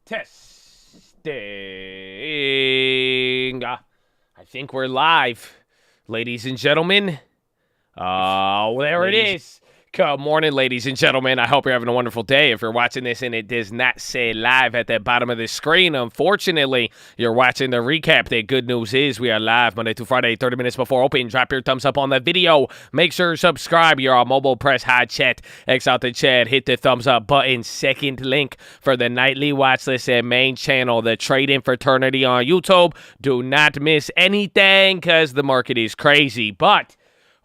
Testing. I think we're live, ladies and gentlemen. Oh, there it is. Good morning, ladies and gentlemen. I hope you're having a wonderful day. If you're watching this and it does not say live at the bottom of the screen, unfortunately, you're watching the recap. The good news is we are live Monday through Friday, 30 minutes before open. Drop your thumbs up on the video. Make sure to subscribe. You're on mobile. Press high chat. X out the chat. Hit the thumbs up button. Second link for the nightly watch list and main channel, the Trading Fraternity on YouTube. Do not miss anything because the market is crazy. But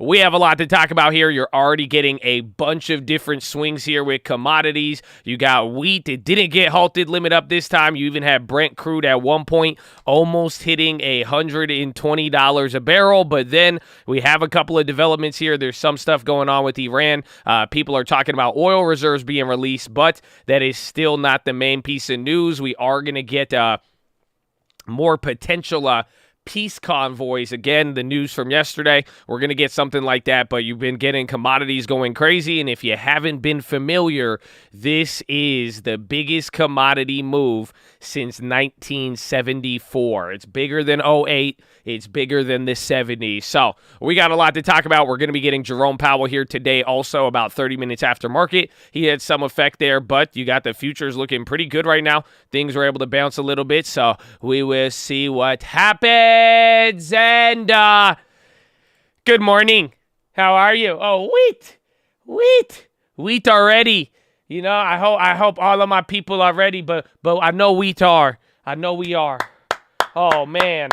we have a lot to talk about here. You're already getting a bunch of different swings here with commodities. You got wheat. It didn't get halted limit up this time. You even had Brent crude at one point almost hitting $120 a barrel. But then we have a couple of developments here. There's some stuff going on with Iran. People are talking about oil reserves being released, but that is still not the main piece of news. We are going to get more potential peace convoys. Again, the news from yesterday, we're going to get something like that, but you've been getting commodities going crazy, and if you haven't been familiar, this is the biggest commodity move since 1974. It's bigger than '08. It's bigger than the 70s. So we got a lot to talk about. We're going to be getting Jerome Powell here today, also about 30 minutes after market. He had some effect there, but you got the futures looking pretty good right now. Things were able to bounce a little bit, so we will see what happens. And good morning. How are you? Oh, wheat already. You know, I hope all of my people are ready, but I know we are. I know we are. Oh man.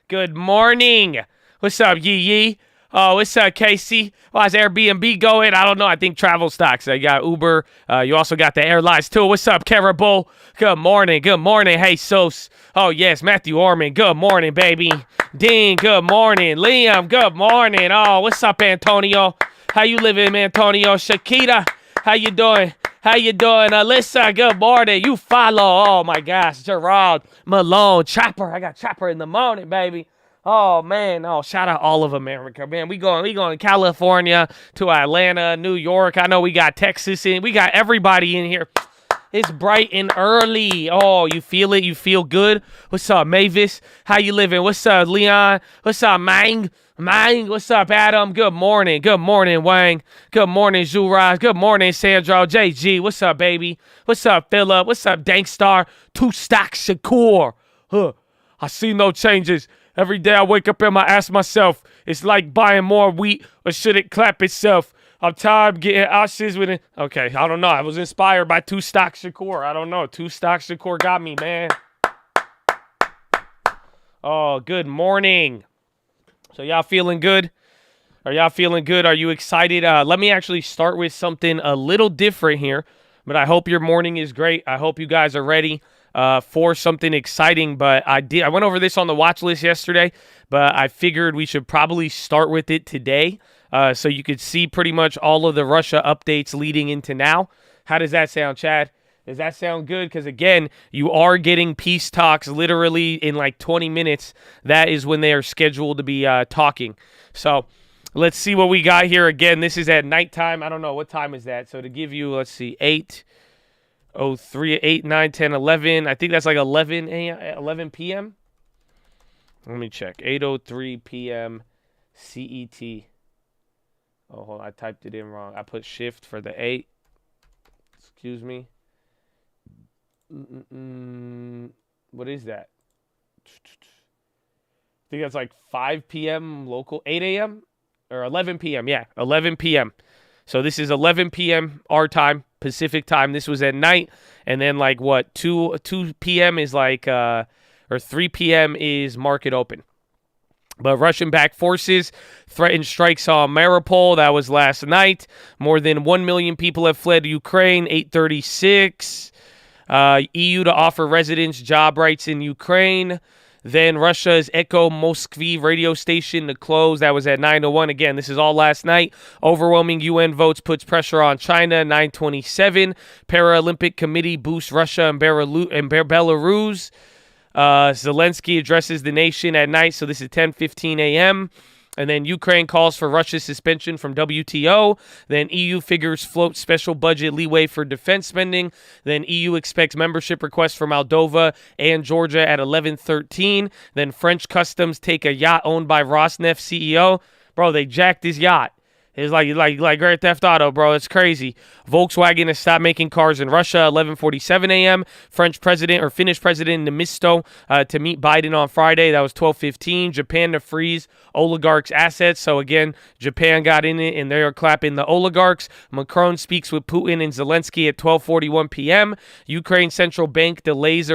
Good morning. What's up, Yee? Oh, what's up, Casey? How's Airbnb going? I don't know. I think travel stocks. I got Uber. You also got the airlines, too. What's up, Caribou? Good morning. Good morning. Hey, Sos. Oh, yes, Matthew Orman. Good morning, baby. Dean, good morning. Liam, good morning. Oh, what's up, Antonio? How you living, Antonio? Shakita, how you doing? How you doing? Alyssa, good morning. You follow. Oh, my gosh. Gerald, Malone, Chopper. I got Chopper in the morning, baby. Oh, man. Oh, shout out all of America, man. We going California to Atlanta, New York. I know we got Texas in. We got everybody in here. It's bright and early. Oh, you feel it? You feel good? What's up, Mavis? How you living? What's up, Leon? What's up, Mang? What's up, Adam? Good morning. Good morning, Wang. Good morning, Zuraj. Good morning, Sandro. JG, what's up, baby? What's up, Philip? What's up, Dankstar? Two Stock Shakur. I see no changes. Every day I wake up and I ask myself, it's like buying more wheat or should it clap itself? I'm tired of getting ashes with it. Okay, I don't know. I was inspired by Two Stock Shakur. I don't know. Two Stock Shakur got me, man. Oh, good morning. So y'all feeling good? Are y'all feeling good? Are you excited? Let me actually start with something a little different here, but I hope your morning is great. I hope you guys are ready for something exciting, but I went over this on the watch list yesterday, but I figured we should probably start with it today so you could see pretty much all of the Russia updates leading into now. How does that sound, Chad? Does that sound good? Because, again, you are getting peace talks literally in like 20 minutes. That is when they are scheduled to be talking. So let's see what we got here. Again, this is at nighttime. I don't know. What time is that? So to give you, let's see, 8:03, 8, 9, 10, 11. I think that's like 11 p.m. Let me check. 8:03 p.m. CET. Oh, hold on. I typed it in wrong. I put shift for the 8. Excuse me. What is that? I think that's like 5 p.m. local, 8 a.m. or 11 p.m. Yeah, 11 p.m. So this is 11 p.m. our time, Pacific time. This was at night. And then like what, 2 p.m. is like, or 3 p.m. is market open. But Russian-backed forces threatened strikes on Mariupol. That was last night. More than 1 million people have fled Ukraine, 836. EU to offer residents job rights in Ukraine. Then Russia's Echo Moskvy radio station to close. That was at 9:01. Again, this is all last night. Overwhelming UN votes puts pressure on China. 9:27. Paralympic Committee boosts Russia and Belarus. Zelensky addresses the nation at night. So this is 10:15 a.m. And then Ukraine calls for Russia's suspension from WTO. Then EU figures float special budget leeway for defense spending. Then EU expects membership requests for Moldova and Georgia at 11:13. Then French customs take a yacht owned by Rosneft CEO. Bro, they jacked his yacht. It's like Grand Theft Auto, bro. It's crazy. Volkswagen has stopped making cars in Russia, 11:47 a.m. Finnish President Niinisto to meet Biden on Friday. That was 12:15. Japan to freeze oligarchs' assets. So, again, Japan got in it, and they are clapping the oligarchs. Macron speaks with Putin and Zelensky at 12:41 p.m. Ukraine central bank delays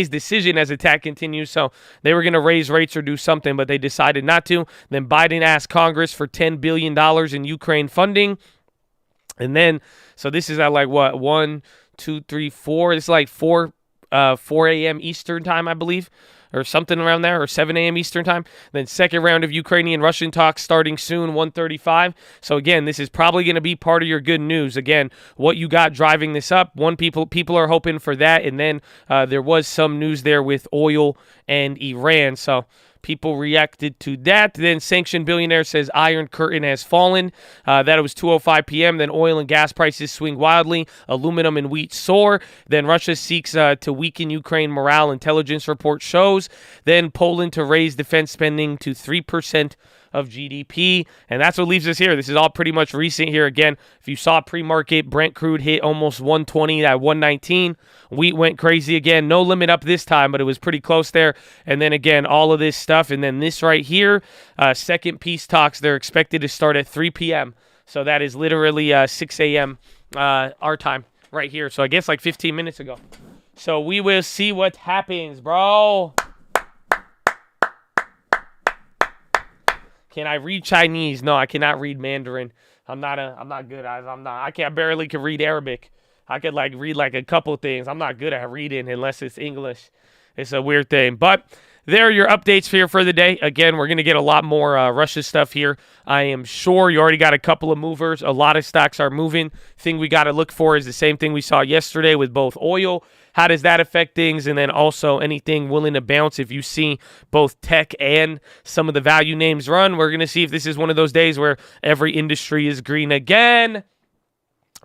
decision as attack continues. So, they were going to raise rates or do something, but they decided not to. Then Biden asked Congress for $10 billion in Ukraine funding. And then, so this is at like what, 1, 2, 3, 4. It's like 4 a.m. Eastern time, I believe, or something around there, or 7 a.m. Eastern time. Then second round of Ukrainian-Russian talks starting soon, 1:35. So again, this is probably going to be part of your good news. Again, what you got driving this up, people are hoping for that. And then there was some news there with oil and Iran. So people reacted to that. Then Sanction Billionaire says Iron Curtain has fallen. That it was 2:05 p.m. Then oil and gas prices swing wildly. Aluminum and wheat soar. Then Russia seeks to weaken Ukraine morale, intelligence report shows. Then Poland to raise defense spending to 3% of GDP. And that's what leaves us here. This is all pretty much recent here. Again, if you saw pre-market, Brent crude hit almost 120 at 119. Wheat went crazy again. No limit up this time, but it was pretty close there. And then again, all of this stuff. And then this right here, second peace talks, they're expected to start at 3 p.m. So that is literally 6 a.m. Our time right here. So I guess like 15 minutes ago. So we will see what happens, bro. Can I read Chinese? No, I cannot read Mandarin. I'm not good. I barely can read Arabic. I could read a couple things. I'm not good at reading unless it's English. It's a weird thing. But there are your updates here for the day. Again, we're going to get a lot more Russia stuff here. I am sure you already got a couple of movers. A lot of stocks are moving. Thing we got to look for is the same thing we saw yesterday with both oil. How does that affect things? And then also anything willing to bounce if you see both tech and some of the value names run. We're going to see if this is one of those days where every industry is green again.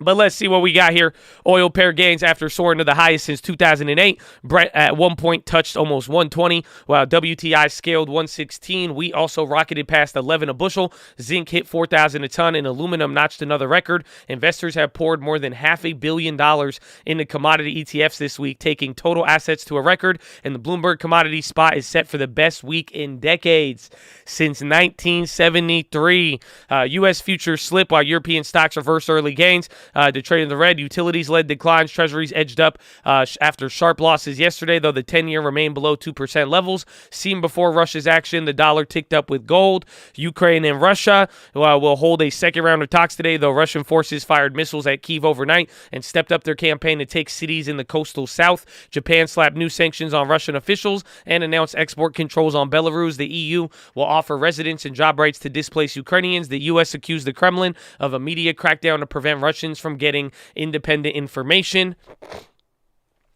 But let's see what we got here. Oil pair gains after soaring to the highest since 2008. Brent at one point touched almost 120, while WTI scaled 116. Wheat also rocketed past 11 a bushel. Zinc hit 4,000 a ton, and aluminum notched another record. Investors have poured more than $500 million into commodity ETFs this week, taking total assets to a record, and the Bloomberg commodity spot is set for the best week in decades since 1973. U.S. futures slip while European stocks reverse early gains. To trade in the red, utilities led declines. Treasuries edged up after sharp losses yesterday, though the 10-year remained below 2% levels. Seen before Russia's action, the dollar ticked up with gold. Ukraine and Russia will hold a second round of talks today, though Russian forces fired missiles at Kyiv overnight and stepped up their campaign to take cities in the coastal south. Japan slapped new sanctions on Russian officials and announced export controls on Belarus. The EU will offer residence and job rights to displaced Ukrainians. The U.S. accused the Kremlin of a media crackdown to prevent Russians from getting independent information.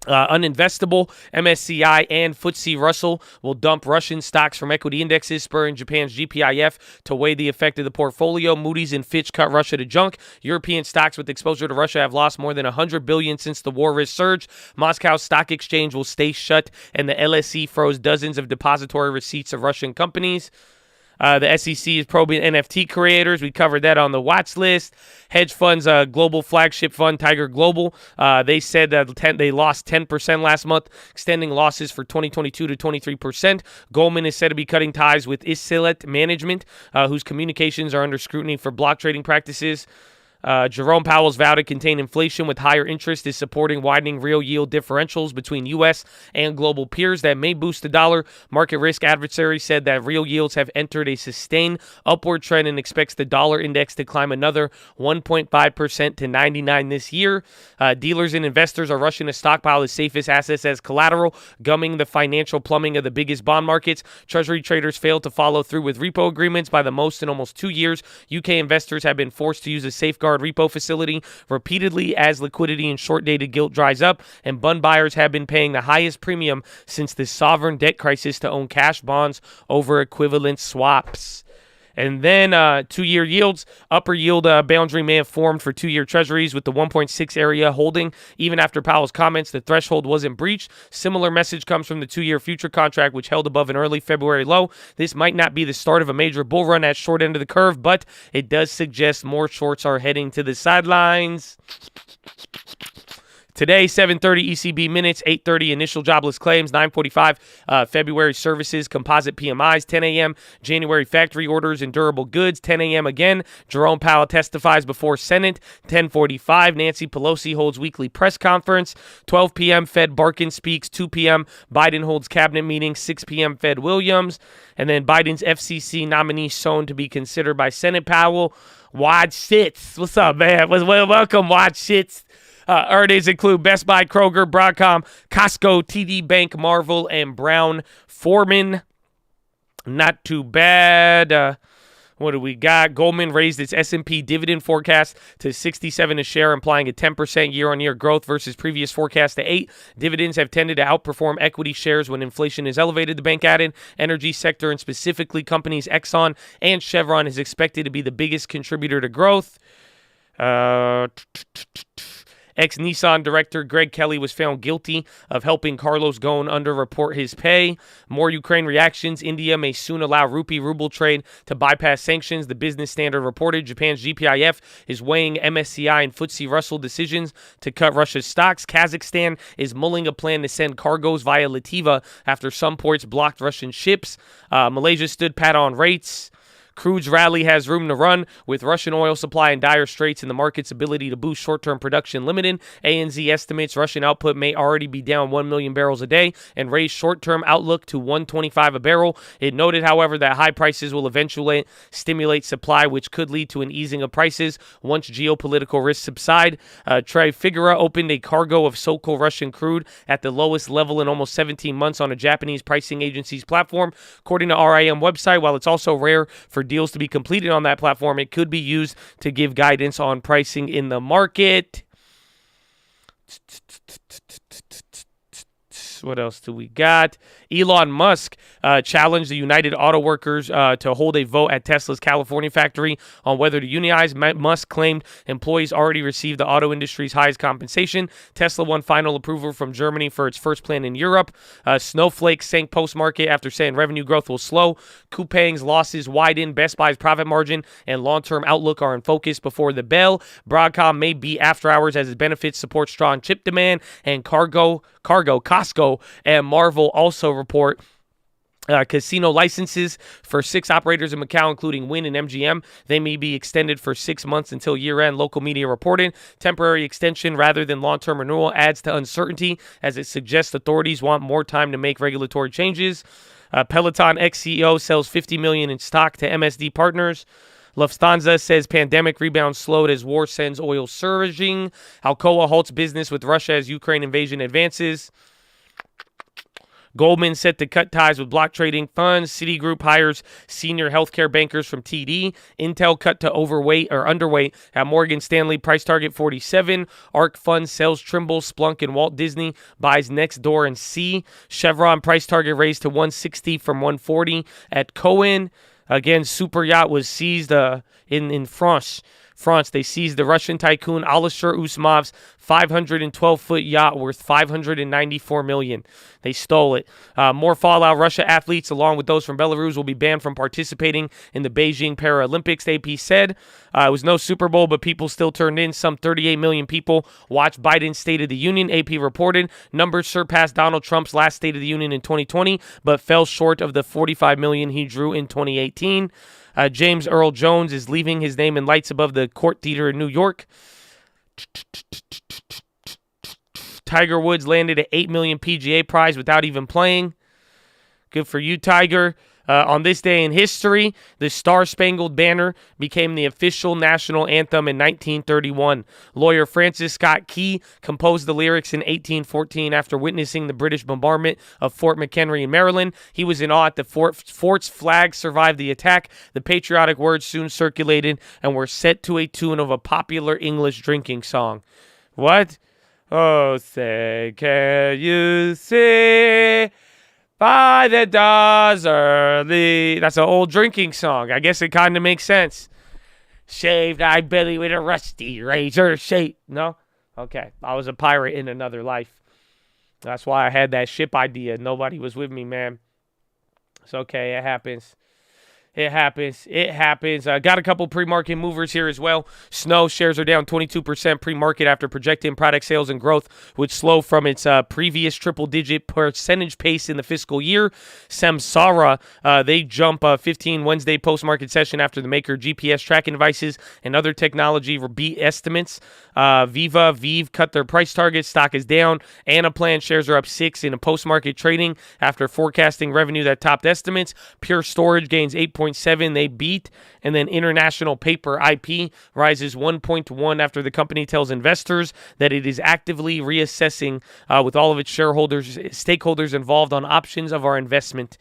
Uninvestable, MSCI and FTSE Russell will dump Russian stocks from equity indexes, spurring Japan's GPIF to weigh the effect of the portfolio. Moody's and Fitch cut Russia to junk. European stocks with exposure to Russia have lost more than $100 billion since the war risk surged. Moscow Stock Exchange will stay shut, and the LSE froze dozens of depository receipts of Russian companies. The SEC is probing NFT creators. We covered that on the watch list. Hedge funds, global flagship fund, Tiger Global, they said that they lost 10% last month, extending losses for 2022 to 23%. Goldman is said to be cutting ties with Isilet Management, whose communications are under scrutiny for block trading practices. Jerome Powell's vow to contain inflation with higher interest is supporting widening real yield differentials between U.S. and global peers that may boost the dollar. Market risk adversary said that real yields have entered a sustained upward trend and expects the dollar index to climb another 1.5% to 99 this year. Dealers and investors are rushing to stockpile the safest assets as collateral, gumming the financial plumbing of the biggest bond markets. Treasury traders failed to follow through with repo agreements by the most in almost 2 years. UK investors have been forced to use a safeguard high-powered repo facility repeatedly as liquidity and short-dated gilt dries up, and bond buyers have been paying the highest premium since the sovereign debt crisis to own cash bonds over equivalent swaps. And then 2-year yields, upper yield boundary may have formed for 2-year treasuries with the 1.6 area holding. Even after Powell's comments, the threshold wasn't breached. Similar message comes from the 2-year future contract, which held above an early February low. This might not be the start of a major bull run at short end of the curve, but it does suggest more shorts are heading to the sidelines. Today, 7:30 ECB minutes, 8:30 initial jobless claims, 9:45 February services, composite PMIs, 10 a.m. January factory orders and durable goods, 10 a.m. again. Jerome Powell testifies before Senate, 10:45 Nancy Pelosi holds weekly press conference, 12 p.m. Fed Barkin speaks, 2 p.m. Biden holds cabinet meeting, 6 p.m. Fed Williams, and then Biden's FCC nominee shown to be considered by Senate Powell. Watchlist. What's up, man? Welcome, Watchlist. Earnings include Best Buy, Kroger, Broadcom, Costco, TD Bank, Marvel, and Brown Forman. Not too bad. What do we got? Goldman raised its S&P dividend forecast to 67 a share, implying a 10% year-on-year growth versus previous forecast to 8. Dividends have tended to outperform equity shares when inflation is elevated, the bank added. Energy sector, and specifically companies Exxon and Chevron, is expected to be the biggest contributor to growth. Ex-Nissan director Greg Kelly was found guilty of helping Carlos Ghosn underreport his pay. More Ukraine reactions. India may soon allow rupee-ruble trade to bypass sanctions. The Business Standard reported Japan's GPIF is weighing MSCI and FTSE Russell decisions to cut Russia's stocks. Kazakhstan is mulling a plan to send cargoes via Lativa after some ports blocked Russian ships. Malaysia stood pat on rates. Crude's rally has room to run with Russian oil supply in dire straits and the market's ability to boost short-term production limited. ANZ estimates Russian output may already be down 1 million barrels a day and raised short-term outlook to 125 a barrel. It noted, however, that high prices will eventually stimulate supply, which could lead to an easing of prices once geopolitical risks subside. Trafigura opened a cargo of so-called Russian crude at the lowest level in almost 17 months on a Japanese pricing agency's platform. According to RIM website, while it's also rare for deals to be completed on that platform, it could be used to give guidance on pricing in the market. What else do we got? Elon Musk challenged the United Auto Workers to hold a vote at Tesla's California factory on whether to unionize. Musk claimed employees already received the auto industry's highest compensation. Tesla won final approval from Germany for its first plant in Europe. Snowflake sank post-market after saying revenue growth will slow. Coupang's losses widen. Best Buy's profit margin and long-term outlook are in focus before the bell. Broadcom may be after hours as its benefits support strong chip demand. And Costco, and Marvel also report casino licenses for 6 operators in Macau, including Wynn and MGM. They may be extended for 6 months until year-end, local media reported. Temporary extension rather than long-term renewal adds to uncertainty, as it suggests authorities want more time to make regulatory changes. Peloton ex-CEO sells $50 million in stock to MSD Partners. Lufthansa says pandemic rebound slowed as war sends oil surging. Alcoa halts business with Russia as Ukraine invasion advances. Goldman set to cut ties with block trading funds. Citigroup hires senior healthcare bankers from TD. Intel cut to overweight or underweight at Morgan Stanley. Price target 47. ARK Fund sells Trimble, Splunk, and Walt Disney. Buys Nextdoor and C. Chevron price target raised to 160 from 140 at Cohen. Again, super yacht was seized in France. They seized the Russian tycoon Alisher Usmov's 512-foot yacht worth $594 million. They stole it. More Fallout. Russia athletes, along with those from Belarus, will be banned from participating in the Beijing Paralympics, AP said. It was no Super Bowl, but people still turned in. Some 38 million people watched Biden's State of the Union, AP reported. Numbers surpassed Donald Trump's last State of the Union in 2020, but fell short of the 45 million he drew in 2018. James Earl Jones is leaving his name in lights above the Court Theater in New York. Tiger Woods landed an $8 million PGA prize without even playing. Good for you, Tiger. On this day in history, the Star-Spangled Banner became the official national anthem in 1931. Lawyer Francis Scott Key composed the lyrics in 1814 after witnessing the British bombardment of Fort McHenry in Maryland. He was in awe at the fort's flag survived the attack. The patriotic words soon circulated and were set to a tune of a popular English drinking song. What? Oh, say, can you see by the dawn's early? That's an old drinking song. I guess it kind of makes sense. Shaved thy belly with a rusty razor shave. No? Okay. I was a pirate in another life. That's why I had that ship idea. Nobody was with me, man. It's okay. It happens. It happens. It happens. Got a couple pre-market movers here as well. Snow shares are down 22% pre-market after projecting product sales and growth would slow from its previous triple-digit percentage pace in the fiscal year. Samsara, they jump 15 Wednesday post-market session after the maker GPS tracking devices and other technology beat estimates. Vive cut their price target. Stock is down. Anaplan shares are up 6 in a post-market trading after forecasting revenue that topped estimates. Pure Storage gains 8.7. They beat. And then International Paper IP rises 1.1 after the company tells investors that it is actively reassessing with all of its stakeholders involved on options of our investment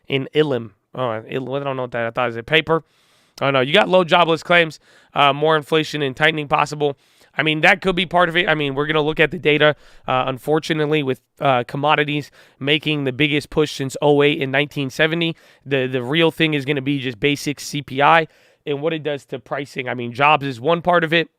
in Ilim. Oh, I don't know what that. I thought it was a paper. Oh, no. You got low jobless claims, more inflation and tightening possible. I mean, that could be part of it. I mean, we're going to look at the data, unfortunately, with commodities making the biggest push since '08 and 1970. The real thing is going to be just basic CPI and what it does to pricing. I mean, jobs is one part of it,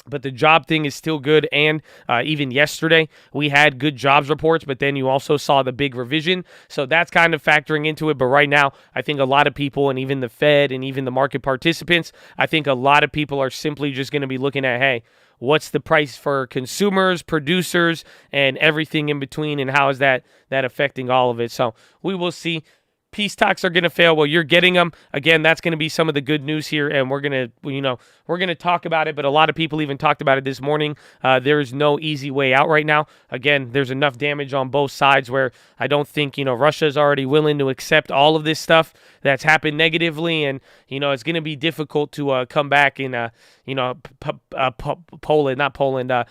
but the job thing is still good. And even yesterday, we had good jobs reports, but then you also saw the big revision. So that's kind of factoring into it. But right now, I think a lot of people, and even the Fed and even the market participants, I think a lot of people are simply just going to be looking at, hey, what's the price for consumers, producers, and everything in between, and how is that affecting all of it? So we will see. Peace talks are going to fail. Well, you're getting them. Again, that's going to be some of the good news here, and we're going to talk about it, but a lot of people even talked about it this morning. There is no easy way out right now. Again, there's enough damage on both sides where I don't think, Russia's already willing to accept all of this stuff that's happened negatively, and, it's going to be difficult to come back in, Poland,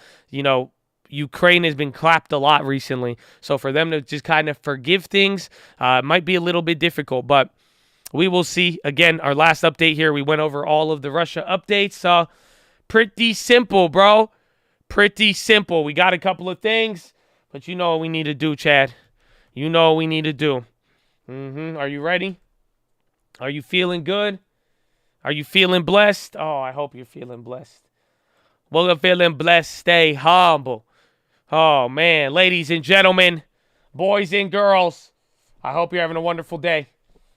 Ukraine has been clapped a lot recently. So for them to just kind of forgive things might be a little bit difficult, but we will see. Again, our last update here, we went over all of the Russia updates. Pretty simple, bro. Pretty simple. We got a couple of things, but you know what we need to do, Chad. You know what we need to do. Are you ready? Are you feeling good? Are you feeling blessed? Oh, I hope you're feeling blessed. Well, if feeling blessed, stay humble. Oh, man. Ladies and gentlemen, boys and girls, I hope you're having a wonderful day.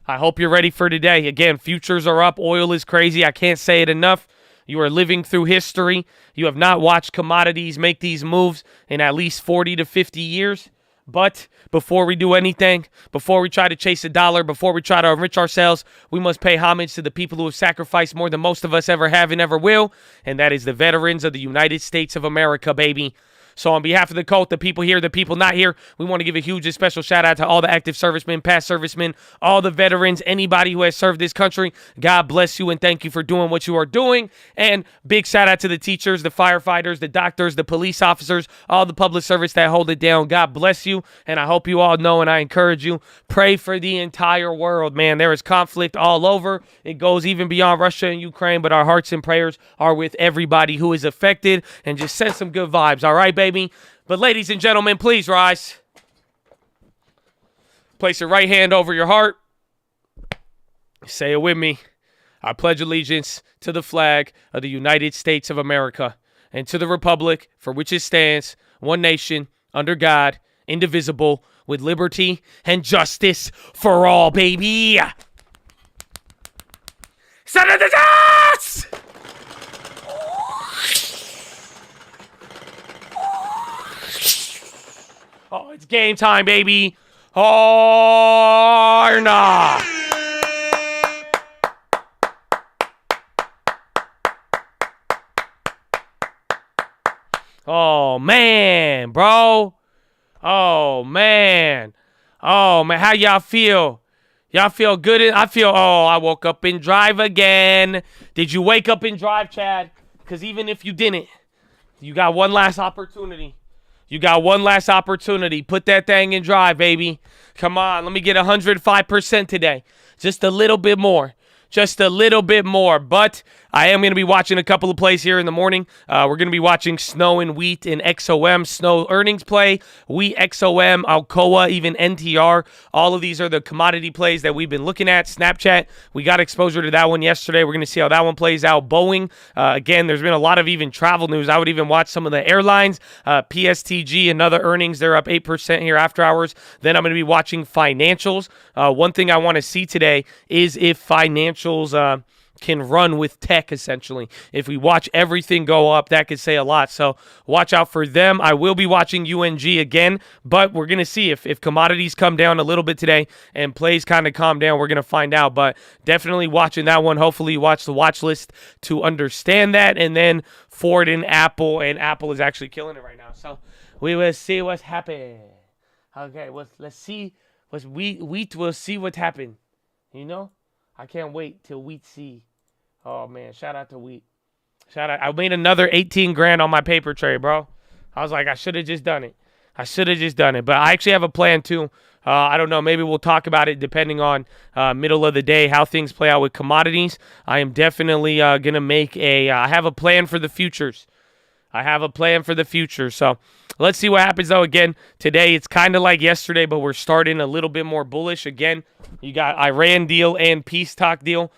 I hope you're ready for today. Again, futures are up. Oil is crazy. I can't say it enough. You are living through history. You have not watched commodities make these moves in at least 40 to 50 years. But before we do anything, before we try to chase a dollar, before we try to enrich ourselves, we must pay homage to the people who have sacrificed more than most of us ever have and ever will. And that is the veterans of the United States of America, baby. So on behalf of the cult, the people here, the people not here, we want to give a huge and special shout out to all the active servicemen, past servicemen, all the veterans, anybody who has served this country. God bless you and thank you for doing what you are doing. And big shout out to the teachers, the firefighters, the doctors, the police officers, all the public service that hold it down. God bless you. And I hope you all know, and I encourage you, pray for the entire world, man. There is conflict all over. It goes even beyond Russia and Ukraine, but our hearts and prayers are with everybody who is affected. And just send some good vibes, all right, baby? But ladies and gentlemen, please rise. Place your right hand over your heart. Say it with me. I pledge allegiance to the flag of the United States of America and to the republic for which it stands, one nation, under God, indivisible, with liberty and justice for all, baby. Senators! Oh, it's game time, baby. Oh, nah. Oh, man, bro. Oh, man. Oh, man, how y'all feel? Y'all feel good? I woke up in drive again. Did you wake up in drive, Chad? Because even if you didn't, you got one last opportunity. You got one last opportunity. Put that thing in drive, baby. Come on, let me get 105% today. Just a little bit more. Just a little bit more. But I am going to be watching a couple of plays here in the morning. We're going to be watching Snow and Wheat and XOM. Snow earnings play, Wheat, XOM, Alcoa, even NTR. All of these are the commodity plays that we've been looking at. Snapchat, we got exposure to that one yesterday. We're going to see how that one plays out. Boeing, again, there's been a lot of even travel news. I would even watch some of the airlines. PSTG, another earnings. They're up 8% here after hours. Then I'm going to be watching financials. One thing I want to see today is if financials can run with tech, essentially. If we watch everything go up, that could say a lot. So watch out for them. I will be watching UNG again, but we're going to see if commodities come down a little bit today and plays kind of calm down. We're going to find out, but definitely watching that one. Hopefully you watch the watch list to understand that. And then Ford and Apple is actually killing it right now. So we will see what's happening. Okay, let's see. Wheat will see what happened. You know? I can't wait till Wheat see. Oh, man. Shout out to Wheat. Shout out. I made another 18 grand on my paper trade, bro. I was like, I should have just done it. But I actually have a plan, too. I don't know. Maybe we'll talk about it depending on middle of the day, how things play out with commodities. I am definitely going to make I have a plan for the futures. So let's see what happens, though. Again, today it's kind of like yesterday, but we're starting a little bit more bullish. Again, you got Iran deal and peace talk deal,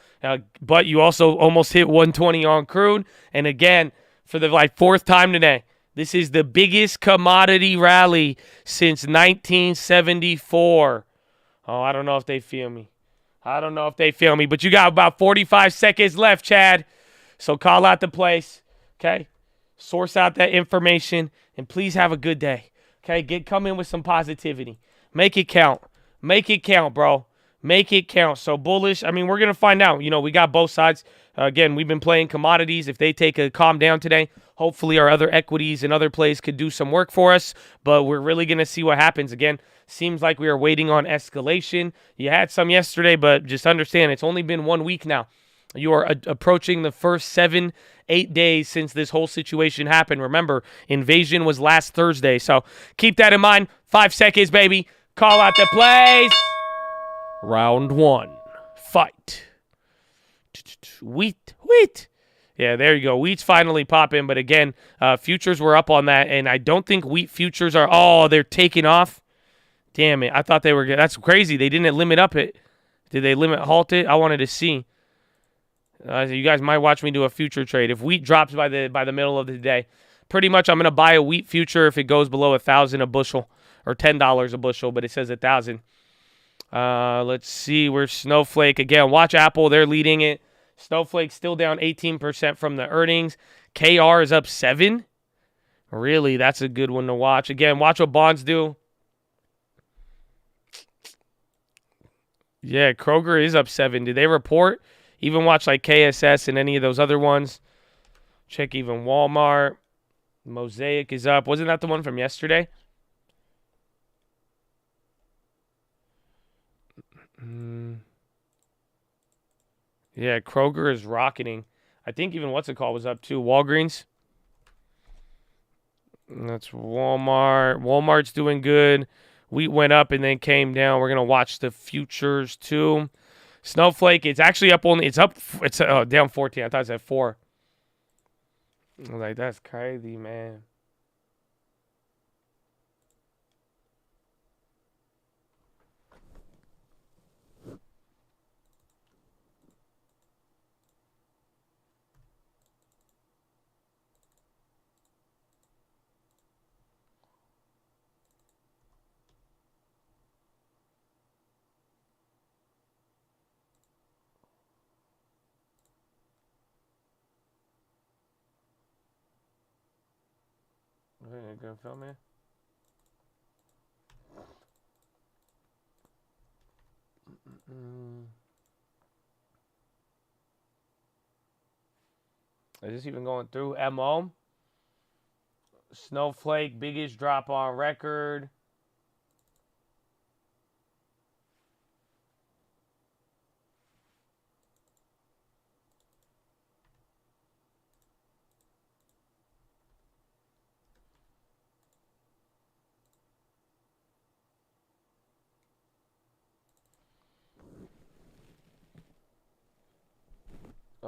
but you also almost hit 120 on crude. And again, for the fourth time today, this is the biggest commodity rally since 1974. Oh, I don't know if they feel me. But you got about 45 seconds left, Chad. So call out the place, okay? Source out that information, and please have a good day. Okay, come in with some positivity. Make it count. Bro. Make it count. So bullish. I mean, we're gonna find out. You know, we got both sides. Again, we've been playing commodities. If they take a calm down today, hopefully our other equities and other plays could do some work for us. But we're really gonna see what happens. Again, seems like we are waiting on escalation. You had some yesterday, but just understand it's only been 1 week now. You are approaching the first 7-8 days since this whole situation happened. Remember, invasion was last Thursday. So keep that in mind. 5 seconds, baby. Call out the plays. Round 1. Fight. Wheat. Yeah, there you go. Wheat's finally popping. But again, futures were up on that. And I don't think wheat futures are, they're taking off. Damn it. I thought they were good. That's crazy. They didn't limit up it. Did they halt it? I wanted to see. You guys might watch me do a future trade. If wheat drops by the middle of the day, pretty much I'm going to buy a wheat future if it goes below 1,000 a bushel or $10 a bushel, but it says 1,000. Let's see. Where's Snowflake? Again, watch Apple. They're leading it. Snowflake still down 18% from the earnings. KR is up 7. Really, that's a good one to watch. Again, watch what bonds do. Yeah, Kroger is up 7. Did they report? Even watch like KSS and any of those other ones. Check even Walmart. Mosaic is up. Wasn't that the one from yesterday? Yeah, Kroger is rocketing. I think even what's it called was up too. Walgreens. That's Walmart. Walmart's doing good. Wheat went up and then came down. We're going to watch the futures too. Snowflake, it's actually up only. It's down 14. I thought it said 4. I was like, that's crazy, man. Gonna film it. Is this even going through? MO? Snowflake, biggest drop on record.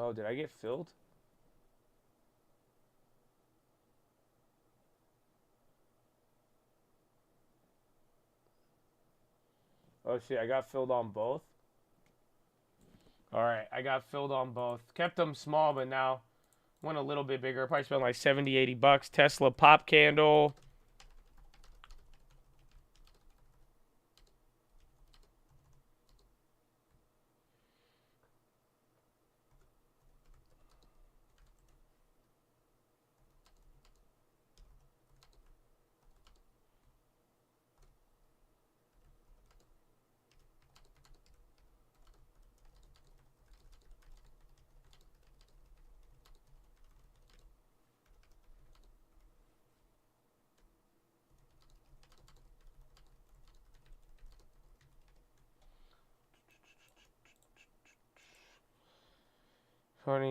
Oh, did I get filled? Oh, shit. I got filled on both. All right. I got filled on both. Kept them small, but now went a little bit bigger. Probably spent like 70, 80 bucks. Tesla pop candle.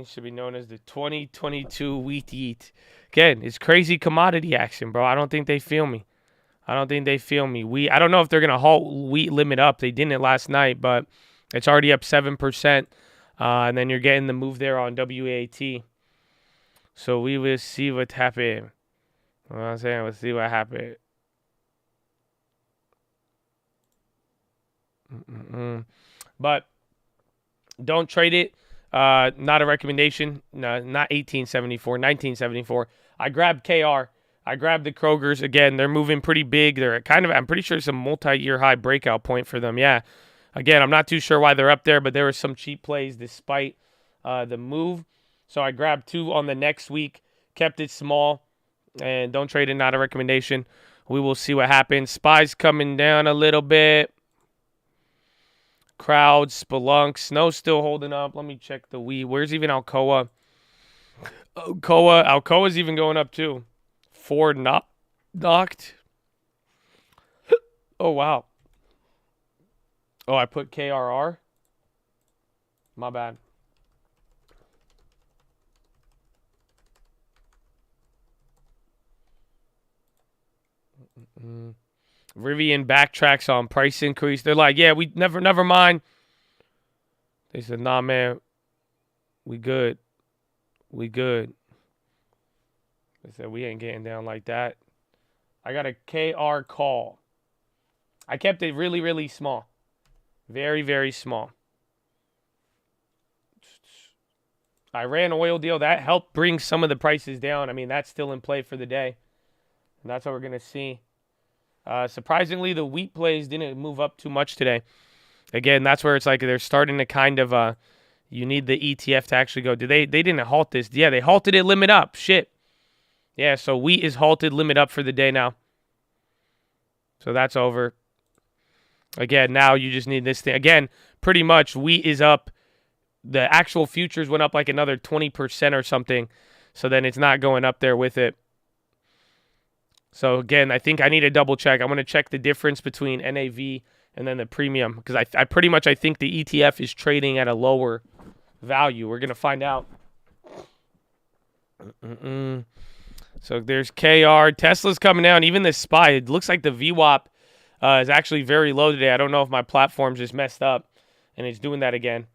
Should be known as the 2022 wheat eat. Again, it's crazy commodity action, bro. I don't think they feel me. I don't know if they're gonna halt wheat limit up. They didn't last night, but it's already up 7%. And then you're getting the move there on WAT. So we will see what happens. You know what I'm saying? We'll see what happens. But don't trade it. Not a recommendation. No, not 1874, 1974. I grabbed KR. I grabbed the Kroger's. Again, they're moving pretty big. They're kind of, I'm pretty sure it's a multi-year high breakout point for them. Yeah. Again, I'm not too sure why they're up there, but there were some cheap plays despite the move. So I grabbed 2 on the next week, kept it small, and don't trade it. Not a recommendation. We will see what happens. SPY's coming down a little bit. Crowd, Spelunk, Snow still holding up. Let me check the wheat. Where's even Alcoa? Alcoa's even going up too. Ford knocked. Oh, wow. Oh, I put KRR. My bad. Rivian backtracks on price increase. They're like, yeah, we never mind. They said, nah, man, we good. They said, we ain't getting down like that. I got a KR call. I kept it really, really small. Very, very small. Iran oil deal, that helped bring some of the prices down. I mean, that's still in play for the day. And that's what we're going to see. Surprisingly, the wheat plays didn't move up too much today. Again, that's where it's like they're starting to kind of, you need the ETF to actually go. They didn't halt this. Yeah, they halted it, limit up. Shit. Yeah, so wheat is halted, limit up for the day now. So that's over. Again, now you just need this thing. Again, pretty much wheat is up. The actual futures went up like another 20% or something. So then it's not going up there with it. So again, I think I need to double check. I'm going to check the difference between NAV and then the premium because I pretty much think the ETF is trading at a lower value. We're going to find out. So there's KR. Tesla's coming down. Even the SPY. It looks like the VWAP is actually very low today. I don't know if my platform's just messed up and it's doing that again.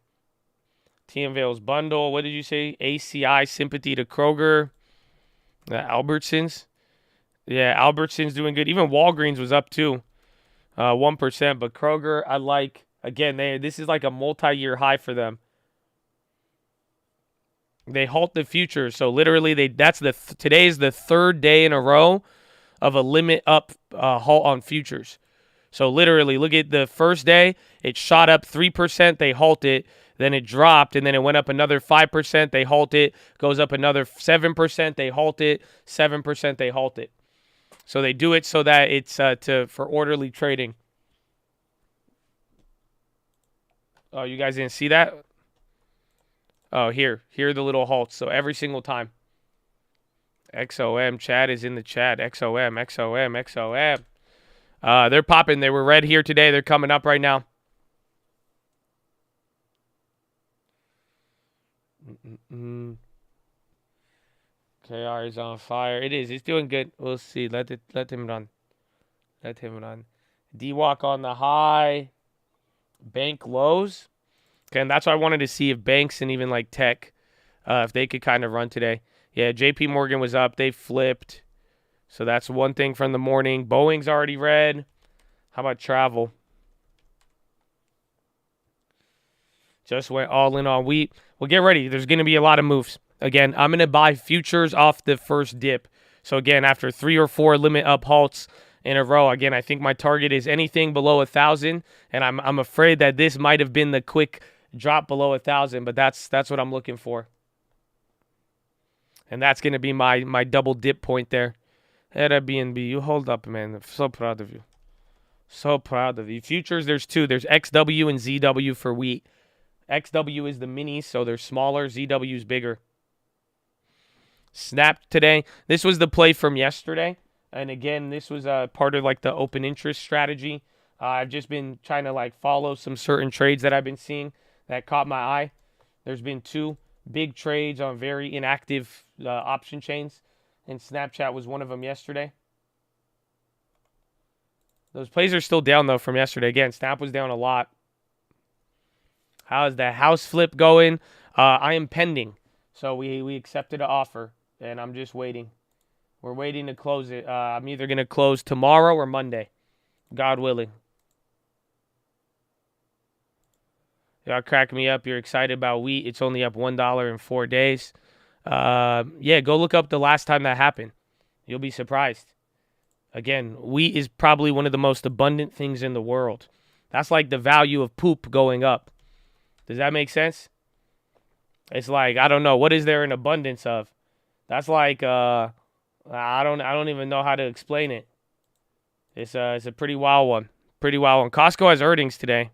TMVale's bundle. What did you say? ACI sympathy to Kroger. Albertsons. Yeah, Albertsons doing good. Even Walgreens was up too, 1%. But Kroger, I like. Again, this is like a multi-year high for them. They halt the futures, so literally today is the 3rd day in a row of a limit up halt on futures. So literally, look at the first day, it shot up 3%. They halt it. Then it dropped, and then it went up another 5%. They halt it. Goes up another 7%. They halt it. 7%. They halt it. So they do it so that it's for orderly trading. Oh, you guys didn't see that? Oh, here are the little halts. So every single time. XOM, Chad is in the chat. XOM. They're popping. They were red here today. They're coming up right now. KR is on fire. It is. It's doing good. We'll see. Let him run. D-Walk on the high. Bank lows. Okay, and that's why I wanted to see if banks and even like tech if they could kind of run today. Yeah, JP Morgan was up. They flipped. So that's one thing from the morning. Boeing's already red. How about travel? Just went all in on wheat. Well, get ready. There's going to be a lot of moves. Again, I'm going to buy futures off the first dip. So again, after 3 or 4 limit up halts in a row, again, I think my target is anything below 1,000, and I'm afraid that this might have been the quick drop below 1,000, but that's what I'm looking for. And that's going to be my double dip point there. Airbnb, you hold up, man. I'm so proud of you. So proud of you. Futures, there's 2. There's XW and ZW for wheat. XW is the mini, so they're smaller. ZW is bigger. Snapped today. This was the play from yesterday. And again, this was part of like the open interest strategy. I've just been trying to like follow some certain trades that I've been seeing that caught my eye. There's been 2 big trades on very inactive option chains. And Snapchat was one of them yesterday. Those plays are still down, though, from yesterday. Again, Snap was down a lot. How is the house flip going? I am pending. So we accepted an offer, and I'm just waiting. We're waiting to close it. I'm either going to close tomorrow or Monday, God willing. Y'all crack me up. You're excited about wheat. It's only up $1 in 4 days. Yeah, go look up the last time that happened. You'll be surprised. Again, wheat is probably one of the most abundant things in the world. That's like the value of poop going up. Does that make sense? It's like, I don't know, what is there an abundance of? That's like I don't even know how to explain it. It's a pretty wild one. Pretty wild one. Costco has earnings today.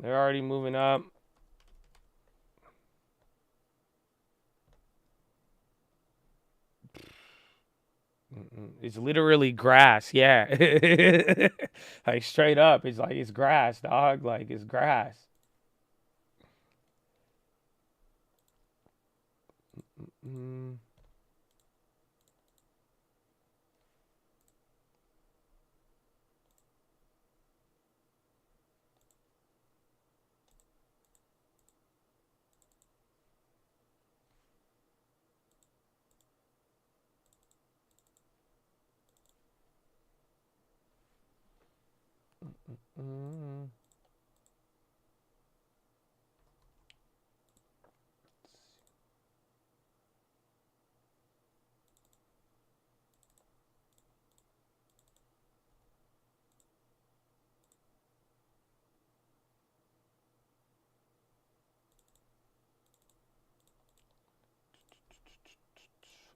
They're already moving up. It's literally grass. Yeah. Like straight up. It's like it's grass, dog. Like it's grass.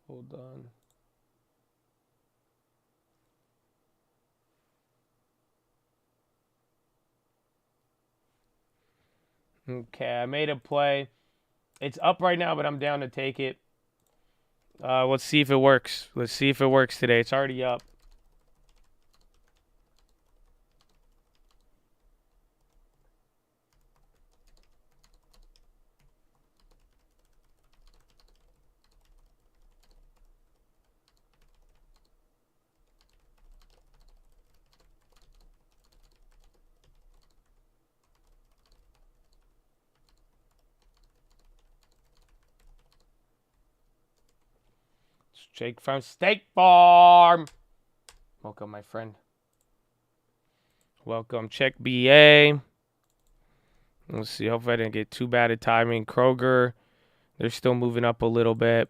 Hold on. Okay, I made a play. It's up right now, but I'm down to take it. Let's see if it works. Let's see if it works today. It's already up. Jake from Steak Farm. Welcome, my friend. Welcome. Check BA. Let's see. Hopefully I didn't get too bad at timing. Kroger. They're still moving up a little bit.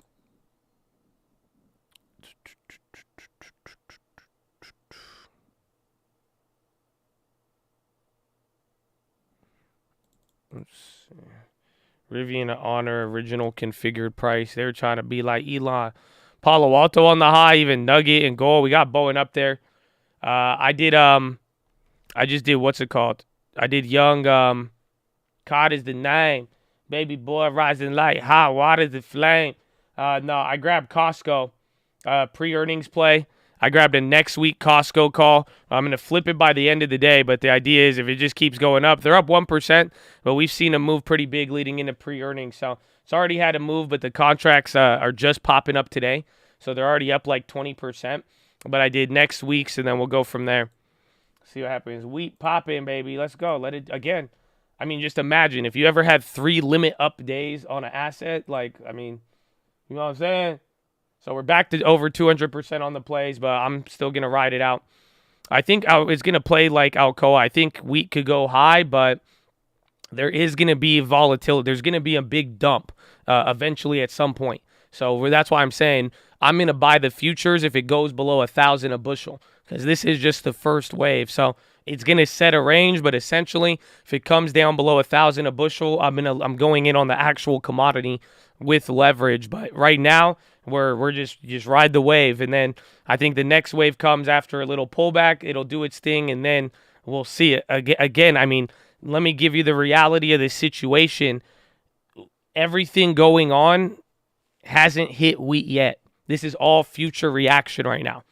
Let's see. Rivian Honor, original configured price. They're trying to be like Elon. Palo Alto on the high, even Nugget and Gold. We got Boeing up there. I just did, what's it called? I did Young, COD is the name. Baby boy rising light, hot water the flame. No, I grabbed Costco, pre-earnings play. I grabbed a next week Costco call. I'm going to flip it by the end of the day, but the idea is if it just keeps going up, they're up 1%, but we've seen them move pretty big leading into pre-earnings. So it's already had a move, but the contracts are just popping up today. So they're already up like 20%. But I did next week's, and then we'll go from there. See what happens. Wheat popping, baby. Let's go. Let it, again, I mean, just imagine if you ever had 3 limit up days on an asset. Like, I mean, you know what I'm saying? So we're back to over 200% on the plays, but I'm still going to ride it out. I think it's going to play like Alcoa. I think wheat could go high, but there is going to be volatility. There's going to be a big dump eventually at some point. So that's why I'm saying I'm going to buy the futures if it goes below 1,000 a bushel, because this is just the first wave. So it's going to set a range, but essentially, if it comes down below 1,000 a bushel, I'm going in on the actual commodity with leverage. But right now, we're just ride the wave, and then I think the next wave comes after a little pullback. It'll do its thing, and then we'll see it again. I mean, let me give you the reality of the situation. Everything going on hasn't hit wheat yet. This is all future reaction right now.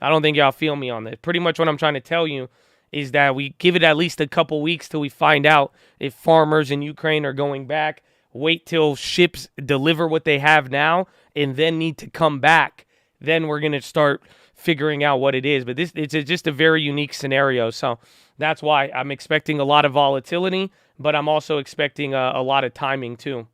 I don't think y'all feel me on this. Pretty much what I'm trying to tell you is that we give it at least a couple weeks till we find out if farmers in Ukraine are going back. Wait till ships deliver what they have now and then need to come back. Then we're going to start figuring out what it is. But it's just a very unique scenario. So that's why I'm expecting a lot of volatility, but I'm also expecting a lot of timing too.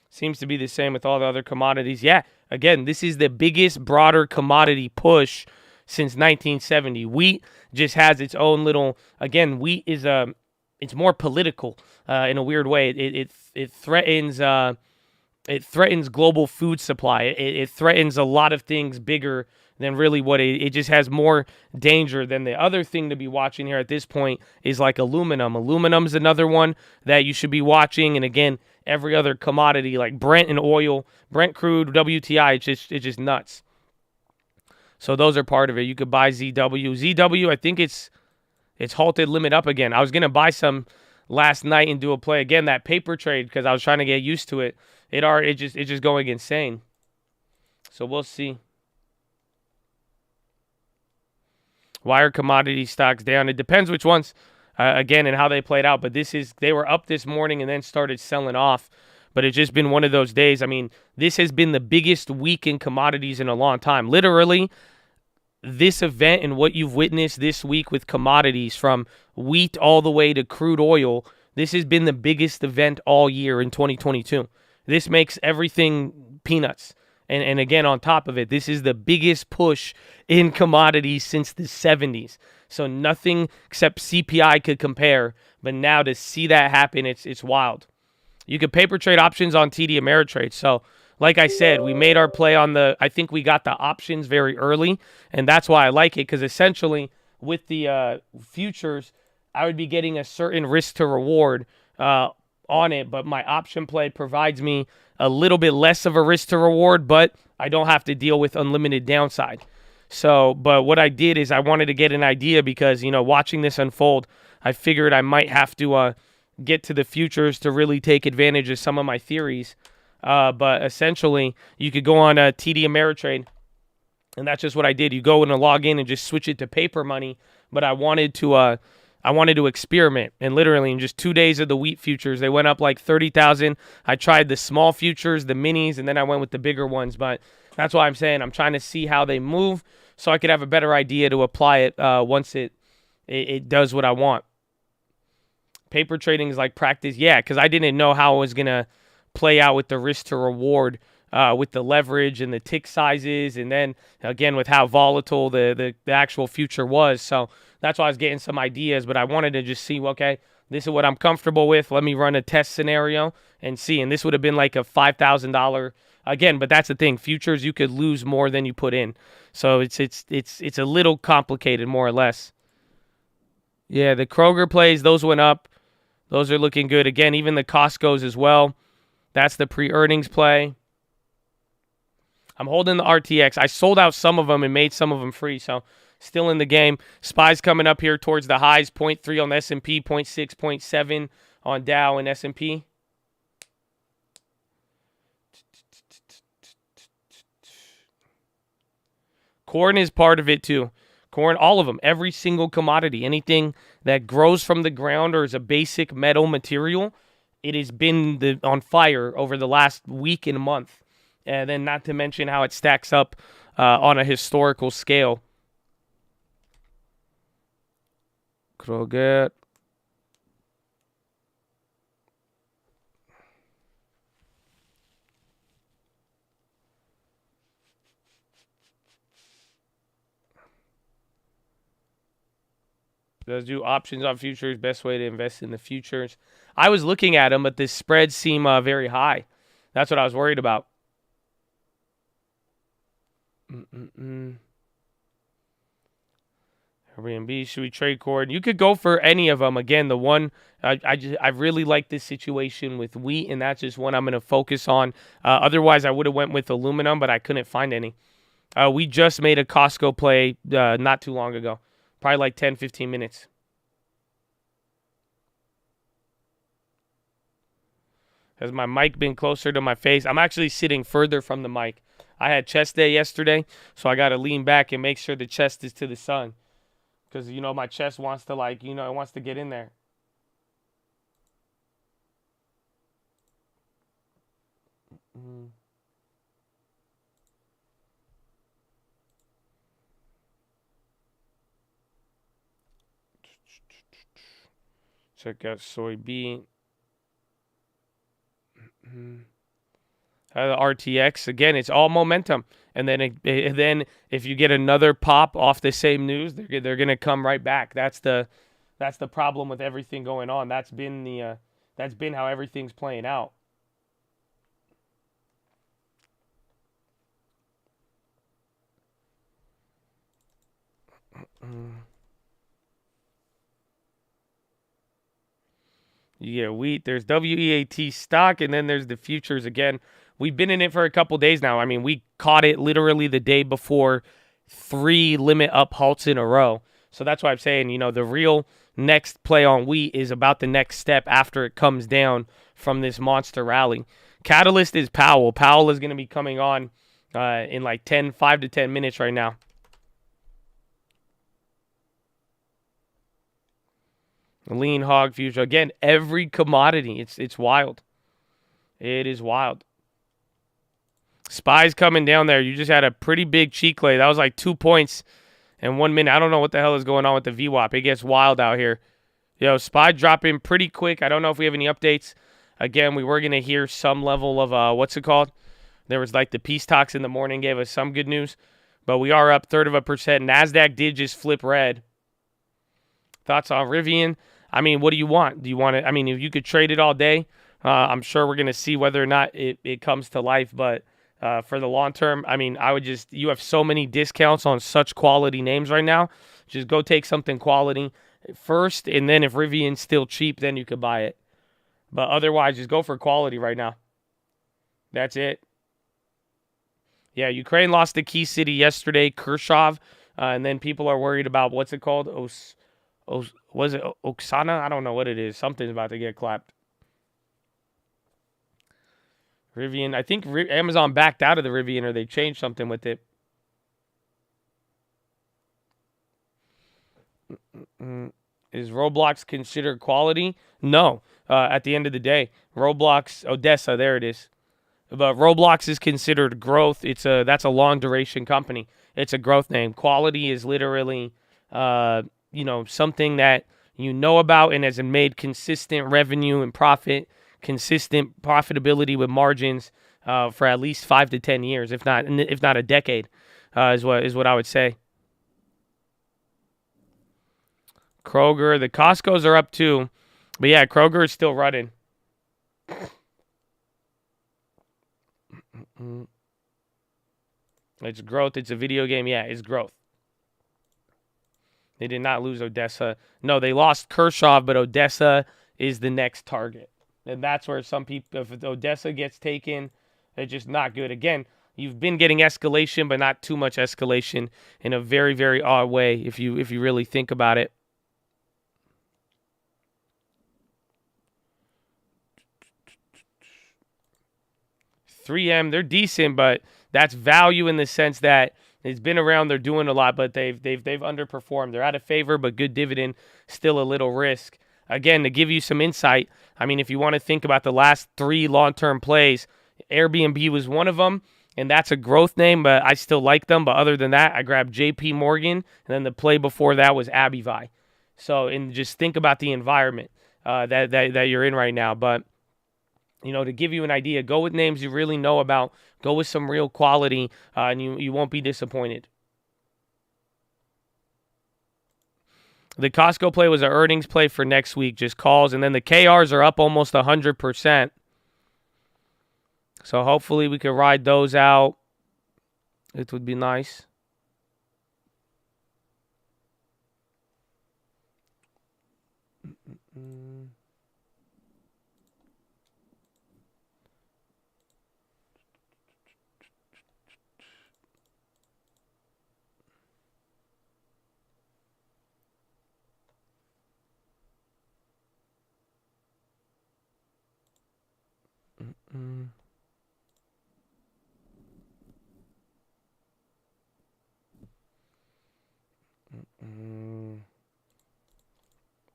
Seems to be the same with all the other commodities. Yeah, again, this is the biggest, broader commodity push since 1970. Wheat just has its own little, again, wheat is it's more political in a weird way. It threatens global food supply. It threatens a lot of things bigger than really what it just has more danger than the other thing to be watching here at this point is like aluminum. Aluminum's another one that you should be watching. And again, every other commodity like Brent and oil, Brent crude, WTI, it's just nuts. So those are part of it. You could buy ZW. ZW, I think it's halted limit up again. I was going to buy some last night and do a play again, that paper trade, because I was trying to get used to it. It's just going insane. So we'll see. Why are commodity stocks down? It depends which ones, again, and how they played out. But they were up this morning and then started selling off. But it's just been one of those days. I mean, this has been the biggest week in commodities in a long time. Literally, this event and what you've witnessed this week with commodities, from wheat all the way to crude oil, this has been the biggest event all year in 2022. This makes everything peanuts. And again, on top of it, this is the biggest push in commodities since the 70s. So nothing except CPI could compare. But now to see that happen, it's wild. You could paper trade options on TD Ameritrade. So like I said, we made our play on I think we got the options very early. And that's why I like it, because essentially with the futures, I would be getting a certain risk to reward on it, but my option play provides me a little bit less of a risk to reward, but I don't have to deal with unlimited downside. So, but what I did is I wanted to get an idea because, watching this unfold, I figured I might have to get to the futures to really take advantage of some of my theories. But essentially, you could go on TD Ameritrade, and that's just what I did. You go in and log in and just switch it to paper money. But I wanted to experiment, and literally in just 2 days of the wheat futures, they went up like 30,000. I tried the small futures, the minis, and then I went with the bigger ones. But that's why I'm saying I'm trying to see how they move so I could have a better idea to apply it once it does what I want. Paper trading is like practice, yeah, because I didn't know how it was going to play out with the risk to reward, with the leverage and the tick sizes, and then again with how volatile the actual future was. So that's why I was getting some ideas, but I wanted to just see, okay, this is what I'm comfortable with. Let me run a test scenario and see. And this would have been like a $5,000 again, but that's the thing. Futures, you could lose more than you put in. So it's a little complicated, more or less. Yeah, the Kroger plays, those went up. Those are looking good. Again, even the Costco's as well. That's the pre-earnings play. I'm holding the RTX. I sold out some of them and made some of them free, so still in the game. SPY's coming up here towards the highs, 0.3 on the S&P, 0.6, 0.7 on Dow and S&P. Corn is part of it too. Corn, all of them, every single commodity, anything that grows from the ground or is a basic metal material, it has been on fire over the last week and month. And then not to mention how it stacks up on a historical scale. Kroger. Let's do options on futures. Best way to invest in the futures. I was looking at them, but the spreads seem very high. That's what I was worried about. Airbnb, should we trade cord? You could go for any of them. Again, the one I really like this situation with wheat, and that's just one I'm going to focus on. Otherwise, I would have went with aluminum, but I couldn't find any. We just made a Costco play not too long ago, probably like 10, 15 minutes. Has my mic been closer to my face? I'm actually sitting further from the mic. I had chest day yesterday, so I got to lean back and make sure the chest is to the sun. Because, you know, my chest wants to, like, you know, it wants to get in there. Check out soybean. The RTX, again, it's all momentum. And then if you get another pop off the same news, they're gonna come right back. That's the problem with everything going on. That's been how everything's playing out. You get wheat. There's WEAT stock, and then there's the futures again. We've been in it for a couple days now. I mean, we caught it literally the day before 3 limit up halts in a row. So that's why I'm saying, you know, the real next play on wheat is about the next step after it comes down from this monster rally. Catalyst is Powell. Powell is going to be coming on in like 5 to 10 minutes right now. Lean hog future. Again, every commodity. It's wild. It is wild. SPY's coming down there. You just had a pretty big cheek lay. That was like 2 points in 1 minute. I don't know what the hell is going on with the VWAP. It gets wild out here. Yo, SPY dropping pretty quick. I don't know if we have any updates. Again, we were going to hear some level of, what's it called? There was like the peace talks in the morning gave us some good news. But we are up 1/3%. NASDAQ did just flip red. Thoughts on Rivian? I mean, what do you want? Do you want it? I mean, if you could trade it all day, I'm sure we're going to see whether or not it comes to life. But for the long term, I mean, you have so many discounts on such quality names right now. Just go take something quality first, and then if Rivian's still cheap, then you could buy it. But otherwise, just go for quality right now. That's it. Yeah, Ukraine lost the key city yesterday, Khrushchev, and then people are worried about, what's it called? Was it Oksana? I don't know what it is. Something's about to get clapped. Rivian. I think Amazon backed out of the Rivian, or they changed something with it. Is Roblox considered quality? No. At the end of the day, Roblox, Odessa, there it is. But Roblox is considered growth. That's a long duration company. It's a growth name. Quality is literally something that you know about and has made consistent revenue and profit, consistent profitability with margins for at least 5 to 10 years, if not a decade, is what I would say. Kroger, the Costco's are up too, but yeah, Kroger is still running. It's growth. It's a video game. Yeah, it's growth. They did not lose Odessa. No, they lost Khrushchev, but Odessa is the next target. And that's where some people, if Odessa gets taken, it's just not good. Again, you've been getting escalation, but not too much escalation in a very, very odd way if you really think about it. $3M, they're decent, but that's value in the sense that it's been around, they're doing a lot, but they've underperformed. They're out of favor, but good dividend, still a little risk. Again, to give you some insight, I mean, if you want to think about the last 3 long-term plays, Airbnb was one of them, and that's a growth name, but I still like them. But other than that, I grabbed JP Morgan, and then the play before that was Abivai. So, and just think about the environment that you're in right now. But to give you an idea, go with names you really know about. Go with some real quality, and you won't be disappointed. The Costco play was an earnings play for next week, just calls. And then the KRs are up almost 100%. So hopefully we can ride those out. It would be nice.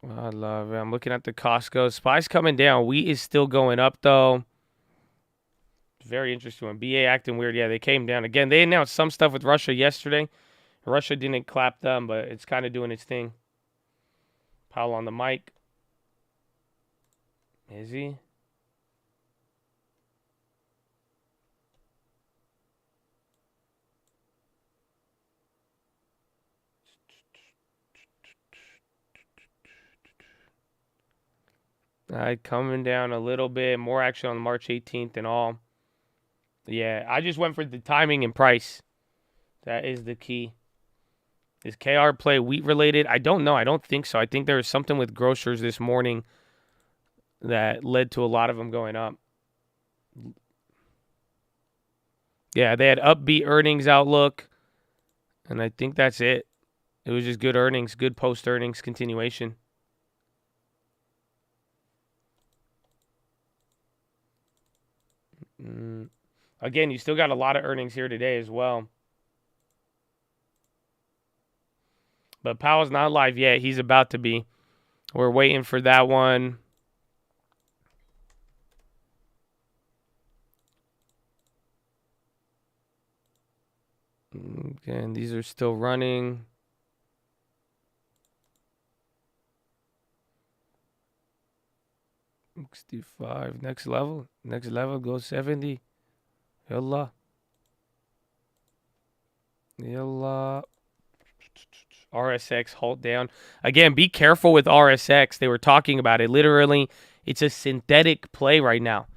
I love it. I'm looking at the Costco. SPY's coming down. Wheat is still going up, though. Very interesting one. BA acting weird. Yeah, they came down. Again, they announced some stuff with Russia yesterday. Russia didn't clap them, but it's kind of doing its thing. Powell on the mic. Is he? All right, coming down a little bit. More action on March 18th and all. Yeah, I just went for the timing and price. That is the key. Is KR play wheat related? I don't know. I don't think so. I think there was something with grocers this morning that led to a lot of them going up. Yeah, they had upbeat earnings outlook, and I think that's it. It was just good earnings, good post-earnings continuation. Again, you still got a lot of earnings here today as well. But Powell's not live yet. He's about to be. We're waiting for that one. Again, these are still running. $65. Next level. Next level goes 70. Yalla. Yalla. RSX hold down. Again, be careful with RSX. They were talking about it. Literally, it's a synthetic play right now.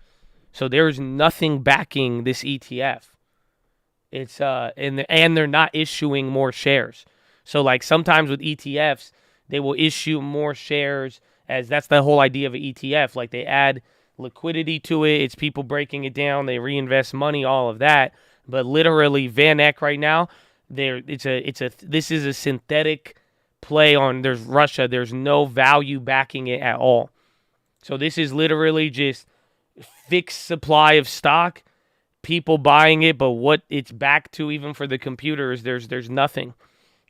So there's nothing backing this ETF. It's and they're not issuing more shares. So like sometimes with ETFs, they will issue more shares, as that's the whole idea of an ETF. Like they add liquidity to it. It's people breaking it down. They reinvest money, all of that. But literally, Van Eck right now, this is a synthetic play on. There's Russia. There's no value backing it at all. So this is literally just fixed supply of stock, people buying it, but what it's back to, even for the computers, there's nothing.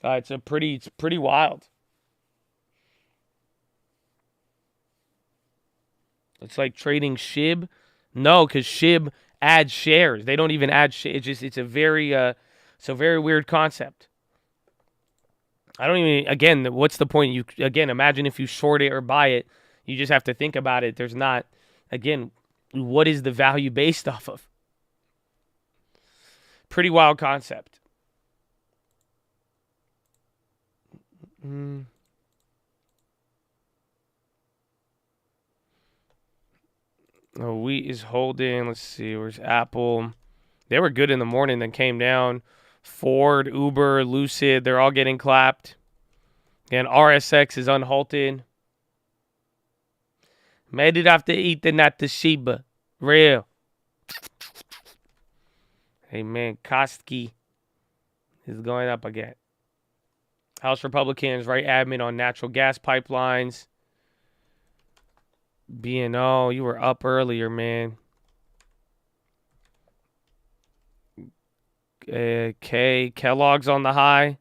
It's pretty wild. It's like trading SHIB. No, because SHIB adds shares. They don't even add shares. It's a very weird concept. I don't even. Again, what's the point? Imagine if you short it or buy it. You just have to think about it. There's not. Again, what is the value based off of? Pretty wild concept. Oh, wheat is holding. Let's see. Where's Apple? They were good in the morning, then came down. Ford, Uber, Lucid, they're all getting clapped. And RSX is unhalted. Made it after eating at the Shiba. Real. Hey, man, Koski is going up again. House Republicans write admin on natural gas pipelines. B&O, you were up earlier, man. Kellogg's on the high.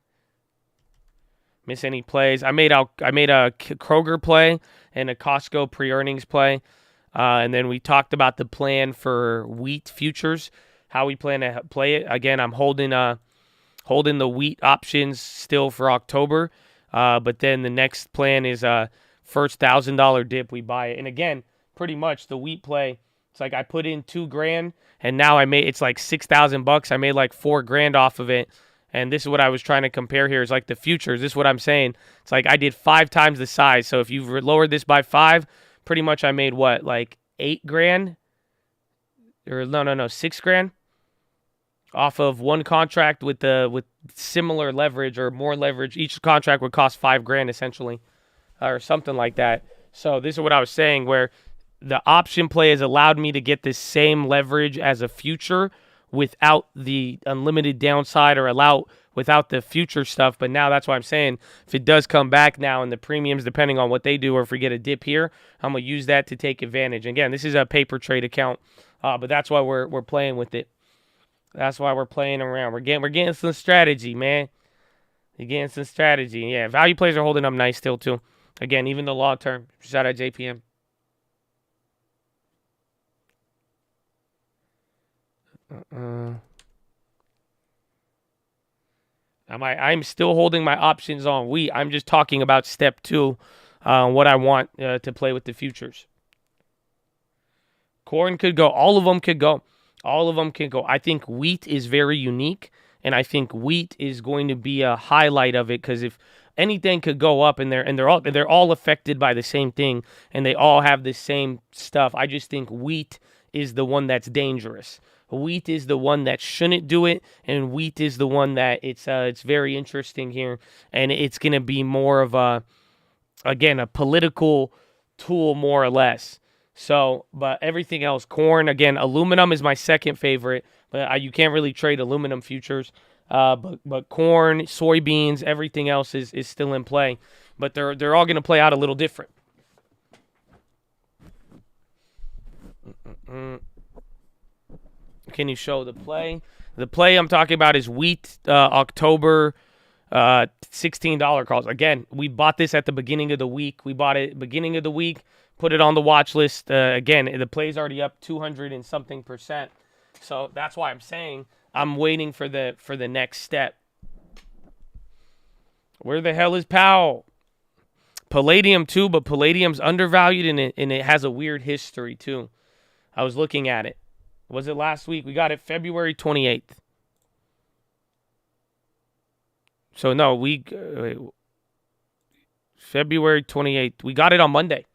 Miss any plays? I made a Kroger play and a Costco pre-earnings play, and then we talked about the plan for wheat futures, how we plan to play it. Again, I'm holding the wheat options still for October, but then the next plan is first $1,000 dip we buy it, and again, pretty much the wheat play. It's like I put in $2,000, and now it's like $6,000. I made like $4,000 off of it, And this is what I was trying to compare here is like the futures. This is what I'm saying. It's like I did 5 times the size. So if you've lowered this by 5, pretty much I made what, like 8 grand? Or no, 6 grand off of one contract with similar leverage or more leverage. Each contract would cost 5 grand essentially, or something like that. So this is what I was saying, where the option play has allowed me to get the same leverage as a future without the unlimited downside or without the future stuff. But now that's why I'm saying if it does come back now and the premiums, depending on what they do, or if we get a dip here, I'm going to use that to take advantage. Again, this is a paper trade account, but that's why we're playing with it. That's why we're playing around. We're getting some strategy, man. You're getting some strategy. Yeah, value plays are holding up nice still, too. Again, even the long term. Shout out JPM. I'm still holding my options on wheat. I'm just talking about step 2, what I want to play with the futures. Corn could go. All of them could go. All of them can go. I think wheat is very unique, and I think wheat is going to be a highlight of it, because if anything could go up, and they're all affected by the same thing, and they all have the same stuff. I just think wheat is the one that's dangerous. Wheat is the one that shouldn't do it, and wheat is the one that it's very interesting here, and it's going to be more of a political tool, more or less. So, but everything else, corn, again, aluminum is my second favorite, but you can't really trade aluminum futures. But corn, soybeans, everything else is still in play, but they're all going to play out a little different. Can you show the play? The play I'm talking about is wheat, October, $16 calls. Again, we bought this at the beginning of the week. We bought it beginning of the week. Put it on the watch list. Again, the play's already up 200 and something %. So that's why I'm saying I'm waiting for the next step. Where the hell is Powell? Palladium too, but Palladium's undervalued, and it has a weird history too. I was looking at it. Was it last week? We got it February 28th. So no, February 28th. We got it on Monday.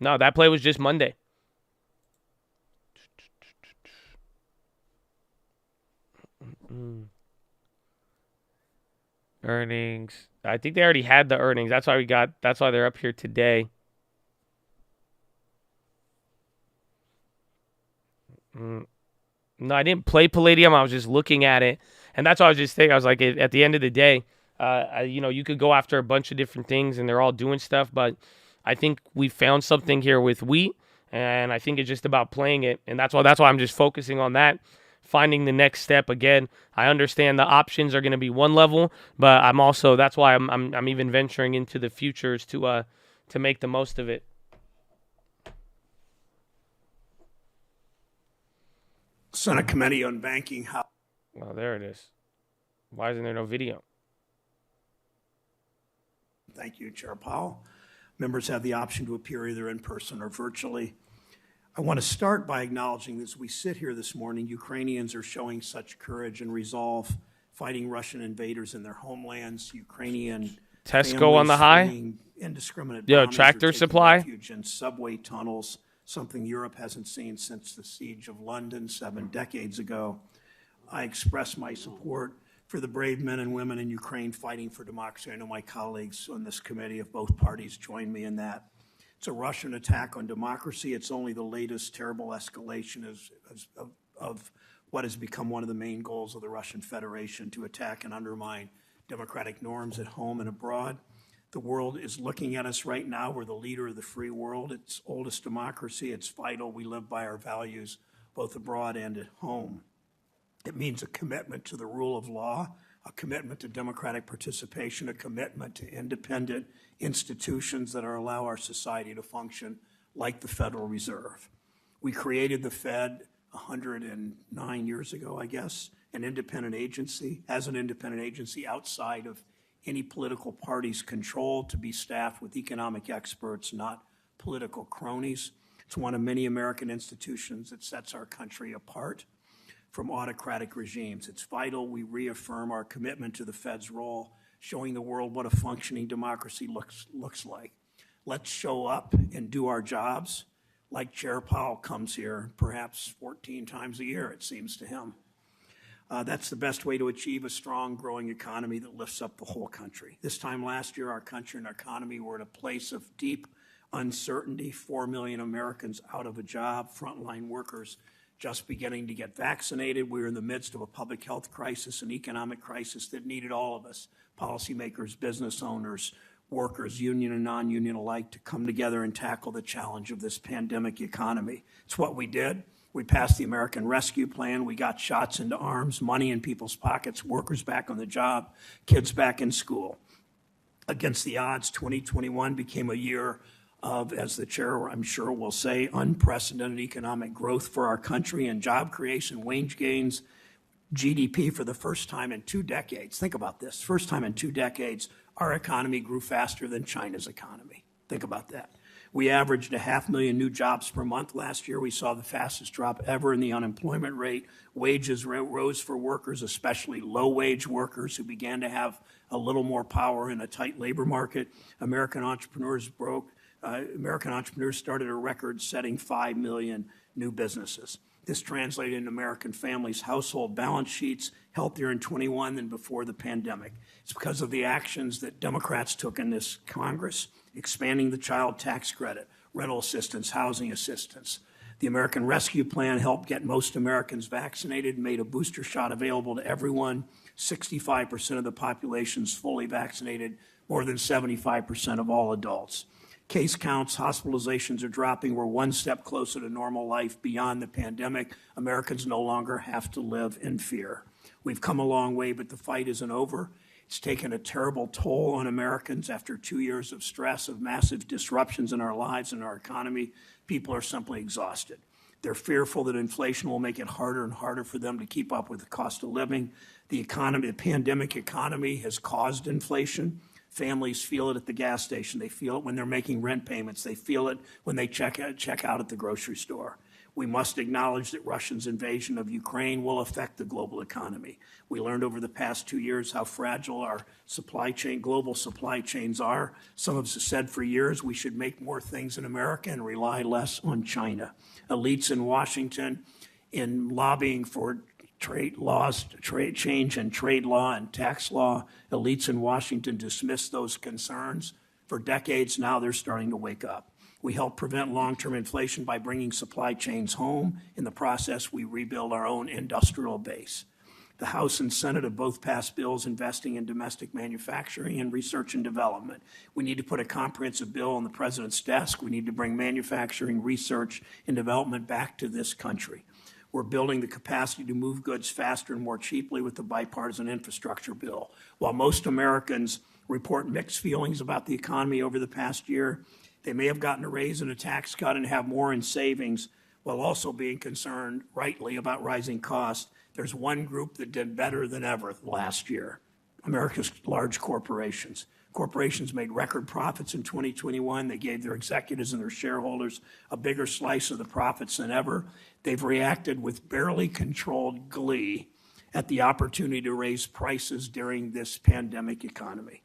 No, that play was just Monday. Earnings. I think they already had the earnings. That's why they're up here today. No, I didn't play Palladium. I was just looking at it. And that's what I was just thinking. I was like, at the end of the day, you could go after a bunch of different things, and they're all doing stuff, but I think we found something here with wheat, and I think it's just about playing it, and that's why I'm just focusing on that, finding the next step. Again, I understand the options are going to be one level, but that's why I'm even venturing into the futures to make the most of it. Senate Committee on Banking. Oh, there it is. Why isn't there no video? Thank you, Chair Powell. Members have the option to appear either in person or virtually. I want to start by acknowledging that as we sit here this morning, Ukrainians are showing such courage and resolve, fighting Russian invaders in their homelands. Ukrainian Tesco on the high. Indiscriminate Tractor Supply. Refuge in subway tunnels, something Europe hasn't seen since the siege of London 7 decades ago. I express my support for the brave men and women in Ukraine fighting for democracy. I know my colleagues on this committee of both parties join me in that. It's a Russian attack on democracy. It's only the latest terrible escalation of what has become one of the main goals of the Russian Federation, to attack and undermine democratic norms at home and abroad. The world is looking at us right now. We're the leader of the free world. It's oldest democracy. It's vital. We live by our values, both abroad and at home. It means a commitment to the rule of law, a commitment to democratic participation, a commitment to independent institutions that allow our society to function, like the Federal Reserve. We created the Fed 109 years ago, I guess, an independent agency, as an independent agency outside of any political party's control, to be staffed with economic experts, not political cronies. It's one of many American institutions that sets our country apart. from autocratic regimes. It's vital we reaffirm our commitment to the Fed's role, showing the world what a functioning democracy looks like. Let's show up and do our jobs like Chair Powell comes here perhaps 14 times a year, it seems to him. That's the best way to achieve a strong, growing economy that lifts up the whole country. This time last year, our country and our economy were at a place of deep uncertainty. 4 million Americans out of a job, frontline workers just beginning to get vaccinated. We were in the midst of a public health crisis, an economic crisis that needed all of us, policymakers, business owners, workers, union and non-union alike, to come together and tackle the challenge of this pandemic economy. It's what we did. We passed the American Rescue Plan. We got shots into arms, money in people's pockets, workers back on the job, kids back in school. Against the odds, 2021 became a year of, as the chair I'm sure will say, unprecedented economic growth for our country and job creation, wage gains, GDP for the first time in 2 decades. Think about this. First time in 2 decades, our economy grew faster than China's economy. Think about that. We averaged 500,000 new jobs per month last year. We saw the fastest drop ever in the unemployment rate. Wages rose for workers, especially low-wage workers who began to have a little more power in a tight labor market. American entrepreneurs started a record-setting 5 million new businesses. This translated into American families' household balance sheets healthier in 21 than before the pandemic. It's because of the actions that Democrats took in this Congress, expanding the child tax credit, rental assistance, housing assistance. The American Rescue Plan helped get most Americans vaccinated, made a booster shot available to everyone. 65% of the population is fully vaccinated, more than 75% of all adults. Case counts, hospitalizations are dropping. We're one step closer to normal life beyond the pandemic. Americans no longer have to live in fear. We've come a long way, but the fight isn't over. It's taken a terrible toll on Americans after 2 years of stress, of massive disruptions in our lives and our economy. People are simply exhausted. They're fearful that inflation will make it harder and harder for them to keep up with the cost of living. The pandemic economy has caused inflation. Families feel it at the gas station. They feel it when they're making rent payments. They feel it when they check out at the grocery store. We must acknowledge that Russia's invasion of Ukraine will affect the global economy. We learned over the past 2 years how fragile our global supply chains are. Some have said for years we should make more things in America and rely less on China. Elites in Washington, in lobbying for trade laws, change in trade law and tax law, elites in Washington dismiss those concerns. For decades now, they're starting to wake up. We help prevent long-term inflation by bringing supply chains home. In the process, we rebuild our own industrial base. The House and Senate have both passed bills investing in domestic manufacturing and research and development. We need to put a comprehensive bill on the president's desk. We need to bring manufacturing, research, and development back to this country. We're building the capacity to move goods faster and more cheaply with the bipartisan infrastructure bill. While most Americans report mixed feelings about the economy over the past year, they may have gotten a raise and a tax cut and have more in savings while also being concerned, rightly, about rising costs. There's one group that did better than ever last year: America's large corporations. Corporations made record profits in 2021. They gave their executives and their shareholders a bigger slice of the profits than ever. They've reacted with barely controlled glee at the opportunity to raise prices during this pandemic economy.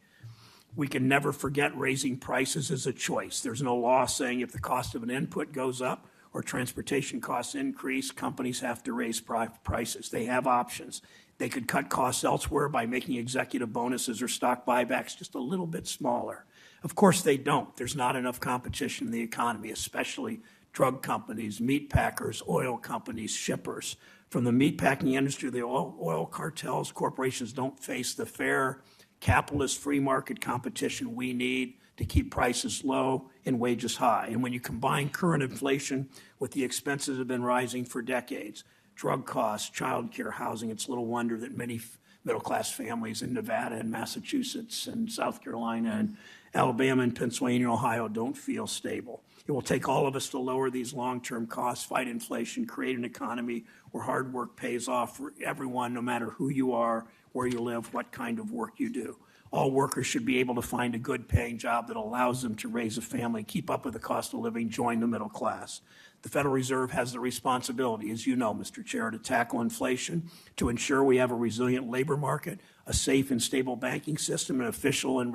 We can never forget raising prices as a choice. There's no law saying if the cost of an input goes up or transportation costs increase, companies have to raise prices. They have options. They could cut costs elsewhere by making executive bonuses or stock buybacks just a little bit smaller. Of course they don't. There's not enough competition in the economy, especially drug companies, meat packers, oil companies, shippers. From the meatpacking industry, the oil cartels, corporations don't face the fair, capitalist free market competition we need to keep prices low and wages high. And when you combine current inflation with the expenses that have been rising for decades, drug costs, child care, housing, it's little wonder that many middle-class families in Nevada and Massachusetts and South Carolina and Alabama and Pennsylvania and Ohio don't feel stable. It will take all of us to lower these long-term costs, fight inflation, create an economy where hard work pays off for everyone, no matter who you are, where you live, what kind of work you do. All workers should be able to find a good paying job that allows them to raise a family, keep up with the cost of living, join the middle class. The Federal Reserve has the responsibility, as you know, Mr. Chair, to tackle inflation, to ensure we have a resilient labor market, a safe and stable banking system, an efficient and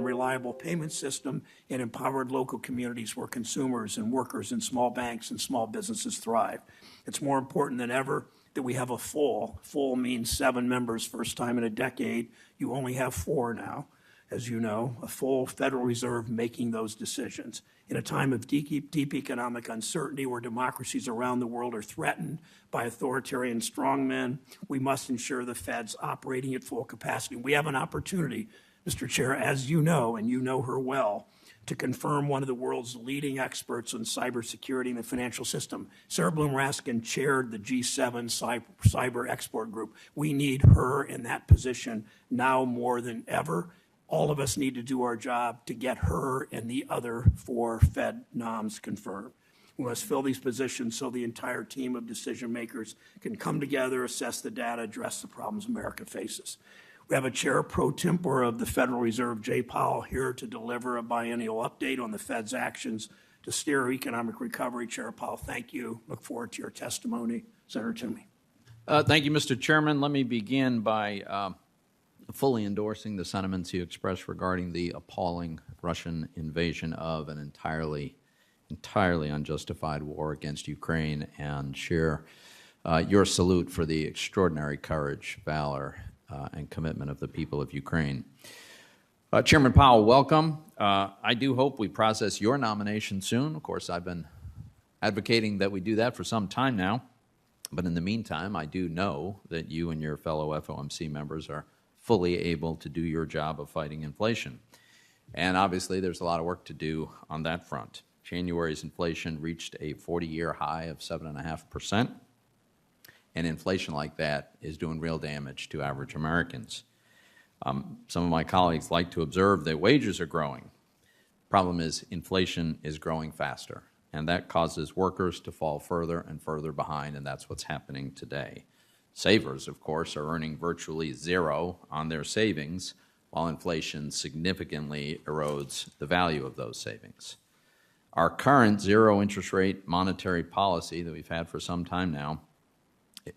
reliable payment system, and empowered local communities where consumers and workers and small banks and small businesses thrive. It's more important than ever that we have a full means 7 members, first time in a decade. You only have 4 now, as you know, a full Federal Reserve making those decisions. In a time of deep economic uncertainty where democracies around the world are threatened by authoritarian strongmen, we must ensure the Fed's operating at full capacity. We have an opportunity, Mr. Chair, as you know, and you know her well, to confirm one of the world's leading experts on cybersecurity in the financial system. Sarah Bloom Raskin chaired the G7 cyber expert group. We need her in that position now more than ever. All of us need to do our job to get her and the other 4 Fed noms confirmed. We must fill these positions so the entire team of decision makers can come together, assess the data, address the problems America faces. We have a chair pro tempore of the Federal Reserve, Jay Powell, here to deliver a biennial update on the Fed's actions to steer economic recovery. Chair Powell, thank you. Look forward to your testimony. Senator Toomey. Thank you, Mr. Chairman. Let me begin by fully endorsing the sentiments you expressed regarding the appalling Russian invasion of an entirely unjustified war against Ukraine, and share your salute for the extraordinary courage, valor, and commitment of the people of Ukraine. Chairman Powell, welcome. I do hope we process your nomination soon. Of course, I've been advocating that we do that for some time now. But in the meantime, I do know that you and your fellow FOMC members are fully able to do your job of fighting inflation. And obviously, there's a lot of work to do on that front. January's inflation reached a 40-year high of 7.5%. And inflation like that is doing real damage to average Americans. Some of my colleagues like to observe that wages are growing. Problem is, inflation is growing faster, and that causes workers to fall further and further behind, and that's what's happening today. Savers, of course, are earning virtually zero on their savings, while inflation significantly erodes the value of those savings. Our current zero interest rate monetary policy that we've had for some time now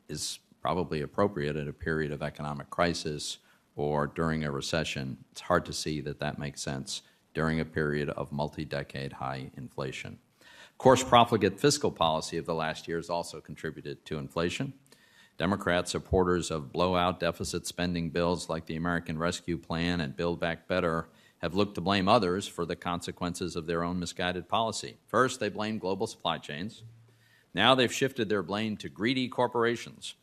is probably appropriate at a period of economic crisis or during a recession. It's hard to see that that makes sense during a period of multi-decade high inflation. Of course, profligate fiscal policy of the last year has also contributed to inflation. Democrat supporters of blowout deficit spending bills like the American Rescue Plan and Build Back Better have looked to blame others for the consequences of their own misguided policy. First, they blame global supply chains. Now they've shifted their blame to greedy corporations.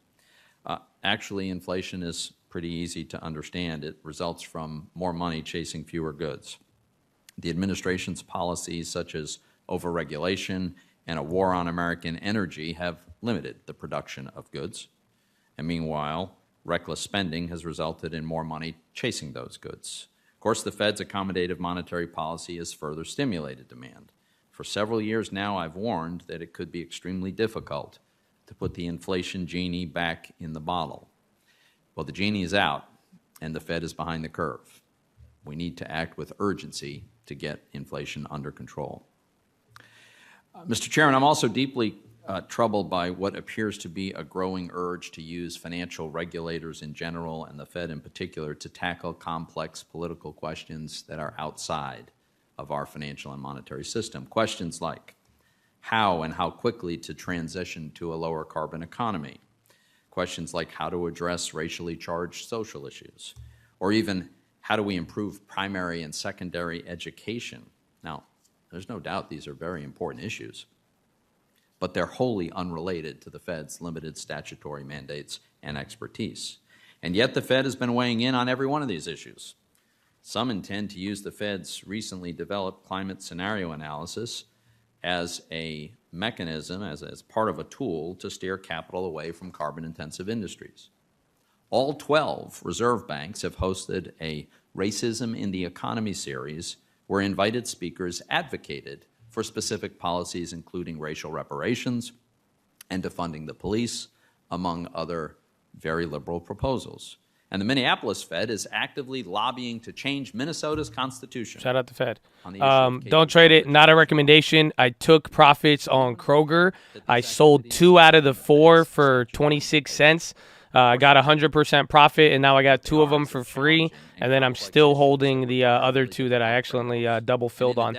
Actually, inflation is pretty easy to understand. It results from more money chasing fewer goods. The administration's policies, such as overregulation and a war on American energy, have limited the production of goods. And meanwhile, reckless spending has resulted in more money chasing those goods. Of course, the Fed's accommodative monetary policy has further stimulated demand. For several years now, I've warned that it could be extremely difficult to put the inflation genie back in the bottle. Well, the genie is out, and the Fed is behind the curve. We need to act with urgency to get inflation under control. Mr. Chairman, I'm also deeply troubled by what appears to be a growing urge to use financial regulators in general and the Fed in particular to tackle complex political questions that are outside of our financial and monetary system. Questions like how and how quickly to transition to a lower carbon economy. Questions like how to address racially charged social issues, or even how do we improve primary and secondary education. Now, there's no doubt these are very important issues, but they're wholly unrelated to the Fed's limited statutory mandates and expertise. And yet the Fed has been weighing in on every one of these issues. Some intend to use the Fed's recently developed climate scenario analysis as a mechanism, as part of a tool to steer capital away from carbon-intensive industries. All 12 reserve banks have hosted a Racism in the Economy series where invited speakers advocated for specific policies including racial reparations and defunding the police, among other very liberal proposals. And the Minneapolis Fed is actively lobbying to change Minnesota's constitution. Shout out the Fed. On the issue of Don't trade it. Not a recommendation. I took profits on Kroger. I sold 2 out of the 4 for 26 cents. I got 100% profit, and now I got 2 of them for free. And then I'm still holding the other 2 that I accidentally double filled on.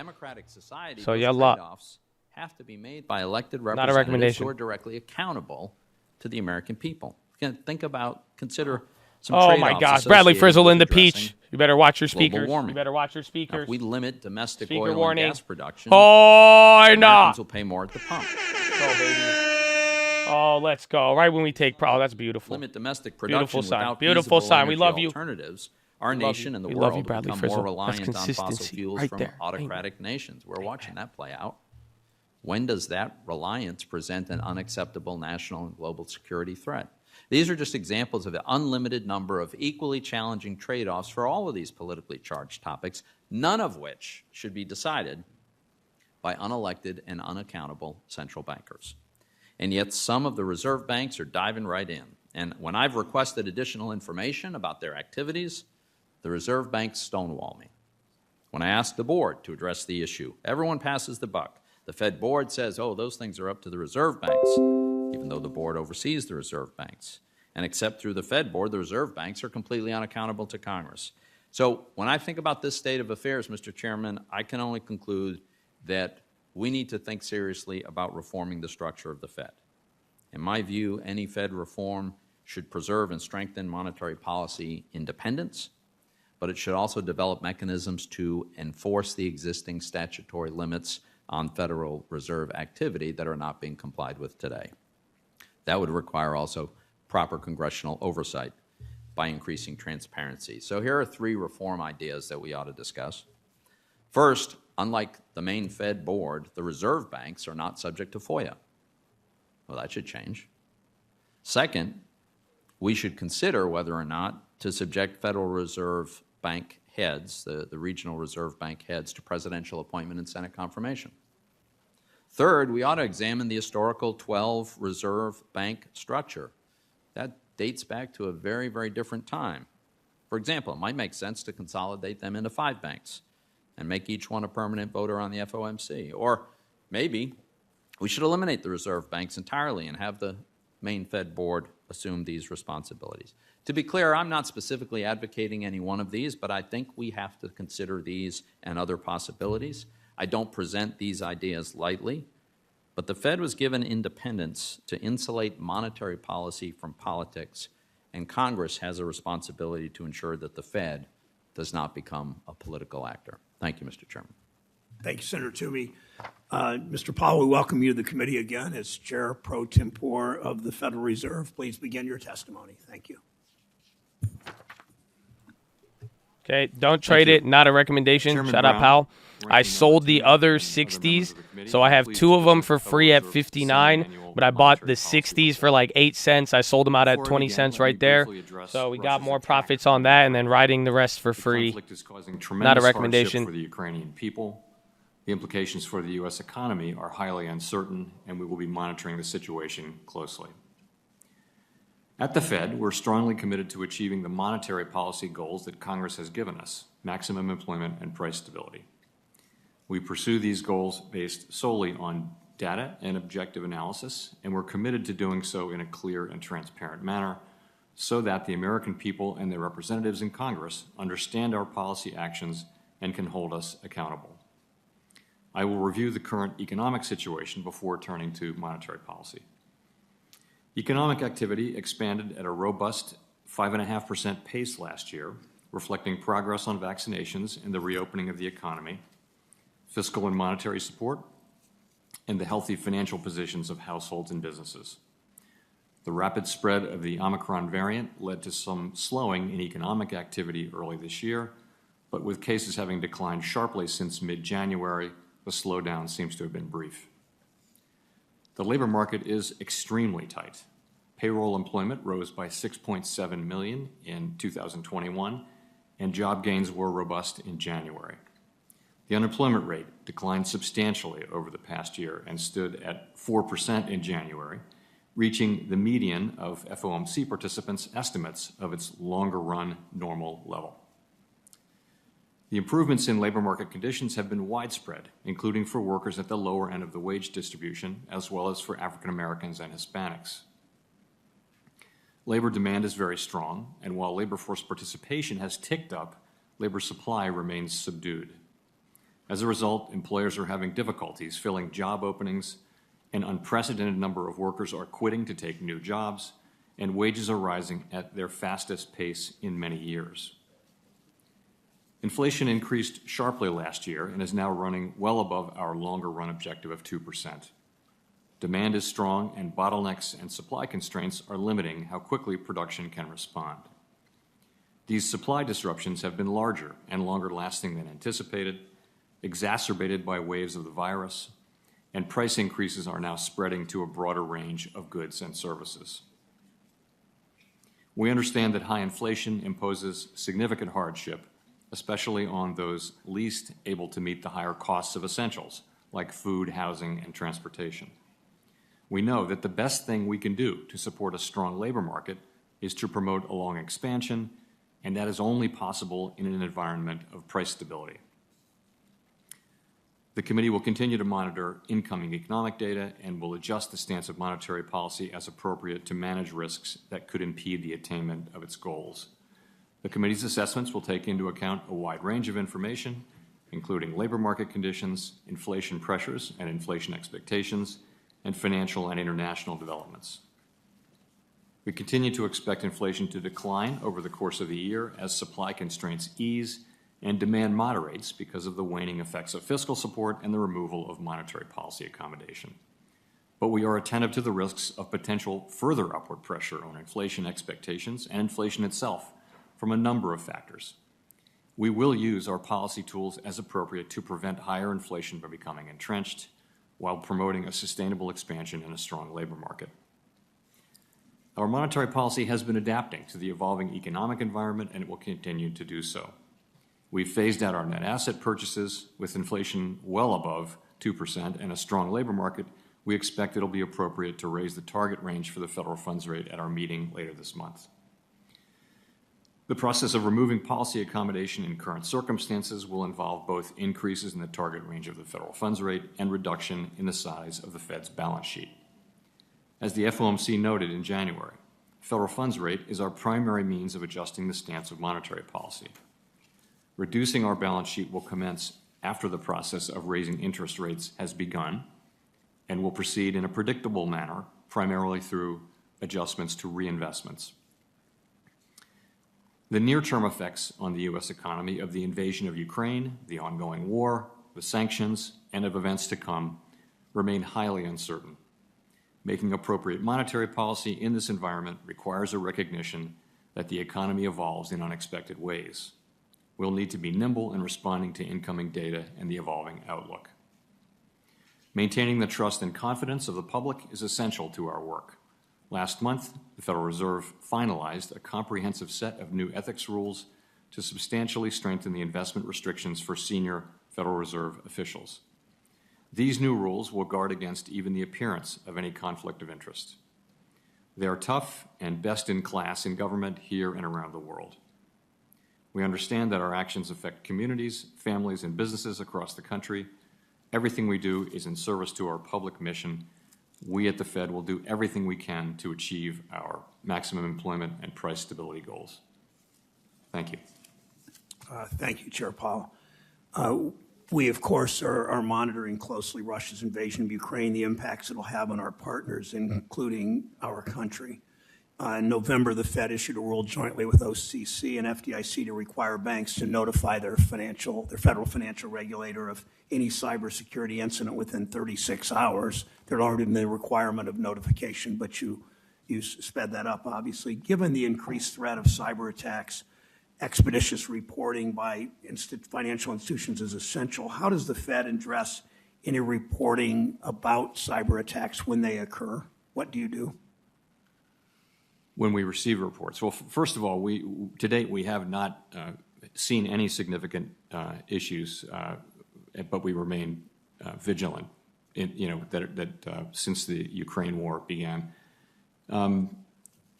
So yeah, trade-offs have to be made by elected Not a representatives recommendation. who are directly accountable to the American people. Consider some Oh trade-offs my gosh, Bradley associated Frizzle with in the addressing peach. You better watch your global speakers. warming. You better watch your Now, speakers. if we limit domestic Speaker oil warning. and gas production, Oh, no. Americans will pay more at the pump. Go, baby. Oh, let's go. Right when we take that's beautiful. Limit domestic Beautiful production sign. without Beautiful feasible sign. We energy love you. alternatives, our love nation you. and the We love world you, Bradley become Frizzle. more That's reliant on fossil consistency fuels right from there. autocratic nations. We're watching that play out. When does that reliance present an unacceptable national and global security threat? These are just examples of the unlimited number of equally challenging trade-offs for all of these politically charged topics, none of which should be decided by unelected and unaccountable central bankers. And yet some of the reserve banks are diving right in. And when I've requested additional information about their activities, the reserve banks stonewall me. When I ask the board to address the issue, everyone passes the buck. The Fed board says, oh, those things are up to the reserve banks, even though the board oversees the reserve banks. And except through the Fed board, the reserve banks are completely unaccountable to Congress. So when I think about this state of affairs, Mr. Chairman, I can only conclude that we need to think seriously about reforming the structure of the Fed. In my view, any Fed reform should preserve and strengthen monetary policy independence, but it should also develop mechanisms to enforce the existing statutory limits on Federal Reserve activity that are not being complied with today. That would require also proper congressional oversight by increasing transparency. So here are 3 reform ideas that we ought to discuss. First, unlike the main Fed board, the reserve banks are not subject to FOIA. Well, that should change. Second, we should consider whether or not to subject Federal Reserve Bank heads, the regional reserve bank heads, to presidential appointment and Senate confirmation. Third, we ought to examine the historical 12 reserve bank structure. That dates back to a very, very different time. For example, it might make sense to consolidate them into 5 banks and make each one a permanent voter on the FOMC. Or maybe we should eliminate the reserve banks entirely and have the main Fed board assume these responsibilities. To be clear, I'm not specifically advocating any one of these, but I think we have to consider these and other possibilities. I don't present these ideas lightly, but the Fed was given independence to insulate monetary policy from politics, and Congress has a responsibility to ensure that the Fed does not become a political actor. Thank you, Mr. Chairman. Thank you, Senator Toomey. Mr. Powell, we welcome you to the committee again as Chair Pro Tempore of the Federal Reserve. Please begin your testimony. Thank you. Okay, don't trade it. Not a recommendation. Chairman Shout out, Brown, Powell. I ranking sold member the Toomey, other and other members 60s, of the committee, so I have please 2 of them present for the free at Federal Reserve 59, semi-annual but I bought the monetary policy 60s for like 8 cents. I sold them out at Before I 20 begin, cents let me right there. briefly address So we got Russia's more attack profits on on that, and Ukraine. then riding the rest for The free. conflict is causing tremendous recommendation. hardship for the Ukrainian people. The implications for the U.S. economy are highly uncertain, and we will be monitoring the situation closely. At the Fed, we're strongly committed to achieving the monetary policy goals that Congress has given us: maximum employment and price stability. We pursue these goals based solely on data and objective analysis, and we're committed to doing so in a clear and transparent manner so that the American people and their representatives in Congress understand our policy actions and can hold us accountable. I will review the current economic situation before turning to monetary policy. Economic activity expanded at a robust 5.5% pace last year, reflecting progress on vaccinations and the reopening of the economy, fiscal and monetary support, and the healthy financial positions of households and businesses. The rapid spread of the Omicron variant led to some slowing in economic activity early this year, but with cases having declined sharply since mid-January, the slowdown seems to have been brief. The labor market is extremely tight. Payroll employment rose by 6.7 million in 2021, and job gains were robust in January. The unemployment rate declined substantially over the past year and stood at 4% in January, reaching the median of FOMC participants' estimates of its longer-run normal level. The improvements in labor market conditions have been widespread, including for workers at the lower end of the wage distribution, as well as for African Americans and Hispanics. Labor demand is very strong, and while labor force participation has ticked up, labor supply remains subdued. As a result, employers are having difficulties filling job openings, an unprecedented number of workers are quitting to take new jobs, and wages are rising at their fastest pace in many years. Inflation increased sharply last year and is now running well above our longer-run objective of 2%. Demand is strong, and bottlenecks and supply constraints are limiting how quickly production can respond. These supply disruptions have been larger and longer lasting than anticipated, exacerbated by waves of the virus, and price increases are now spreading to a broader range of goods and services. We understand that high inflation imposes significant hardship, especially on those least able to meet the higher costs of essentials, like food, housing, and transportation. We know that the best thing we can do to support a strong labor market is to promote a long expansion, and that is only possible in an environment of price stability. The committee will continue to monitor incoming economic data and will adjust the stance of monetary policy as appropriate to manage risks that could impede the attainment of its goals. The committee's assessments will take into account a wide range of information, including labor market conditions, inflation pressures and inflation expectations, and financial and international developments. We continue to expect inflation to decline over the course of the year as supply constraints ease and demand moderates because of the waning effects of fiscal support and the removal of monetary policy accommodation. But we are attentive to the risks of potential further upward pressure on inflation expectations and inflation itself from a number of factors. We will use our policy tools as appropriate to prevent higher inflation from becoming entrenched while promoting a sustainable expansion in a strong labor market. Our monetary policy has been adapting to the evolving economic environment, and it will continue to do so. We've phased out our net asset purchases. With inflation well above 2% and a strong labor market, we expect it'll be appropriate to raise the target range for the federal funds rate at our meeting later this month. The process of removing policy accommodation in current circumstances will involve both increases in the target range of the federal funds rate and reduction in the size of the Fed's balance sheet. As the FOMC noted in January, federal funds rate is our primary means of adjusting the stance of monetary policy. Reducing our balance sheet will commence after the process of raising interest rates has begun and will proceed in a predictable manner, primarily through adjustments to reinvestments. The near-term effects on the U.S. economy of the invasion of Ukraine, the ongoing war, the sanctions, and of events to come remain highly uncertain. Making appropriate monetary policy in this environment requires a recognition that the economy evolves in unexpected ways. We'll need to be nimble in responding to incoming data and the evolving outlook. Maintaining the trust and confidence of the public is essential to our work. Last month, the Federal Reserve finalized a comprehensive set of new ethics rules to substantially strengthen the investment restrictions for senior Federal Reserve officials. These new rules will guard against even the appearance of any conflict of interest. They are tough and best in class in government here and around the world. We understand that our actions affect communities, families, and businesses across the country. Everything we do is in service to our public mission. We at the Fed will do everything we can to achieve our maximum employment and price stability goals. Thank you. Thank you, Chair Powell. We, of course, are monitoring closely Russia's invasion of Ukraine, the impacts it'll have on our partners, including our country. In November, the Fed issued a rule jointly with OCC and FDIC to require banks to notify their federal financial regulator of any cybersecurity incident within 36 hours. There'd already been a requirement of notification, but you sped that up, obviously. Given the increased threat of cyber attacks, expeditious reporting by financial institutions is essential. How does the Fed address any reporting about cyber attacks when they occur? What do you do? When we receive reports? Well, first of all, to date we have not seen any significant issues, but we remain vigilant. That since the Ukraine war began,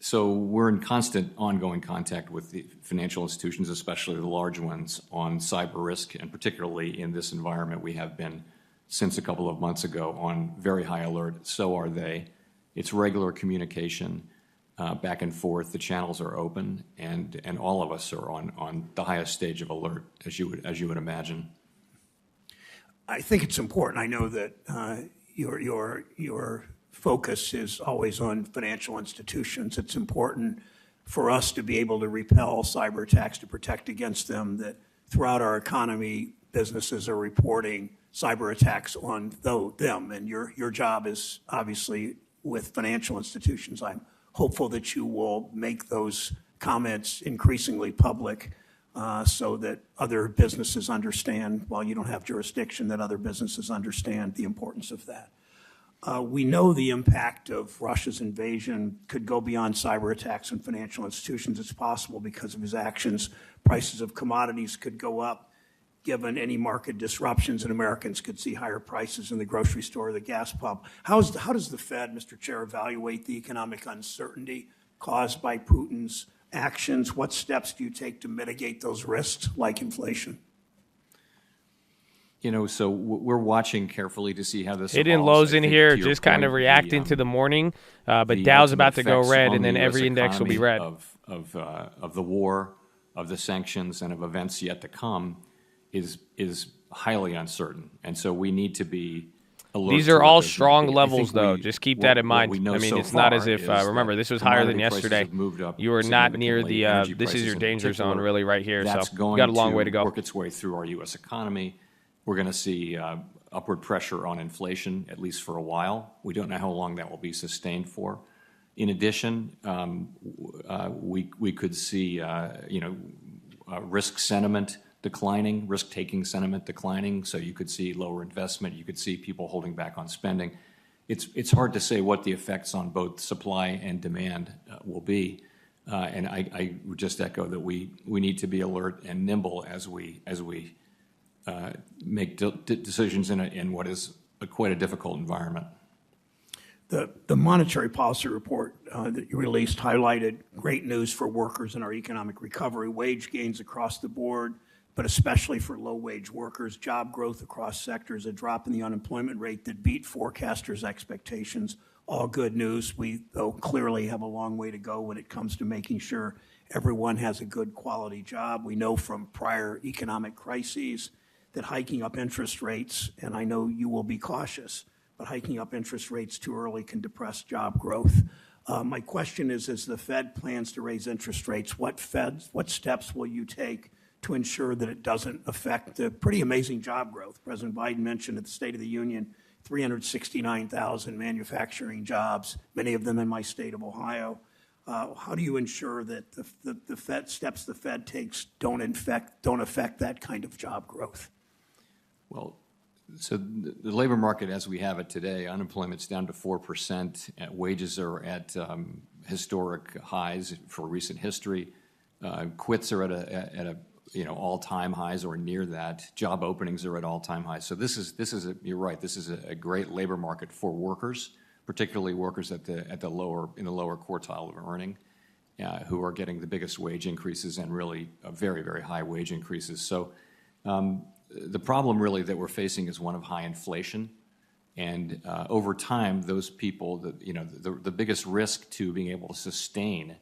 So we're in constant ongoing contact with the financial institutions, especially the large ones, on cyber risk, and particularly in this environment we have been since a couple of months ago on very high alert. So are they. It's regular communication back and forth. The channels are open, and all of us are on the highest stage of alert, as you would imagine. I think it's important. I know that your focus is always on financial institutions. It's important for us to be able to repel cyber attacks, to protect against them, that throughout our economy, businesses are reporting cyber attacks on them. And your job is obviously with financial institutions. I'm hopeful that you will make those comments increasingly public so that other businesses understand, while you don't have jurisdiction, that other businesses understand the importance of that. We know the impact of Russia's invasion could go beyond cyber attacks on financial institutions. It's possible because of his actions. Prices of commodities could go up given any market disruptions, and Americans could see higher prices in the grocery store or the gas pump. How does the Fed, Mr. Chair, evaluate the economic uncertainty caused by Putin's actions? What steps do you take to mitigate those risks, like inflation? So we're watching carefully to see how this Hidden evolves. lows I in think here, to your just kind of point, reacting to the morning. But the Dow's ultimate about to go effects red, on and then the every US index will be red. of the war, of the sanctions, and of events yet to come is highly uncertain. And so we need to be alert. These to are what all those might strong be. I levels, think though. Just keep that in what mind. we know I mean, so it's not as far if, is that remember, this was higher than commodity prices yesterday. have moved up You are not near significantly. the, Energy this is prices your in danger zone particular. really right here. That's So going you got a long way to go. work its way through our U.S. economy. We're going to see upward pressure on inflation, at least for a while. We don't know how long that will be sustained for. In addition, we could see, risk sentiment declining, risk-taking sentiment declining. So you could see lower investment. You could see people holding back on spending. It's hard to say what the effects on both supply and demand will be. And I would just echo that we need to be alert and nimble as we make decisions in what is quite a difficult environment. The monetary policy report that you released highlighted great news for workers in our economic recovery, wage gains across the board, but especially for low-wage workers, job growth across sectors, a drop in the unemployment rate that beat forecasters' expectations. All good news. We, though, clearly have a long way to go when it comes to making sure everyone has a good quality job. We know from prior economic crises that hiking up interest rates, and I know you will be cautious, but hiking up interest rates too early can depress job growth. My question is, as the Fed plans to raise interest rates, what steps will you take to ensure that it doesn't affect the pretty amazing job growth? President Biden mentioned at the State of the Union 369,000 manufacturing jobs, many of them in my state of Ohio. How do you ensure that the Fed steps the Fed takes don't affect that kind of job growth? Well, so the labor market as we have it today, unemployment's down to 4%. Wages are at historic highs for recent history. Quits are at a all-time highs or near that. Job openings are at all-time highs. So you're right. This is a great labor market for workers, particularly workers in the lower quartile of earning, who are getting the biggest wage increases and really very, very high wage increases. So the problem really that we're facing is one of high inflation. And over time, those people, the biggest risk to being able to sustain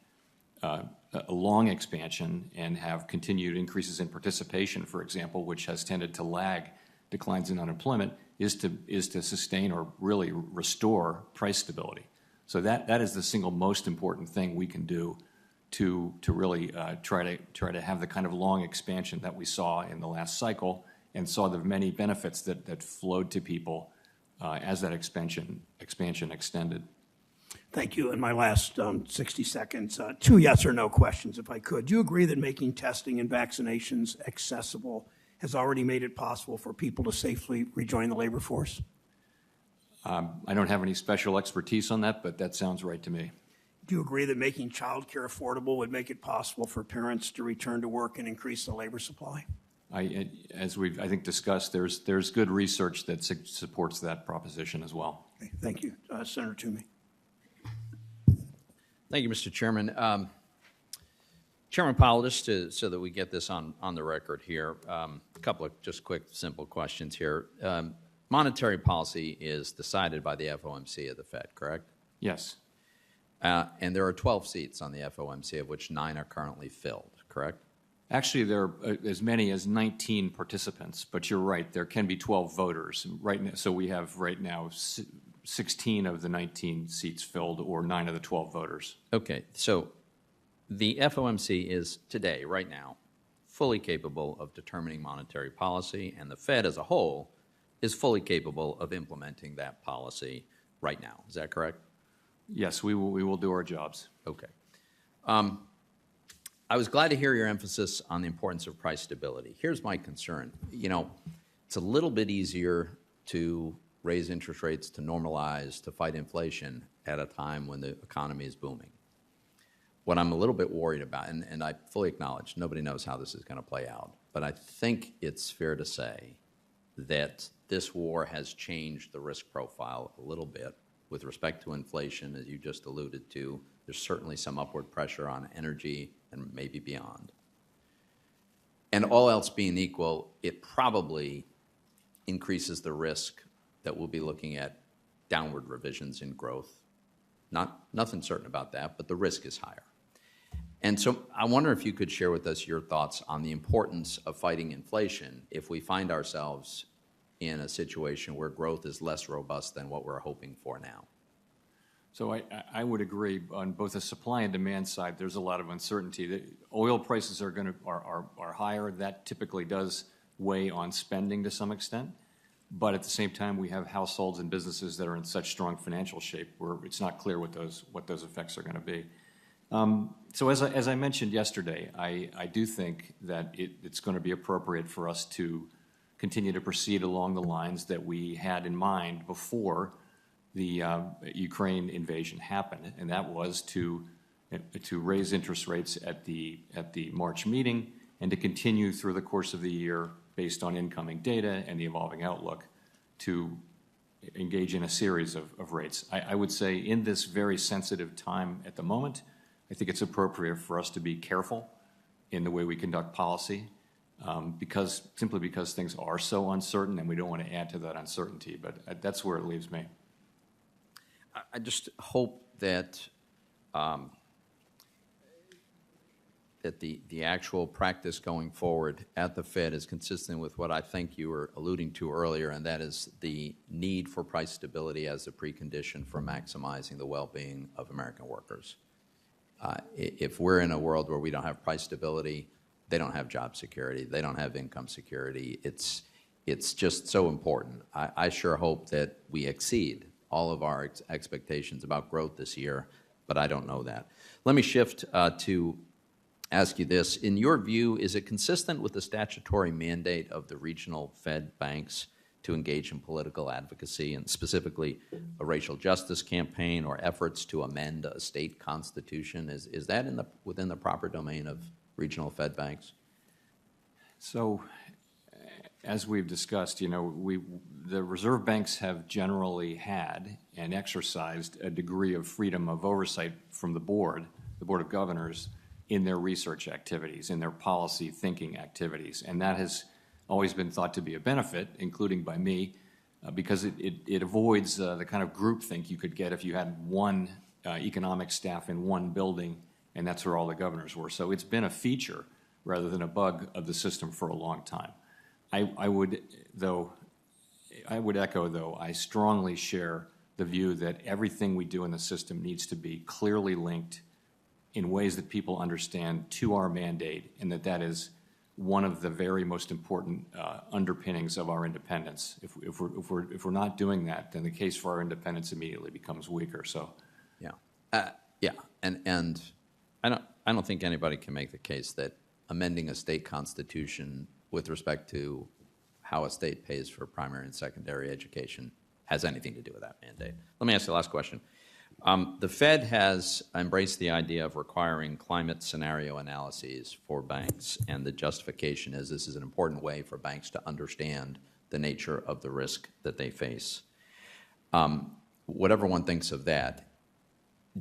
a long expansion and have continued increases in participation, for example, which has tended to lag declines in unemployment, is to sustain or really restore price stability. So that is the single most important thing we can do to really try to have the kind of long expansion that we saw in the last cycle and saw the many benefits that flowed to people as that expansion extended. Thank you. In my last 60 seconds, 2 yes or no questions, if I could. Do you agree that making testing and vaccinations accessible has already made it possible for people to safely rejoin the labor force? I don't have any special expertise on that, but that sounds right to me. Do you agree that making child care affordable would make it possible for parents to return to work and increase the labor supply? As we've, I think, discussed, there's good research that supports that proposition as well. Okay, thank you. Senator Toomey. Thank you, Mr. Chairman. Chairman Powell, so that we get this on the record here, a couple of just quick, simple questions here. Monetary policy is decided by the FOMC of the Fed, correct? Yes. And there are 12 seats on the FOMC, of which 9 are currently filled, correct? Actually, there are as many as 19 participants, but you're right, there can be 12 voters. Right now, so we have right now 16 of the 19 seats filled, or 9 of the 12 voters. Okay, so the FOMC is today, right now, fully capable of determining monetary policy, and the Fed as a whole is fully capable of implementing that policy right now. Is that correct? Yes, we will do our jobs. Okay. I was glad to hear your emphasis on the importance of price stability. Here's my concern. You know, it's a little bit easier to raise interest rates, to normalize, to fight inflation at a time when the economy is booming. What I'm a little bit worried about, and I fully acknowledge nobody knows how this is going to play out, but I think it's fair to say that this war has changed the risk profile a little bit with respect to inflation, as you just alluded to. There's certainly some upward pressure on energy and maybe beyond. And all else being equal, it probably increases the risk that we'll be looking at downward revisions in growth. Nothing certain about that, but the risk is higher. And so I wonder if you could share with us your thoughts on the importance of fighting inflation if we find ourselves in a situation where growth is less robust than what we're hoping for now. So I would agree on both the supply and demand side. There's a lot of uncertainty. The oil prices are higher. That typically does weigh on spending to some extent. But at the same time, we have households and businesses that are in such strong financial shape where it's not clear what those effects are going to be. So as I mentioned yesterday, I do think that it's going to be appropriate for us to continue to proceed along the lines that we had in mind before the Ukraine invasion happened, and that was to raise interest rates at the March meeting and to continue through the course of the year based on incoming data and the evolving outlook to engage in a series of rates. I would say in this very sensitive time at the moment, I think it's appropriate for us to be careful in the way we conduct policy simply because things are so uncertain and we don't want to add to that uncertainty, but that's where it leaves me. I just hope that that the actual practice going forward at the Fed is consistent with what I think you were alluding to earlier, and that is the need for price stability as a precondition for maximizing the well-being of American workers. If we're in a world where we don't have price stability, they don't have job security, they don't have income security. It's just so important. I sure hope that we exceed all of our expectations about growth this year, but I don't know that. Let me shift to ask you this. In your view, is it consistent with the statutory mandate of the regional Fed banks to engage in political advocacy, and specifically a racial justice campaign or efforts to amend a state constitution? Is that within the proper domain of regional Fed banks? So, as we've discussed, the reserve banks have generally had and exercised a degree of freedom of oversight from the Board of Governors, in their research activities, in their policy thinking activities. And that has always been thought to be a benefit, including by me, because it avoids the kind of groupthink you could get if you had one economic staff in one building and that's where all the governors were. So it's been a feature rather than a bug of the system for a long time. I would echo, though, I strongly share the view that everything we do in the system needs to be clearly linked in ways that people understand to our mandate, and that is one of the very most important underpinnings of our independence. If we're not doing that, then the case for our independence immediately becomes weaker. So, and I don't think anybody can make the case that amending a state constitution with respect to how a state pays for primary and secondary education has anything to do with that mandate. Let me ask you the last question. The Fed has embraced the idea of requiring climate scenario analyses for banks, and the justification is this is an important way for banks to understand the nature of the risk that they face. Whatever one thinks of that,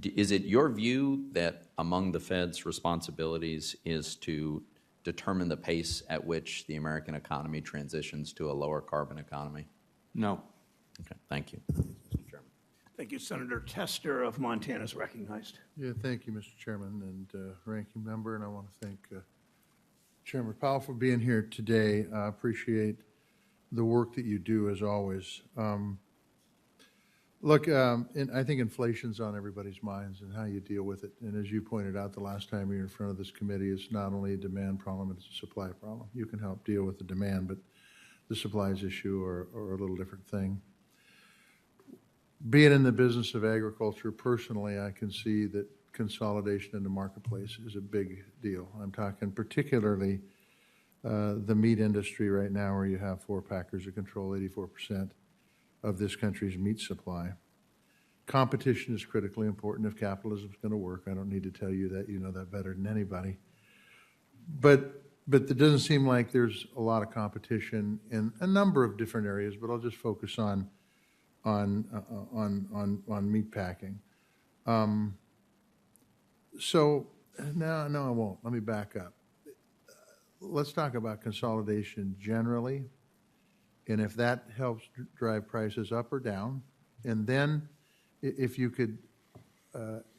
Is it your view that among the Fed's responsibilities is to determine the pace at which the American economy transitions to a lower carbon economy? No. Okay, thank you, Mr. Chairman. Thank you. Senator Tester of Montana is recognized. Yeah, thank you, Mr. Chairman and Ranking Member, and I want to thank Chairman Powell for being here today. I appreciate the work that you do, as always. Look, I think inflation's on everybody's minds and how you deal with it. And as you pointed out the last time you were in front of this committee, it's not only a demand problem, it's a supply problem. You can help deal with the demand, but the supplies issue are a little different thing. Being in the business of agriculture, personally, I can see that consolidation in the marketplace is a big deal. I'm talking particularly the meat industry right now, where you have four packers that control 84% of this country's meat supply. Competition is critically important if capitalism is going to work. I don't need to tell you that. You know that better than anybody. But it doesn't seem like there's a lot of competition in a number of different areas. But I'll just focus on meat packing. So no, I won't. Let me back up. Let's talk about consolidation generally, and if that helps drive prices up or down. And then if you could,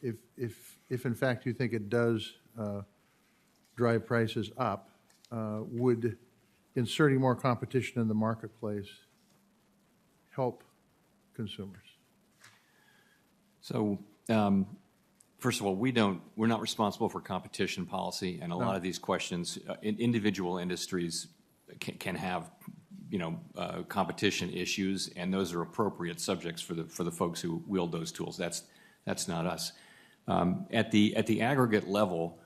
if in fact you think it does drive prices up, would inserting more competition in the marketplace help consumers? So, first of all, we're not responsible for competition policy, and a lot of these questions, individual industries can have, competition issues, and those are appropriate subjects for the folks who wield those tools. That's not us. At the aggregate level,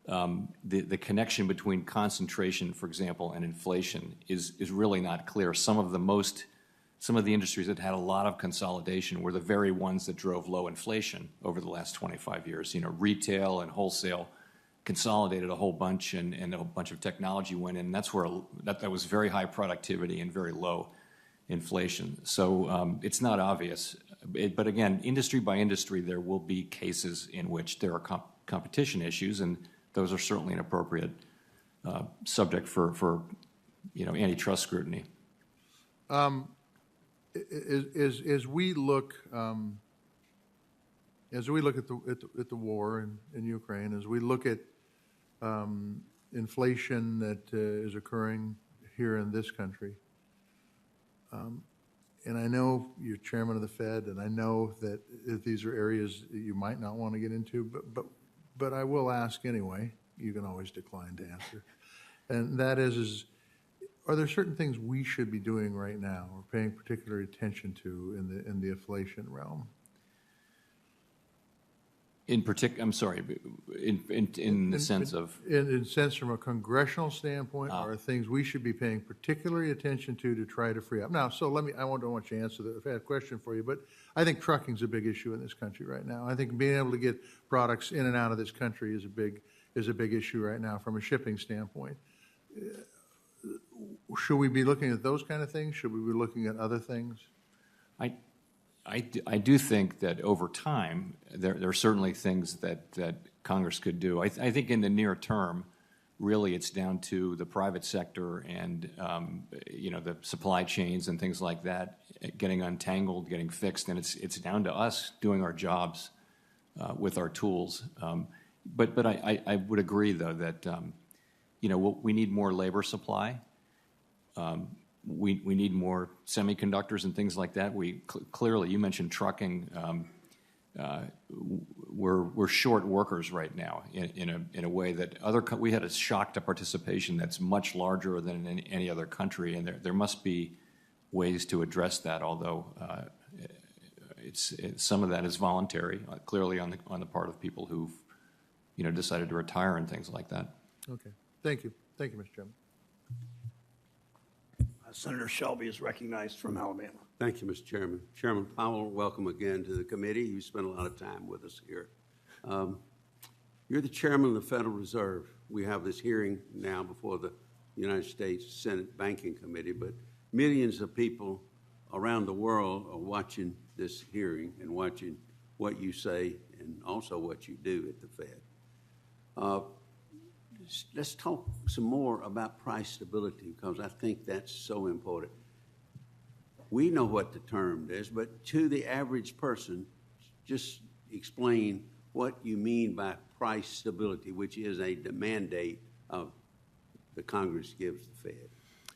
the connection between concentration, for example, and inflation is really not clear. Some of the industries that had a lot of consolidation were the very ones that drove low inflation over the last 25 years. Retail and wholesale consolidated a whole bunch, and a whole bunch of technology went in. That's where that was very high productivity and very low inflation. So it's not obvious. But again, industry by industry, there will be cases in which there are competition issues, and those are certainly an appropriate subject for antitrust scrutiny. As we look at the war in Ukraine, as we look at inflation that is occurring here in this country, and I know you're chairman of the Fed, and I know that these are areas that you might not want to get into, but I will ask anyway. You can always decline to answer, and that is are there certain things we should be doing right now or paying particular attention to in the inflation realm? In particular, I'm sorry, in the sense of? In the sense from a congressional standpoint, are things we should be paying particularly attention to try to free up? Now, so I don't want you to answer the question for you, but I think trucking's a big issue in this country right now. I think being able to get products in and out of this country is a big issue right now from a shipping standpoint. Should we be looking at those kind of things? Should we be looking at other things? I do think that over time, there are certainly things that Congress could do. I think in the near term, really it's down to the private sector and, the supply chains and things like that, getting untangled, getting fixed, and it's down to us doing our jobs with our tools. But I would agree, though, that, we need more labor supply. We need more semiconductors and things like that. Clearly, you mentioned trucking. We're short workers right now in a way that we had a shock to participation that's much larger than in any other country, and there must be ways to address that. Although some of that is voluntary, clearly on the part of people who've decided to retire and things like that. Okay, thank you, Mr. Chairman. Senator Shelby is recognized from Alabama. Thank you, Mr. Chairman. Chairman Powell, welcome again to the committee. You spent a lot of time with us here. You're the chairman of the Federal Reserve. We have this hearing now before the United States Senate Banking Committee, but millions of people around the world are watching this hearing and watching what you say and also what you do at the Fed. Let's talk some more about price stability, because I think that's so important. We know what the term is, but to the average person, just explain what you mean by price stability, which is a mandate of the Congress gives the Fed.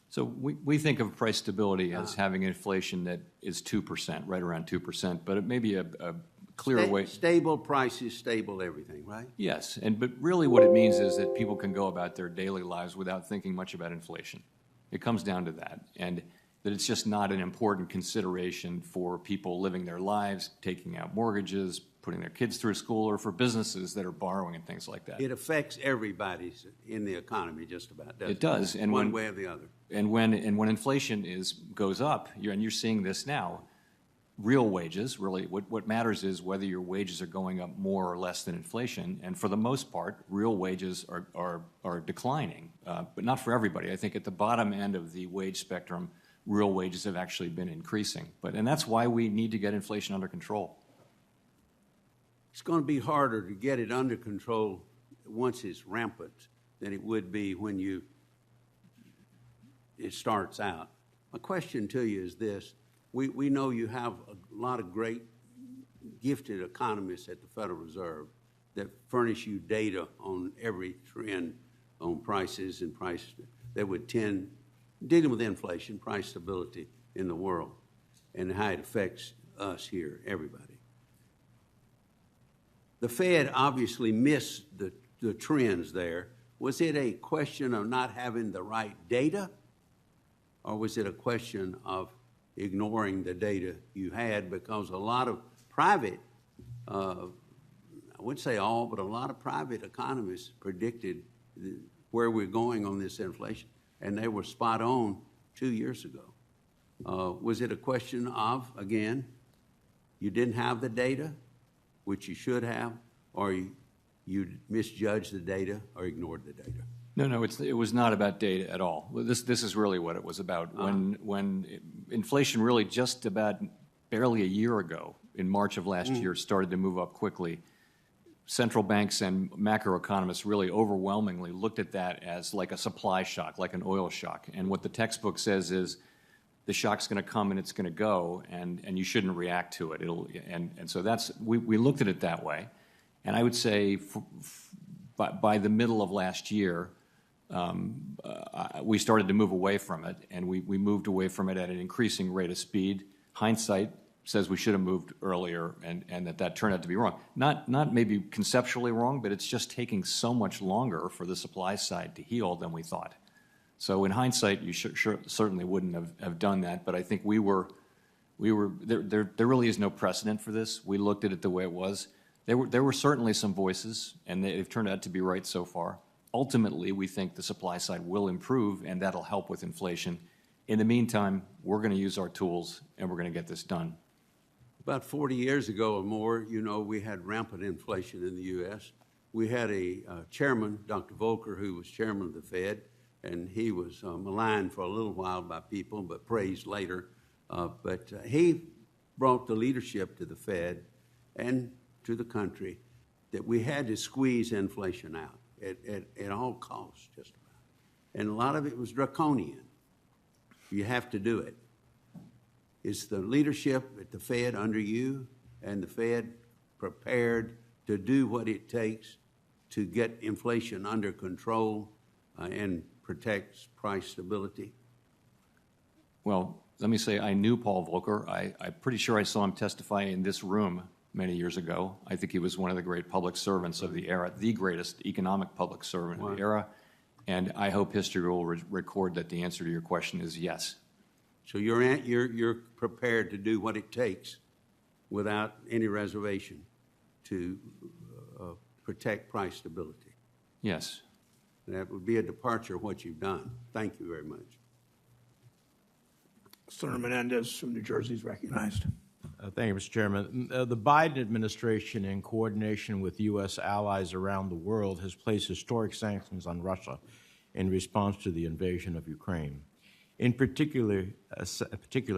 So we think of price stability as having inflation that is 2%, right around 2%, but it may be a clearer way. Stable prices, stable everything, right? Yes, but really what it means is that people can go about their daily lives without thinking much about inflation. It comes down to that, and that it's just not an important consideration for people living their lives, taking out mortgages, putting their kids through school, or for businesses that are borrowing and things like that. It affects everybody in the economy just about, doesn't it? It does, and one way or the other. And when inflation goes up, and you're seeing this now, real wages, really, what matters is whether your wages are going up more or less than inflation. And for the most part, real wages are declining, but not for everybody. I think at the bottom end of the wage spectrum, real wages have actually been increasing. And that's why we need to get inflation under control. It's going to be harder to get it under control once it's rampant than it would be when it starts out. My question to you is this. We know you have a lot of great, gifted economists at the Federal Reserve that furnish you data on every trend on prices and price that would tend, dealing with inflation, price stability in the world, and how it affects us here, everybody. The Fed obviously missed the trends there. Was it a question of not having the right data, or was it a question of ignoring the data you had? Because a lot of private, I wouldn't say all, but a lot of private economists predicted where we're going on this inflation, and they were spot on 2 years ago. Was it a question of, again, you didn't have the data, which you should have, or you misjudged the data or ignored the data? No, it was not about data at all. This is really what it was about. When inflation really just about barely a year ago, in March of last year, started to move up quickly, central banks and macroeconomists really overwhelmingly looked at that as like a supply shock, like an oil shock. And what the textbook says is the shock's going to come and it's going to go, and you shouldn't react to it. And so we looked at it that way. And I would say by the middle of last year, we started to move away from it, and we moved away from it at an increasing rate of speed. Hindsight says we should have moved earlier, and that turned out to be wrong. Not maybe conceptually wrong, but it's just taking so much longer for the supply side to heal than we thought. So in hindsight, you certainly wouldn't have done that, but I think there really is no precedent for this. We looked at it the way it was. There were certainly some voices, and they've turned out to be right so far. Ultimately, we think the supply side will improve, and that'll help with inflation. In the meantime, we're going to use our tools, and we're going to get this done. About 40 years ago or more, we had rampant inflation in the U.S. We had a chairman, Dr. Volcker, who was chairman of the Fed, and he was maligned for a little while by people, but praised later. But he brought the leadership to the Fed and to the country that we had to squeeze inflation out at all costs, just about. And a lot of it was draconian. You have to do it. Is the leadership at the Fed under you and the Fed prepared to do what it takes to get inflation under control and protect price stability? Well, let me say I knew Paul Volcker. I'm pretty sure I saw him testify in this room many years ago. I think he was one of the great public servants of the era, the greatest economic public servant of the era. And I hope history will record that the answer to your question is yes. So you're prepared to do what it takes without any reservation to protect price stability? Yes. That would be a departure of what you've done. Thank you very much. Senator Menendez from New Jersey is recognized. Thank you, Mr. Chairman. The Biden administration, in coordination with U.S. allies around the world, has placed historic sanctions on Russia in response to the invasion of Ukraine. In particular,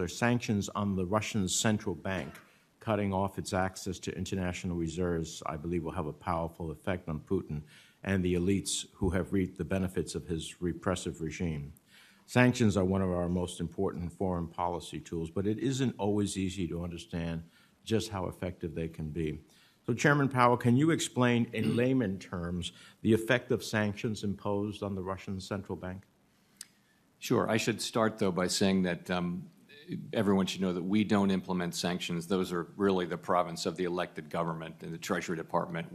sanctions on the Russian central bank cutting off its access to international reserves, I believe, will have a powerful effect on Putin and the elites who have reaped the benefits of his repressive regime. Sanctions are one of our most important foreign policy tools, but it isn't always easy to understand just how effective they can be. So, Chairman Powell, can you explain in layman terms the effect of sanctions imposed on the Russian central bank? Sure. I should start, though, by saying that everyone should know that we don't implement sanctions. Those are really the province of the elected government and the Treasury Department.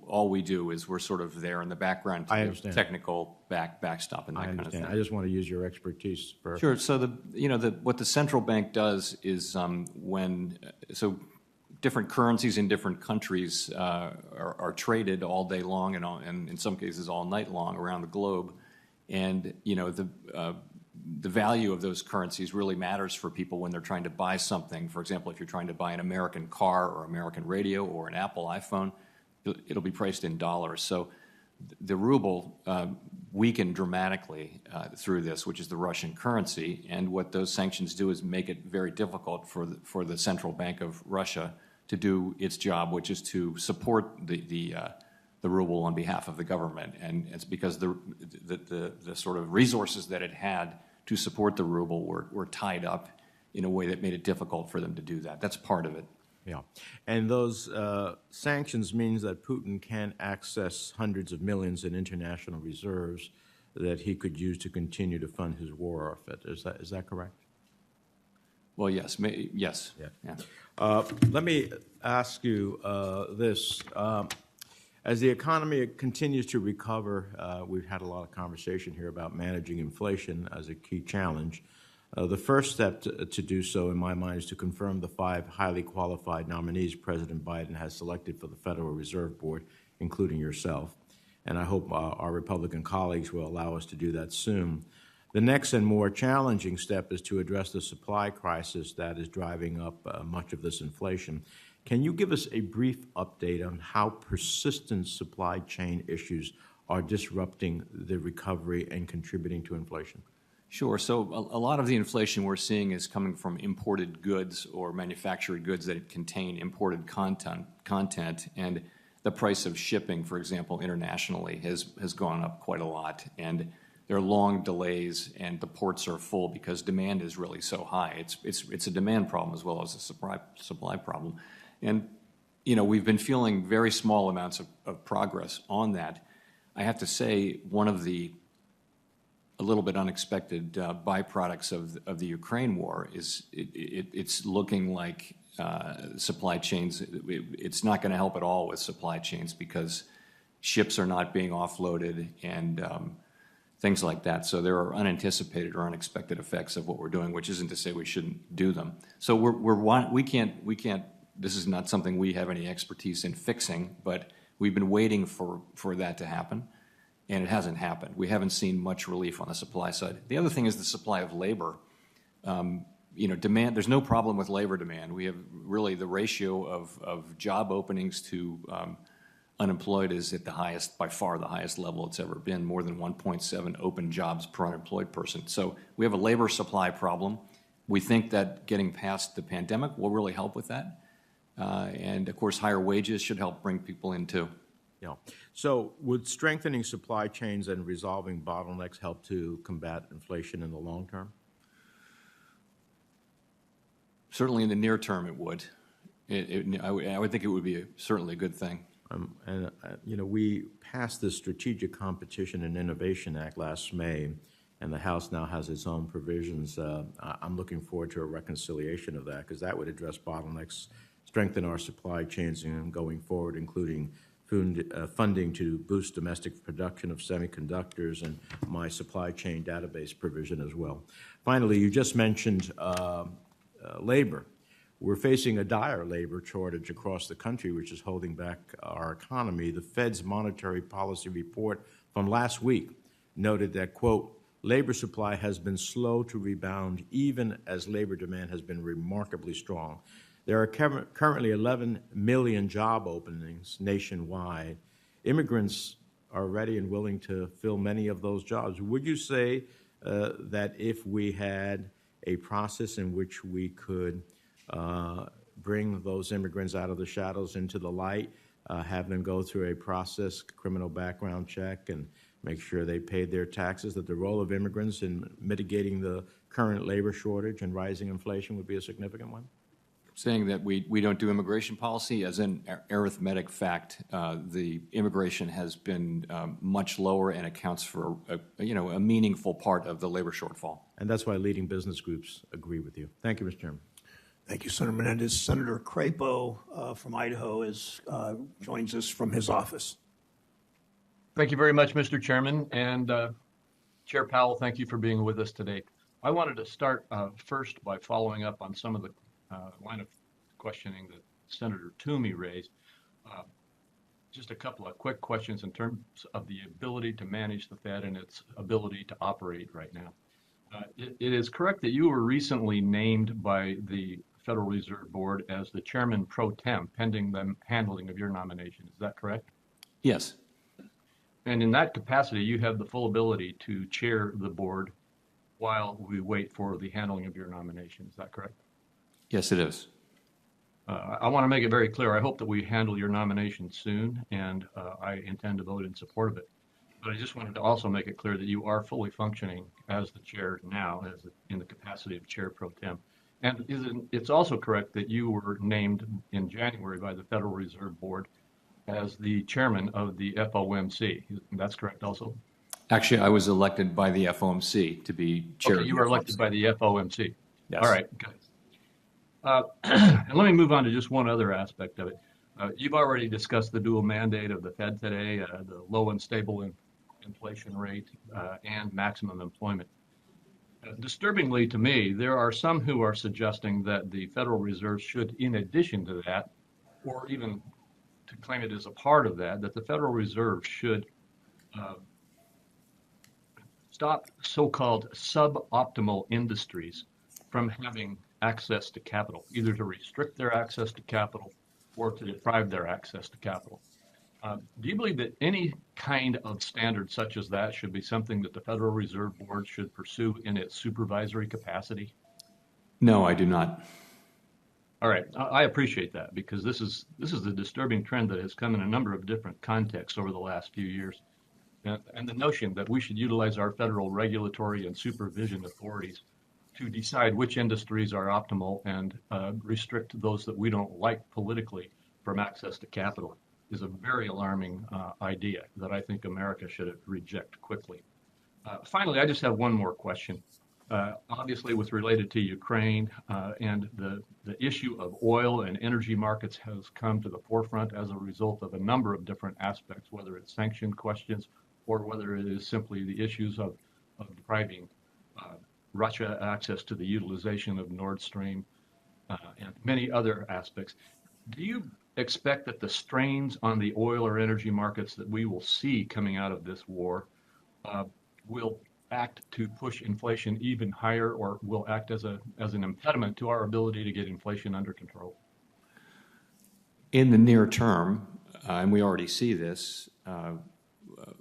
All we do is we're sort of there in the background to give technical backstop and that kind of thing. I just want to use your expertise for. Sure. So what the central bank does is different currencies in different countries are traded all day long and in some cases all night long around the globe, and the value of those currencies really matters for people when they're trying to buy something. For example, if you're trying to buy an American car or American radio or an Apple iPhone, it'll be priced in dollars. So the ruble weakened dramatically through this, which is the Russian currency. And what those sanctions do is make it very difficult for the Central Bank of Russia to do its job, which is to support the ruble on behalf of the government. And it's because the sort of resources that it had to support the ruble were tied up in a way that made it difficult for them to do that. That's part of it. Yeah. And those sanctions means that Putin can access hundreds of millions in international reserves that he could use to continue to fund his war effort. Is that correct? Well, yes. Yes. Yeah. Let me ask you this. As the economy continues to recover, we've had a lot of conversation here about managing inflation as a key challenge. The first step to do so, in my mind, is to confirm the 5 highly qualified nominees President Biden has selected for the Federal Reserve Board, including yourself. And I hope our Republican colleagues will allow us to do that soon. The next and more challenging step is to address the supply crisis that is driving up much of this inflation. Can you give us a brief update on how persistent supply chain issues are disrupting the recovery and contributing to inflation? Sure. So a lot of the inflation we're seeing is coming from imported goods or manufactured goods that contain imported content, and the price of shipping, for example, internationally has gone up quite a lot. And there are long delays, and the ports are full because demand is really so high. It's a demand problem as well as a supply problem. And, we've been feeling very small amounts of progress on that. I have to say, one of the a little bit unexpected byproducts of the Ukraine war is it's looking like supply chains, it's not going to help at all with supply chains because ships are not being offloaded and things like that. So there are unanticipated or unexpected effects of what we're doing, which isn't to say we shouldn't do them. So we can't. This is not something we have any expertise in fixing, but we've been waiting for that to happen, and it hasn't happened. We haven't seen much relief on the supply side. The other thing is the supply of labor. Demand. There's no problem with labor demand. We have really the ratio of job openings to unemployed is at the highest, by far the highest level it's ever been, more than 1.7 open jobs per unemployed person. So we have a labor supply problem. We think that getting past the pandemic will really help with that. And, of course, higher wages should help bring people in, too. Yeah. So would strengthening supply chains and resolving bottlenecks help to combat inflation in the long term? Certainly in the near term it would. I would think it would be certainly a good thing. We passed the Strategic Competition and Innovation Act last May, and the House now has its own provisions. I'm looking forward to a reconciliation of that because that would address bottlenecks, strengthen our supply chains and going forward, including funding to boost domestic production of semiconductors and my supply chain database provision as well. Finally, you just mentioned labor. We're facing a dire labor shortage across the country, which is holding back our economy. The Fed's monetary policy report from last week noted that, quote, labor supply has been slow to rebound even as labor demand has been remarkably strong. There are currently 11 million job openings nationwide. Immigrants are ready and willing to fill many of those jobs. Would you say that if we had a process in which we could bring those immigrants out of the shadows into the light, have them go through a process, criminal background check, and make sure they paid their taxes, that the role of immigrants in mitigating the current labor shortage and rising inflation would be a significant one? Saying that we don't do immigration policy, as an arithmetic fact, the immigration has been much lower and accounts for a meaningful part of the labor shortfall. And that's why leading business groups agree with you. Thank you, Mr. Chairman. Thank you, Senator Menendez. Senator Crapo from Idaho joins us from his office. Thank you very much, Mr. Chairman. And Chair Powell, thank you for being with us today. I wanted to start first by following up on some of the line of questioning that Senator Toomey raised. Just a couple of quick questions in terms of the ability to manage the Fed and its ability to operate right now. It is correct that you were recently named by the Federal Reserve Board as the chairman pro tem, pending the handling of your nomination. Is that correct? Yes. And in that capacity, you have the full ability to chair the board while we wait for the handling of your nomination. Is that correct? Yes, it is. I want to make it very clear. I hope that we handle your nomination soon, and I intend to vote in support of it. But I just wanted to also make it clear that you are fully functioning as the chair now, in the capacity of chair pro tem. And it's also correct that you were named in January by the Federal Reserve Board as the chairman of the FOMC. That's correct also? Actually, I was elected by the FOMC to be chair. Okay, you were elected by the FOMC. Yes. All right, good. And let me move on to just one other aspect of it. You've already discussed the dual mandate of the Fed today, the low and stable inflation rate and maximum employment. Disturbingly to me, there are some who are suggesting that the Federal Reserve should, in addition to that, or even to claim it as a part of that the Federal Reserve should stop so-called suboptimal industries from having access to capital, either to restrict their access to capital or to deprive their access to capital. Do you believe that any kind of standard such as that should be something that the Federal Reserve Board should pursue in its supervisory capacity? No, I do not. All right, I appreciate that, because this is a disturbing trend that has come in a number of different contexts over the last few years. And the notion that we should utilize our federal regulatory and supervision authorities to decide which industries are optimal and restrict those that we don't like politically from access to capital is a very alarming idea that I think America should reject quickly. Finally, I just have one more question. Obviously, with related to Ukraine and the issue of oil and energy markets has come to the forefront as a result of a number of different aspects, whether it's sanction questions or whether it is simply the issues of depriving Russia access to the utilization of Nord Stream and many other aspects. Do you expect that the strains on the oil or energy markets that we will see coming out of this war will act to push inflation even higher, or will act as an impediment to our ability to get inflation under control? In the near term, and we already see this,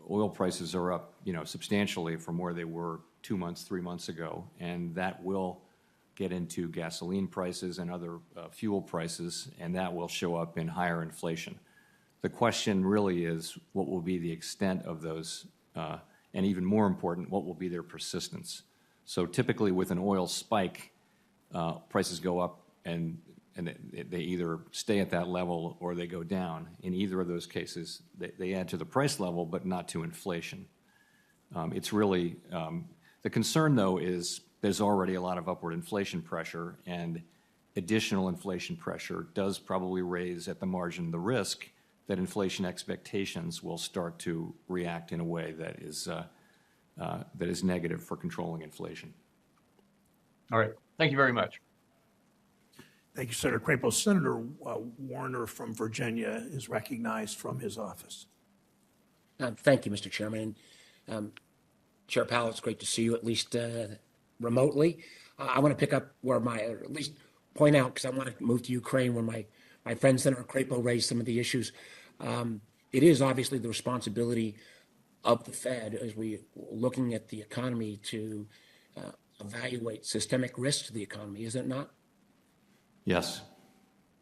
oil prices are up, substantially from where they were 2 months, 3 months ago, and that will get into gasoline prices and other fuel prices, and that will show up in higher inflation. The question really is, what will be the extent of those, and even more important, what will be their persistence? So typically with an oil spike, prices go up and they either stay at that level or they go down. In either of those cases, they add to the price level, but not to inflation. It's really, the concern though is there's already a lot of upward inflation pressure, and additional inflation pressure does probably raise at the margin the risk that inflation expectations will start to react in a way that is negative for controlling inflation. All right, thank you very much. Thank you, Senator Crapo. Senator Warner from Virginia is recognized from his office. Thank you, Mr. Chairman. Chair Powell, it's great to see you, at least remotely. I want to pick up where or at least point out, because I want to move to Ukraine, where my friend Senator Crapo raised some of the issues. It is obviously the responsibility of the Fed, as we looking at the economy, to evaluate systemic risks to the economy, is it not? Yes.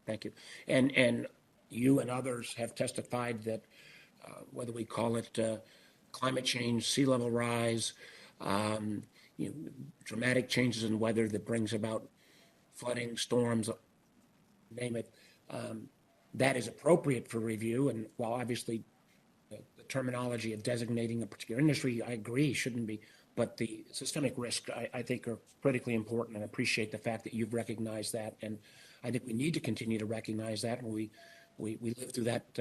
Thank you. And you and others have testified that whether we call it climate change, sea level rise, dramatic changes in weather that brings about flooding, storms, name it, that is appropriate for review. And while obviously the terminology of designating a particular industry, I agree, shouldn't be, but the systemic risks, I think, are critically important, and I appreciate the fact that you've recognized that. And I think we need to continue to recognize that. And we live through that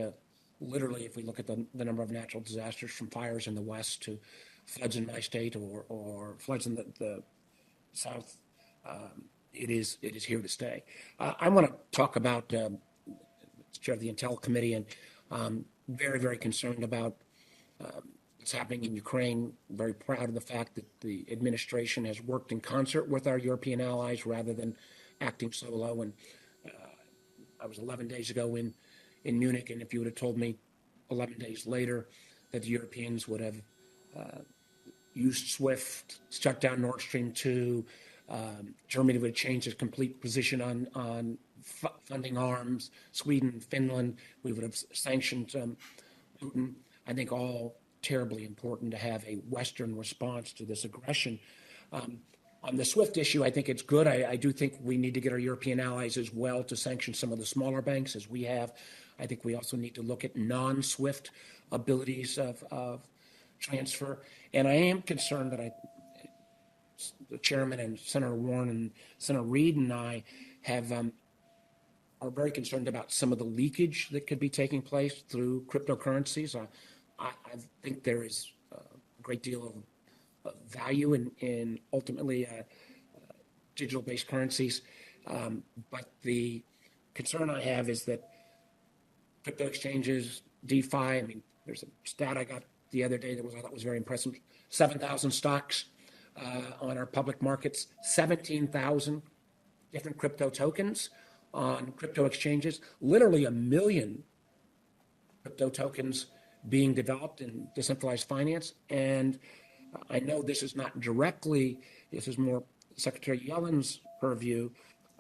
literally, if we look at the number of natural disasters, from fires in the West to floods in my state or floods in the South. It is here to stay. I want to talk about Chair of the Intel Committee, and very, very concerned about what's happening in Ukraine. Very proud of the fact that the administration has worked in concert with our European allies rather than acting solo. And I was 11 days ago in Munich, and if you would have told me 11 days later that the Europeans would have used SWIFT, shut down Nord Stream 2, Germany would have changed its complete position on funding arms, Sweden, Finland, we would have sanctioned Putin. I think all terribly important to have a Western response to this aggression. On the SWIFT issue, I think it's good. I do think we need to get our European allies as well to sanction some of the smaller banks as we have. I think we also need to look at non-SWIFT abilities of transfer. And I am concerned that the chairman and Senator Warren and Senator Reid and I are very concerned about some of the leakage that could be taking place through cryptocurrencies. I think there is a great deal of value in ultimately digital-based currencies. But the concern I have is that crypto exchanges, DeFi, I mean, there's a stat I got the other day that I thought was very impressive. 7,000 stocks on our public markets, 17,000 different crypto tokens on crypto exchanges, literally 1 million crypto tokens being developed in decentralized finance. And I know this is not directly, this is more Secretary Yellen's purview.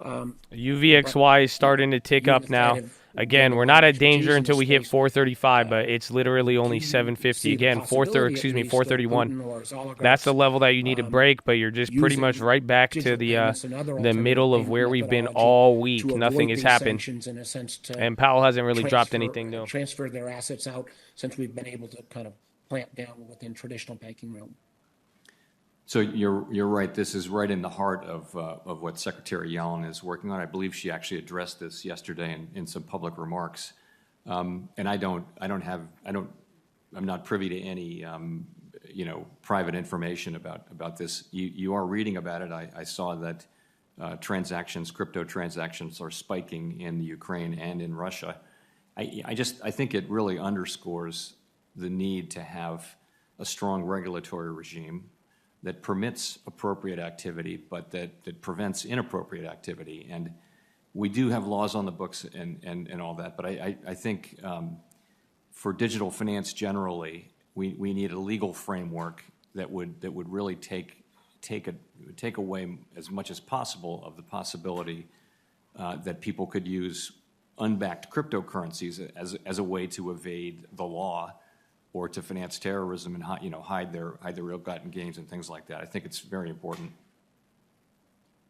UVXY is starting to tick up now. Again, we're not at danger until we hit 435, but it's literally only 750. Again, 431. That's the level that you need to break, but you're just pretty much right back to the middle of where we've been all week. Nothing has happened. And Powell hasn't really dropped anything new. Transfer their assets out since we've been able to kind of clamp down within traditional banking realm. So you're right. This is right in the heart of what Secretary Yellen is working on. I believe she actually addressed this yesterday in some public remarks. And I'm not privy to any private information about this. You are reading about it. I saw that crypto transactions are spiking in the Ukraine and in Russia. I think it really underscores the need to have a strong regulatory regime that permits appropriate activity, but that prevents inappropriate activity. And we do have laws on the books and all that, but I think for digital finance generally, we need a legal framework that would really take away as much as possible of the possibility that people could use unbacked cryptocurrencies as a way to evade the law or to finance terrorism and hide their ill-gotten gains and things like that. I think it's very important.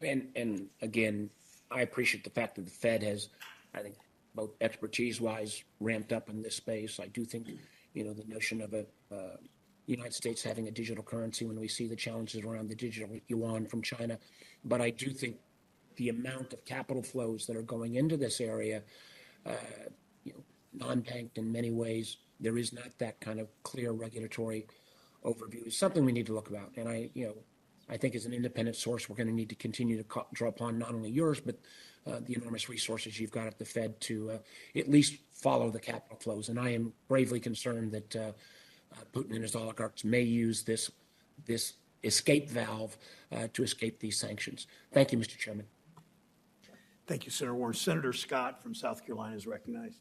And again, I appreciate the fact that the Fed has, I think, both expertise-wise ramped up in this space. I do think, the notion of the United States having a digital currency when we see the challenges around the digital yuan from China. But I do think the amount of capital flows that are going into this area, non-banked in many ways, there is not that kind of clear regulatory overview. It's something we need to look about. And I think as an independent source, we're going to need to continue to draw upon not only yours, but the enormous resources you've got at the Fed to at least follow the capital flows. And I am gravely concerned that Putin and his oligarchs may use this escape valve to escape these sanctions. Thank you, Mr. Chairman. Thank you, Senator Warren. Senator Scott from South Carolina is recognized.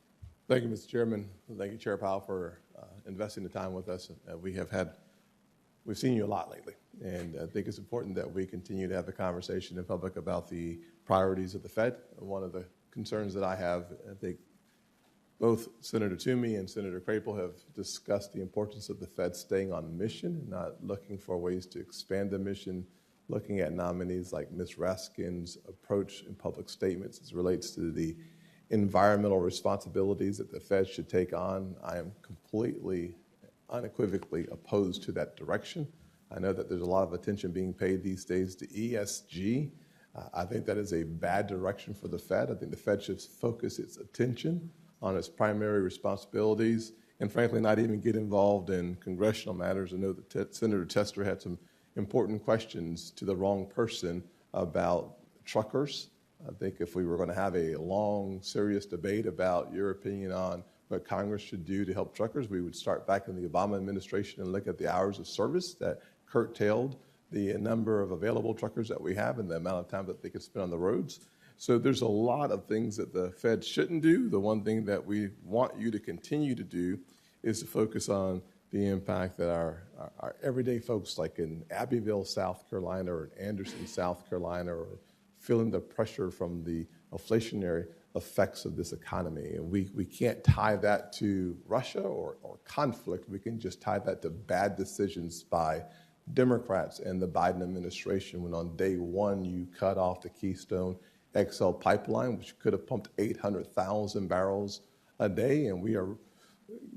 Thank you, Mr. Chairman. Thank you, Chair Powell, for investing the time with us. We've seen you a lot lately, and I think it's important that we continue to have the conversation in public about the priorities of the Fed. One of the concerns that I have. I think both Senator Toomey and Senator Crapel have discussed the importance of the Fed staying on mission, not looking for ways to expand the mission, looking at nominees like Ms. Raskin's approach in public statements as it relates to the environmental responsibilities that the Fed should take on. I am completely, unequivocally opposed to that direction. I know that there's a lot of attention being paid these days to ESG. I think that is a bad direction for the Fed. I think the Fed should focus its attention on its primary responsibilities and frankly not even get involved in congressional matters. I know that Senator Tester had some important questions to the wrong person about truckers. I think if we were going to have a long, serious debate about your opinion on what Congress should do to help truckers, we would start back in the Obama administration and look at the hours of service that curtailed the number of available truckers that we have and the amount of time that they could spend on the roads. So there's a lot of things that the Fed shouldn't do. The one thing that we want you to continue to do is to focus on the impact that our everyday folks like in Abbeville, South Carolina, or in Anderson, South Carolina, are feeling the pressure from the inflationary effects of this economy. And we can't tie that to Russia or conflict. We can just tie that to bad decisions by Democrats and the Biden administration when on day one you cut off the Keystone XL pipeline, which could have pumped 800,000 barrels a day, and we are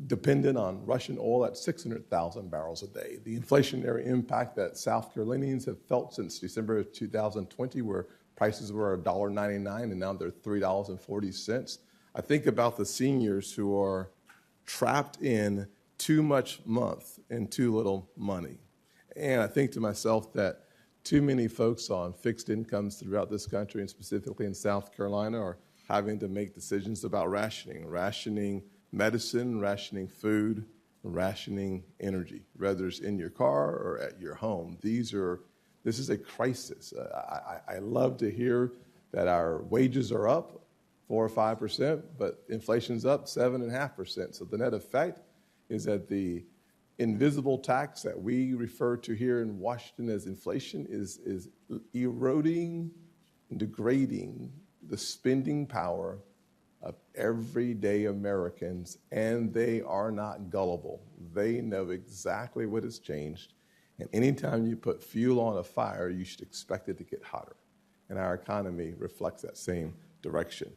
dependent on Russian oil at 600,000 barrels a day. The inflationary impact that South Carolinians have felt since December of 2020, where prices were $1.99 and now they're $3.40. I think about the seniors who are trapped in too much month and too little money. And I think to myself that too many folks on fixed incomes throughout this country, and specifically in South Carolina, are having to make decisions about rationing medicine, rationing food, rationing energy, whether it's in your car or at your home. This is a crisis. I love to hear that our wages are up 4 or 5%, but inflation's up 7.5%. So the net effect is that the invisible tax that we refer to here in Washington as inflation is eroding and degrading the spending power of everyday Americans, and they are not gullible. They know exactly what has changed, and anytime you put fuel on a fire, you should expect it to get hotter, and our economy reflects that same direction.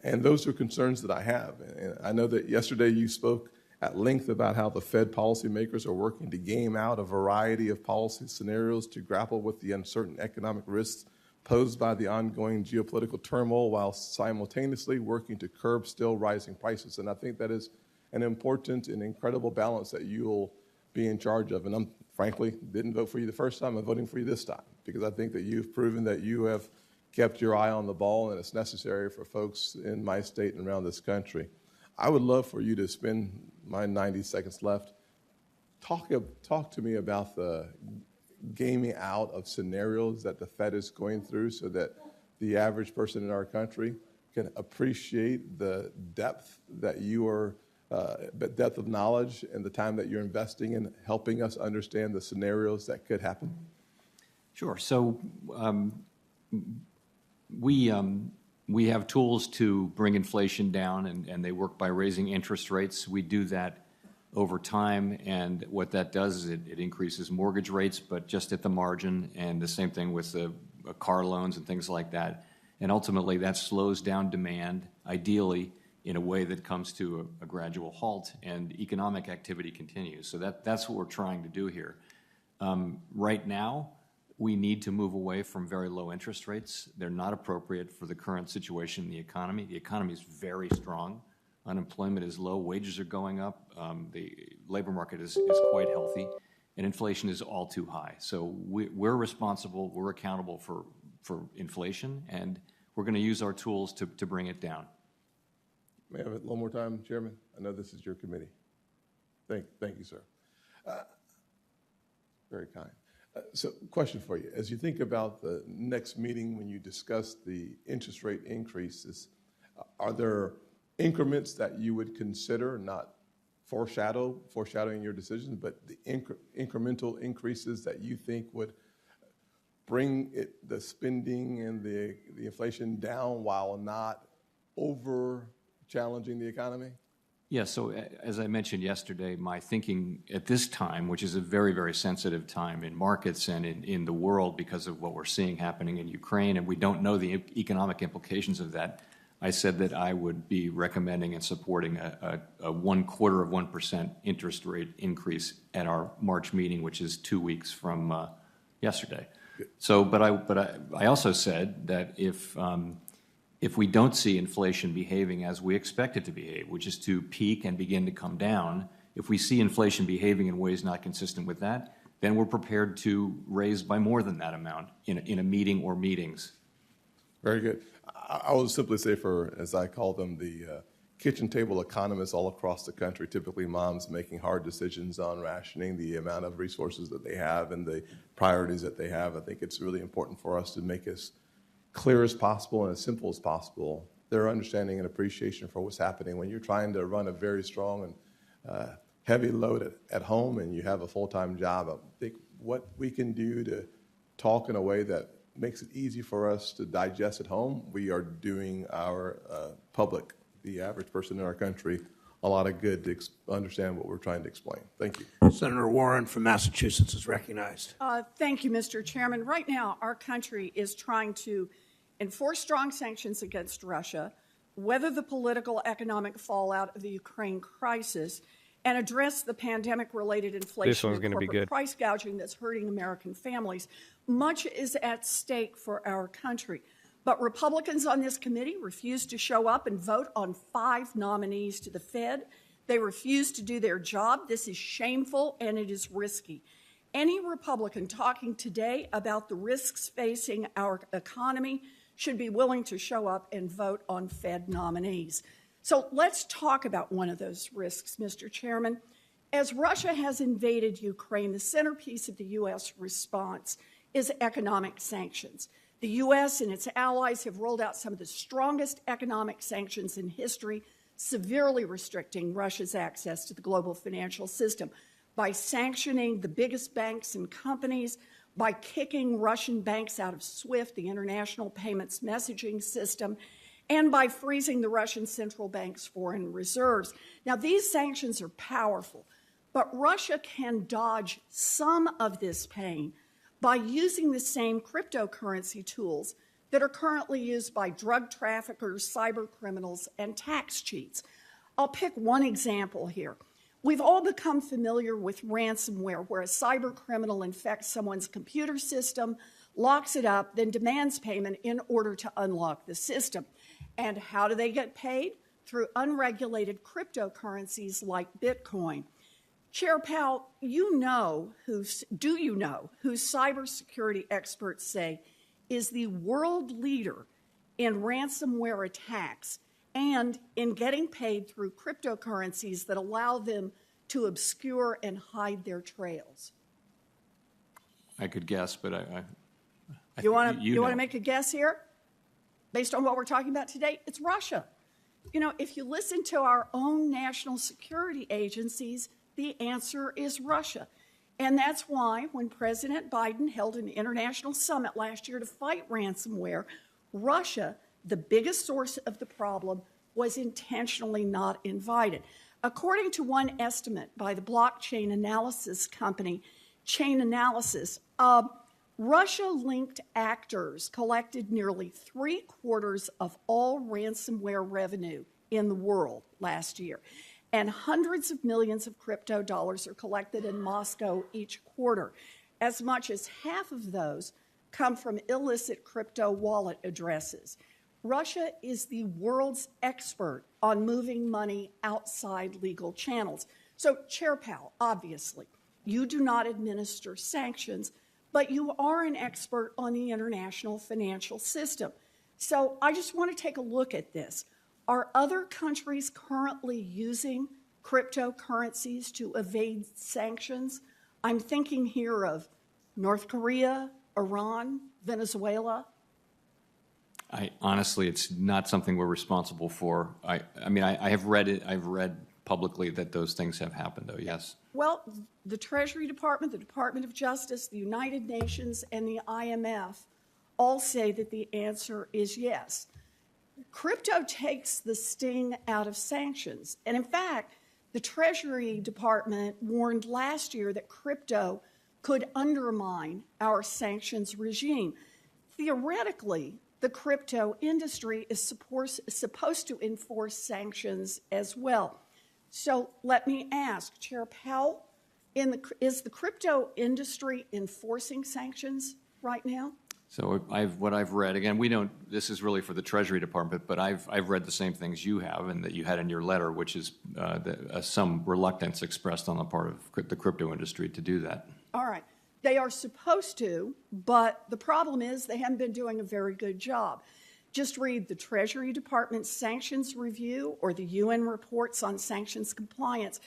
And those are concerns that I have, and I know that yesterday you spoke at length about how the Fed policymakers are working to game out a variety of policy scenarios to grapple with the uncertain economic risks posed by the ongoing geopolitical turmoil while simultaneously working to curb still rising prices. And I think that is an important and incredible balance that you'll be in charge of. And I'm frankly didn't vote for you the first time. I'm voting for you this time because I think that you've proven that you have kept your eye on the ball, and it's necessary for folks in my state and around this country. I would love for you to spend my 90 seconds left. Talk to me about the gaming out of scenarios that the Fed is going through so that the average person in our country can appreciate the depth that you are, depth of knowledge and the time that you're investing in helping us understand the scenarios that could happen. Sure. So we have tools to bring inflation down, and they work by raising interest rates. We do that over time, and what that does is it increases mortgage rates, but just at the margin, and the same thing with the car loans and things like that. And ultimately, that slows down demand, ideally, in a way that comes to a gradual halt, and economic activity continues. So that's what we're trying to do here. Right now, we need to move away from very low interest rates. They're not appropriate for the current situation in the economy. The economy is very strong. Unemployment is low. Wages are going up. The labor market is quite healthy. And inflation is all too high. So we're responsible. We're accountable for inflation. And we're going to use our tools to bring it down. May I have it one more time, Chairman? I know this is your committee. Thank you, sir. Very kind. So question for you. As you think about the next meeting when you discuss the interest rate increases, are there increments that you would consider, not foreshadowing your decisions, but the incremental increases that you think would bring the spending and the inflation down while not over challenging the economy? Yeah, so as I mentioned yesterday, my thinking at this time, which is a very, very sensitive time in markets and in the world because of what we're seeing happening in Ukraine, and we don't know the economic implications of that, I said that I would be recommending and supporting a 0.25% interest rate increase at our March meeting, which is 2 weeks from yesterday. So, but I also said that if we don't see inflation behaving as we expect it to behave, which is to peak and begin to come down, if we see inflation behaving in ways not consistent with that, then we're prepared to raise by more than that amount in a meeting or meetings. Very good. I will simply say, for, as I call them, the kitchen table economists all across the country, typically moms making hard decisions on rationing, the amount of resources that they have and the priorities that they have. I think it's really important for us to make as clear as possible and as simple as possible their understanding and appreciation for what's happening when you're trying to run a very strong and heavy load at home and you have a full-time job. I think what we can do to talk in a way that makes it easy for us to digest at home, we are doing our public, the average person in our country, a lot of good to understand what we're trying to explain. Thank you. Senator Warren from Massachusetts is recognized. Thank you, Mr. Chairman. Right now, our country is trying to enforce strong sanctions against Russia, weather the political economic fallout of the Ukraine crisis, and address the pandemic-related inflation and corporate price gouging that's hurting American families. Much is at stake for our country. But Republicans on this committee refuse to show up and vote on 5 nominees to the Fed. They refuse to do their job. This is shameful and it is risky. Any Republican talking today about the risks facing our economy should be willing to show up and vote on Fed nominees. So let's talk about one of those risks, Mr. Chairman. As Russia has invaded Ukraine, the centerpiece of the U.S. response is economic sanctions. The U.S. and its allies have rolled out some of the strongest economic sanctions in history, severely restricting Russia's access to the global financial system by sanctioning the biggest banks and companies, by kicking Russian banks out of SWIFT, the international payments messaging system, and by freezing the Russian central bank's foreign reserves. Now, these sanctions are powerful, but Russia can dodge some of this pain by using the same cryptocurrency tools that are currently used by drug traffickers, cyber criminals, and tax cheats. I'll pick one example here. We've all become familiar with ransomware, where a cyber criminal infects someone's computer system, locks it up, then demands payment in order to unlock the system. And how do they get paid? Through unregulated cryptocurrencies like Bitcoin. Chair Powell, do you know who cybersecurity experts say is the world leader in ransomware attacks and in getting paid through cryptocurrencies that allow them to obscure and hide their trails? I could guess, but You want to make a guess here? Based on what we're talking about today, it's Russia. You know, if you listen to our own national security agencies, the answer is Russia. And that's why when President Biden held an international summit last year to fight ransomware, Russia, the biggest source of the problem, was intentionally not invited. According to one estimate by the blockchain analysis company Chainalysis, Russia-linked actors collected nearly 3/4 of all ransomware revenue in the world last year. And hundreds of millions of crypto dollars are collected in Moscow each quarter. As much as half of those come from illicit crypto wallet addresses. Russia is the world's expert on moving money outside legal channels. So, Chair Powell, obviously, you do not administer sanctions, but you are an expert on the international financial system. So I just want to take a look at this. Are other countries currently using cryptocurrencies to evade sanctions? I'm thinking here of North Korea, Iran, Venezuela. Honestly, it's not something we're responsible for. I have read it. I've read publicly that those things have happened, though, yes. Well, the Treasury Department, the Department of Justice, the United Nations, and the IMF all say that the answer is yes. crypto takes the sting out of sanctions. And in fact, the Treasury Department warned last year that crypto could undermine our sanctions regime. Theoretically, the crypto industry is supposed to enforce sanctions as well. So let me ask, Chair Powell, is the crypto industry enforcing sanctions right now? So what I've read, again, this is really for the Treasury Department, but I've read the same things you have and that you had in your letter, which is some reluctance expressed on the part of the crypto industry to do that. All right. They are supposed to, but the problem is they haven't been doing a very good job. Just read the Treasury Department's sanctions review or the UN reports on sanctions compliance.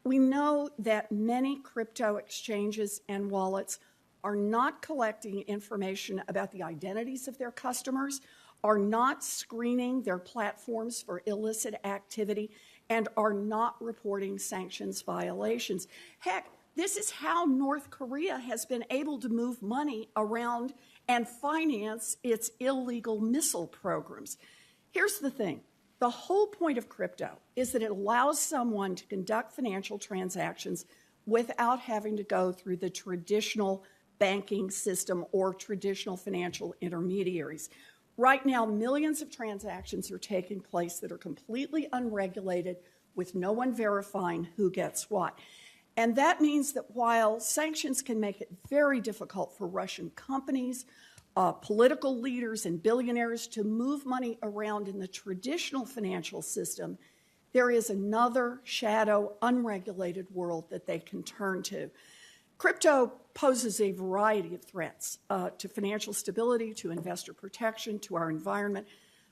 We know that many crypto exchanges and wallets are not collecting information about the identities of their customers, are not screening their platforms for illicit activity, and are not reporting sanctions violations. Heck, this is how North Korea has been able to move money around and finance its illegal missile programs. Here's the thing. The whole point of crypto is that it allows someone to conduct financial transactions without having to go through the traditional banking system or traditional financial intermediaries. Right now, millions of transactions are taking place that are completely unregulated with no one verifying who gets what. And that means that while sanctions can make it very difficult for Russian companies, political leaders, and billionaires to move money around in the traditional financial system, there is another shadow, unregulated world that they can turn to. Crypto poses a variety of threats to financial stability, to investor protection, to our environment.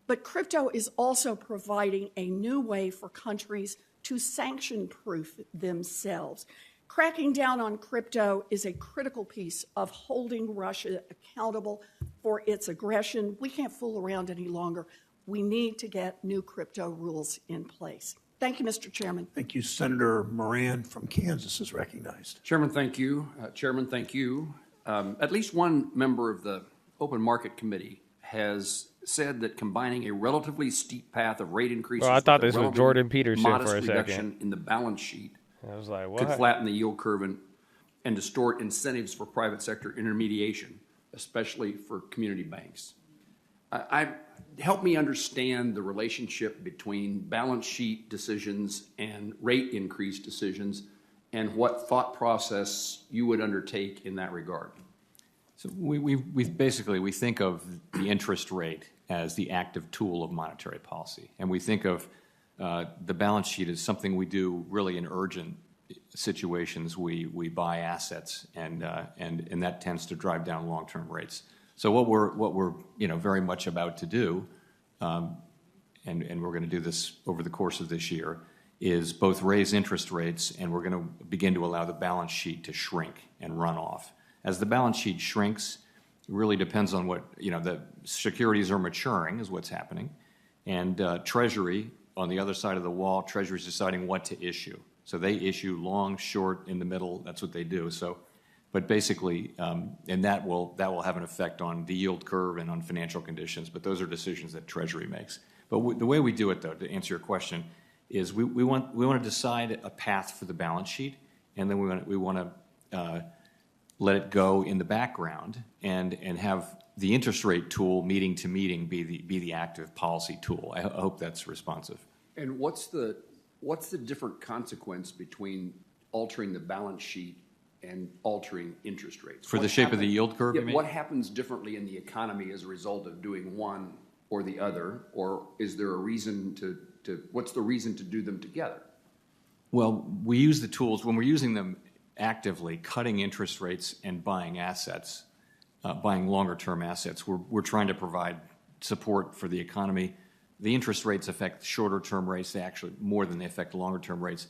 But crypto is also providing a new way for countries to sanction-proof themselves. Cracking down on crypto is a critical piece of holding Russia accountable for its aggression. We can't fool around any longer. We need to get new crypto rules in place. Thank you, Mr. Chairman. Thank you. Senator Moran from Kansas is recognized. Chairman, thank you. Chairman, thank you. At least one member of the Open Market Committee has said that combining a relatively steep path of rate increases Well, I thought with this was Jordan Peterson modest for a reduction second. in the balance sheet I was like, what? could flatten the yield curve and distort incentives for private sector intermediation, especially for community banks. Help me understand the relationship between balance sheet decisions and rate increase decisions and what thought process you would undertake in that regard. So we basically think of the interest rate as the active tool of monetary policy, and we think of the balance sheet as something we do really in urgent situations. We buy assets, and that tends to drive down long-term rates. So what we're very much about to do, and we're going to do this over the course of this year, is both raise interest rates, and we're going to begin to allow the balance sheet to shrink and run off. As the balance sheet shrinks, it really depends on what, the securities are maturing is what's happening. And Treasury, on the other side of the wall, Treasury is deciding what to issue. So they issue long, short, in the middle, that's what they do. So, but basically, and that will have an effect on the yield curve and on financial conditions, but those are decisions that Treasury makes. But the way we do it, though, to answer your question, is we want to decide a path for the balance sheet, and then we want to let it go in the background and have the interest rate tool meeting to meeting be the active policy tool. I hope that's responsive. And what's the different consequence between altering the balance sheet and altering interest rates? For the shape of the yield curve, you mean? What happens differently in the economy as a result of doing one or the other, or is there a reason what's the reason to do them together? Well, we use the tools when we're using them actively, cutting interest rates and buying assets, buying longer-term assets. We're trying to provide support for the economy. The interest rates affect shorter-term rates. They actually, more than they affect longer-term rates.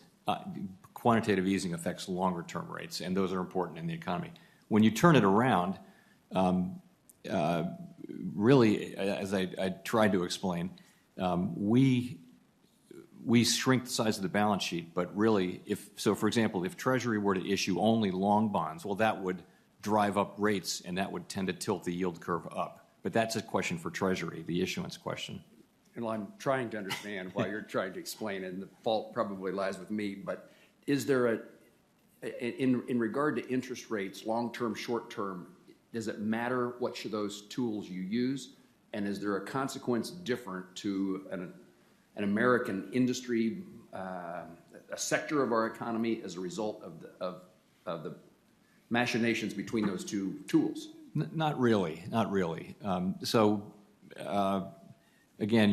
Quantitative easing affects longer-term rates, and those are important in the economy. When you turn it around, really, as I tried to explain, we shrink the size of the balance sheet, but really, for example, if Treasury were to issue only long bonds, well, that would drive up rates, and that would tend to tilt the yield curve up. But that's a question for Treasury, the issuance question. and I'm trying to understand while you're trying to explain, and the fault probably lies with me, but is there in regard to interest rates, long-term, short-term, does it matter which of those tools you use? And is there a consequence different to an American industry, a sector of our economy as a result of the machinations between those two tools? Not really, not really. Again,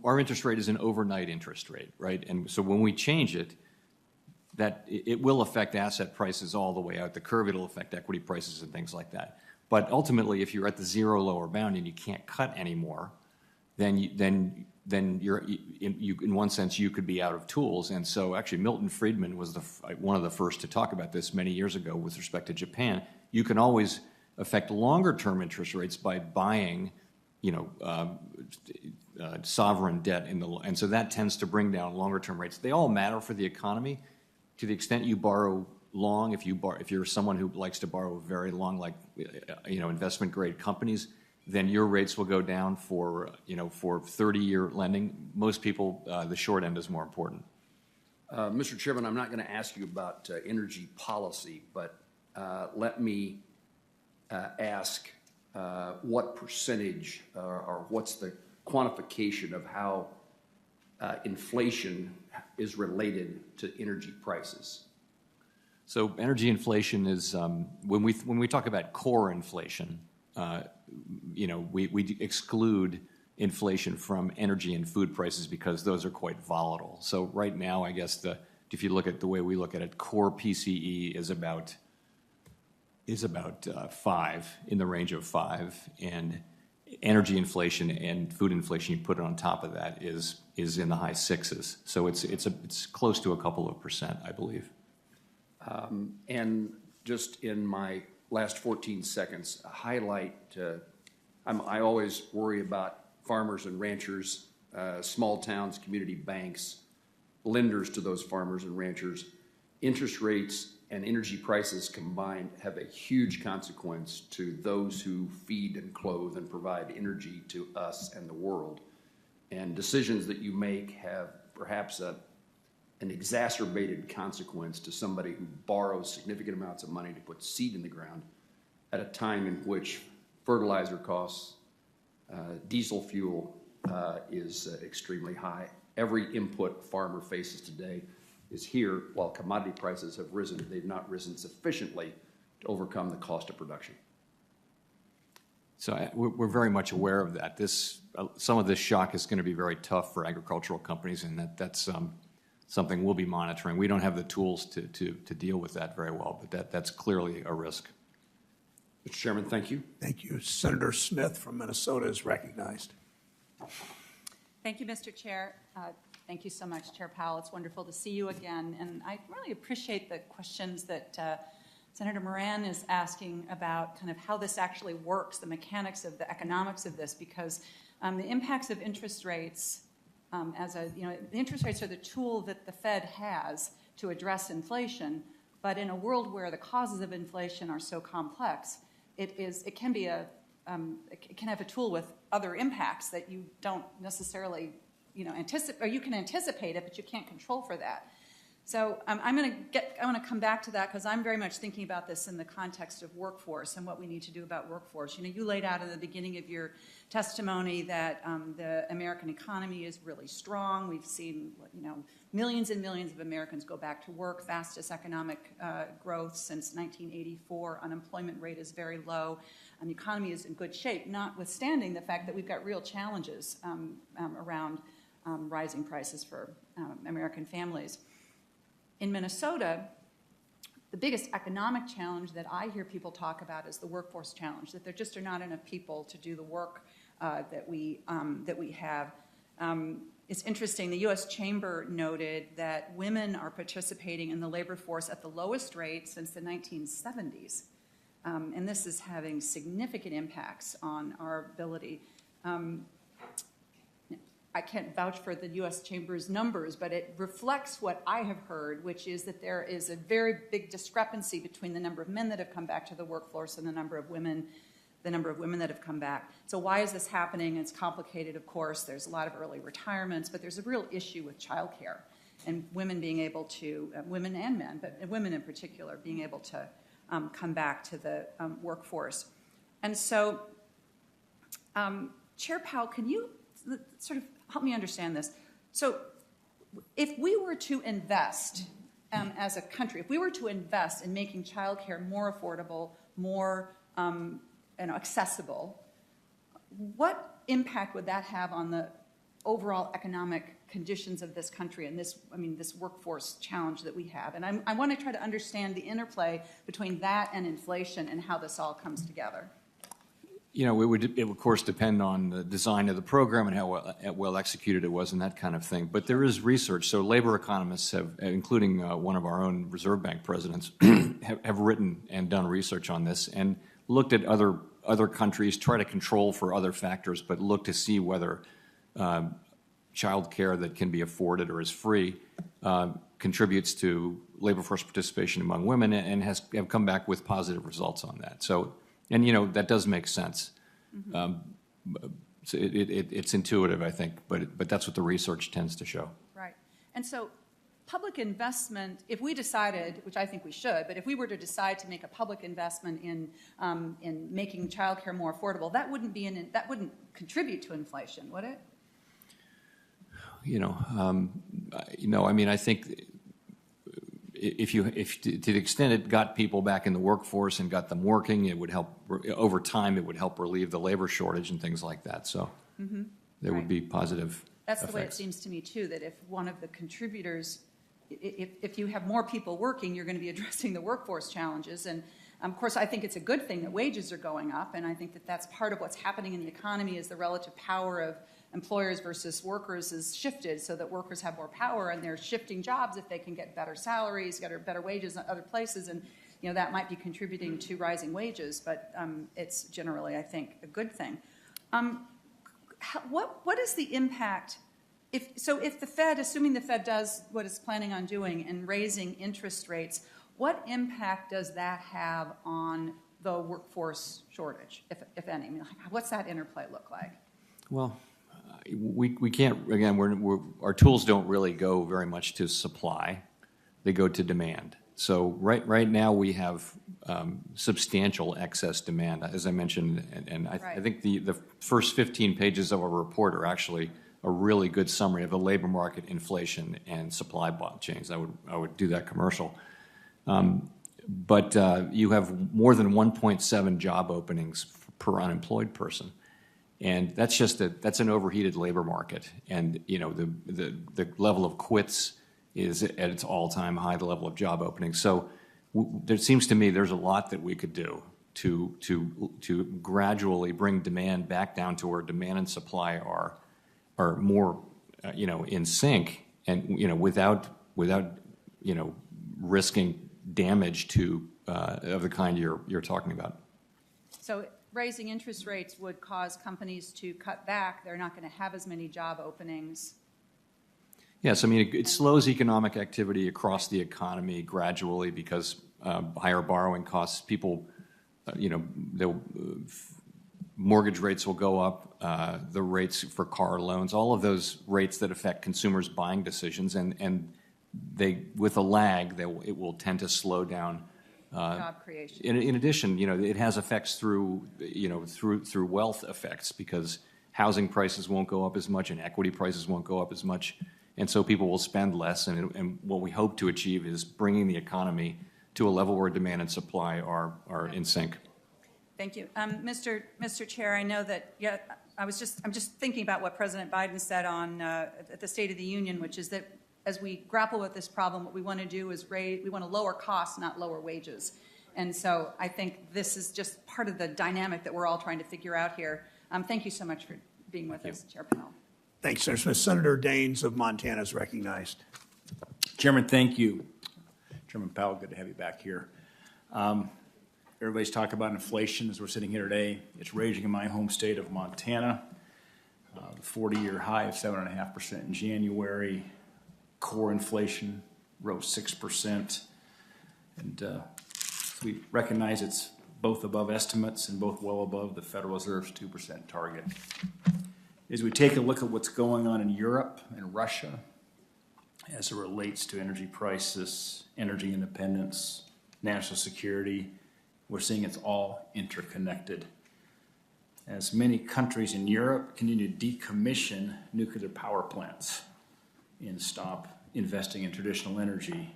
our interest rate is an overnight interest rate, right? And so when we change it, it will affect asset prices all the way out the curve. It'll affect equity prices and things like that. But ultimately, if you're at the zero lower bound and you can't cut anymore, then you're in one sense you could be out of tools. And so actually, Milton Friedman was one of the first to talk about this many years ago with respect to Japan. You can always affect longer term interest rates by buying, sovereign debt and so that tends to bring down longer term rates. They all matter for the economy. To the extent you borrow long, if you're someone who likes to borrow very long, like investment grade companies, then your rates will go down for 30-year lending. Most people, the short end is more important. Mr. Chairman, I'm not going to ask you about energy policy, but let me ask what percentage or what's the quantification of how inflation is related to energy prices? So energy inflation is when we talk about core inflation, we exclude inflation from energy and food prices because those are quite volatile. So right now, I guess if you look at the way we look at it, core PCE is about 5, in the range of 5, and energy inflation and food inflation, you put it on top of that, is in the high 6s. So it's close to a couple of percent, I believe. And just in my last 14 seconds, highlight, I always worry about farmers and ranchers, small towns, community banks, lenders to those farmers and ranchers. Interest rates and energy prices combined have a huge consequence to those who feed and clothe and provide energy to us and the world. And decisions that you make have perhaps an exacerbated consequence to somebody who borrows significant amounts of money to put seed in the ground at a time in which fertilizer costs, diesel fuel is extremely high. Every input a farmer faces today is here. While commodity prices have risen, they've not risen sufficiently to overcome the cost of production. So we're very much aware of that. Some of this shock is going to be very tough for agricultural companies, and that's something we'll be monitoring. We don't have the tools to deal with that very well, but that's clearly a risk. Mr. Chairman, thank you. Thank you. Senator Smith from Minnesota is recognized. Thank you, Mr. Chair. Thank you so much, Chair Powell. It's wonderful to see you again. And I really appreciate the questions that Senator Moran is asking about kind of how this actually works, the mechanics of the economics of this, because the impacts of interest rates, the interest rates are the tool that the Fed has to address inflation. But in a world where the causes of inflation are so complex, it can have a tool with other impacts that you don't necessarily anticipate, or you can anticipate it, but you can't control for that. So I want to come back to that because I'm very much thinking about this in the context of workforce and what we need to do about workforce. You laid out in the beginning of your testimony that the American economy is really strong. We've seen, millions and millions of Americans go back to work, fastest economic growth since 1984. Unemployment rate is very low. The economy is in good shape, notwithstanding the fact that we've got real challenges around rising prices for American families. In Minnesota, the biggest economic challenge that I hear people talk about is the workforce challenge, that there just are not enough people to do the work that we have. It's interesting, the U.S. Chamber noted that women are participating in the labor force at the lowest rate since the 1970s. And this is having significant impacts on our ability. I can't vouch for the U.S. Chamber's numbers, but it reflects what I have heard, which is that there is a very big discrepancy between the number of men that have come back to the workforce and the number of women the number of women that have come back. So why is this happening? It's complicated, of course. There's a lot of early retirements, but there's a real issue with childcare and women being able to, women and men, but women in particular, being able to come back to the workforce. And so, Chair Powell, can you sort of help me understand this? So if we were to invest as a country, if we were to invest in making childcare more affordable, more accessible, what impact would that have on the overall economic conditions of this country and this workforce challenge that we have? And I want to try to understand the interplay between that and inflation and how this all comes together. You know, it would of course depend on the design of the program and how well executed it was and that kind of thing. But there is research. So labor economists have, including one of our own Reserve Bank presidents, have written and done research on this and looked at other countries, try to control for other factors, but look to see whether child care that can be afforded or is free contributes to labor force participation among women and have come back with positive results on that. So. And, you know, that does make sense. So it's intuitive, I think, but that's what the research tends to show. Right. And so public investment, if we decided, which I think we should, but if we were to decide to make a public investment in making childcare more affordable, that wouldn't contribute to inflation, would it? I mean, I think if to the extent it got people back in the workforce and got them working, it would help over time. It would help relieve the labor shortage and things like that. So there would be positive. That's effects. The way it seems to me too. That if one of the contributors, if you have more people working, you're going to be addressing the workforce challenges. And of course, I think it's a good thing that wages are going up, and I think that that's part of what's happening in the economy is the relative power of employers versus workers is shifted so that workers have more power and they're shifting jobs if they can get better salaries, get better wages in other places, and that might be contributing to rising wages, but it's generally, I think, a good thing. What is the impact if the Fed, assuming the Fed does what it's planning on doing and raising interest rates, what impact does that have on the workforce shortage, if any? I mean, what's that interplay look like? Well, we can't, again, our tools don't really go very much to supply. They go to demand. So right now we have substantial excess demand, as I mentioned, and I think the first 15 pages of our report are actually a really good summary of the labor market, inflation, and supply chains. I would do that commercial. But you have more than 1.7 job openings per unemployed person. And that's an overheated labor market. And, the level of quits is at its all-time high, the level of job openings. So there seems to me there's a lot that we could do to gradually bring demand back down to where demand and supply are more, in sync and, without risking damage to of the kind you're talking about. So raising interest rates would cause companies to cut back. They're not going to have as many job openings. Yes, I mean, it slows economic activity across the economy gradually because higher borrowing costs, people, mortgage rates will go up, the rates for car loans, all of those rates that affect consumers' buying decisions, and they, with a lag, it will tend to slow down job creation. In addition, it has effects through wealth effects because housing prices won't go up as much and equity prices won't go up as much, and so people will spend less. And what we hope to achieve is bringing the economy to a level where demand and supply are in sync. Thank you, Mr. Chair. I know that. Yeah, I'm just thinking about what President Biden said on at the State of the Union, which is that as we grapple with this problem, what we want to do is we want to lower costs, not lower wages. And so I think this is just part of the dynamic that we're all trying to figure out here. Thank you so much for being with us, Chair Powell. Thanks, Senator Smith. Senator Daines of Montana is recognized. Chairman, thank you. Chairman Powell, good to have you back here. Everybody's talking about inflation as we're sitting here today. It's raging in my home state of Montana. The 40-year high of 7.5% in January. Core inflation rose 6%. And we recognize it's both above estimates and both well above the Federal Reserve's 2% target. As we take a look at what's going on in Europe and Russia as it relates to energy prices, energy independence, national security, we're seeing it's all interconnected. As many countries in Europe continue to decommission nuclear power plants and stop investing in traditional energy,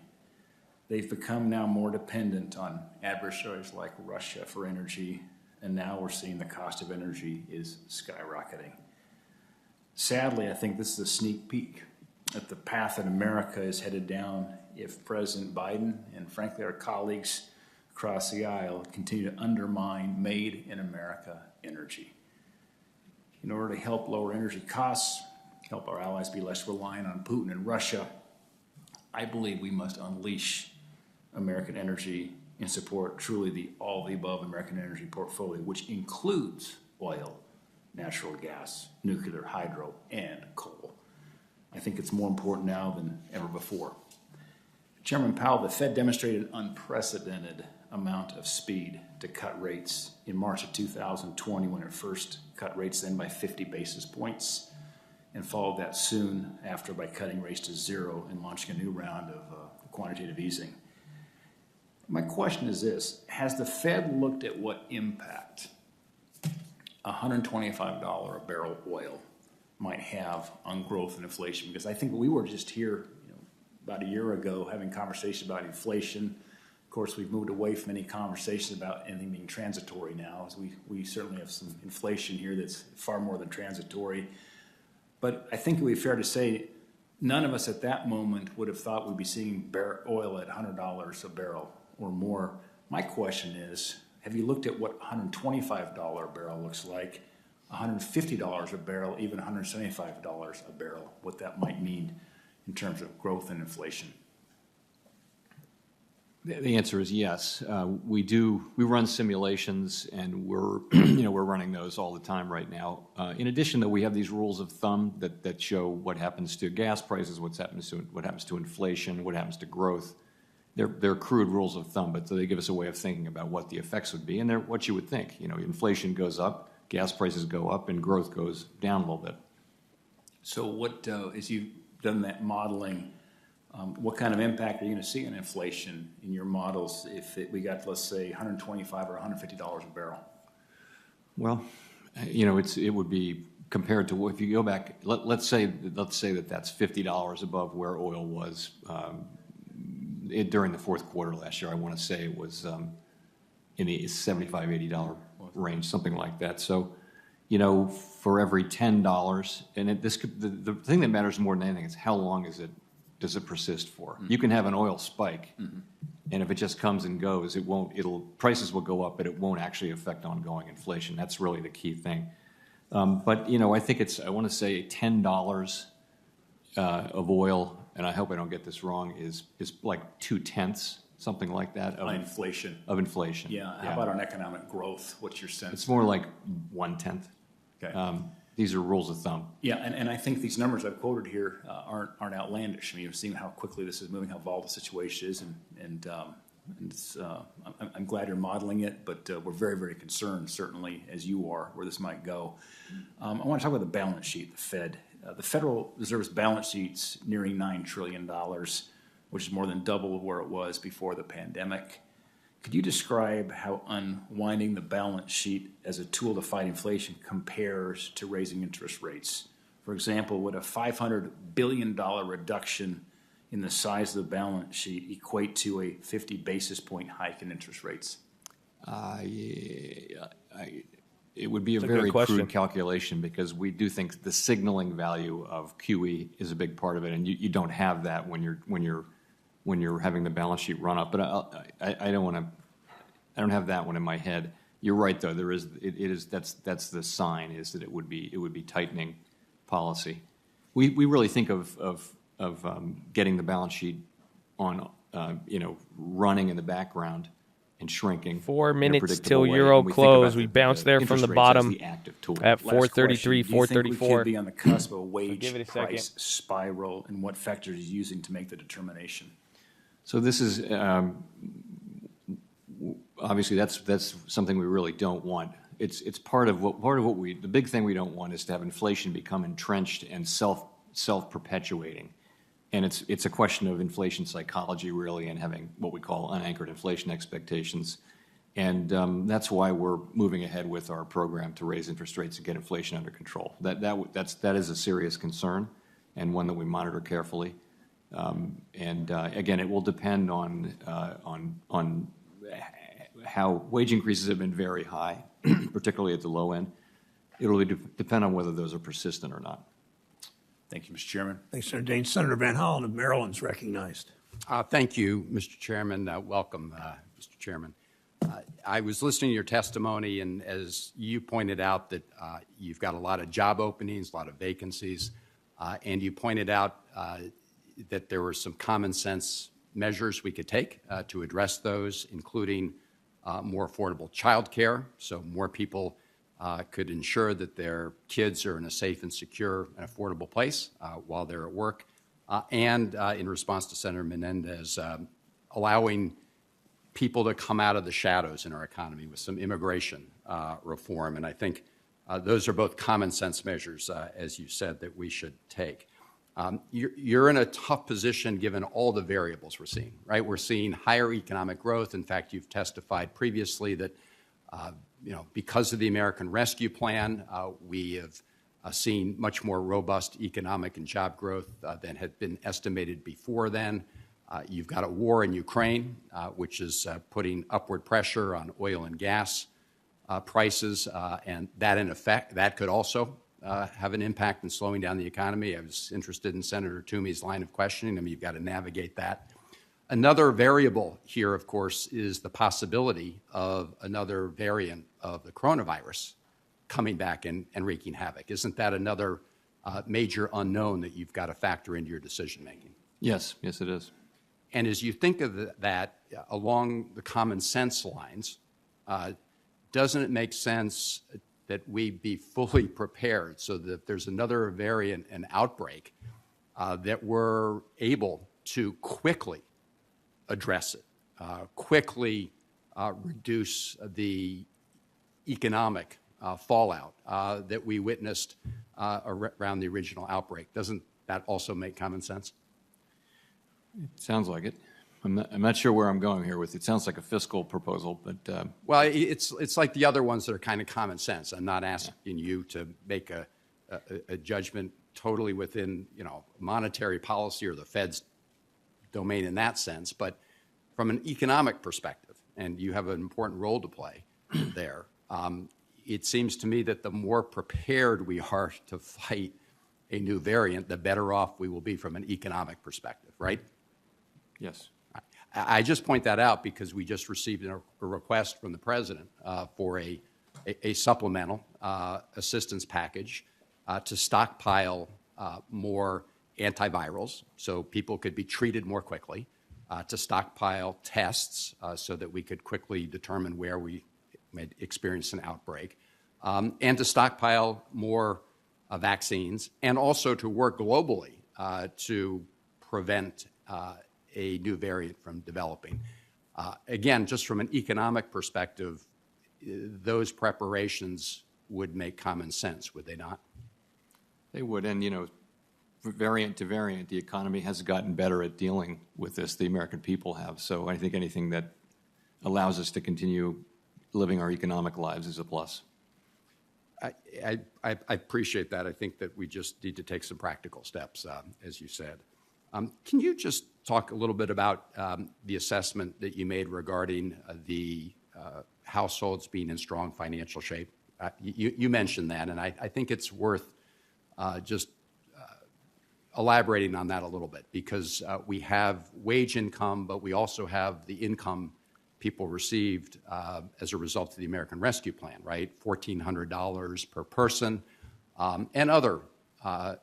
they've become now more dependent on adversaries like Russia for energy, and now we're seeing the cost of energy is skyrocketing. Sadly, I think this is a sneak peek at the path that America is headed down if President Biden and frankly our colleagues across the aisle continue to undermine made in America energy. In order to help lower energy costs, help our allies be less reliant on Putin and Russia, I believe we must unleash American energy and support truly all the above American energy portfolio, which includes oil, natural gas, nuclear, hydro, and coal. I think it's more important now than ever before. Chairman Powell, the Fed demonstrated an unprecedented amount of speed to cut rates in March of 2020 when it first cut rates then by 50 basis points and followed that soon after by cutting rates to zero and launching a new round of quantitative easing. My question is this: has the Fed looked at what impact $125 a barrel oil might have on growth and inflation? Because I think we were just here about a year ago having conversations about inflation. Of course, we've moved away from any conversations about anything being transitory now, as we certainly have some inflation here that's far more than transitory. But I think it would be fair to say none of us at that moment would have thought we'd be seeing oil at $100 a barrel or more. My question is, have you looked at what $125 a barrel looks like, $150 a barrel, even $175 a barrel, what that might mean in terms of growth and inflation? The answer is yes. We run simulations, and we're we're running those all the time right now. In addition, though, we have these rules of thumb that show what happens to gas prices, what happens to inflation, what happens to growth. They're crude rules of thumb, but they give us a way of thinking about what the effects would be, and they're what you would think. Inflation goes up, gas prices go up, and growth goes down a little bit. So what, as you've done that modeling, what kind of impact are you going to see on inflation in your models if we got, let's say, $125 or $150 a barrel? Well, it would be compared to, if you go back, let's say that that's $50 above where oil was during the fourth quarter last year. I want to say it was in the $75, $80 range, something like that. So, for every $10, and the thing that matters more than anything is how long does it persist for? Mm-hmm. You can have an oil spike, mm-hmm. and if it just comes and goes, prices will go up, but it won't actually affect ongoing inflation. That's really the key thing. But I think I want to say $10 of oil, and I hope I don't get this wrong, is like 0.2, something like that of inflation. Of inflation. Yeah. How about on economic growth? What's your sense? It's more like 1/10. Okay. These are rules of thumb. Yeah, and I think these numbers I've quoted here aren't outlandish. I mean, you're seeing how quickly this is moving, how volatile the situation is, and it's, I'm glad you're modeling it, but we're very, very concerned, certainly, as you are, where this might go. I want to talk about the balance sheet, the Fed. The Federal Reserve's balance sheet's nearing $9 trillion, which is more than double where it was before the pandemic. Could you describe how unwinding the balance sheet as a tool to fight inflation compares to raising interest rates? For example, would a $500 billion reduction in the size of the balance sheet equate to a 50 basis point hike in interest rates? It would be a very crude calculation, because we do think the signaling value of QE is a big part of it, and you don't have that when you're having the balance sheet run up. But I don't have that one in my head. You're right, though. That's the sign, is that it would be tightening policy. We really think of getting the balance sheet on running in the background and shrinking. 4 minutes till Euro close. We bounced there from the bottom at 433, 434. Do you think we could be on the cusp of a wage price spiral, and what factors are you using to make the determination? So this is, obviously that's something we really don't want. It's part of what the big thing we don't want is to have inflation become entrenched and self-perpetuating. And it's a question of inflation psychology, really, and having what we call unanchored inflation expectations. And that's why we're moving ahead with our program to raise interest rates and get inflation under control. That is a serious concern and one that we monitor carefully. Again, it will depend on how wage increases have been very high, particularly at the low end. It'll really depend on whether those are persistent or not. Thank you, Mr. Chairman. Thanks, Senator Dane. Senator Van Hollen of Maryland is recognized. Thank you, Mr. Chairman. Welcome, Mr. Chairman. I was listening to your testimony, and as you pointed out that you've got a lot of job openings, a lot of vacancies, and you pointed out that there were some common sense measures we could take to address those, including more affordable child care, so more people could ensure that their kids are in a safe and secure and affordable place while they're at work, and in response to Senator Menendez, allowing people to come out of the shadows in our economy with some immigration reform. And I think those are both common sense measures, as you said, that we should take. You're in a tough position given all the variables we're seeing, right? We're seeing higher economic growth. In fact, you've testified previously that because of the American Rescue Plan, we have seen much more robust economic and job growth than had been estimated before then. You've got a war in Ukraine, which is putting upward pressure on oil and gas prices, and that, in effect, that could also have an impact in slowing down the economy. I was interested in Senator Toomey's line of questioning. I mean, you've got to navigate that. Another variable here, of course, is the possibility of another variant of the coronavirus coming back and wreaking havoc. Isn't that another major unknown that you've got to factor into your decision-making? Yes, yes, it is. And as you think of that along the common sense lines, doesn't it make sense that we be fully prepared so that if there's another variant and outbreak, that we're able to quickly address it, quickly reduce the economic fallout that we witnessed around the original outbreak? Doesn't that also make common sense? It sounds like it. I'm not sure where I'm going here with it. It sounds like a fiscal proposal, but well, it's like the other ones that are kind of common sense. I'm not asking you to make a judgment totally within monetary policy or the Fed's domain in that sense, but from an economic perspective, and you have an important role to play there. It seems to me that the more prepared we are to fight a new variant, the better off we will be from an economic perspective, right? Yes. I just point that out because we just received a request from the President for a supplemental assistance package to stockpile more antivirals so people could be treated more quickly, to stockpile tests so that we could quickly determine where we may experience an outbreak, and to stockpile more vaccines, and also to work globally to prevent a new variant from developing. Again, just from an economic perspective, those preparations would make common sense, would they not? They would, and variant to variant, the economy has gotten better at dealing with this. The American people have. So I think anything that allows us to continue living our economic lives is a plus. I appreciate that. I think that we just need to take some practical steps, as you said. Can you just talk a little bit about the assessment that you made regarding the households being in strong financial shape? You mentioned that, and I think it's worth just elaborating on that a little bit, because we have wage income, but we also have the income people received as a result of the American Rescue Plan, right? $1,400 per person, and other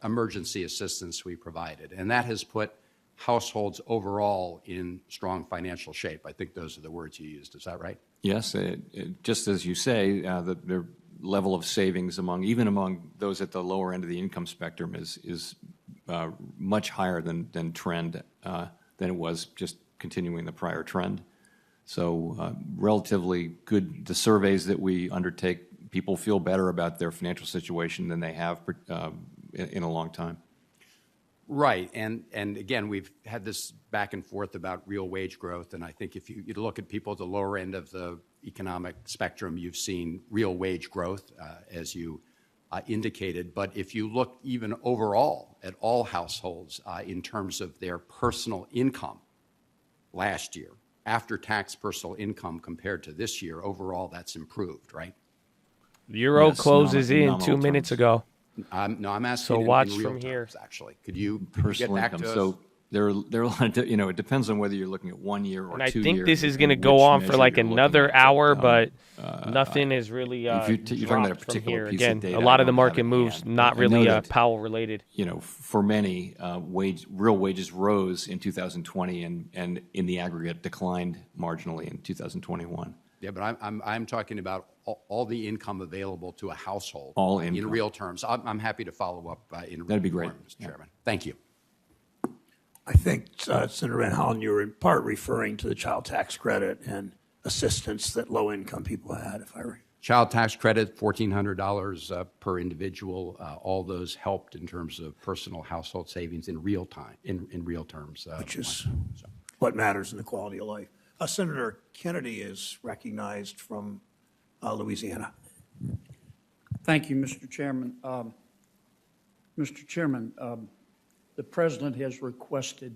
emergency assistance we provided. And that has put households overall in strong financial shape. I think those are the words you used. Is that right? Yes. Just as you say, the level of savings even among those at the lower end of the income spectrum is much higher than trend, than it was just continuing the prior trend. So relatively good. The surveys that we undertake, people feel better about their financial situation than they have in a long time. Right, and again, we've had this back and forth about real wage growth, and I think if you look at people at the lower end of the economic spectrum, you've seen real wage growth, as you indicated. But if you look even overall at all households in terms of their personal income last year, after-tax personal income compared to this year, overall that's improved, right? The euro Yes, closes in nominal 2 minutes terms. ago. No, I'm asking So in watch real from here. terms, actually. Could you Personal get back income. to us? So there are a lot of, it depends on whether you're looking at 1 year or 2 And years. I think this is and going to go which on for measure like you're looking another at. hour, but nothing is really if you're talking about a dropped from particular here. piece Again, of data, a lot I of the don't have market it moves hand, not but I know really that, Powell related. You know, for many, real wages rose in 2020 and in the aggregate declined marginally in 2021. Yeah, but I'm talking about all the income available to a household. All income. In real terms. I'm happy to follow up in That'd be real great. form, Mr. Chairman. Thank you. I think, Senator Van Hollen, you were in part referring to the child tax credit and assistance that low-income people had, if I recall. Child tax credit, $1,400 per individual. All those helped in terms of personal household savings in real time, in real terms. Which is what matters in the quality of life. Senator Kennedy is recognized from Louisiana. Thank you, Mr. Chairman. Mr. Chairman, the President has requested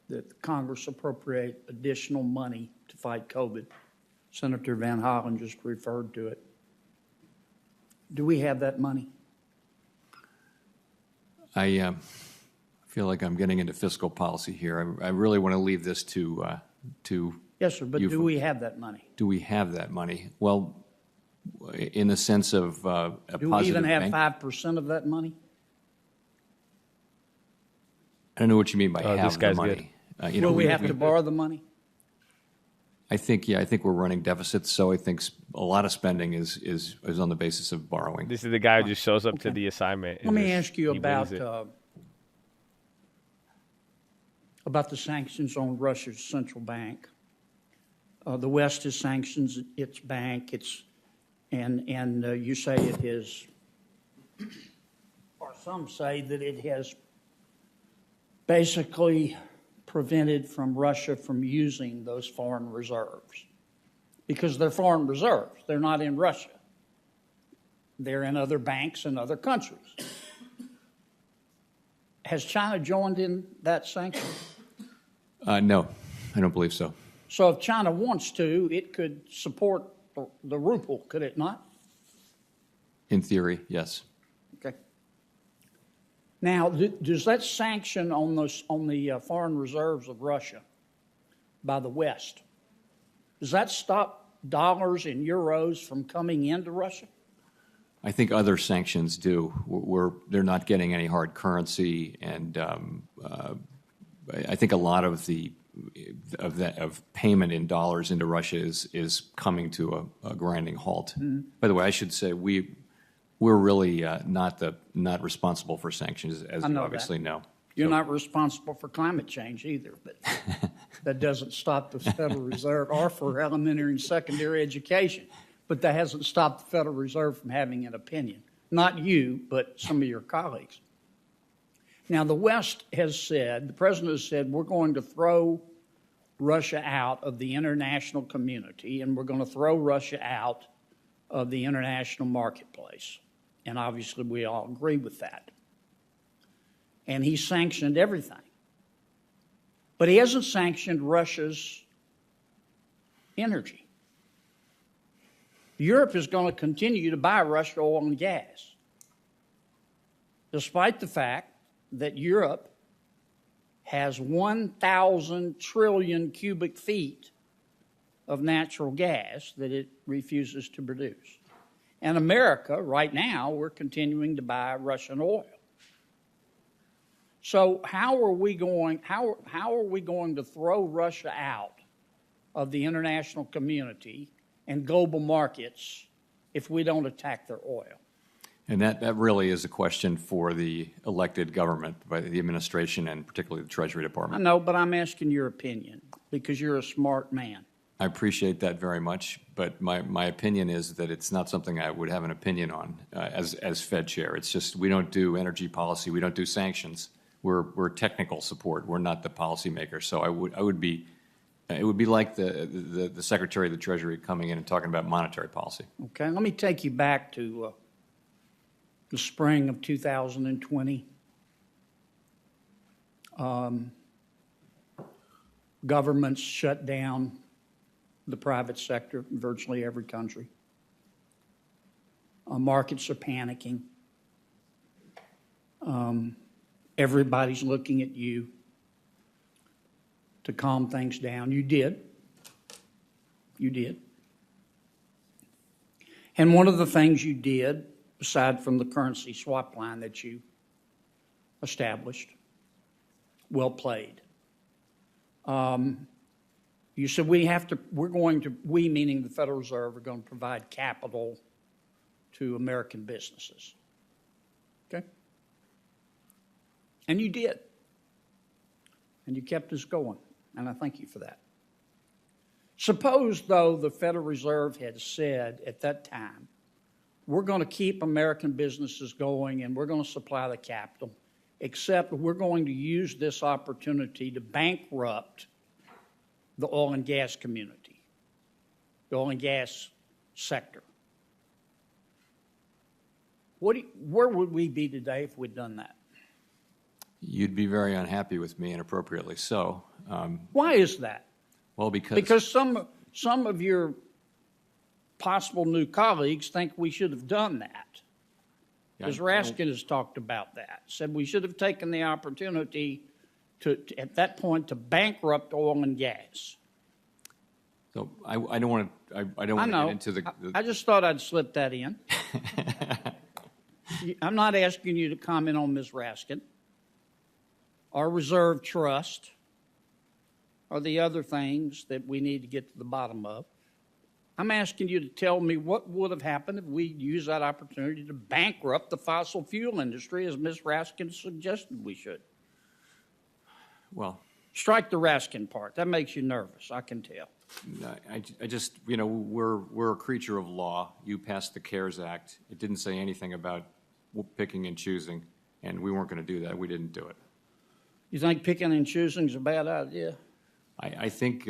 that Congress appropriate additional money to fight COVID. Senator Van Hollen just referred to it. Do we have that money? I feel like I'm getting into fiscal policy here. I really want to leave this to Yes, sir, but you do we have that money? Do we have that money? Well, in the sense of a Do positive we even have bank- 5% of that money? I don't know what you mean by Oh, have this guy's the money. Will we have to borrow the money? I think we're running deficits, so I think a lot of spending is on the basis of borrowing. This is the guy who just shows up to the assignment. and Let me just- ask you he wins about the sanctions on Russia's central bank. The West has sanctions its bank. And you say it is, or some say that it has basically prevented from Russia from using those foreign reserves because they're foreign reserves. They're not in Russia. They're in other banks in other countries. Has China joined in that sanction? No, I don't believe so. So if China wants to, it could support the ruble, could it not? In theory, yes. Okay. Now, does that sanction on the foreign reserves of Russia by the West, does that stop dollars and euros from coming into Russia? I think other sanctions do. They're not getting any hard currency, and I think a lot of payment in dollars into Russia is coming to a grinding halt. Mm-hmm. By the way, I should say we're really not responsible for sanctions, as you obviously know. You're not responsible for climate change either, but that doesn't stop the Federal Reserve or for elementary and secondary education. But that hasn't stopped the Federal Reserve from having an opinion. Not you, but some of your colleagues. Now, the West has said, the President has said, we're going to throw Russia out of the international community and we're going to throw Russia out of the international marketplace. And obviously, we all agree with that. And he sanctioned everything. But he hasn't sanctioned Russia's energy. Europe is going to continue to buy Russian oil and gas, despite the fact that Europe has 1,000 trillion cubic feet of natural gas that it refuses to produce. And America, right now, we're continuing to buy Russian oil. So how are we going to throw Russia out of the international community and global markets if we don't attack their oil? And that really is a question for the elected government, by the administration and particularly the Treasury I Department. know, but I'm asking your opinion. because you're a smart man. I appreciate that very much, but my opinion is that it's not something I would have an opinion on as Fed chair. It's just we don't do energy policy, we don't do sanctions. We're technical support. We're not the policymaker. So it would be like the Secretary of the Treasury coming in and talking about monetary policy. Okay, let me take you back to the spring of 2020. Governments shut down the private sector in virtually every country. Markets are panicking. Everybody's looking at you to calm things down. You did. You did. And one of the things you did, aside from the currency swap line that you established, well played. You said we meaning the Federal Reserve, are going to provide capital to American businesses. Okay? And you did. And you kept us going. And I thank you for that. Suppose, though, the Federal Reserve had said at that time, we're going to keep American businesses going and we're going to supply the capital, except we're going to use this opportunity to bankrupt the oil and gas community, the oil and gas sector. Where would we be today if we'd done that? You'd be very unhappy with me, and appropriately so. Why is that? Well, because some of your possible new colleagues think we should have done that. Because Raskin has talked about that, said we should have taken the opportunity to at that point to bankrupt oil and gas. So I don't want to get into the. I just thought I'd slip that in. I'm not asking you to comment on Ms. Raskin, our reserve trust, or the other things that we need to get to the bottom of. I'm asking you to tell me what would have happened if we used that opportunity to bankrupt the fossil fuel industry, as Ms. Raskin suggested we should. Well, strike the Raskin part. That makes you nervous, I can tell. I just, we're a creature of law. You passed the CARES Act. It didn't say anything about picking and choosing, and we weren't going to do that. We didn't do it. You think picking and choosing is a bad idea? I think,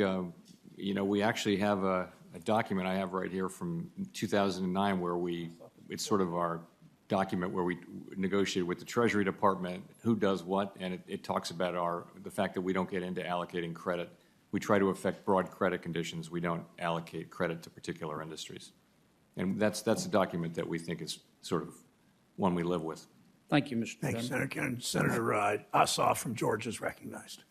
we actually have a document I have right here from 2009 where it's sort of our document where we negotiated with the Treasury Department who does what, and it talks about the fact that we don't get into allocating credit. We try to affect broad credit conditions. We don't allocate credit to particular industries. And that's a document that we think is sort of one we live with. Thank you, Mr. Thank you, Senator Kennedy. Senator Ossoff from Georgia is recognized.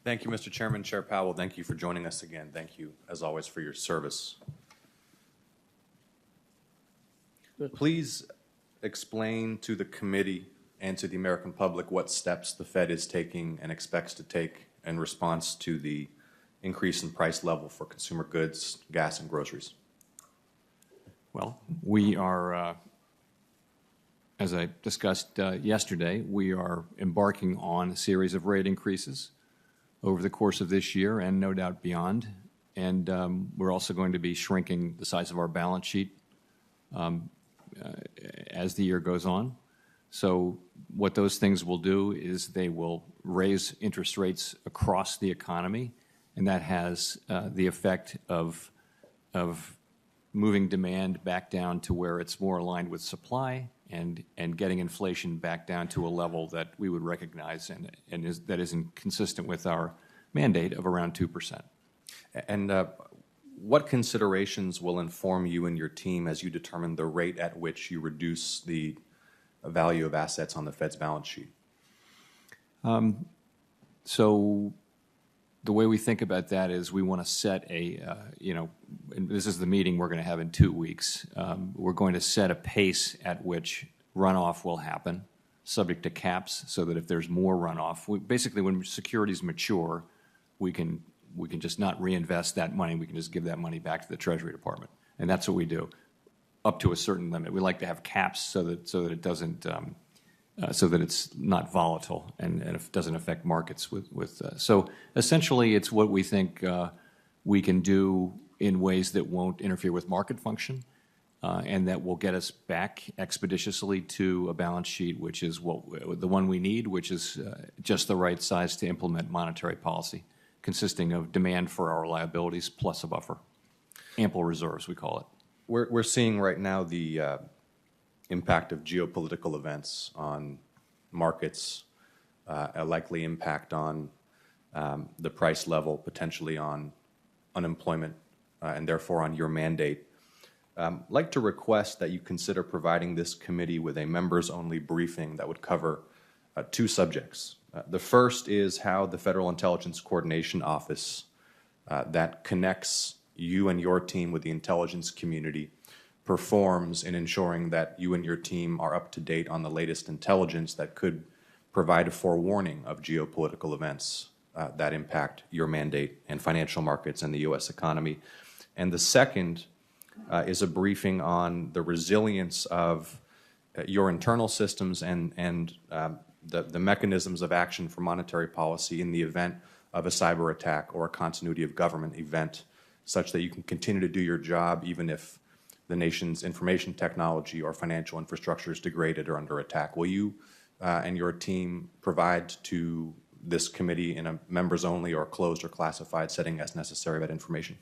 Thank you, Mr. Chairman. Chair Powell, thank you for joining us again. Thank you, as always, for your service. Please explain to the committee and to the American public what steps the Fed is taking and expects to take in response to the increase in price level for consumer goods, gas, and groceries. Well, we are, as I discussed yesterday, we are embarking on a series of rate increases over the course of this year and no doubt beyond. And we're also going to be shrinking the size of our balance sheet as the year goes on. So what those things will do is they will raise interest rates across the economy, and that has the effect of moving demand back down to where it's more aligned with supply and getting inflation back down to a level that we would recognize and that is consistent with our mandate of around 2%. And what considerations will inform you and your team as you determine the rate at which you reduce the value of assets on the Fed's balance sheet? So the way we think about that is we want to set and this is the meeting we're going to have in 2 weeks. We're going to set a pace at which runoff will happen, subject to caps, so that if there's more runoff, basically when securities mature, we can just not reinvest that money. We can just give that money back to the Treasury Department, and that's what we do, up to a certain limit. We like to have caps so that it doesn't so that it's not volatile and it doesn't affect markets so essentially it's what we think we can do in ways that won't interfere with market function and that will get us back expeditiously to a balance sheet which is the one we need, which is just the right size to implement monetary policy, consisting of demand for our liabilities plus a buffer. Ample reserves, we call it. We're seeing right now the impact of geopolitical events on markets, a likely impact on the price level, potentially on unemployment, and therefore on your mandate. I'd like to request that you consider providing this committee with a members-only briefing that would cover two subjects. The first is how the Federal Intelligence Coordination Office that connects you and your team with the intelligence community performs in ensuring that you and your team are up to date on the latest intelligence that could provide a forewarning of geopolitical events that impact your mandate and financial markets and the U.S. economy. And the second is a briefing on the resilience of your internal systems and the mechanisms of action for monetary policy in the event of a cyber attack or a continuity of government event, such that you can continue to do your job even if the nation's information technology or financial infrastructure is degraded or under attack. Will you and your team provide to this committee in a members-only or closed or classified setting as necessary that information?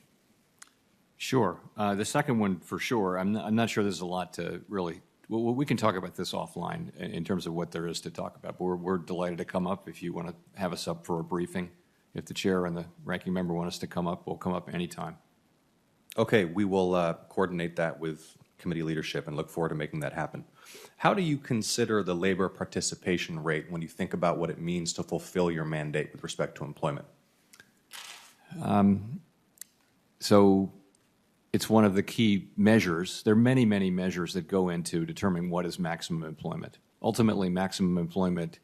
Sure. The second one, for sure. I'm not sure there's a lot to really. Well, we can talk about this offline in terms of what there is to talk about. But we're delighted to come up if you want to have us up for a briefing. If the chair and the ranking member want us to come up, we'll come up anytime. Okay, we will coordinate that with committee leadership and look forward to making that happen. How do you consider the labor participation rate when you think about what it means to fulfill your mandate with respect to employment? So it's one of the key measures. There are many, many measures that go into determining what is maximum employment. Ultimately, maximum employment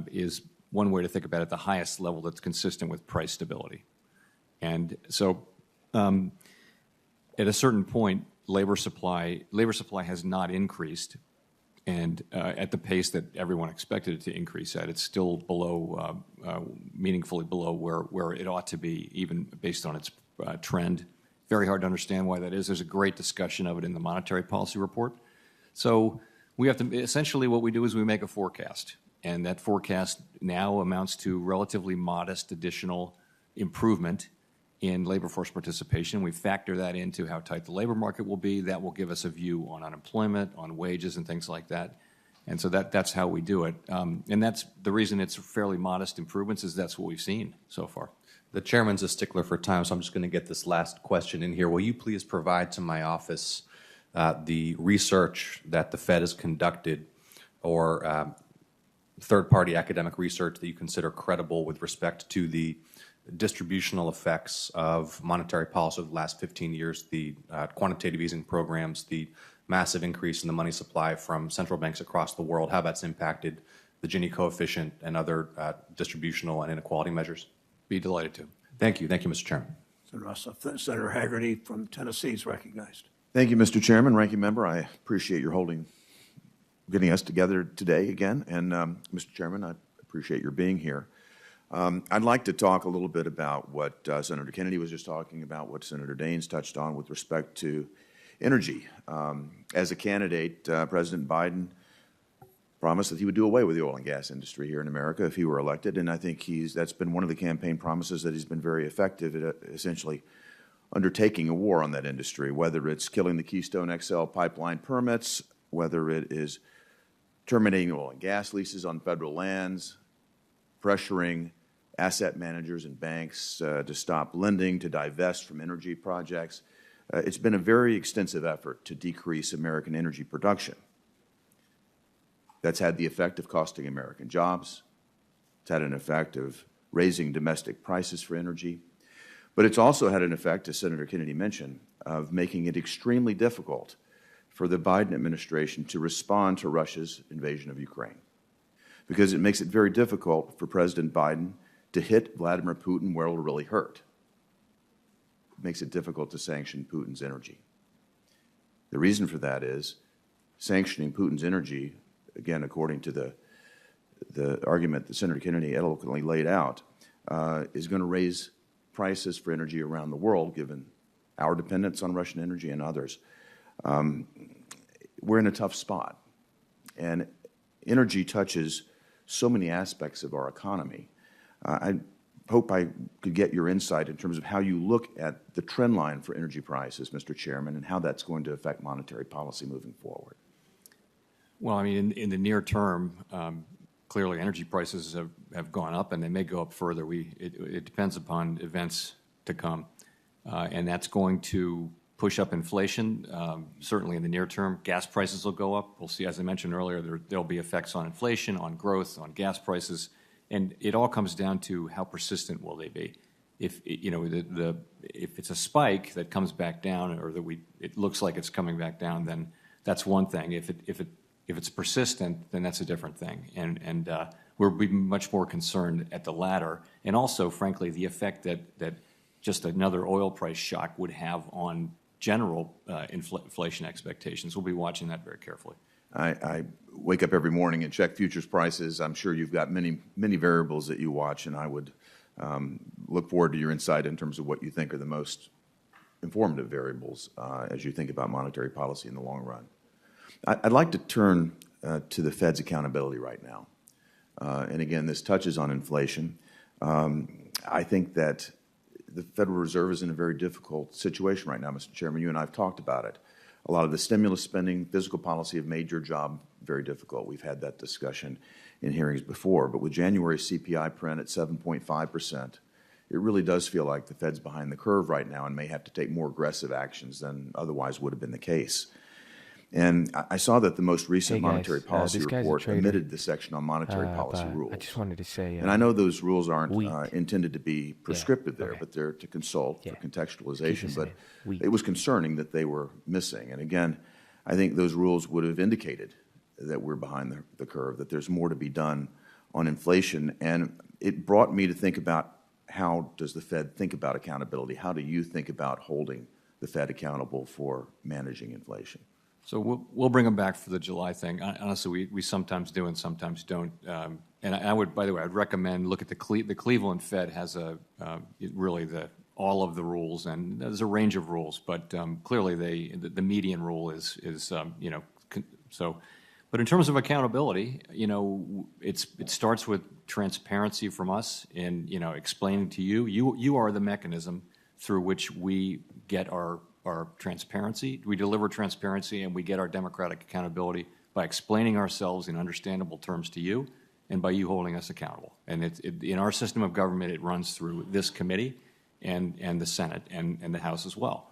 is one way to think about it, the highest level that's consistent with price stability. And so at a certain point, labor supply has not increased, and at the pace that everyone expected it to increase at. It's still below, meaningfully below where it ought to be, even based on its trend. Very hard to understand why that is. There's a great discussion of it in the monetary policy report. So we have to, essentially what we do is we make a forecast, and that forecast now amounts to relatively modest additional improvement in labor force participation. We factor that into how tight the labor market will be. That will give us a view on unemployment, on wages, and things like that. And so that's how we do it. And that's the reason it's fairly modest improvements is that's what we've seen so far. The chairman's a stickler for time, so I'm just going to get this last question in here. Will you please provide to my office the research that the Fed has conducted or third-party academic research that you consider credible with respect to the distributional effects of monetary policy over the last 15 years, the quantitative easing programs, the massive increase in the money supply from central banks across the world, how that's impacted the Gini coefficient and other distributional and inequality measures? Be delighted to. Thank you. Thank you, Mr. Chairman. Senator Haggerty from Tennessee is recognized. Thank you, Mr. Chairman, Ranking Member. I appreciate your getting us together today again. And Mr. Chairman, I appreciate your being here. I'd like to talk a little bit about what Senator Kennedy was just talking about, what Senator Daines touched on with respect to energy. As a candidate, President Biden promised that he would do away with the oil and gas industry here in America if he were elected, and I think that's been one of the campaign promises that he's been very effective at essentially undertaking a war on that industry, whether it's killing the Keystone XL pipeline permits, whether it is terminating oil and gas leases on federal lands, pressuring asset managers and banks to stop lending, to divest from energy projects. It's been a very extensive effort to decrease American energy production. That's had the effect of costing American jobs. It's had an effect of raising domestic prices for energy. But it's also had an effect, as Senator Kennedy mentioned, of making it extremely difficult for the Biden administration to respond to Russia's invasion of Ukraine, because it makes it very difficult for President Biden to hit Vladimir Putin where it will really hurt. It makes it difficult to sanction Putin's energy. The reason for that is sanctioning Putin's energy again, according to the argument that Senator Kennedy eloquently laid out, is going to raise prices for energy around the world, given our dependence on Russian energy and others. We're in a tough spot. And energy touches so many aspects of our economy. I hope I could get your insight in terms of how you look at the trend line for energy prices, Mr. Chairman, and how that's going to affect monetary policy moving forward. Well, I mean, in the near term, clearly energy prices have gone up, and they may go up further. It depends upon events to come, and that's going to push up inflation. Certainly in the near term, gas prices will go up. We'll see, as I mentioned earlier, there'll be effects on inflation, on growth, on gas prices, and it all comes down to how persistent will they be. If if it's a spike that comes back down, or that it looks like it's coming back down, then that's one thing. If it's persistent, then that's a different thing, and we're much more concerned at the latter, and also, frankly, the effect that just another oil price shock would have on general inflation expectations. We'll be watching that very carefully. I wake up every morning and check futures prices. I'm sure you've got many variables that you watch, and I would look forward to your insight in terms of what you think are the most informative variables as you think about monetary policy in the long run. I'd like to turn to the Fed's accountability right now. And again, this touches on inflation. I think that the Federal Reserve is in a very difficult situation right now, Mr. Chairman. You and I have talked about it. A lot of the stimulus spending, fiscal policy have made your job very difficult. We've had that discussion in hearings before. But with January's CPI print at 7.5%, it really does feel like the Fed's behind the curve right now and may have to take more aggressive actions than otherwise would have been the case. And I saw that the most recent monetary policy report omitted the section on monetary policy rules. I just wanted to say, and I know those rules aren't intended to be prescriptive there, but they're to consult for contextualization. But it was concerning that they were missing. And again, I think those rules would have indicated that we're behind the curve, that there's more to be done on inflation. And it brought me to think about, how does the Fed think about accountability? How do you think about holding the Fed accountable for managing inflation? So we'll bring them back for the July thing. Honestly, we sometimes do and sometimes don't. And I would, by the way, I'd recommend look at the Cleveland Fed has really all of the rules, and there's a range of rules, but clearly the median rule is so. But in terms of accountability, it starts with transparency from us in explaining to you. You are the mechanism through which we get our transparency. We deliver transparency, and we get our democratic accountability by explaining ourselves in understandable terms to you, and by you holding us accountable. And in our system of government, it runs through this committee and the Senate and the House as well.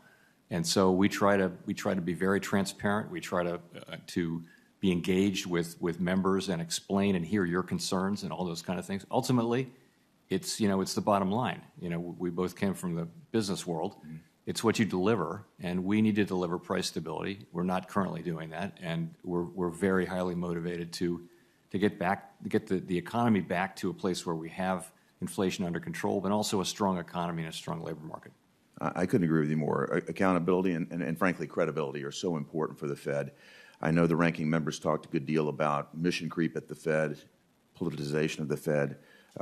And so we try to be very transparent. We try to be engaged with members and explain and hear your concerns and all those kind of things. Ultimately, it's the bottom line. We both came from the business world. It's what you deliver, and we need to deliver price stability. We're not currently doing that, and we're very highly motivated to get the economy back to a place where we have inflation under control, but also a strong economy and a strong labor market. I couldn't agree with you more. Accountability and frankly, credibility are so important for the Fed. I know the ranking members talked a good deal about mission creep at the Fed, politicization of the Fed.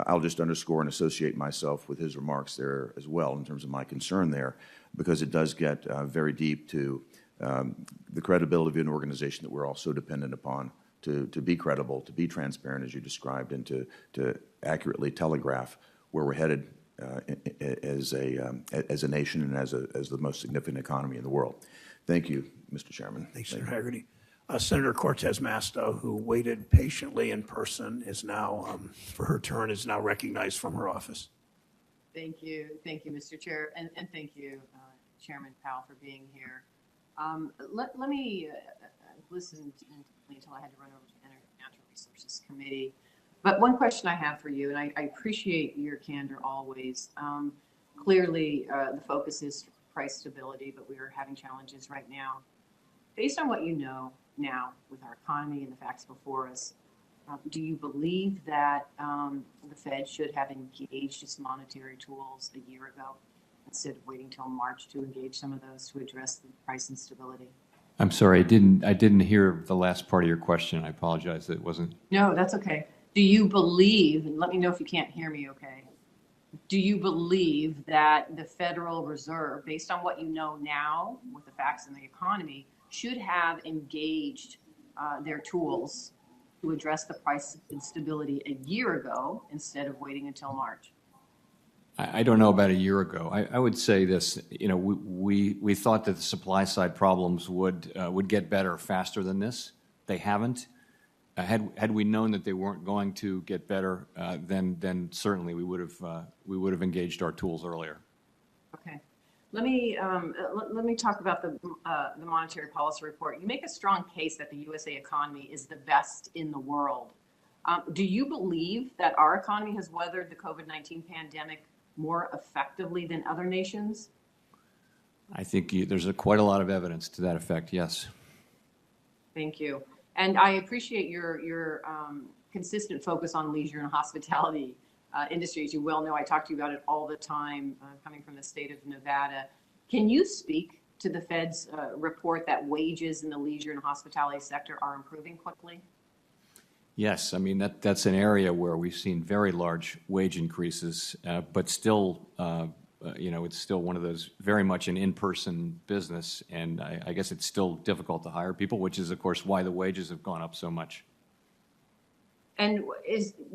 I'll just underscore and associate myself with his remarks there as well in terms of my concern there, because it does get very deep to the credibility of an organization that we're all so dependent upon to be credible, to be transparent, as you described, and to accurately telegraph where we're headed as a nation and as the most significant economy in the world. Thank you, Mr. Chairman. Thanks, Senator Hagerty. Senator Cortez Masto, who waited patiently in person, is now, for her turn, is now recognized from her office. Thank you, Mr. Chair, and thank you, Chairman Powell, for being here. Let me listen until I had to run over to the Natural Resources Committee. But one question I have for you, and I appreciate your candor always. Clearly, the focus is price stability, but we are having challenges right now. Based on what you know now with our economy and the facts before us, do you believe that the Fed should have engaged its monetary tools a year ago instead of waiting till March to engage some of those to address the price instability? I'm sorry, I didn't hear the last part of your question. I apologize. It wasn't. No, that's okay. Do you believe, and let me know if you can't hear me okay, do you believe that the Federal Reserve, based on what you know now with the facts in the economy, should have engaged their tools to address the price instability a year ago instead of waiting until March? I don't know about a year ago. I would say this, we thought that the supply side problems would get better faster than this. They haven't. Had we known that they weren't going to get better, then certainly we would have engaged our tools earlier. Okay. Let me talk about the monetary policy report. You make a strong case that the USA economy is the best in the world. Do you believe that our economy has weathered the COVID-19 pandemic more effectively than other nations? I think there's quite a lot of evidence to that effect, yes. Thank you. And I appreciate your consistent focus on leisure and hospitality industry. As you well know, I talk to you about it all the time, coming from the state of Nevada. Can you speak to the Fed's report that wages in the leisure and hospitality sector are improving quickly? Yes, I mean, that's an area where we've seen very large wage increases, but still, it's still one of those very much an in-person business, and I guess it's still difficult to hire people, which is, of course, why the wages have gone up so much. And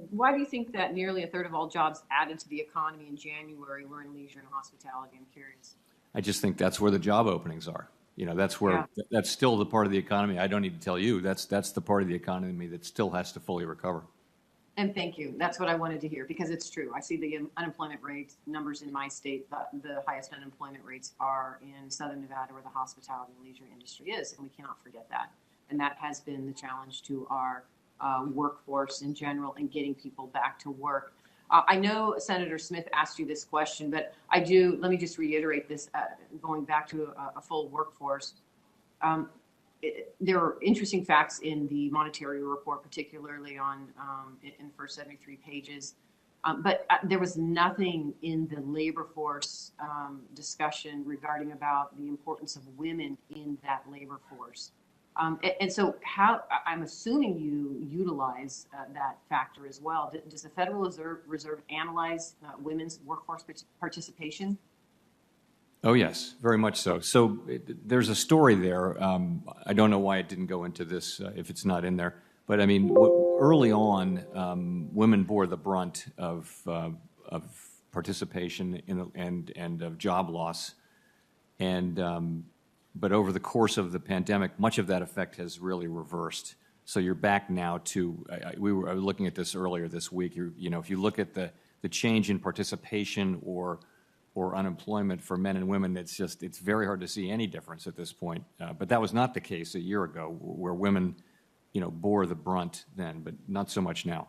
why do you think that nearly a third of all jobs added to the economy in January were in leisure and hospitality? I'm curious. I just think that's where the job openings are. That's where that's still the part of the economy. I don't need to tell you. That's the part of the economy that still has to fully recover. And thank you. That's what I wanted to hear, because it's true. I see the unemployment rate numbers in my state. The highest unemployment rates are in Southern Nevada, where the hospitality and leisure industry is, and we cannot forget that. And that has been the challenge to our workforce in general and getting people back to work. I know Senator Smith asked you this question, but let me just reiterate this, going back to a full workforce. There are interesting facts in the monetary report, particularly in the first 73 pages. But there was nothing in the labor force discussion regarding about the importance of women in that labor force. And so I'm assuming you utilize that factor as well. Does the Federal Reserve analyze women's workforce participation? Oh, yes, very much so. So there's a story there. I don't know why it didn't go into this if it's not in there. But I mean, early on, women bore the brunt of participation and of job loss. But over the course of the pandemic, much of that effect has really reversed. So you're back now to, I was looking at this earlier this week, if you look at the change in participation or unemployment for men and women, it's very hard to see any difference at this point. But that was not the case a year ago, where women, bore the brunt then, but not so much now.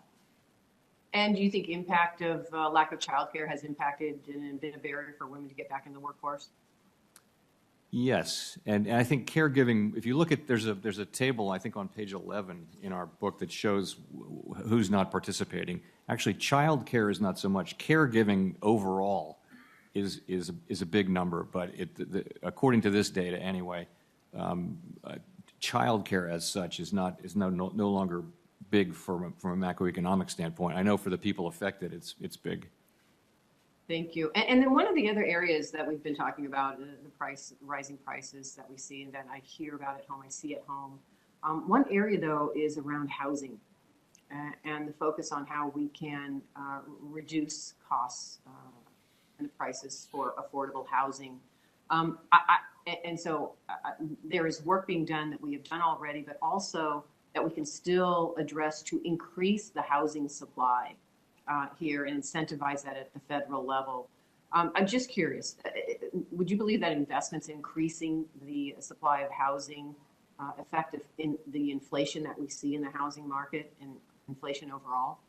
And do you think impact of lack of childcare has impacted and been a barrier for women to get back in the workforce? Yes, and I think caregiving, if you look at, there's a table, I think on page 11 in our book that shows who's not participating. Actually, child care is not so much. Caregiving overall is a big number, but according to this data anyway, child care as such is no longer big from a macroeconomic standpoint. I know for the people affected, it's big. Thank you. And then one of the other areas that we've been talking about, the rising prices that we see and that I hear about at home, I see at home. One area, though, is around housing and the focus on how we can reduce costs and the prices for affordable housing. So there is work being done that we have done already, but also that we can still address to increase the housing supply here and incentivize that at the federal level. I'm just curious, would you believe that investments increasing the supply of housing effective in the inflation that we see in the housing market and inflation overall?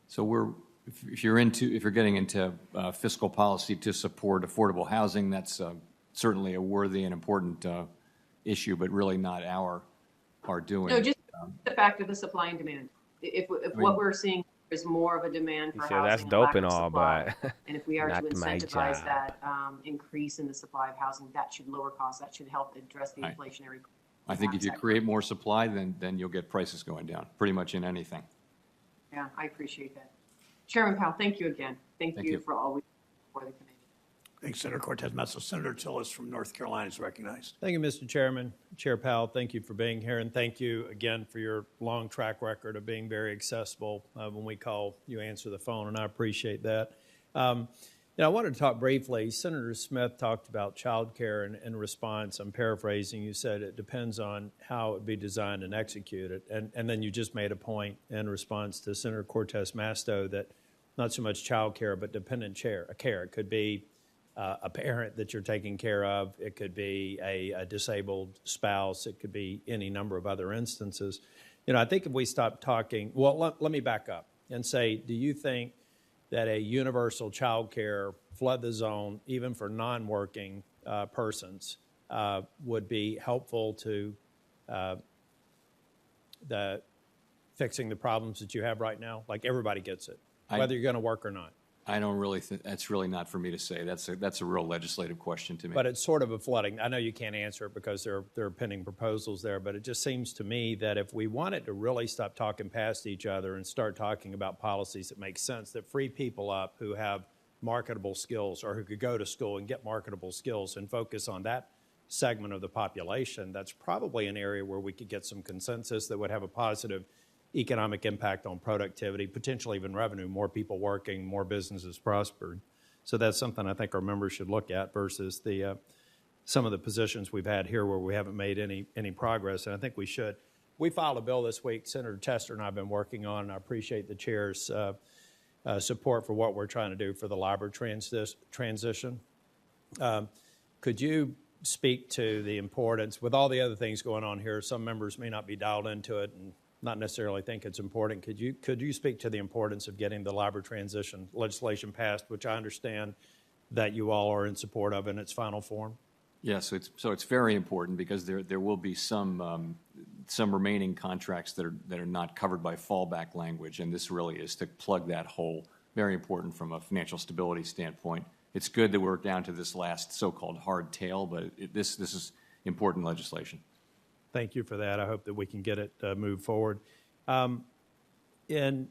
So if you're getting into fiscal policy to support affordable housing, that's certainly a worthy and important issue, but really not our doing. No, just the fact of the supply and demand. If what we're seeing is more of a demand for housing, that's dope and all, supply, but and if we are to incentivize that increase in the supply of housing, that should lower costs. That should help address the inflationary. I think if you create more supply, then you'll get prices going down, pretty much in anything. Yeah, I appreciate that. Chairman Powell, thank you again. Thank you for all we do for the committee. Thanks, Senator Cortez Masto. Senator Tillis from North Carolina is recognized. Thank you, Mr. Chairman. Chair Powell, thank you for being here, and thank you again for your long track record of being very accessible when we call, you answer the phone, and I appreciate that. I wanted to talk briefly. Senator Smith talked about child care, and in response, I'm paraphrasing, you said it depends on how it would be designed and executed. And then you just made a point in response to Senator Cortez Masto that not so much child care, but dependent care. It could be a parent that you're taking care of. It could be a disabled spouse. It could be any number of other instances. I think if we stop talking, well, let me back up and say, do you think that a universal child care flood the zone, even for non-working persons, would be helpful to fixing the problems that you have right now? Like everybody gets it, whether you're going to work or not. I don't really think, that's really not for me to say. That's a real legislative question to me. But it's sort of a flooding. I know you can't answer it because there are pending proposals there, but it just seems to me that if we wanted to really stop talking past each other and start talking about policies that make sense, that free people up who have marketable skills or who could go to school and get marketable skills and focus on that segment of the population, that's probably an area where we could get some consensus that would have a positive economic impact on productivity, potentially even revenue, more people working, more businesses prospered. So that's something I think our members should look at versus the some of the positions we've had here where we haven't made any progress, and I think we should. We filed a bill this week, Senator Tester and I have been working on, and I appreciate the chair's support for what we're trying to do for the library transition. Could you speak to the importance, with all the other things going on here, some members may not be dialed into it and not necessarily think it's important. Could you speak to the importance of getting the library transition legislation passed, which I understand that you all are in support of in its final form? Yes, so it's very important because there will be some remaining contracts that are not covered by fallback language, and this really is to plug that hole. Very important from a financial stability standpoint. It's good that we're down to this last so-called hard tail, but this is important legislation. Thank you for that. I hope that we can get it moved forward. In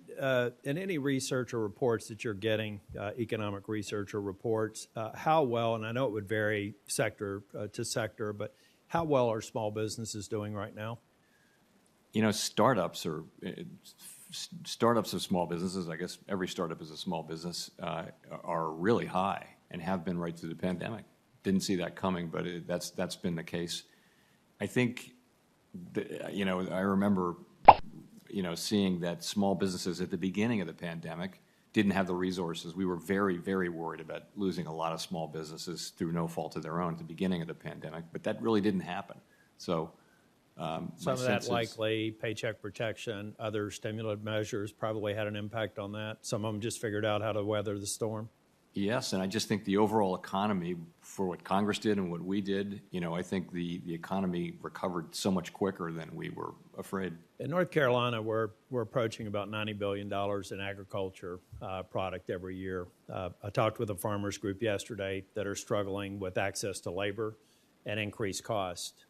any research or reports that you're getting, economic research or reports, how well, and I know it would vary sector to sector, but how well are small businesses doing right now? Startups of small businesses, I guess every startup is a small business, are really high and have been right through the pandemic. Didn't see that coming, but that's been the case. I think, I remember, seeing that small businesses at the beginning of the pandemic didn't have the resources. We were very, very worried about losing a lot of small businesses through no fault of their own at the beginning of the pandemic, but that really didn't happen. So some of that likely paycheck protection, other stimulative measures probably had an impact on that. Some of them just figured out how to weather the storm. Yes, and I just think the overall economy, for what Congress did and what we did, I think the economy recovered so much quicker than we were afraid. In North Carolina, we're approaching about $90 billion in agriculture product every year. I talked with a farmers group yesterday that are struggling with access to labor and increased cost.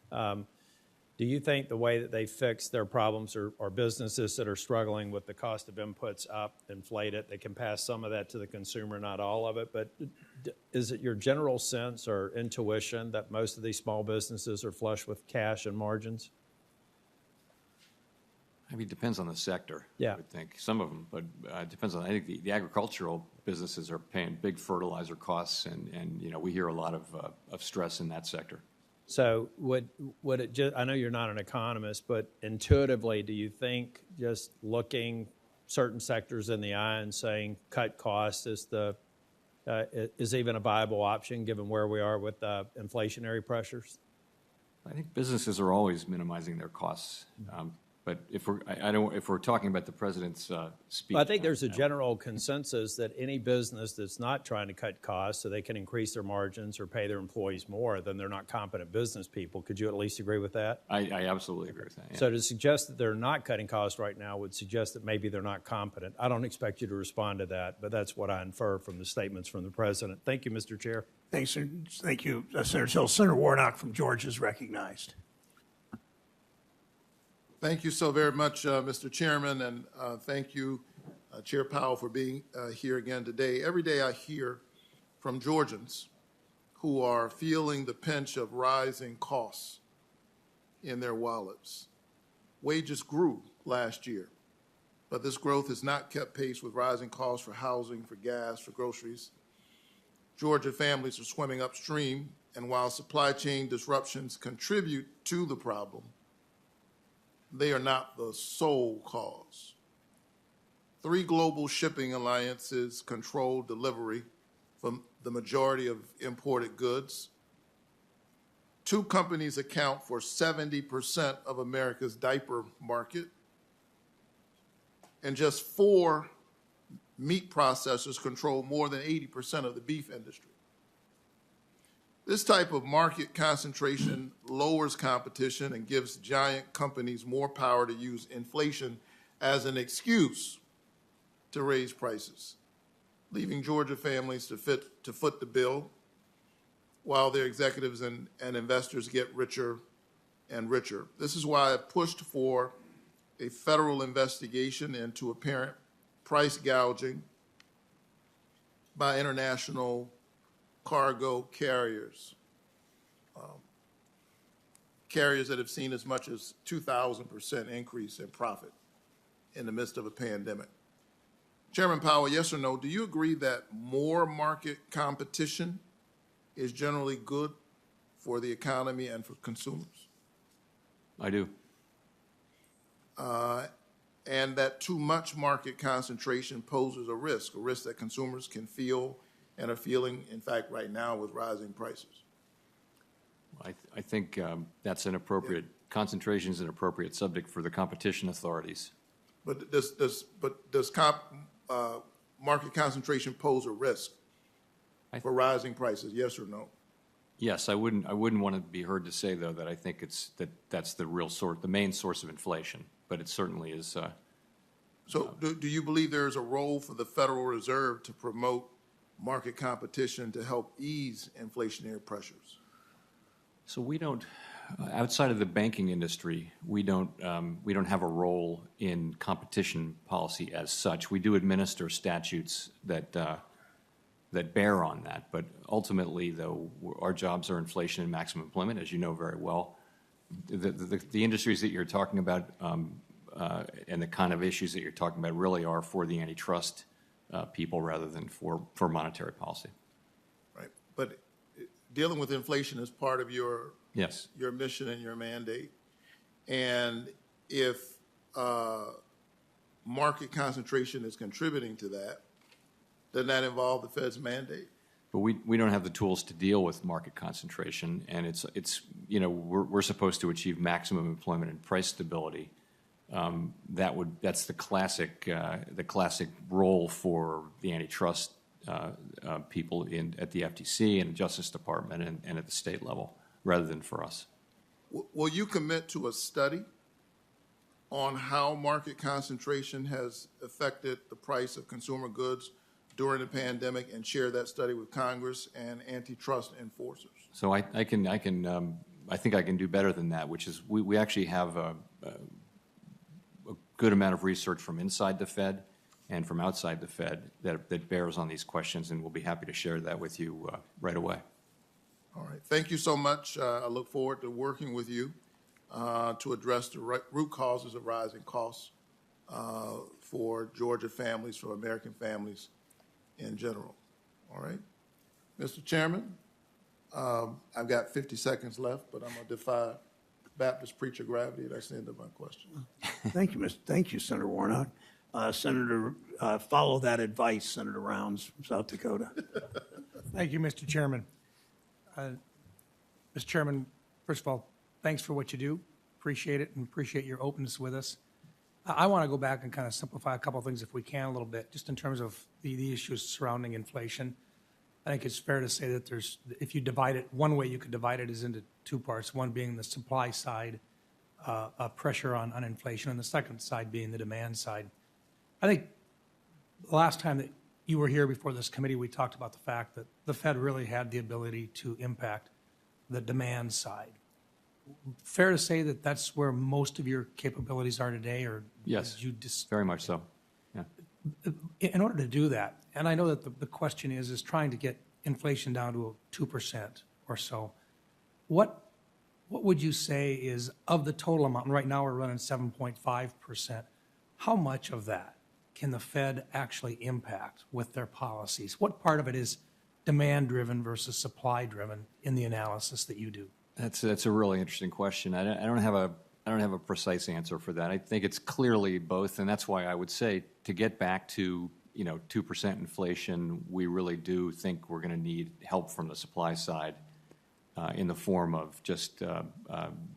Do you think the way that they fix their problems are businesses that are struggling with the cost of inputs up, inflate it? They can pass some of that to the consumer, not all of it. But is it your general sense or intuition that most of these small businesses are flush with cash and margins? I mean, it depends on the sector, yeah. I would think. Some of them, but it depends on, I think the agricultural businesses are paying big fertilizer costs, and we hear a lot of stress in that sector. So would it just, I know you're not an economist, but intuitively, do you think just looking certain sectors in the eye and saying cut costs is even a viable option given where we are with inflationary pressures? I think businesses are always minimizing their costs. But if we're talking about the president's speech, well, I think there's a general consensus that any business that's not trying to cut costs so they can increase their margins or pay their employees more, then they're not competent business people. Could you at least agree with that? I absolutely agree with that. Yeah. So to suggest that they're not cutting costs right now would suggest that maybe they're not competent. I don't expect you to respond to that, but that's what I infer from the statements from the president. Thank you, Mr. Chair. Thanks, sir. Thank you, Senator Hill. Senator Warnock from Georgia is recognized. Thank you so very much, Mr. Chairman, and thank you, Chair Powell, for being here again today. Every day I hear from Georgians who are feeling the pinch of rising costs in their wallets. Wages grew last year, but this growth has not kept pace with rising costs for housing, for gas, for groceries. Georgia families are swimming upstream, and while supply chain disruptions contribute to the problem, they are not the sole cause. 3 global shipping alliances control delivery from the majority of imported goods. 2 companies account for 70% of America's diaper market. And just 4 meat processors control more than 80% of the beef industry. This type of market concentration lowers competition and gives giant companies more power to use inflation as an excuse to raise prices, leaving Georgia families to foot the bill while their executives and investors get richer and richer. This is why I pushed for a federal investigation into apparent price gouging by international cargo carriers, carriers that have seen as much as 2,000% increase in profit in the midst of a pandemic. Chairman Powell, yes or no, do you agree that more market competition is generally good for the economy and for consumers? I do. And that too much market concentration poses a risk that consumers can feel and are feeling, in fact, right now with rising prices? I think that's an appropriate, concentration is an appropriate subject for the competition authorities. But does market concentration pose a risk for rising prices, yes or no? Yes, I wouldn't want to be heard to say, though, that I think that's the main source of inflation, but it certainly is. So do you believe there is a role for the Federal Reserve to promote market competition to help ease inflationary pressures? So we don't, outside of the banking industry, we don't have a role in competition policy as such. We do administer statutes that bear on that, but ultimately, though, our jobs are inflation and maximum employment, as you know very well. The industries that you're talking about and the kind of issues that you're talking about really are for the antitrust people rather than for monetary policy. Right, but dealing with inflation is part of your yes, your mission and your mandate. And if market concentration is contributing to that, doesn't that involve the Fed's mandate? But we don't have the tools to deal with market concentration, and it's we're supposed to achieve maximum employment and price stability. That's the classic role for the antitrust people at the FTC and the Justice Department and at the state level, rather than for us. Will you commit to a study on how market concentration has affected the price of consumer goods during the pandemic and share that study with Congress and antitrust enforcers? So I think I can do better than that, which is we actually have a good amount of research from inside the Fed and from outside the Fed that bears on these questions, and we'll be happy to share that with you right away. All right. Thank you so much. I look forward to working with you to address the root causes of rising costs for Georgia families, for American families in general. All right. Mr. Chairman, I've got 50 seconds left, but I'm going to defy Baptist preacher gravity. That's the end of my question. Thank you, Senator Warnock. Senator, follow that advice, Senator Rounds from South Dakota. Thank you, Mr. Chairman. Mr. Chairman, first of all, thanks for what you do. Appreciate it and appreciate your openness with us. I want to go back and kind of simplify a couple of things if we can a little bit, just in terms of the issues surrounding inflation. I think it's fair to say that if you divide it, one way you could divide it is into 2 parts, one being the supply side, pressure on inflation, and the second side being the demand side. I think the last time that you were here before this committee, we talked about the fact that the Fed really had the ability to impact the demand side. fair to say that that's where most of your capabilities are today, or Yes, did you very much so. Yeah. in order to do that, and I know that the question is trying to get inflation down to 2% or so, what would you say is of the total amount? Right now we're running 7.5%. How much of that can the Fed actually impact with their policies? What part of it is demand-driven versus supply-driven in the analysis that you do? That's a really interesting question. I don't have a precise answer for that. I think it's clearly both, and that's why I would say to get back to 2% inflation, we really do think we're going to need help from the supply side in the form of just the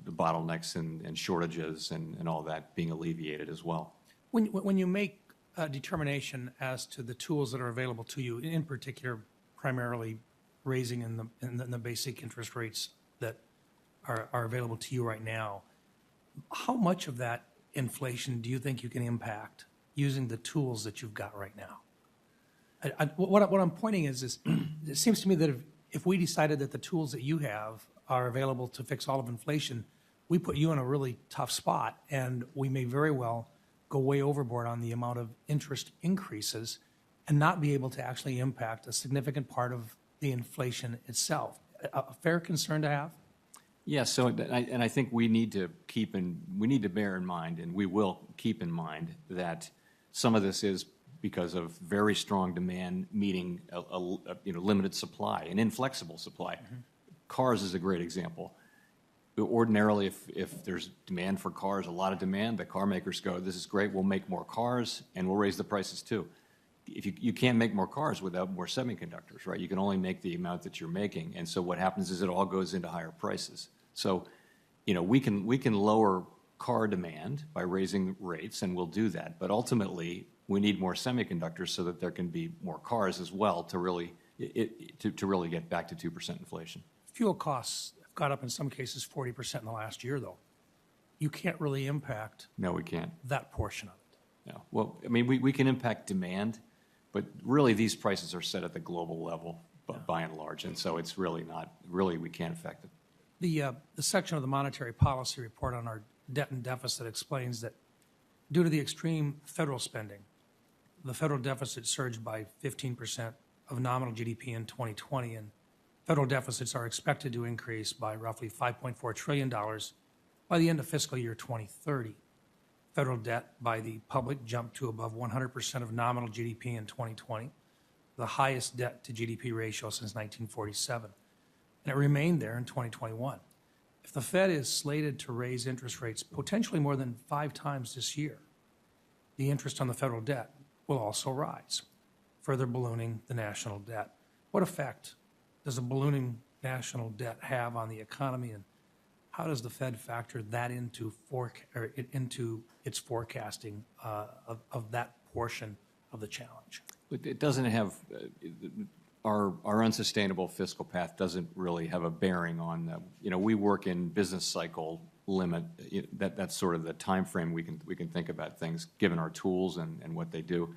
bottlenecks and shortages and all that being alleviated as well. When you make a determination as to the tools that are available to you, in particular, primarily raising in the basic interest rates that are available to you right now, how much of that inflation do you think you can impact using the tools that you've got right now? What I'm pointing is it seems to me that if we decided that the tools that you have are available to fix all of inflation, we put you in a really tough spot, and we may very well go way overboard on the amount of interest increases and not be able to actually impact a significant part of the inflation itself. A fair concern to have? Yeah, so I think we need to bear in mind, and we will keep in mind, that some of this is because of very strong demand meeting a limited supply, an inflexible supply. Mm-hmm. Cars is a great example. Ordinarily, if there's demand for cars, a lot of demand, the car makers go, this is great, we'll make more cars, and we'll raise the prices too. If you can't make more cars without more semiconductors, right? You can only make the amount that you're making, and so what happens is it all goes into higher prices. So, we can lower car demand by raising rates, and we'll do that, but ultimately we need more semiconductors so that there can be more cars as well to really get back to 2% inflation. Fuel costs have got up in some cases 40% in the last year, though. You can't really impact. No, we can't. That portion of it. No. Well, I mean, we can impact demand, but really these prices are set at the global level by and large, and so it's really we can't affect it. The section of the monetary policy report on our debt and deficit explains that due to the extreme federal spending, the federal deficit surged by 15% of nominal GDP in 2020, and federal deficits are expected to increase by roughly $5.4 trillion by the end of fiscal year 2030. Federal debt by the public jumped to above 100% of nominal GDP in 2020, the highest debt to GDP ratio since 1947, and it remained there in 2021. If the Fed is slated to raise interest rates potentially more than 5 times this year, the interest on the federal debt will also rise, further ballooning the national debt. What effect does a ballooning national debt have on the economy, and how does the Fed factor that into its forecasting of that portion of the challenge? It doesn't have our unsustainable fiscal path doesn't really have a bearing on we work in business cycle limit. That's sort of the time frame we can think about things given our tools and what they do.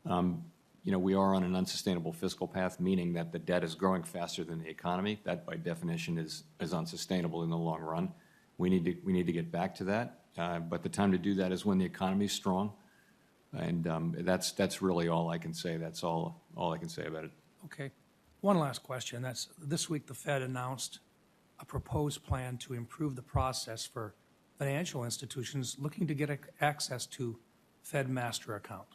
We are on an unsustainable fiscal path, meaning that the debt is growing faster than the economy. That, by definition, is unsustainable in the long run. We need to get back to that, but the time to do that is when the economy is strong, and that's really all I can say. That's all I can say about it. Okay. One last question. That's this week the Fed announced a proposed plan to improve the process for financial institutions looking to get access to Fed master account.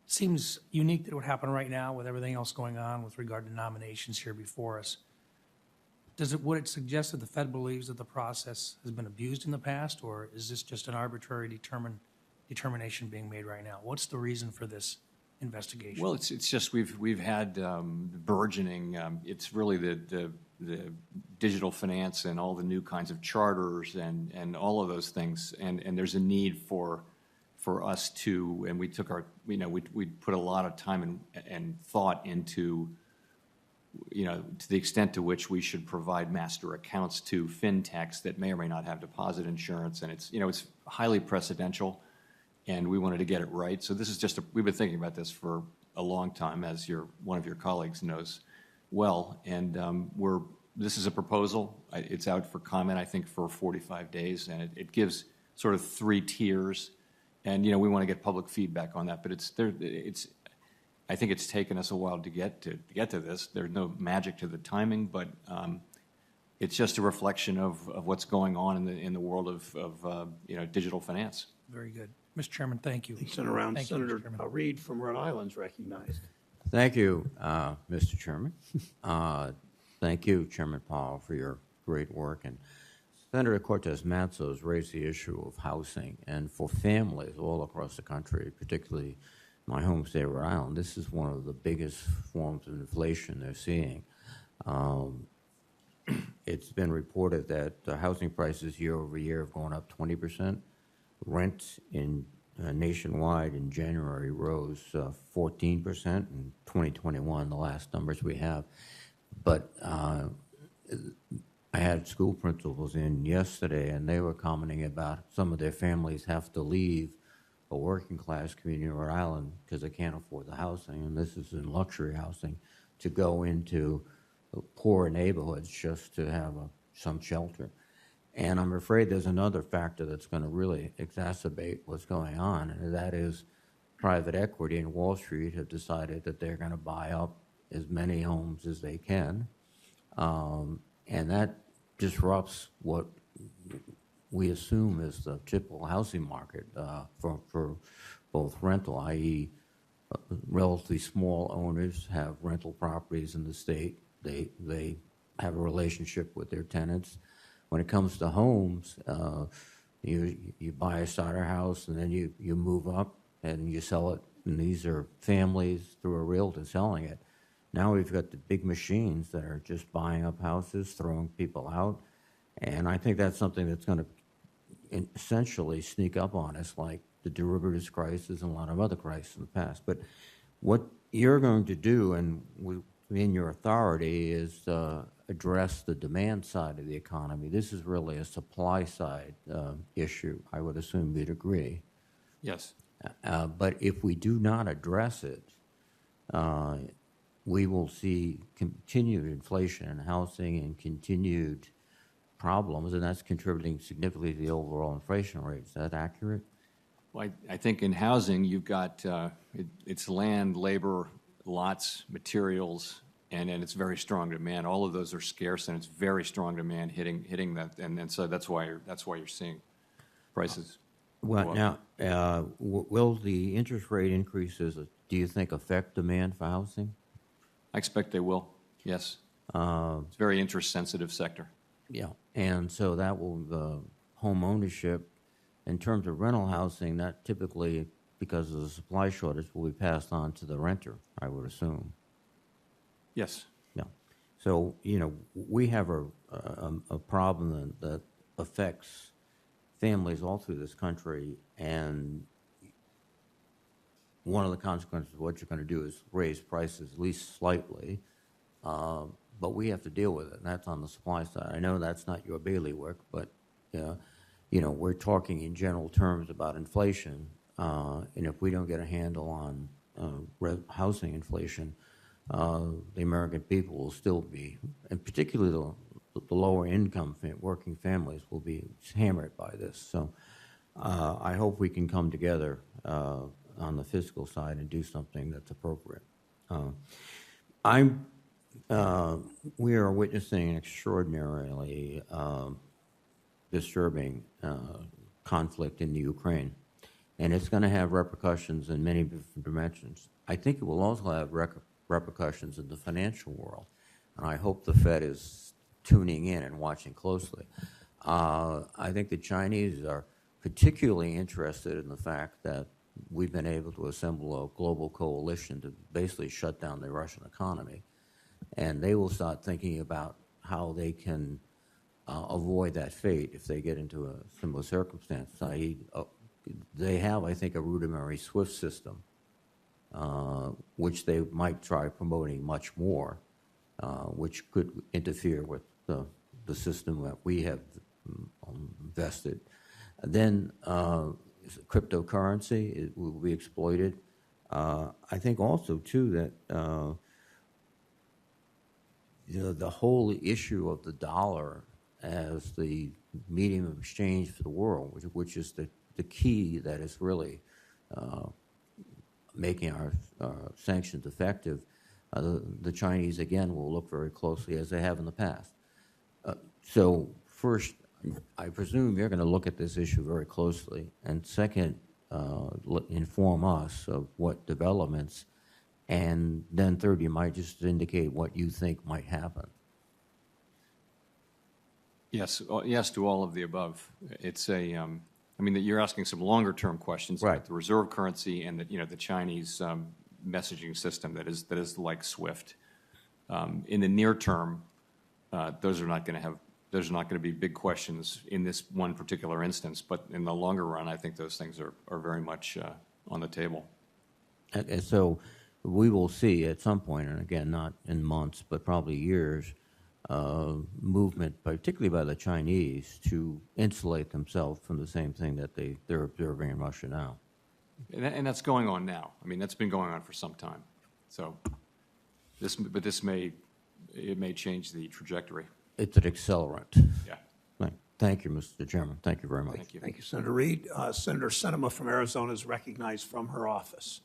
Seems unique that it would happen right now with everything else going on with regard to nominations here before us. Would it suggest that the Fed believes that the process has been abused in the past, or is this just an arbitrary determination being made right now? What's the reason for this investigation? Well, it's just we've had burgeoning. It's really the digital finance and all the new kinds of charters and all of those things, and there's a need for us to, and we took we put a lot of time and thought into to the extent to which we should provide master accounts to fintechs that may or may not have deposit insurance, and it's highly precedential, and we wanted to get it right. So this is we've been thinking about this for a long time, as one of your colleagues knows well, and we're this is a proposal. It's out for comment, I think, for 45 days, and it gives sort of 3 tiers. And, you know, we want to get public feedback on that, but I think it's taken us a while to get to this. There's no magic to the timing, but it's just a reflection of what's going on in the world of you know, digital finance. Very good. Mr. Chairman, thank you. Senator Thank you, Mr. Senator Chairman. Reed from Rhode Island is recognized. Thank you, Mr. Chairman. Thank you, Chairman Powell, for your great work. And Senator Cortez Masto has raised the issue of housing, and for families all across the country, particularly my home state of Rhode Island, this is one of the biggest forms of inflation they're seeing. It's been reported that housing prices year over year have gone up 20%. Rent in nationwide in January rose 14% in 2021, the last numbers we have. But I had school principals in yesterday, and they were commenting about some of their families have to leave a working class community in Rhode Island because they can't afford the housing, and this is in luxury housing, to go into poor neighborhoods just to have some shelter. And I'm afraid there's another factor that's going to really exacerbate what's going on, and that is private equity and Wall Street have decided that they're going to buy up as many homes as they can, and that disrupts what we assume is the typical housing market for both rental, i.e. Relatively small owners have rental properties in the state. They have a relationship with their tenants. When it comes to homes, you buy a starter house and then you move up and you sell it, and these are families through a realtor selling it. Now we've got the big machines that are just buying up houses, throwing people out, and I think that's something that's going to essentially sneak up on us like the derivatives crisis and a lot of other crises in the past. But what you're going to do, and in your authority, is address the demand side of the economy. This is really a supply side issue. I would assume you'd agree. Yes. But if we do not address it, we will see continued inflation in housing and continued problems, and that's contributing significantly to the overall inflation rate. Is that accurate? Well, I think in housing, you've got it's land, labor, lots, materials, and it's very strong demand. All of those are scarce, and it's very strong demand hitting that, and so that's why you're seeing prices. Well, now, will the interest rate increases, do you think, affect demand for housing? I expect they will, yes. It's a very interest-sensitive sector. Yeah, and so that will, home ownership, in terms of rental housing, that typically, because of the supply shortage, will be passed on to the renter, I would assume. Yes. Yeah. So, we have a problem that affects families all through this country, and one of the consequences of what you're going to do is raise prices at least slightly, but we have to deal with it, and that's on the supply side. I know that's not your bailiwick, but we're talking in general terms about inflation, and if we don't get a handle on housing inflation, the American people will still be, and particularly the lower income working families, will be hammered by this. So I hope we can come together on the fiscal side and do something that's appropriate. We are witnessing an extraordinarily disturbing conflict in the Ukraine, and it's going to have repercussions in many different dimensions. I think it will also have repercussions in the financial world, and I hope the Fed is tuning in and watching closely. I think the Chinese are particularly interested in the fact that we've been able to assemble a global coalition to basically shut down the Russian economy, and they will start thinking about how they can avoid that fate if they get into a similar circumstance. They have, I think, a rudimentary SWIFT system, which they might try promoting much more, which could interfere with the system that we have invested. Then cryptocurrency, it will be exploited. I think also, too, that the whole issue of the dollar as the medium of exchange for the world, which is the key that is really making our sanctions effective, the Chinese, again, will look very closely as they have in the past. So first, I presume you're going to look at this issue very closely, and second, inform us of what developments, and then third, you might just indicate what you think might happen. Yes, yes to all of the above. It's a, I mean, that you're asking some longer-term questions about the reserve currency and the Chinese messaging system that is like SWIFT. In the near term, those are not going to be big questions in this one particular instance. But in the longer run, I think those things are very much on the table. And so we will see at some point, and again, not in months, but probably years, movement, particularly by the Chinese, to insulate themselves from the same thing that they're observing in Russia now. And that's going on now. I mean, that's been going on for some time. So, this may change the trajectory. It's an accelerant. Yeah. Thank you, Mr. Chairman. Thank you very much. Thank you. Thank you, Senator Reid. Senator Sinema from Arizona is recognized from her office.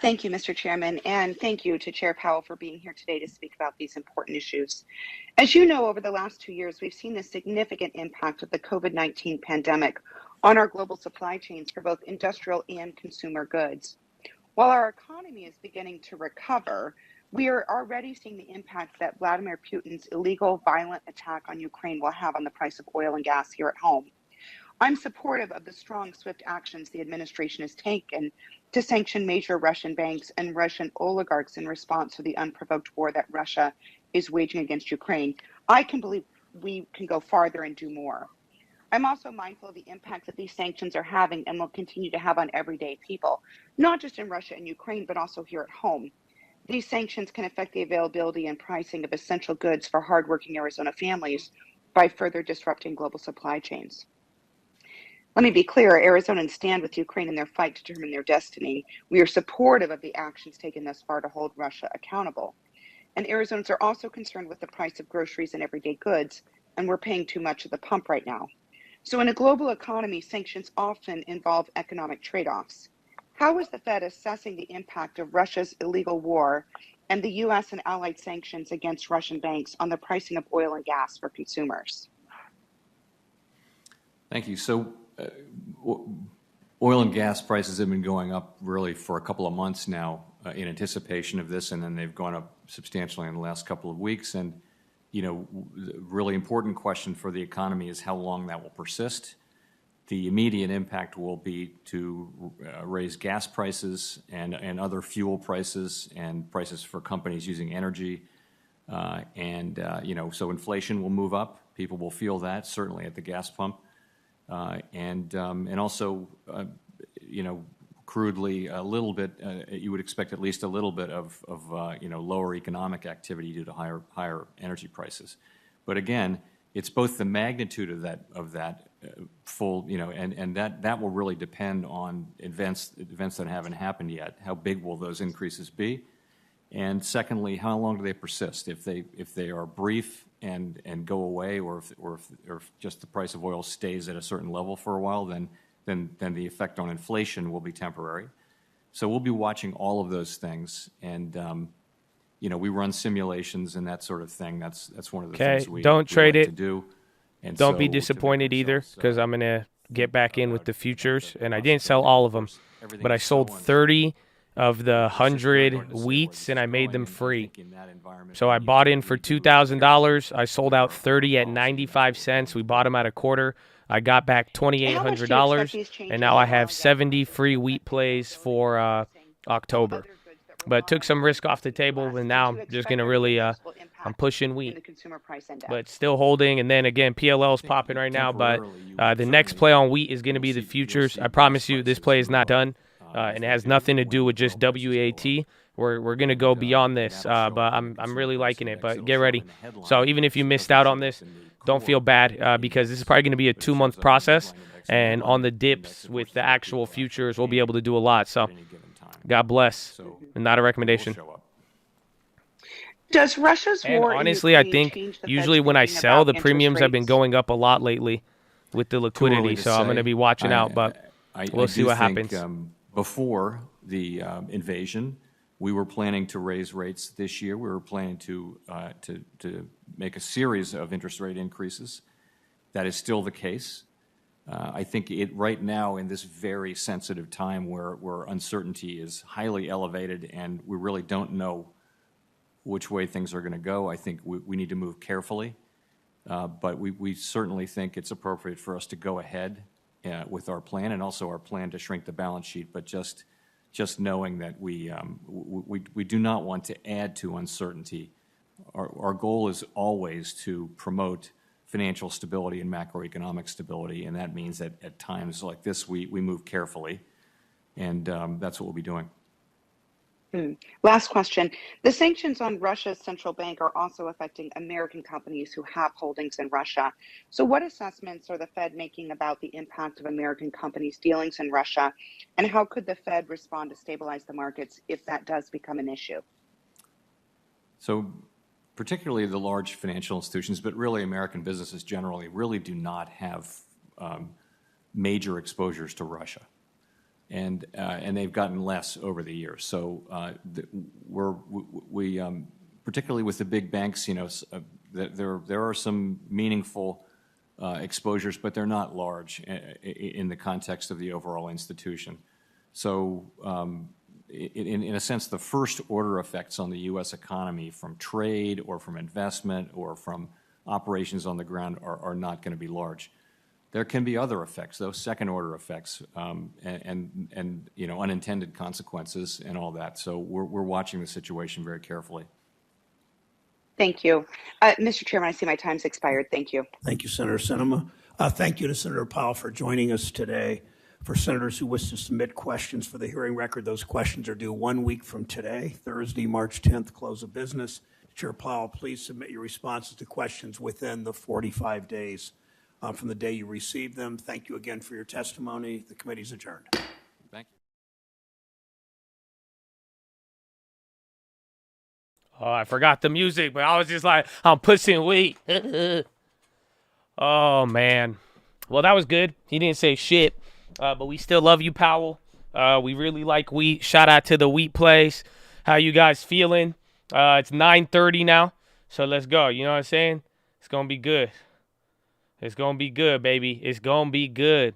Thank you, Mr. Chairman, and thank you to Chair Powell for being here today to speak about these important issues. As you know, over the last 2 years, we've seen the significant impact of the COVID-19 pandemic on our global supply chains for both industrial and consumer goods. While our economy is beginning to recover, we are already seeing the impact that Vladimir Putin's illegal, violent attack on Ukraine will have on the price of oil and gas here at home. I'm supportive of the strong, swift actions the administration has taken to sanction major Russian banks and Russian oligarchs in response to the unprovoked war that Russia is waging against Ukraine. I can believe we can go farther and do more. I'm also mindful of the impact that these sanctions are having and will continue to have on everyday people, not just in Russia and Ukraine, but also here at home. These sanctions can affect the availability and pricing of essential goods for hardworking Arizona families by further disrupting global supply chains. Let me be clear, Arizonans stand with Ukraine in their fight to determine their destiny. We are supportive of the actions taken thus far to hold Russia accountable. And Arizonans are also concerned with the price of groceries and everyday goods, and we're paying too much at the pump right now. So in a global economy, sanctions often involve economic trade-offs. How is the Fed assessing the impact of Russia's illegal war and the U.S. and allied sanctions against Russian banks on the pricing of oil and gas for consumers? Thank you. So, oil and gas prices have been going up really for a couple of months now in anticipation of this, and then they've gone up substantially in the last couple of weeks. And, the really important question for the economy is how long that will persist. The immediate impact will be to raise gas prices and other fuel prices and prices for companies using energy. So inflation will move up. People will feel that, certainly at the gas pump. And also, crudely, a little bit, you would expect at least a little bit of lower economic activity due to higher energy prices. But again, it's both the magnitude of that full, and that will really depend on events that haven't happened yet. How big will those increases be? And secondly, how long do they persist? If they are brief and go away, or if just the price of oil stays at a certain level for a while, then the effect on inflation will be temporary. So we'll be watching all of those things, and we run simulations and that sort of thing. That's one of the things we don't trade like it. to do. And Don't so be to make disappointed either, ourselves, because I'm gonna get back in with the futures, and I didn't sell all of them, but I sold 30 of the 100 wheats, and I made them free. So I bought in for $2,000. I sold out 30 at 95 cents. We bought them at a quarter. I got back $2,800, and now I have 70 free wheat plays for October. But took some risk off the table, and now I'm just going to really, I'm pushing wheat. But still holding, and then again, PLL is popping right now, but the next play on wheat is going to be the futures. I promise you this play is not done, and it has nothing to do with just WAT. We're going to go beyond this, but I'm really liking it, but get ready. So even if you missed out on this, don't feel bad, because this is probably going to be a 2-month process, and on the dips with the actual futures, we'll be able to do a lot. So God bless, and not a recommendation. Does Russia's And war in honestly, I Ukraine think change the usually Fed's when I thinking sell, about the interest premiums have been rates? going up a lot lately with the Too liquidity. early to So I'm going to say. be watching out, but we'll see do what think, happens. Before the invasion, we were planning to raise rates this year. We were planning to make a series of interest rate increases. That is still the case. I think right now in this very sensitive time where uncertainty is highly elevated and we really don't know which way things are going to go, I think we need to move carefully. But we certainly think it's appropriate for us to go ahead with our plan and also our plan to shrink the balance sheet, but just knowing that we do not want to add to uncertainty. Our goal is always to promote financial stability and macroeconomic stability, and that means that at times like this, we move carefully, and that's what we'll be doing. Last question. The sanctions on Russia's central bank are also affecting American companies who have holdings in Russia. So what assessments are the Fed making about the impact of American companies' dealings in Russia, and how could the Fed respond to stabilize the markets if that does become an issue? So particularly the large financial institutions, but really American businesses generally, really do not have major exposures to Russia. And they've gotten less over the years. So we particularly with the big banks, there are some meaningful exposures, but they're not large in the context of the overall institution. So in a sense, the first order effects on the U.S. economy from trade or from investment or from operations on the ground are not going to be large. There can be other effects, though, second order effects and unintended consequences and all that. So we're watching the situation very carefully. Thank you. Mr. Chairman, I see my time's expired. Thank you. Thank you, Senator Sinema. Thank you to Senator Powell for joining us today. For senators who wish to submit questions for the hearing record, those questions are due 1 week from today, Thursday, March 10th, close of business. Chair Powell, please submit your responses to questions within the 45 days from the day you receive them. Thank you again for your testimony. The committee is adjourned. Thank you. Oh, I forgot the music, but I was just like, I'm pushing weight. Oh, man. Well, that was good. He didn't say shit. But we still love you, Powell. We really like wheat. Shout out to the wheat place. How you guys feeling? It's 9:30 now, so let's go. You know what I'm saying? It's going to be good. It's going to be good, baby. It's going to be good.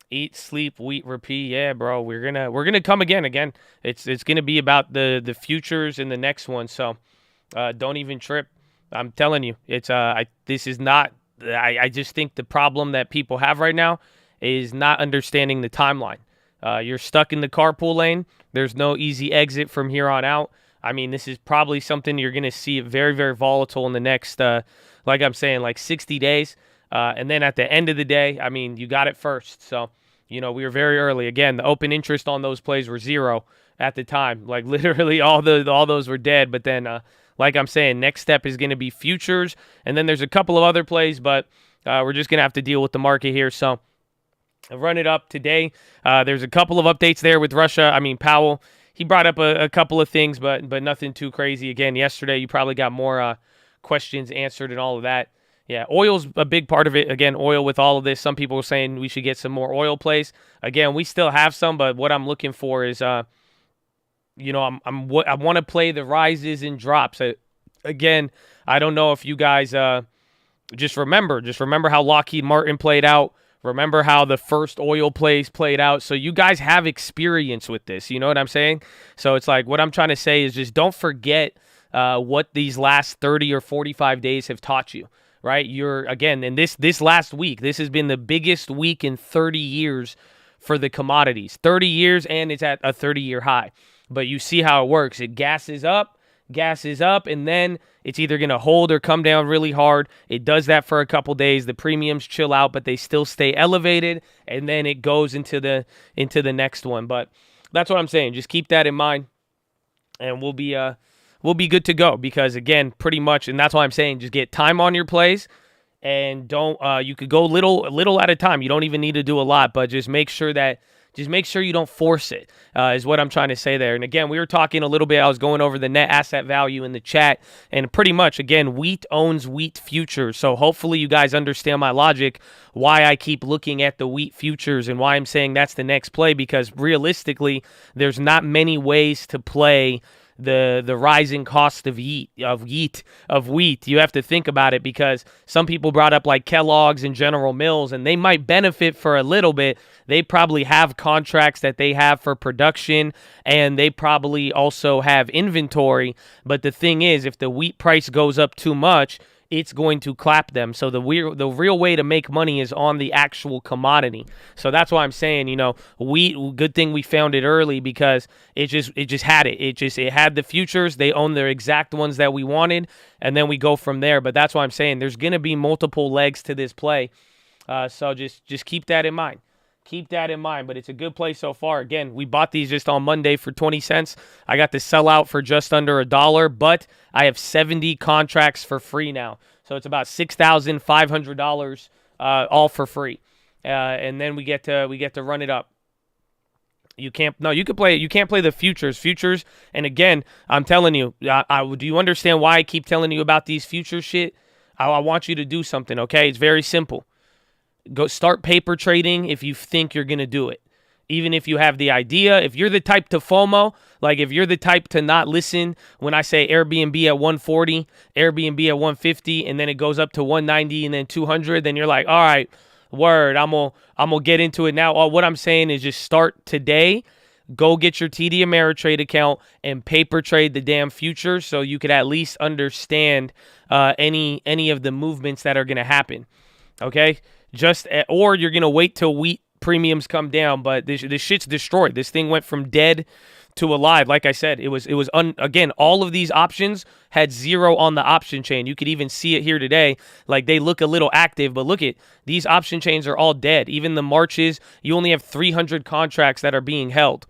Eat, sleep, wheat, repeat. Yeah, bro. We're gonna come again. It's going to be about the futures in the next one. So don't even trip. I'm telling you. It's this is not I just think the problem that people have right now is not understanding the timeline. You're stuck in the carpool lane. There's no easy exit from here on out. I mean, this is probably something you're going to see very, very volatile in the next, like I'm saying, like 60 days. And then at the end of the day, I mean, you got it first. So, we were very early. Again, the open interest on those plays were 0 at the time. Like literally all those were dead. But then, like I'm saying, next step is going to be futures. And then there's a couple of other plays, but we're just going to have to deal with the market here. So, I'll run it up today. There's a couple of updates there with Russia. I mean, Powell, he brought up a couple of things, but nothing too crazy. Again, yesterday you probably got more questions answered and all of that. Yeah, oil's a big part of it. Again, oil with all of this. Some people are saying we should get some more oil plays. Again, we still have some, but what I'm looking for is, I want to play the rises and drops. Again, I don't know if you guys just remember how Lockheed Martin played out. Remember how the first oil plays played out. So you guys have experience with this. You know what I'm saying? So it's like what I'm trying to say is just don't forget what these last 30 or 45 days have taught you, right? In this last week, this has been the biggest week in 30 years for the commodities. 30 years, and it's at a 30-year high. But you see how it works. It gasses up, and then it's either going to hold or come down really hard. It does that for a couple days. The premiums chill out, but they still stay elevated, and then it goes into the next one. But that's what I'm saying. Just keep that in mind, and we'll be good to go. Because again, pretty much, and that's why I'm saying, just get time on your plays, and don't. You could go little at a time. You don't even need to do a lot, but just make sure that Just make sure you don't force it, is what I'm trying to say there. And again, we were talking a little bit, I was going over the net asset value in the chat, and pretty much, again, wheat owns wheat futures. So hopefully you guys understand my logic, why I keep looking at the wheat futures and why I'm saying that's the next play, because realistically, there's not many ways to play the rising cost of wheat. You have to think about it, because some people brought up like Kellogg's and General Mills, and they might benefit for a little bit. They probably have contracts that they have for production, and they probably also have inventory. But the thing is, if the wheat price goes up too much, it's going to clap them. So the real way to make money is on the actual commodity. So that's why I'm saying, wheat, good thing we found it early, because it just had it. It had the futures. They own the exact ones that we wanted, and then we go from there. But that's why I'm saying there's going to be multiple legs to this play. So just keep that in mind. Keep that in mind, but it's a good play so far. Again, we bought these just on Monday for 20 cents. I got the sellout for just under $1, but I have 70 contracts for free now. So it's about $6,500 all for free. And then we get to run it up. You can't play the futures. And again, I'm telling you, do you understand why I keep telling you about these futures shit? I want you to do something, okay? It's very simple. Go start paper trading if you think you're going to do it. Even if you have the idea, if you're the type to FOMO, like if you're the type to not listen when I say Airbnb at 140, Airbnb at 150, and then it goes up to 190 and then 200, then you're like, all right, word, I'm gonna get into it now. What I'm saying is just start today. Go get your TD Ameritrade account and paper trade the damn futures, so you could at least understand any of the movements that are going to happen. Okay? Or you're going to wait till wheat premiums come down, but this shit's destroyed. This thing went from dead to alive. Like I said, again, all of these options had 0 on the option chain. You could even see it here today. Like, they look a little active, but look at these option chains are all dead. Even the Marches, you only have 300 contracts that are being held,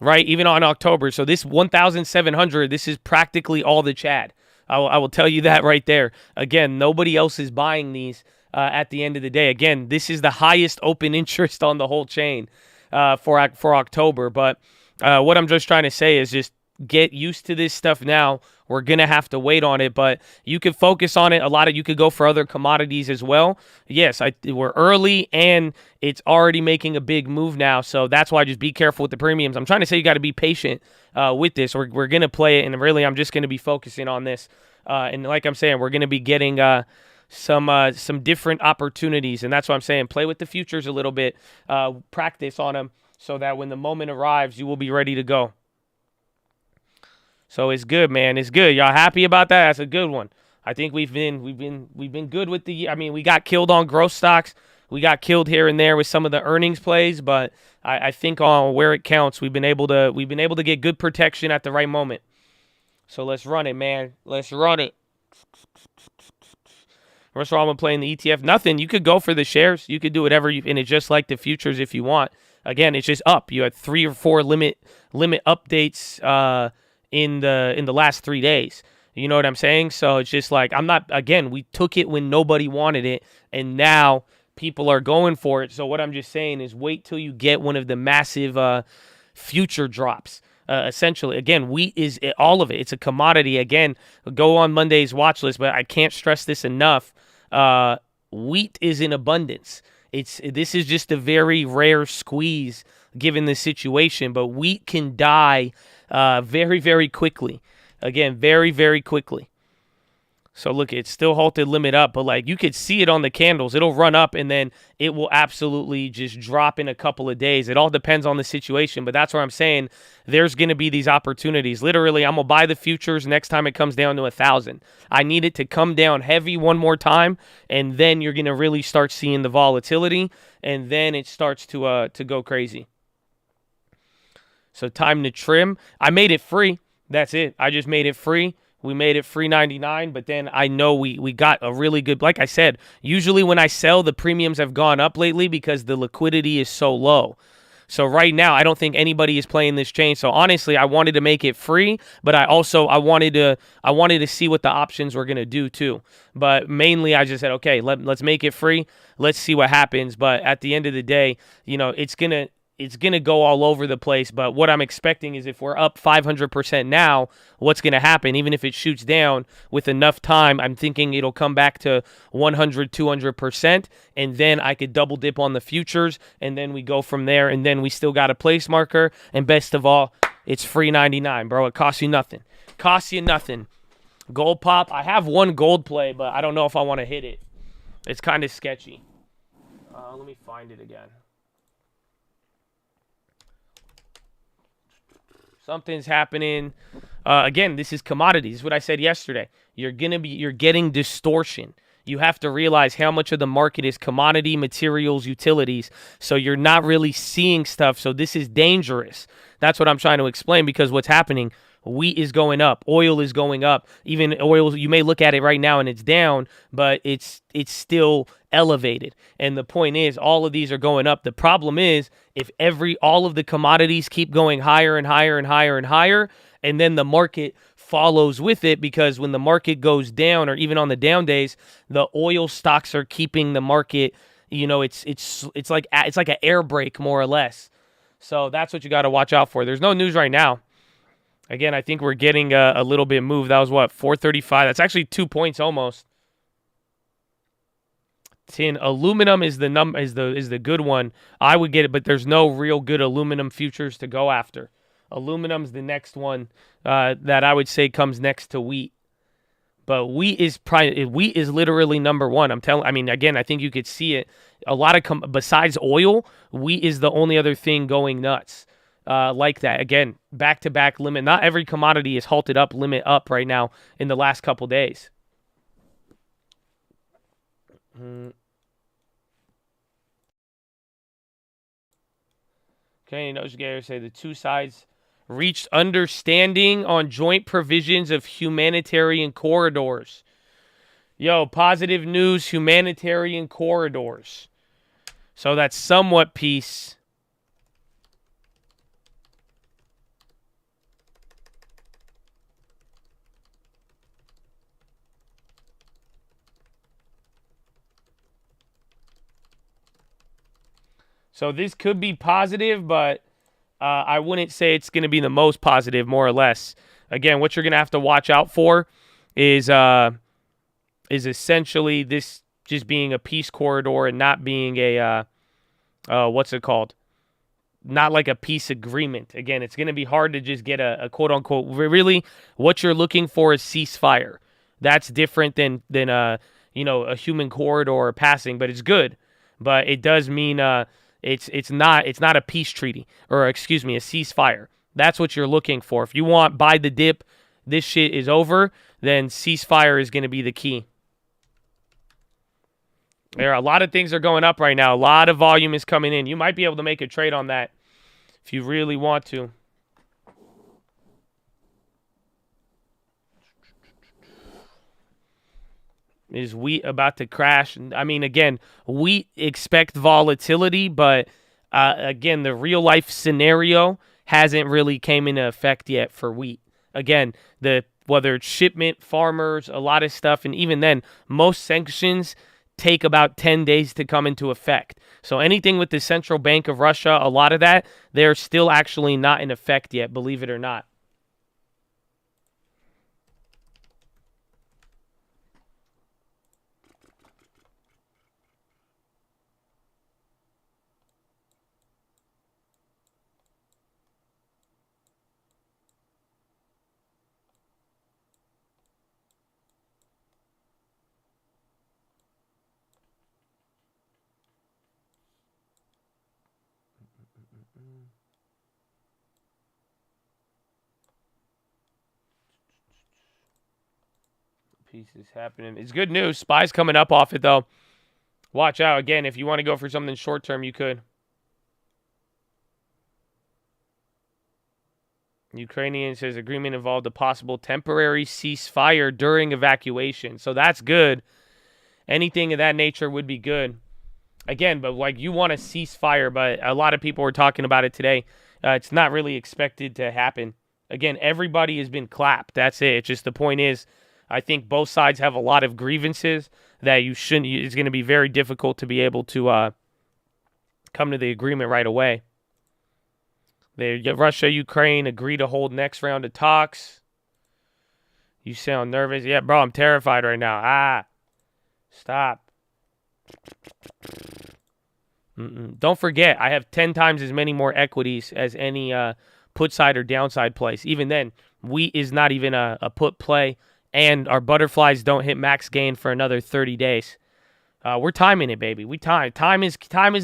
right? Even on October. So this 1,700, this is practically all the Chad. I will tell you that right there. Again, nobody else is buying these. At the end of the day, again, this is the highest open interest on the whole chain for October. But what I'm just trying to say is just get used to this stuff now. We're going to have to wait on it, but you could focus on it. You could go for other commodities as well. Yes, we're early, and it's already making a big move now. So that's why just be careful with the premiums. I'm trying to say you got to be patient with this. We're going to play it, and really I'm just going to be focusing on this. And like I'm saying, we're going to be getting some different opportunities, and that's what I'm saying. Play with the futures a little bit, practice on them, so that when the moment arrives, you will be ready to go. So it's good, man. It's good. Y'all happy about that? That's a good one. I think we've been good with we got killed on growth stocks. We got killed here and there with some of the earnings plays, but I think on where it counts, we've been able to get good protection at the right moment. So let's run it, man. Let's run it. What's wrong with playing the ETF? Nothing. You could go for the shares. You could do whatever, and it's just like the futures if you want. Again, it's just up. You had 3 or 4 limit updates in the last 3 days. You know what I'm saying? So it's just like we took it when nobody wanted it, and now people are going for it. So what I'm just saying is wait till you get one of the massive future drops. Essentially, again, wheat is all of it. It's a commodity. Again, go on Monday's Watchlist, but I can't stress this enough. Wheat is in abundance. This is just a very rare squeeze given the situation, but wheat can die very, very quickly. Again, very, very quickly. So look, it's still halted limit up, but like you could see it on the candles. It'll run up and then it will absolutely just drop in a couple of days. It all depends on the situation, but that's where I'm saying there's going to be these opportunities. Literally, I'm going to buy the futures next time it comes down to 1,000. I need it to come down heavy one more time, and then you're going to really start seeing the volatility, and then it starts to go crazy. So time to trim. I made it free. That's it. I just made it free. We made it free 99, but then I know we got a really good, like I said, usually when I sell, the premiums have gone up lately because the liquidity is so low. So right now, I don't think anybody is playing this chain. So honestly, I wanted to make it free, but I wanted to see what the options were going to do too. But mainly I just said, okay, let's make it free. Let's see what happens. But at the end of the day, it's going to, it's going to go all over the place. But what I'm expecting is if we're up 500% now, what's going to happen? Even if it shoots down with enough time, I'm thinking it'll come back to 100, 200%. And then I could double dip on the futures. And then we go from there. And then we still got a place marker. And best of all, it's free 99, bro. It costs you nothing. Costs you nothing. Gold pop. I have one gold play, but I don't know if I want to hit it. It's kind of sketchy. Let me find it again. Something's happening. Again, this is commodities. What I said yesterday. You're getting distortion. You have to realize how much of the market is commodity, materials, utilities. So you're not really seeing stuff. So this is dangerous. That's what I'm trying to explain, because what's happening, wheat is going up, oil is going up. Even oil, you may look at it right now and it's down, but it's still elevated. And the point is, all of these are going up. The problem is, if all of the commodities keep going higher and higher and higher and higher, and then the market follows with it, because when the market goes down, or even on the down days, the oil stocks are keeping the market, it's like an air brake, more or less. So that's what you got to watch out for. There's no news right now. Again, I think we're getting a little bit moved. That was what, 435? That's actually 2 points almost. Tin aluminum is the good one. I would get it, but there's no real good aluminum futures to go after. Aluminum's the next one that I would say comes next to wheat. But wheat is literally number one. Again, I think you could see it. A lot of besides oil, wheat is the only other thing going nuts like that. Again, back-to-back limit. Not every commodity is halted up, limit up right now in the last couple days. Okay, Noshgayer say the two sides reached understanding on joint provisions of humanitarian corridors. Yo, positive news, humanitarian corridors. So that's somewhat peace. So this could be positive, but I wouldn't say it's going to be the most positive, more or less. Again, what you're going to have to watch out for is essentially this just being a peace corridor and not being a, what's it called? Not like a peace agreement. Again, it's going to be hard to just get a quote-unquote, really, what you're looking for is ceasefire. That's different than a human corridor passing, but it's good. But it does mean it's not a peace treaty, or a ceasefire. That's what you're looking for. If you want buy the dip, this shit is over, then ceasefire is going to be the key. There are a lot of things are going up right now. A lot of volume is coming in. You might be able to make a trade on that if you really want to. Is wheat about to crash? Again, wheat expect volatility, but again, the real life scenario hasn't really came into effect yet for wheat. Again, whether it's shipment, farmers, a lot of stuff, and even then, most sanctions take about 10 days to come into effect. So anything with the Central Bank of Russia, a lot of that, they're still actually not in effect yet, believe it or not. Peace is happening. It's good news. SPY's coming up off it, though. Watch out. Again, if you want to go for something short-term, you could. Ukrainian says agreement involved a possible temporary ceasefire during evacuation. So that's good. Anything of that nature would be good. Again, but like you want a ceasefire, but a lot of people were talking about it today. It's not really expected to happen. Again, everybody has been clapped. That's it. It's just the point is, I think both sides have a lot of grievances that it's going to be very difficult to be able to come to the agreement right away. Russia, Ukraine agree to hold next round of talks. You sound nervous. Yeah, bro, I'm terrified right now. Stop. Don't forget, I have 10 times as many more equities as any put side or downside place. Even then, wheat is not even a put play, and our butterflies don't hit max gain for another 30 days. We're timing it, baby. Time is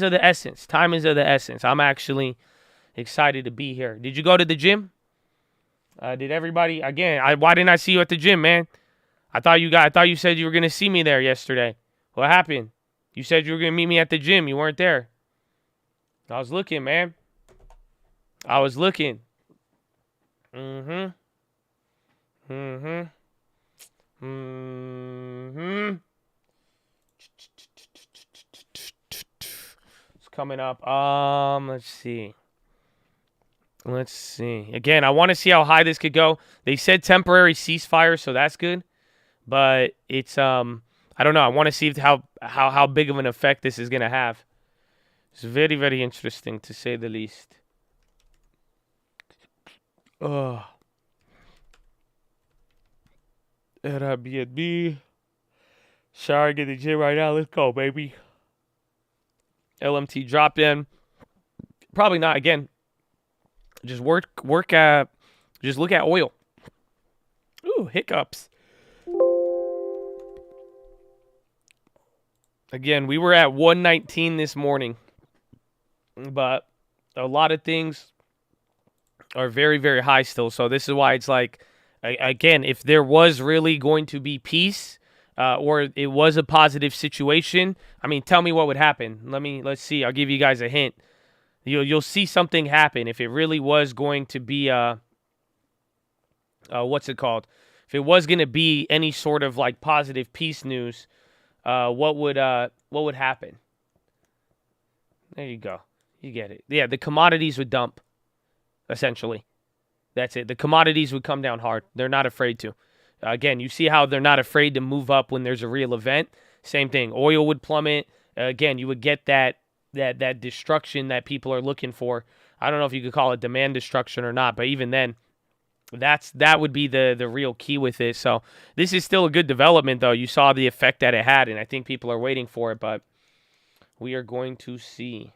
of the essence. Time is of the essence. I'm actually excited to be here. Did you go to the gym? Did everybody again? Why didn't I see you at the gym, man? I thought you said you were gonna see me there yesterday. What happened? You said you were gonna meet me at the gym. You weren't there. I was looking, man. I was looking. It's coming up. Let's see. Again, I want to see how high this could go. They said temporary ceasefire, so that's good. But it's I don't know. I want to see how big of an effect this is going to have. It's very, very interesting, to say the least. Airbnb. Sorry, get the gym right now. Let's go, baby. LMT dropped in. Probably not. Again, just just look at oil. Ooh, hiccups. Again, we were at 119 this morning, but a lot of things are very, very high still. So this is why it's like, again, if there was really going to be peace or it was a positive situation, I mean, tell me what would happen. Let's see. I'll give you guys a hint. You'll see something happen if it really was going to be what's it called? If it was going to be any sort of like positive peace news. What would happen? There you go. You get it. Yeah, the commodities would dump, essentially. That's it. The commodities would come down hard. They're not afraid to. Again, you see how they're not afraid to move up when there's a real event? Same thing. Oil would plummet. Again, you would get that destruction that people are looking for. I don't know if you could call it demand destruction or not, but even then, that would be the real key with it. So this is still a good development, though. You saw the effect that it had, and I think people are waiting for it, but we are going to see.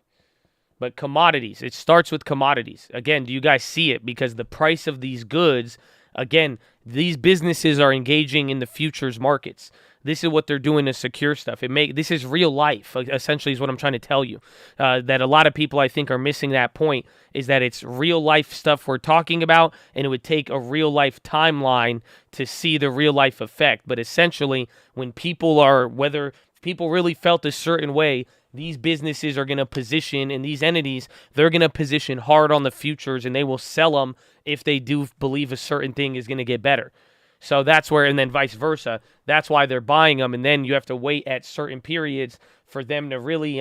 But commodities, it starts with commodities. Again, do you guys see it? Because the price of these goods, again, these businesses are engaging in the futures markets. This is what they're doing to secure stuff. This is real life, essentially, is what I'm trying to tell you. That a lot of people, I think, are missing that point, is that it's real life stuff we're talking about, and it would take a real life timeline to see the real life effect. But essentially, whether people really felt a certain way, these businesses are going to position, and these entities, they're going to position hard on the futures, and they will sell them if they do believe a certain thing is going to get better. So that's where, and then vice versa. That's why they're buying them, and then you have to wait at certain periods for them to really,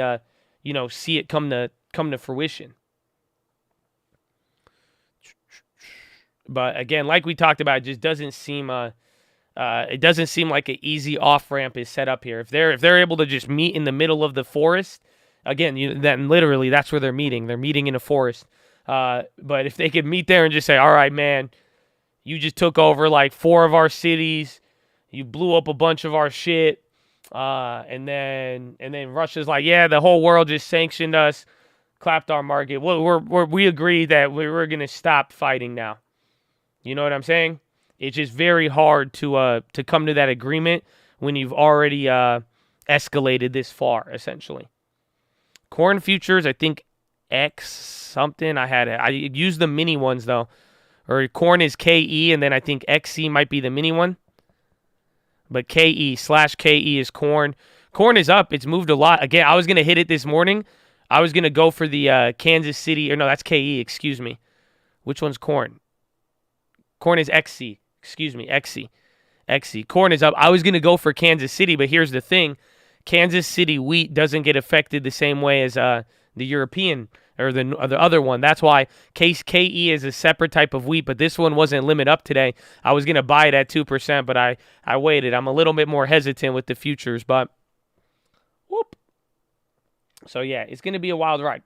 see it come to fruition. But again, like we talked about, it just doesn't seem like an easy off ramp is set up here. If they're able to just meet in the middle of the forest, again, then literally that's where they're meeting. They're meeting in a forest. But if they could meet there and just say, "All right, man, you just took over like 4 of our cities. You blew up a bunch of our shit." And then Russia's like, "Yeah, the whole world just sanctioned us, clapped our market. We agreed that we're going to stop fighting now." You know what I'm saying? It's just very hard to come to that agreement when you've already escalated this far, essentially. Corn futures, I think X something. I used the mini ones, though. Or corn is KE, and then I think XC might be the mini one. But KE/KE is corn. Corn is up. It's moved a lot. Again, I was going to hit it this morning. I was going to go for the Kansas City. Or no, that's KE. Excuse me. Which one's corn? Corn is XC. Excuse me. XC. Corn is up. I was going to go for Kansas City, but here's the thing. Kansas City wheat doesn't get affected the same way as the European or the other one. That's why KE is a separate type of wheat, but this one wasn't limit up today. I was going to buy it at 2%, but I waited. I'm a little bit more hesitant with the futures, but whoop. So, yeah, it's going to be a wild ride.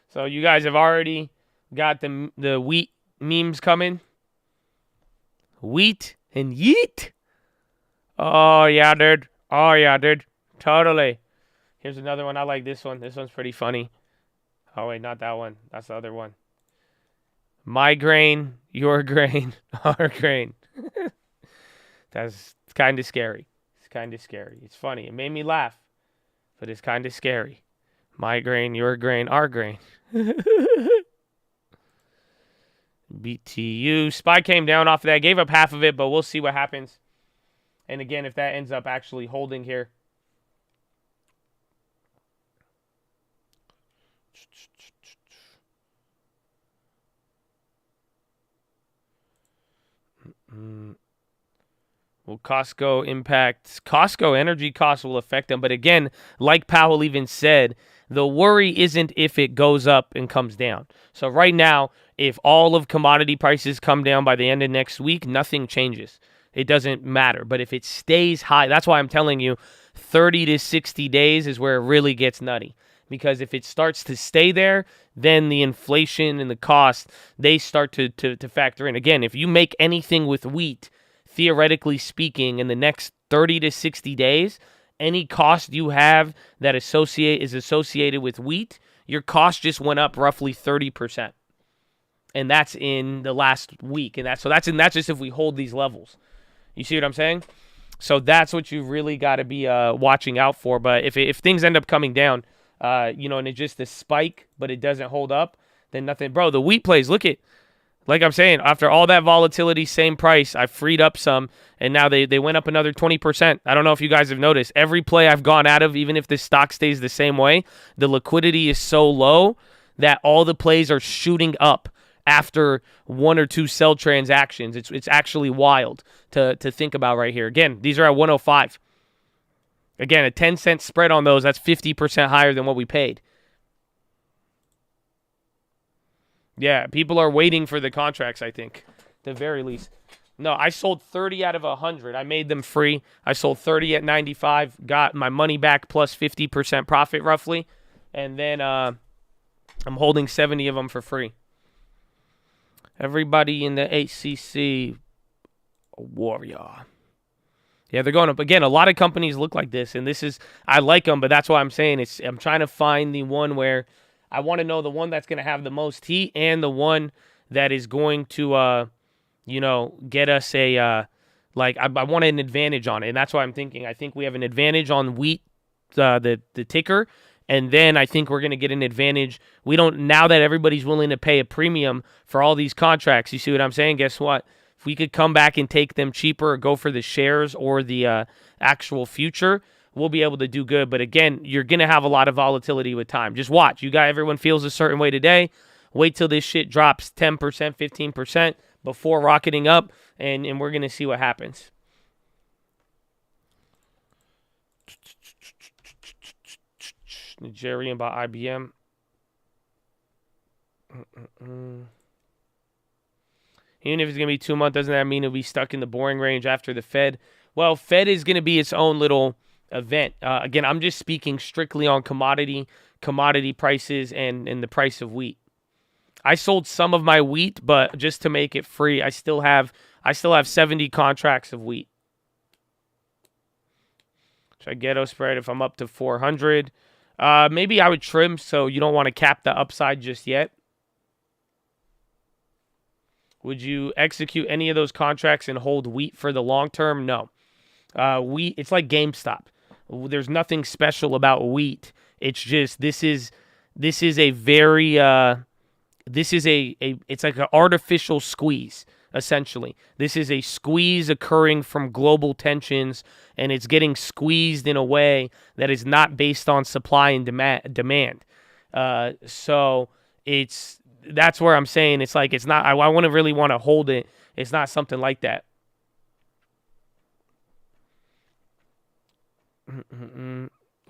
So you guys have already got the wheat memes coming. Wheat and yeet. Oh yeah, dude. Oh yeah, dude. Totally. Here's another one. I like this one. This one's pretty funny. Oh wait, not that one. That's the other one. My grain, your grain, our grain. That's kind of scary. It's kind of scary. It's funny. It made me laugh, but it's kind of scary. My grain, your grain, our grain. BTU. SPY came down off of that. Gave up half of it, but we'll see what happens. And again, if that ends up actually holding here. Will Costco impact? Costco energy costs will affect them. But again, like Powell even said, the worry isn't if it goes up and comes down. So right now, if all of commodity prices come down by the end of next week, nothing changes. It doesn't matter. But if it stays high, that's why I'm telling you 30 to 60 days is where it really gets nutty. Because if it starts to stay there, then the inflation and the cost, they start to factor in. Again, if you make anything with wheat, theoretically speaking, in the next 30 to 60 days, any cost you have that is associated with wheat, your cost just went up roughly 30%. And that's in the last week. And that's just if we hold these levels. You see what I'm saying? So that's what you really got to be watching out for. But if things end up coming down, and it's just a spike, but it doesn't hold up, then nothing. Bro, the wheat plays, look at, like I'm saying, after all that volatility, same price, I freed up some, and now they went up another 20%. I don't know if you guys have noticed. Every play I've gone out of, even if the stock stays the same way, the liquidity is so low that all the plays are shooting up after one or two sell transactions. It's actually wild to think about right here. Again, these are at 105. Again, a 10-cent spread on those, that's 50% higher than what we paid. Yeah, people are waiting for the contracts, I think, at the very least. No, I sold 30 out of 100. I made them free. I sold 30 at 95, got my money back plus 50% profit roughly, and then I'm holding 70 of them for free. Everybody in the HCC, a warrior. Yeah, they're going up. Again, a lot of companies look like this, and I like them, but that's why I'm saying I'm trying to find the one where I want to know the one that's going to have the most heat and the one that is going to, get us I want an advantage on it, and that's why I'm thinking. I think we have an advantage on wheat, the ticker, and then I think we're going to get an advantage. Now that everybody's willing to pay a premium for all these contracts, you see what I'm saying? Guess what? If we could come back and take them cheaper or go for the shares or the actual future, we'll be able to do good. But again, you're going to have a lot of volatility with time. Just watch. Everyone feels a certain way today. Wait till this shit drops 10%, 15% before rocketing up, and we're going to see what happens. Nigerian by IBM. Even if it's going to be 2 months, doesn't that mean it'll be stuck in the boring range after the Fed? Well, Fed is going to be its own little event. Again, I'm just speaking strictly on commodity prices and the price of wheat. I sold some of my wheat, but just to make it free, I still have 70 contracts of wheat. Should I ghetto spread if I'm up to 400? Maybe I would trim, so you don't want to cap the upside just yet. Would you execute any of those contracts and hold wheat for the long term? No. Wheat, it's like GameStop. There's nothing special about wheat. It's just this is a very it's like an artificial squeeze, essentially. This is a squeeze occurring from global tensions, and it's getting squeezed in a way that is not based on supply and demand. So that's where I'm saying it's not. I wouldn't really want to hold it. It's not something like that.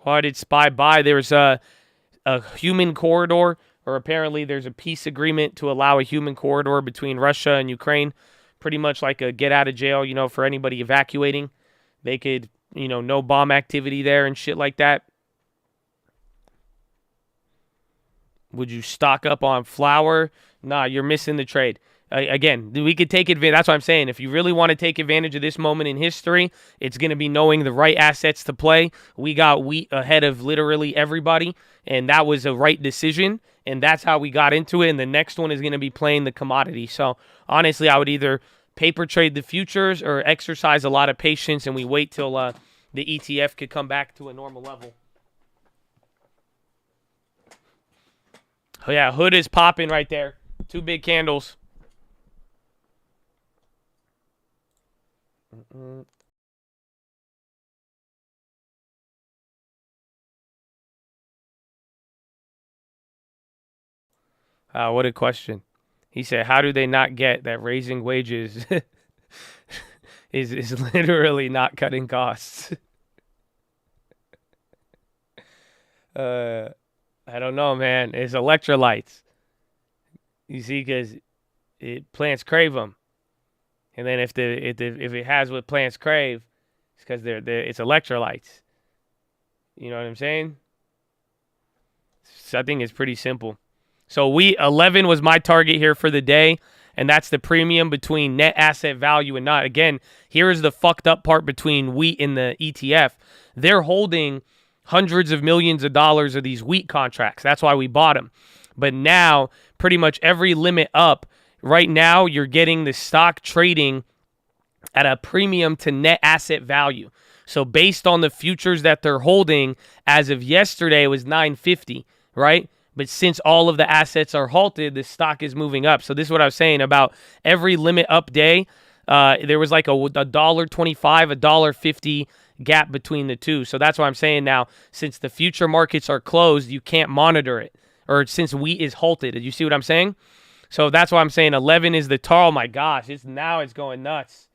Why did SPY buy? There's a human corridor, or apparently there's a peace agreement to allow a human corridor between Russia and Ukraine. Pretty much like a get out of jail, for anybody evacuating. They could, no bomb activity there and shit like that. Would you stock up on flour? Nah, you're missing the trade. Again, we could take advantage. That's what I'm saying. If you really want to take advantage of this moment in history, it's going to be knowing the right assets to play. We got wheat ahead of literally everybody, and that was a right decision, and that's how we got into it. And the next one is going to be playing the commodity. So honestly, I would either paper trade the futures or exercise a lot of patience, and we wait till the ETF could come back to a normal level. Oh, yeah, hood is popping right there. 2 big candles. What a question. He said, how do they not get that raising wages is literally not cutting costs? I don't know, man. It's electrolytes. You see, because plants crave them. And then if it has what plants crave, it's because it's electrolytes. You know what I'm saying? So I think it's pretty simple. So 11 was my target here for the day, and that's the premium between net asset value and not. Again, here's the fucked up part between wheat and the ETF. They're holding hundreds of millions of dollars of these wheat contracts. That's why we bought them. But now, pretty much every limit up, right now, you're getting the stock trading at a premium to net asset value. So based on the futures that they're holding, as of yesterday, it was $9.50, right? But since all of the assets are halted, the stock is moving up. So this is what I was saying about every limit up day. There was like a $1.25, $1.50 gap between the two. So that's why I'm saying now, since the future markets are closed, you can't monitor it. Or since wheat is halted. Did you see what I'm saying? So that's why I'm saying 11 is the tar. Oh my gosh, now it's going nuts.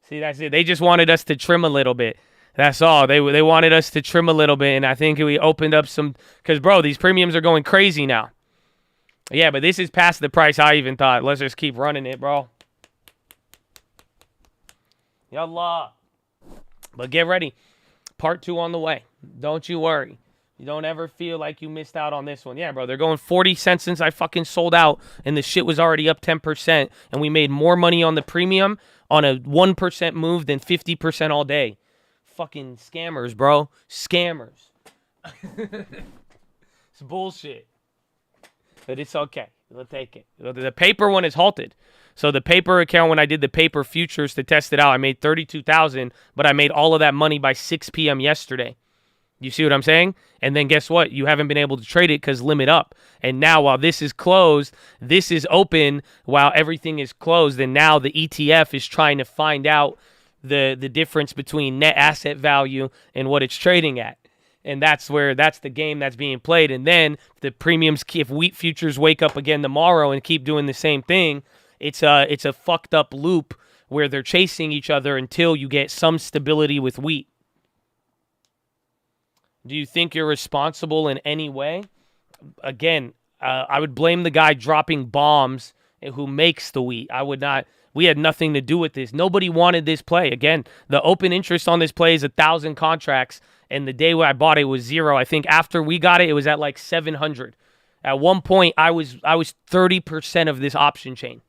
See, that's it. They just wanted us to trim a little bit. That's all. They wanted us to trim a little bit, and I think we opened up some, because, bro, these premiums are going crazy now. Yeah, but this is past the price I even thought. Let's just keep running it, bro. Yallah. But get ready. Part 2 on the way. Don't you worry. You don't ever feel like you missed out on this one. Yeah, bro, they're going 40 cents since I fucking sold out, and the shit was already up 10%, and we made more money on the premium on a 1% move than 50% all day. Fucking scammers, bro. Scammers. It's bullshit. But it's okay. We'll take it. The paper one is halted. So the paper account, when I did the paper futures to test it out, I made $32,000, but I made all of that money by 6 p.m. yesterday. You see what I'm saying? And then guess what? You haven't been able to trade it because limit up. And now while this is closed, this is open while everything is closed. And now the ETF is trying to find out the difference between net asset value and what it's trading at. And that's the game that's being played. And then the premiums, if wheat futures wake up again tomorrow and keep doing the same thing, it's a fucked up loop where they're chasing each other until you get some stability with wheat. Do you think you're responsible in any way? Again, I would blame the guy dropping bombs who makes the wheat. I would not. We had nothing to do with this. Nobody wanted this play. Again, the open interest on this play is 1,000 contracts, and the day when I bought it was 0. I think after we got it, it was at like 700. At one point, I was 30% of this option chain.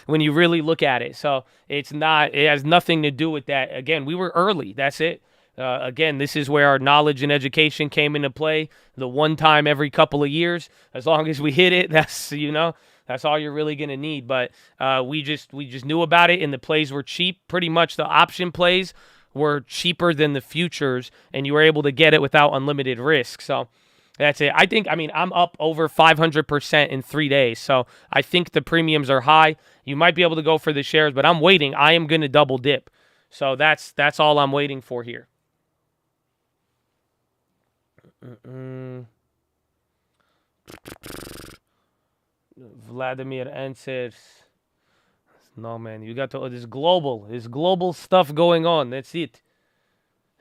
When you really look at it, so it has nothing to do with that. Again, we were early. That's it. Again, this is where our knowledge and education came into play. The one time every couple of years, as long as we hit it, that's all you're really gonna need. But we just knew about it, and the plays were cheap. Pretty much the option plays were cheaper than the futures, and you were able to get it without unlimited risk. So that's it. I'm up over 500% in 3 days. So I think the premiums are high. You might be able to go for the shares, but I'm waiting. I am gonna double dip. So that's all I'm waiting for here. Vladimir answers, no, man, you got to, there's global stuff going on. That's it.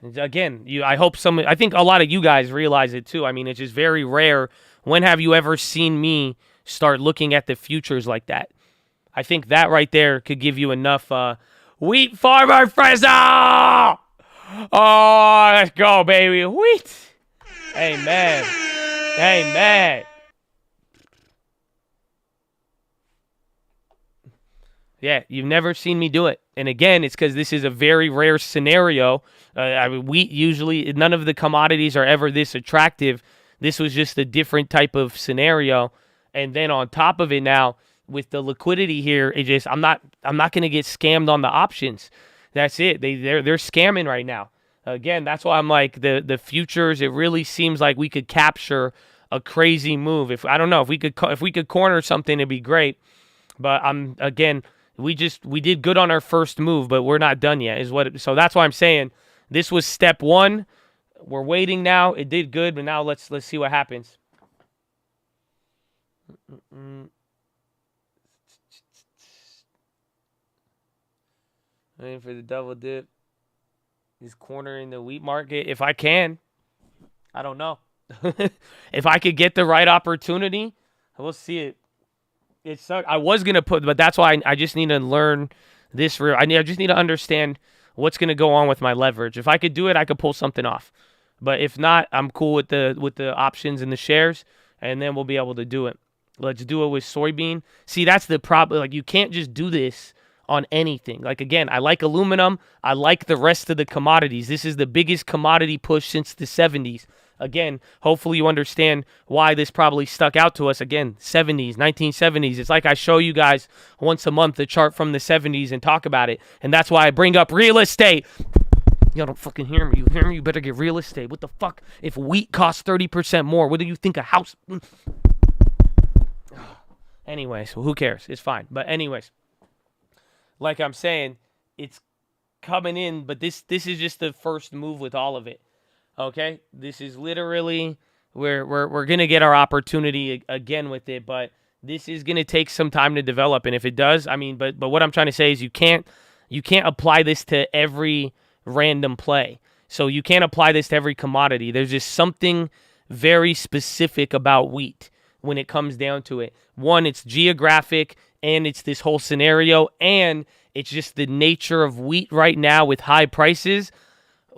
And again, I think a lot of you guys realize it too. I mean, it's just very rare. When have you ever seen me start looking at the futures like that? I think that right there could give you enough wheat farmer frizzle. Oh, let's go, baby. Wheat. Amen. Amen. Yeah, you've never seen me do it. And again, it's because this is a very rare scenario. I mean, wheat usually, none of the commodities are ever this attractive. This was just a different type of scenario. And then on top of it now, with the liquidity here, it just I'm not going to get scammed on the options. That's it. They're scamming right now. Again, that's why I'm like the futures. It really seems like we could capture a crazy move. If we could corner something, it'd be great. But we did good on our first move, but we're not done yet. So that's why I'm saying this was step one. We're waiting now. It did good, but now let's see what happens. Waiting for the double dip. He's cornering the wheat market. If I can, I don't know. If I could get the right opportunity, we'll see it. It sucked. I was going to but that's why I just need to learn this. I just need to understand what's going to go on with my leverage. If I could do it, I could pull something off. But if not, I'm cool with the options and the shares, and then we'll be able to do it. Let's do it with soybean. See, that's the problem. Like, you can't just do this on anything. Like, again, I like aluminum. I like the rest of the commodities. This is the biggest commodity push since the 70s. Again, hopefully you understand why this probably stuck out to us. Again, 70s, 1970s. It's like I show you guys once a month the chart from the 70s and talk about it. And that's why I bring up real estate. Y'all don't fucking hear me. You hear me? You better get real estate. What the fuck? If wheat costs 30% more, what do you think a house... Anyways, who cares? It's fine. But anyways, like I'm saying, it's coming in, but this is just the first move with all of it. Okay? This is literally we're going to get our opportunity again with it, but this is going to take some time to develop, and if it does, I mean, but what I'm trying to say is you can't apply this to every random play. So you can't apply this to every commodity. There's just something very specific about wheat when it comes down to it. One, it's geographic, and it's this whole scenario, and it's just the nature of wheat right now with high prices.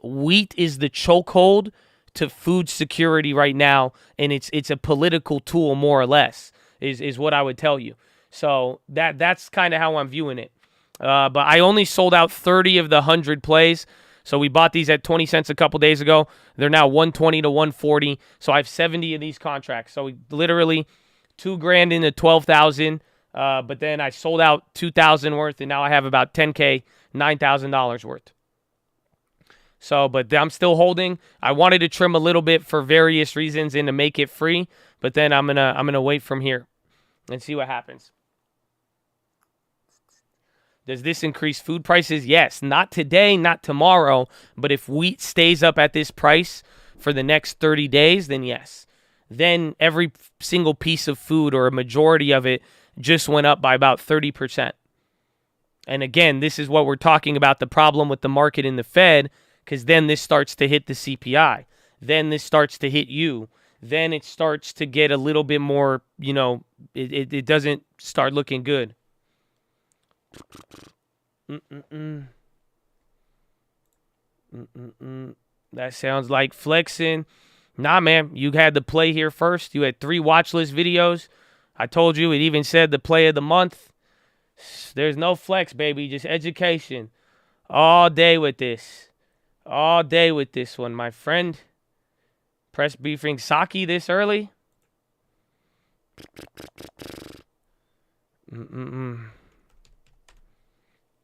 Wheat is the chokehold to food security right now, and it's a political tool, more or less, is what I would tell you. So that's kind of how I'm viewing it. But I only sold out 30 of the 100 plays. So we bought these at 20 cents a couple days ago. They're now 120 to 140. So I have 70 of these contracts. So we literally $2,000 into 12,000. But then I sold out 2,000 worth, and now I have about 10K, $9,000 worth. So, but I'm still holding. I wanted to trim a little bit for various reasons and to make it free. But then I'm gonna wait from here and see what happens. Does this increase food prices? Yes. Not today, not tomorrow. But if wheat stays up at this price for the next 30 days, then yes. Then every single piece of food, or a majority of it, just went up by about 30%. And again, this is what we're talking about, the problem with the market in the Fed, because then this starts to hit the CPI. Then this starts to hit you. Then it starts to get a little bit more, it doesn't start looking good. That sounds like flexing. Nah, man, you had the play here first. You had 3 Watchlist videos. I told you, it even said the play of the month. There's no flex, baby, just education. All day with this. All day with this one, my friend. Press briefing Saki this early.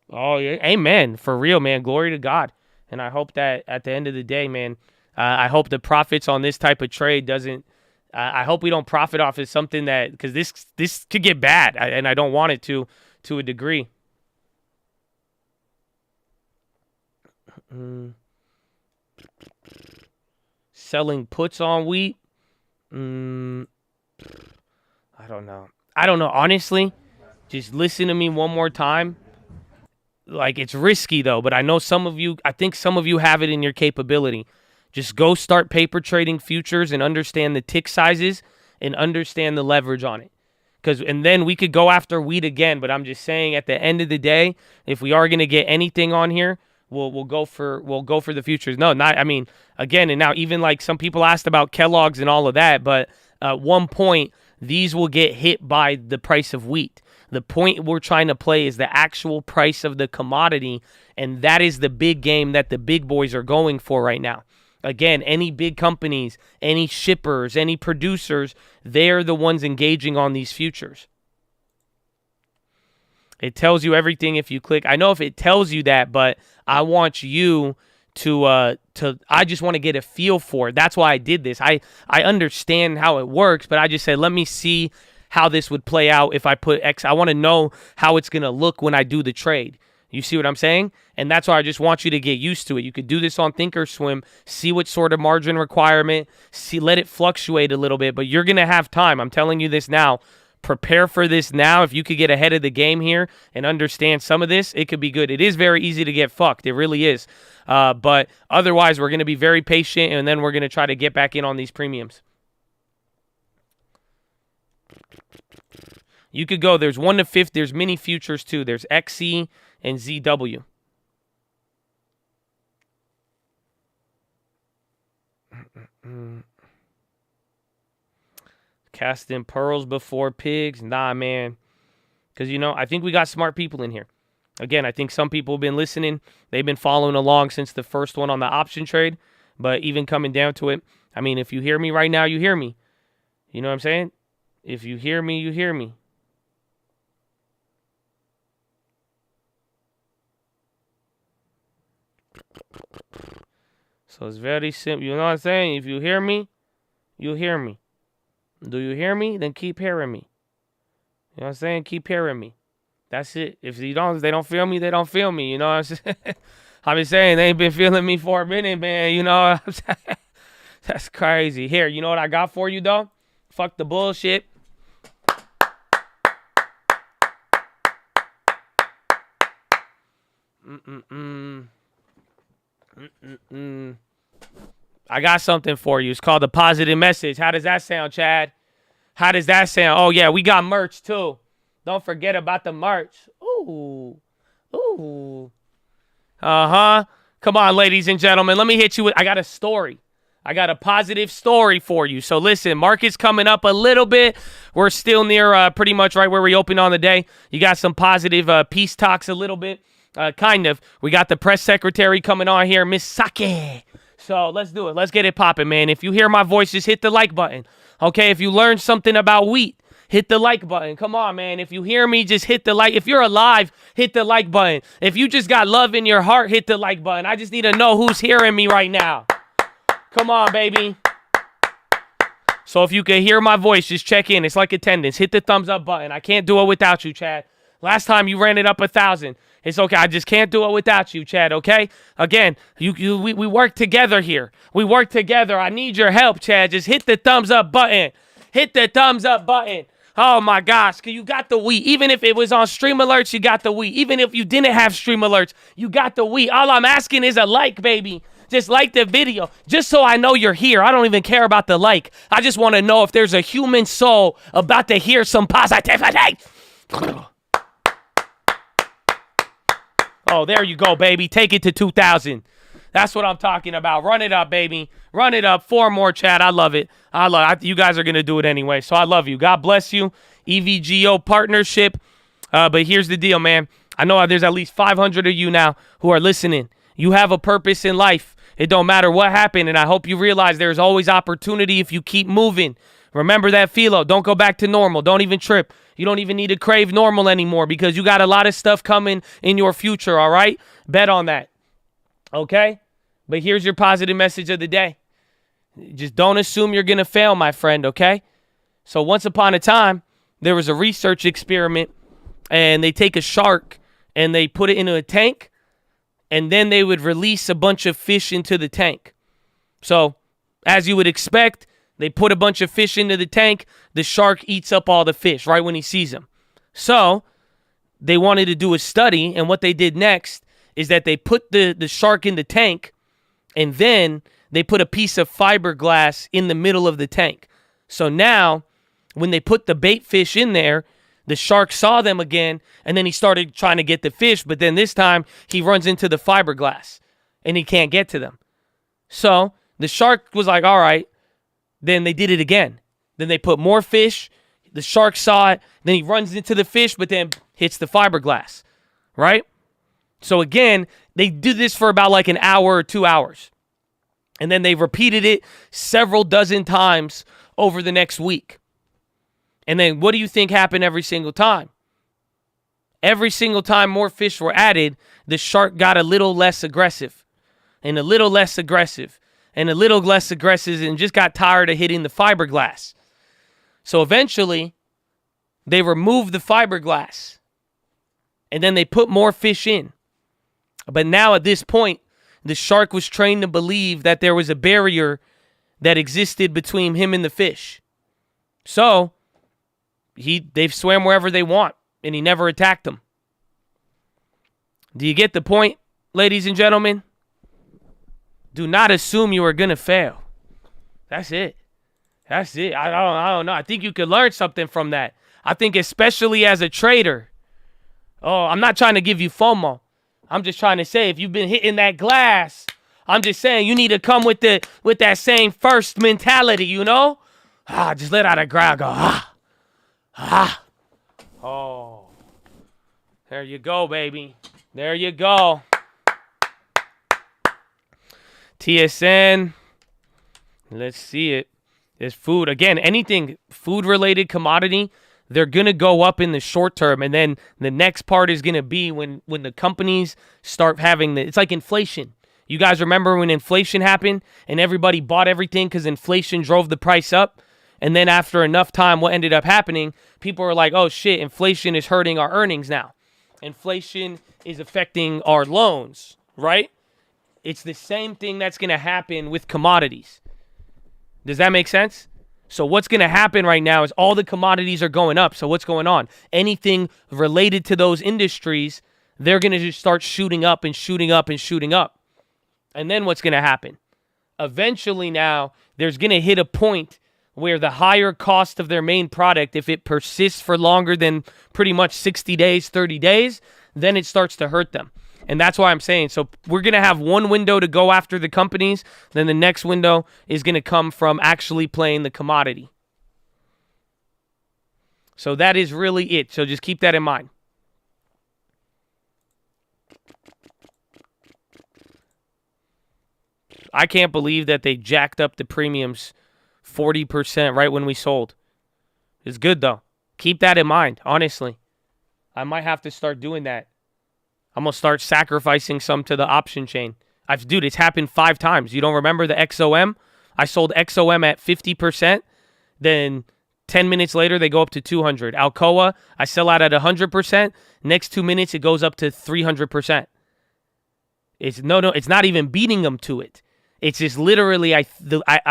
Oh, yeah. Amen. For real, man. Glory to God. And I hope that at the end of the day, man, I hope the profits on this type of trade doesn't, I hope we don't profit off of something that, because this could get bad, and I don't want it to a degree. Selling puts on wheat. I don't know. Honestly, just listen to me one more time. Like, it's risky, though, but I think some of you have it in your capability. Just go start paper trading futures and understand the tick sizes and understand the leverage on it. And then we could go after wheat again, but I'm just saying at the end of the day, if we are going to get anything on here, we'll go for the futures. No, not, I mean, again, and now even like some people asked about Kellogg's and all of that, but at one point, these will get hit by the price of wheat. The point we're trying to play is the actual price of the commodity, and that is the big game that the big boys are going for right now. Again, any big companies, any shippers, any producers, they're the ones engaging on these futures. It tells you everything if you click. I know if it tells you that, but I want you to I just want to get a feel for it. That's why I did this. I understand how it works, but I just said, let me see how this would play out if I put X. I want to know how it's going to look when I do the trade. You see what I'm saying? And that's why I just want you to get used to it. You could do this on Thinkorswim, see what sort of margin requirement, let it fluctuate a little bit, but you're going to have time. I'm telling you this now. Prepare for this now. If you could get ahead of the game here and understand some of this, it could be good. It is very easy to get fucked. It really is. But otherwise, we're going to be very patient, and then we're going to try to get back in on these premiums. You could go, there's 1 to 5, there's mini futures too. There's XE and ZW. Casting pearls before pigs. Nah, man. Because, I think we got smart people in here. Again, I think some people have been listening. They've been following along since the first one on the option trade. But even coming down to it, I mean, if you hear me right now, you hear me. You know what I'm saying? If you hear me, you hear me. So it's very simple. You know what I'm saying? If you hear me, you hear me. Do you hear me? Then keep hearing me. You know what I'm saying? Keep hearing me. That's it. If they don't feel me, they don't feel me. You know what I'm saying? I've been saying they ain't been feeling me for a minute, man. You know what I'm saying? That's crazy. Here, you know what I got for you, though? Fuck the bullshit. I got something for you. It's called the positive message. How does that sound, Chad? How does that sound? Oh, yeah, we got merch, too. Don't forget about the merch. Ooh. Ooh. Uh-huh. Come on, ladies and gentlemen. Let me hit you with, I got a story. I got a positive story for you. So listen, market's coming up a little bit. We're still near pretty much right where we opened on the day. You got some positive peace talks a little bit. Kind of. We got the press secretary coming on here, Miss Sake. So let's do it. Let's get it popping, man. If you hear my voice, just hit the like button. Okay, if you learned something about wheat, hit the like button. Come on, man. If you hear me, just hit the like. If you're alive, hit the like button. If you just got love in your heart, hit the like button. I just need to know who's hearing me right now. Come on, baby. So if you can hear my voice, just check in. It's like attendance. Hit the thumbs up button. I can't do it without you, Chad. Last time you ran it up 1,000. It's okay. I just can't do it without you, Chad, okay? Again, we work together here. We work together. I need your help, Chad. Just hit the thumbs up button. Hit the thumbs up button. Oh, my gosh. You got the wheat. Even if it was on Stream Alerts, you got the wheat. Even if you didn't have Stream Alerts, you got the wheat. All I'm asking is a like, baby. Just like the video. Just so I know you're here. I don't even care about the like. I just want to know if there's a human soul about to hear some positivity. Oh, there you go, baby. Take it to 2,000. That's what I'm talking about. Run it up, baby. Run it up. 4 more, Chad. I love it. You guys are going to do it anyway, so I love you. God bless you. EVGO partnership. But here's the deal, man. I know there's at least 500 of you now who are listening. You have a purpose in life. It don't matter what happened, and I hope you realize there's always opportunity if you keep moving. Remember that PHILO. Don't go back to normal. Don't even trip. You don't even need to crave normal anymore because you got a lot of stuff coming in your future, all right? Bet on that, okay? But here's your positive message of the day. Just don't assume you're going to fail, my friend, okay? So once upon a time, there was a research experiment, and they take a shark, and they put it into a tank, and then they would release a bunch of fish into the tank. So as you would expect, they put a bunch of fish into the tank. The shark eats up all the fish right when he sees them. So they wanted to do a study, and what they did next is that they put the shark in the tank, and then they put a piece of fiberglass in the middle of the tank. So now when they put the bait fish in there, the shark saw them again, and then he started trying to get the fish, but then this time he runs into the fiberglass, and he can't get to them. So the shark was like, all right. Then they did it again. Then they put more fish. The shark saw it. Then he runs into the fish, but then hits the fiberglass, right? So again, they do this for about like an hour or 2 hours. And then they repeated it several dozen times over the next week. And then what do you think happened every single time? Every single time more fish were added, the shark got a little less aggressive and a little less aggressive and a little less aggressive and just got tired of hitting the fiberglass. So eventually, they removed the fiberglass and then they put more fish in. But now at this point, the shark was trained to believe that there was a barrier that existed between him and the fish. So, they've swam wherever they want, and he never attacked them. Do you get the point, ladies and gentlemen? Do not assume you are going to fail. That's it. That's it. I don't know. I think you could learn something from that. I think especially as a trader. Oh, I'm not trying to give you FOMO. I'm just trying to say, if you've been hitting that glass, I'm just saying you need to come with that same first mentality, you know? Just let out a growl, go, Oh. There you go, baby. There you go. TSN. Let's see it. There's food. Again, anything food-related commodity, they're going to go up in the short term. And then the next part is going to be when the companies start having it's like inflation. You guys remember when inflation happened and everybody bought everything because inflation drove the price up? And then after enough time, what ended up happening, people were like, oh shit, inflation is hurting our earnings now. Inflation is affecting our loans, right? It's the same thing that's going to happen with commodities. Does that make sense? So what's going to happen right now is all the commodities are going up. So what's going on? Anything related to those industries, they're going to just start shooting up and shooting up and shooting up. And then what's going to happen? Eventually now, there's going to hit a point where the higher cost of their main product, if it persists for longer than pretty much 60 days, 30 days, then it starts to hurt them. And that's why I'm saying, so we're going to have one window to go after the companies, then the next window is going to come from actually playing the commodity. So that is really it. So just keep that in mind. I can't believe that they jacked up the premiums 40% right when we sold. It's good, though. Keep that in mind, honestly. I might have to start doing that. I'm going to start sacrificing some to the option chain. Dude, it's happened 5 times. You don't remember the XOM? I sold XOM at 50%. Then 10 minutes later, they go up to 200. Alcoa, I sell out at 100%. Next 2 minutes, it goes up to 300%. It's not even beating them to it. It's just literally,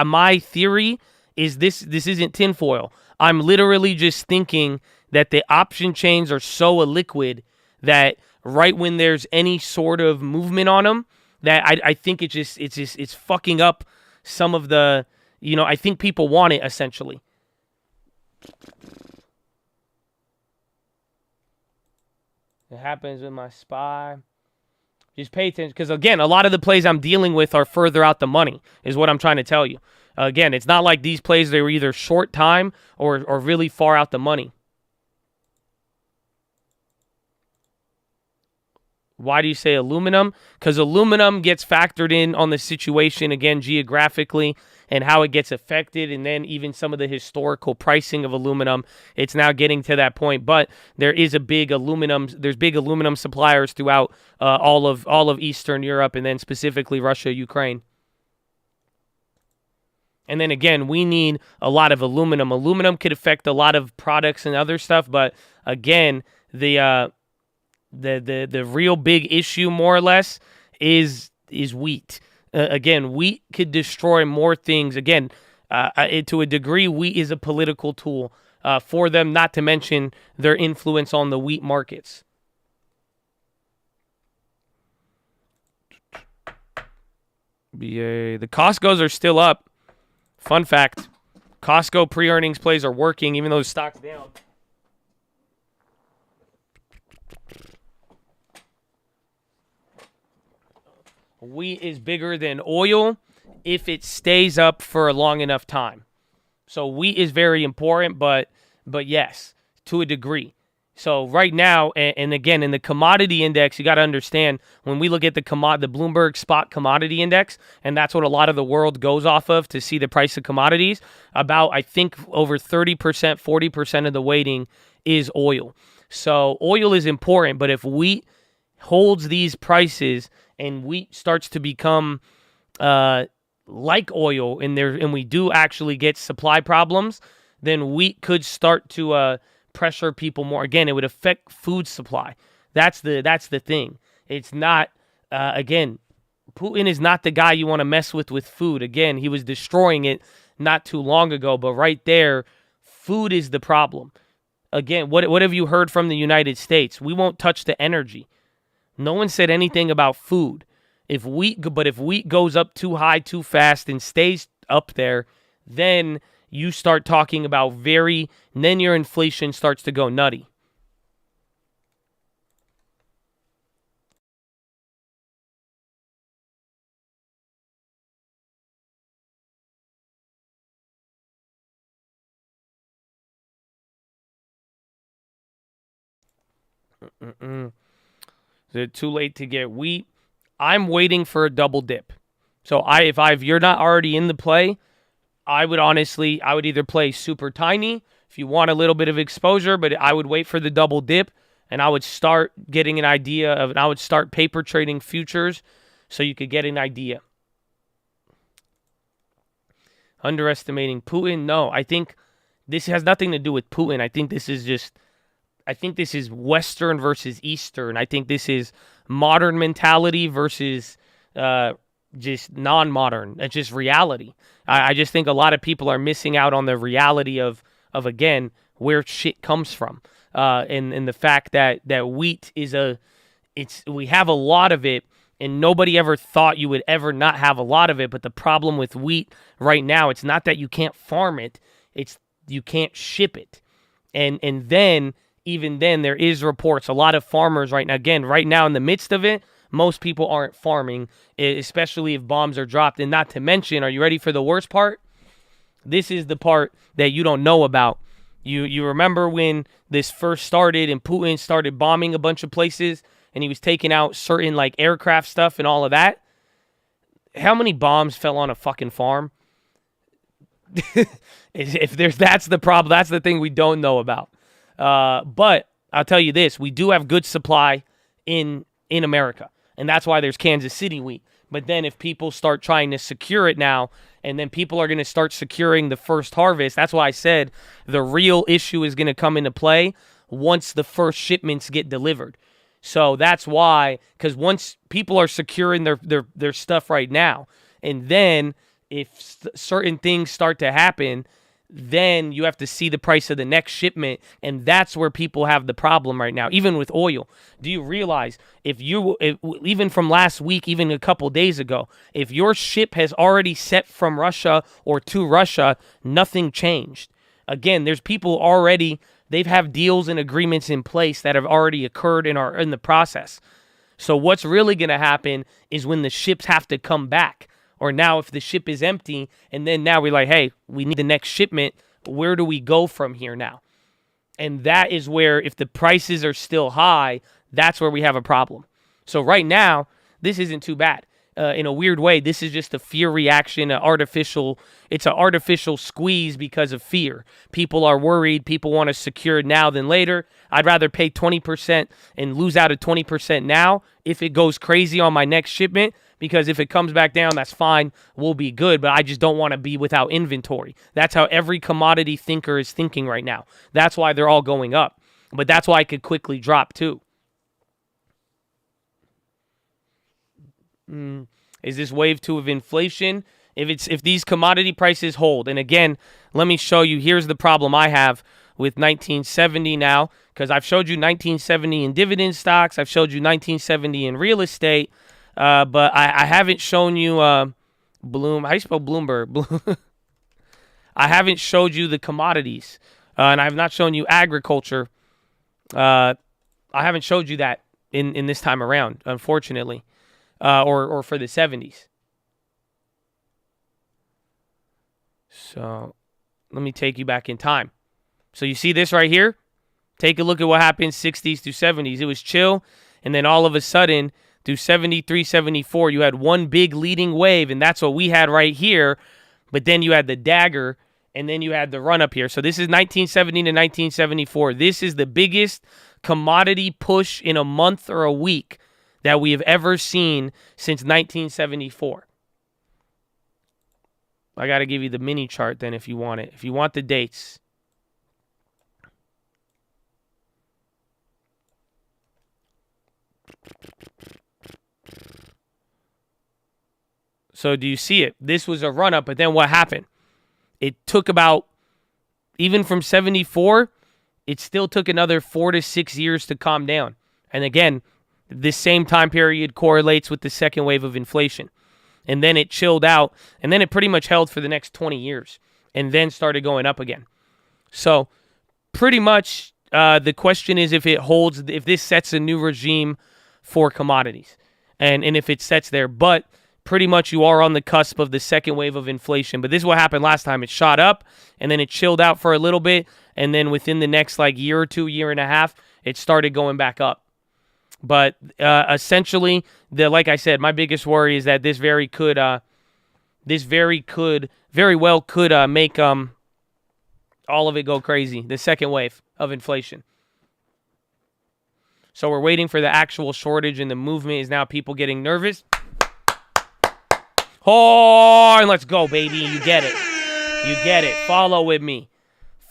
my theory is this isn't tinfoil. I'm literally just thinking that the option chains are so illiquid that right when there's any sort of movement on them, that I think it's fucking up some of the, I think people want it essentially. It happens with my SPY. Just pay attention, because again, a lot of the plays I'm dealing with are further out the money, is what I'm trying to tell you. Again, it's not like these plays, they were either short time or really far out the money. Why do you say aluminum? Because aluminum gets factored in on the situation, again, geographically, and how it gets affected, and then even some of the historical pricing of aluminum. It's now getting to that point, but there is there's big aluminum suppliers throughout all of Eastern Europe, and then specifically Russia, Ukraine. And then again, we need a lot of aluminum. Aluminum could affect a lot of products and other stuff, but again, the real big issue, more or less, is wheat. Again, wheat could destroy more things. Again, to a degree, wheat is a political tool for them, not to mention their influence on the wheat markets. The Costco's are still up. Fun fact, Costco pre-earnings plays are working, even though the stock's down. Wheat is bigger than oil if it stays up for a long enough time. So wheat is very important, but yes, to a degree. So right now, and again, in the commodity index, you got to understand when we look at the Bloomberg Spot Commodity Index, and that's what a lot of the world goes off of to see the price of commodities. About, I think, over 30%, 40% of the weighting is oil. So oil is important, but if wheat holds these prices and wheat starts to become like oil, and we do actually get supply problems, then wheat could start to pressure people more. Again, it would affect food supply. That's the thing. It's not again, Putin is not the guy you want to mess with food. Again, he was destroying it not too long ago, but right there, food is the problem. Again, what have you heard from the United States? We won't touch the energy. No one said anything about food. If wheat goes up too high too fast and stays up there, then you start talking about then your inflation starts to go nutty. Is it too late to get wheat? I'm waiting for a double dip. So if you're not already in the play, I would either play super tiny if you want a little bit of exposure, but I would wait for the double dip, and I would start getting an idea of, and I would start paper trading futures so you could get an idea. Underestimating Putin? No, I think this has nothing to do with Putin. I think this is Western versus Eastern. I think this is modern mentality versus just non-modern. It's just reality. I just think a lot of people are missing out on the reality of again, where shit comes from. And the fact that wheat we have a lot of it, and nobody ever thought you would ever not have a lot of it. But the problem with wheat right now, it's not that you can't farm it, it's you can't ship it. And then, even then, there is reports, a lot of farmers right now in the midst of it, most people aren't farming, especially if bombs are dropped. And not to mention, are you ready for the worst part? This is the part that you don't know about. You remember when this first started and Putin started bombing a bunch of places and he was taking out certain like aircraft stuff and all of that? How many bombs fell on a fucking farm? That's the problem. That's the thing we don't know about. But I'll tell you this, we do have good supply in America. And that's why there's Kansas City wheat. But then if people start trying to secure it now, and then people are going to start securing the first harvest, that's why I said the real issue is going to come into play once the first shipments get delivered. So that's why, because once people are securing their stuff right now, and then if certain things start to happen, then you have to see the price of the next shipment, and that's where people have the problem right now. Even with oil, do you realize even from last week, even a couple days ago, if your ship has already set from Russia or to Russia, nothing changed. Again, there's people already, they've have deals and agreements in place that have already occurred and are in the process. So what's really going to happen is when the ships have to come back. Or now if the ship is empty, and then now we're like, hey, we need the next shipment. Where do we go from here now? And that is where, if the prices are still high, that's where we have a problem. So right now, this isn't too bad. In a weird way, this is just a fear reaction, it's an artificial squeeze because of fear. People are worried. People want to secure now than later. I'd rather pay 20% and lose out at 20% now if it goes crazy on my next shipment, because if it comes back down, that's fine. We'll be good, but I just don't want to be without inventory. That's how every commodity thinker is thinking right now. That's why they're all going up. But that's why it could quickly drop too. Is this wave 2 of inflation? If these commodity prices hold, and again, let me show you, here's the problem I have with 1970 now, because I've showed you 1970 in dividend stocks, I've showed you 1970 in real estate, but I haven't shown you how do you spell Bloomberg? I haven't showed you the commodities, and I have not shown you agriculture. I haven't showed you that in this time around, unfortunately. Or for the 70s. So Let me take you back in time. So you see this right here? Take a look at what happened 60s to 70s. It was chill, and then all of a sudden, through 73, 74, you had one big leading wave, and that's what we had right here. But then you had the dagger, and then you had the run up here. So this is 1970 to 1974. This is the biggest commodity push in a month or a week that we have ever seen since 1974. I got to give you the mini chart then if you want it. If you want the dates. So do you see it? This was a run up, but then what happened? It took about, even from 74, it still took another 4 to 6 years to calm down. And again, this same time period correlates with the second wave of inflation. And then it chilled out, and then it pretty much held for the next 20 years, and then started going up again. So pretty much the question is if it holds, if this sets a new regime for commodities, and if it sets there. But pretty much you are on the cusp of the second wave of inflation. But this is what happened last time. It shot up, and then it chilled out for a little bit, and then within the next year or two, year and a half, it started going back up. But essentially, like I said, my biggest worry is that this very well could make all of it go crazy. The second wave of inflation. So we're waiting for the actual shortage, and the movement is now people getting nervous. Oh, and let's go, baby. You get it. You get it. Follow with me.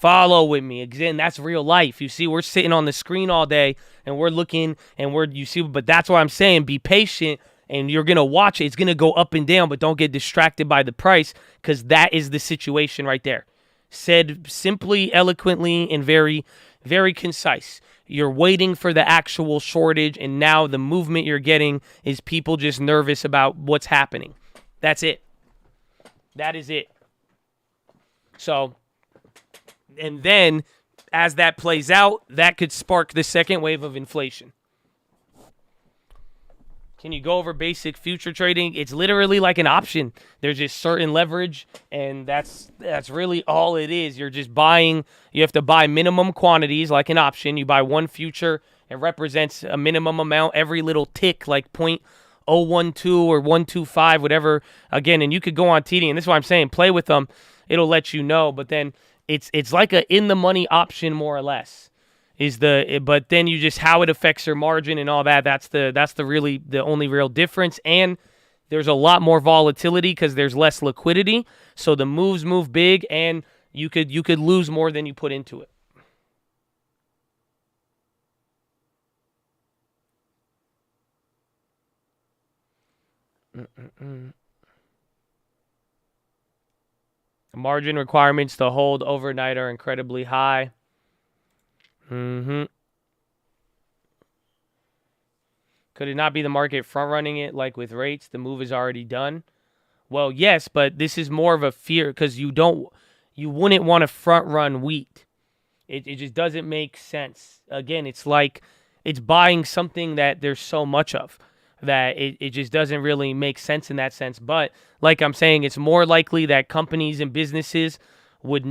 Follow with me. Again, that's real life. You see, we're sitting on the screen all day, and we're looking, and you see, but that's why I'm saying be patient, and you're going to watch it. It's going to go up and down, but don't get distracted by the price, because that is the situation right there. Said simply, eloquently, and very, very concise. You're waiting for the actual shortage, and now the movement you're getting is people just nervous about what's happening. That's it. That is it. So, and then as that plays out, that could spark the second wave of inflation. Can you go over basic future trading? It's literally like an option. There's just certain leverage, and that's really all it is. You're just buying. You have to buy minimum quantities like an option. You buy one future. It represents a minimum amount. Every little tick, like 0.012 or 125, whatever. Again, and you could go on TD, and this is what I'm saying. Play with them. It'll let you know. But then it's like a in the money option more or less. But then you just how it affects your margin and all that. That's the only real difference. And there's a lot more volatility because there's less liquidity. So the moves move big, and you could lose more than you put into it. Margin requirements to hold overnight are incredibly high. Could it not be the market front-running it like with rates? The move is already done. Well, yes, but this is more of a fear because you wouldn't want to front-run wheat. It just doesn't make sense. Again, it's like it's buying something that there's so much of that it just doesn't really make sense in that sense. But like I'm saying, it's more likely that companies and businesses would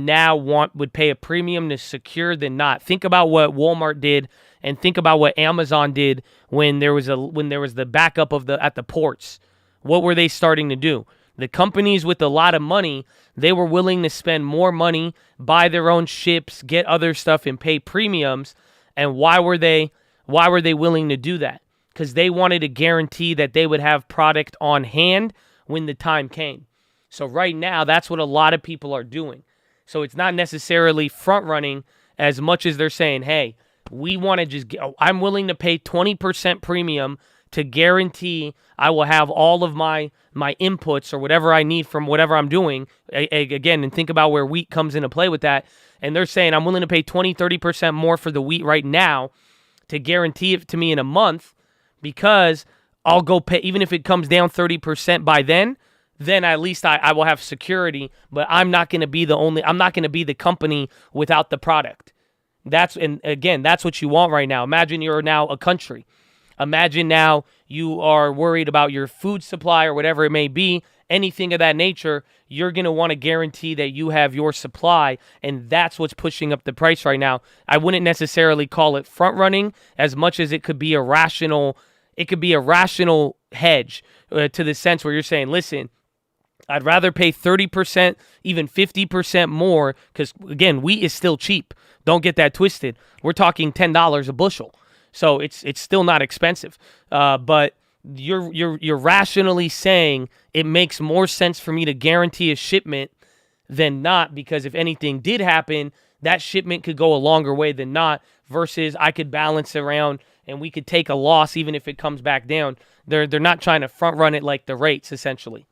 pay a premium to secure than not. Think about what Walmart did, and think about what Amazon did when there was the backup at the ports. What were they starting to do? The companies with a lot of money, they were willing to spend more money, buy their own ships, get other stuff, and pay premiums. And why were they willing to do that? Because they wanted to guarantee that they would have product on hand when the time came. So right now, that's what a lot of people are doing. So it's not necessarily front running as much as they're saying, hey, we want to I'm willing to pay 20% premium to guarantee I will have all of my inputs or whatever I need from whatever I'm doing. Again, and think about where wheat comes into play with that. And they're saying I'm willing to pay 20, 30% more for the wheat right now to guarantee it to me in a month, because I'll go pay, even if it comes down 30% by then at least I will have security, but I'm not going to be the company without the product. That's what you want right now. Imagine you're now a country. Imagine now you are worried about your food supply or whatever it may be, anything of that nature, you're going to want to guarantee that you have your supply, and that's what's pushing up the price right now. I wouldn't necessarily call it front running as much as it could be a rational hedge to the sense where you're saying, listen, I'd rather pay 30%, even 50% more, because, again, wheat is still cheap. Don't get that twisted. We're talking $10 a bushel. So it's still not expensive. But you're rationally saying it makes more sense for me to guarantee a shipment than not, because if anything did happen, that shipment could go a longer way than not, versus I could balance around and we could take a loss even if it comes back down. They're not trying to front run it like the rates, essentially.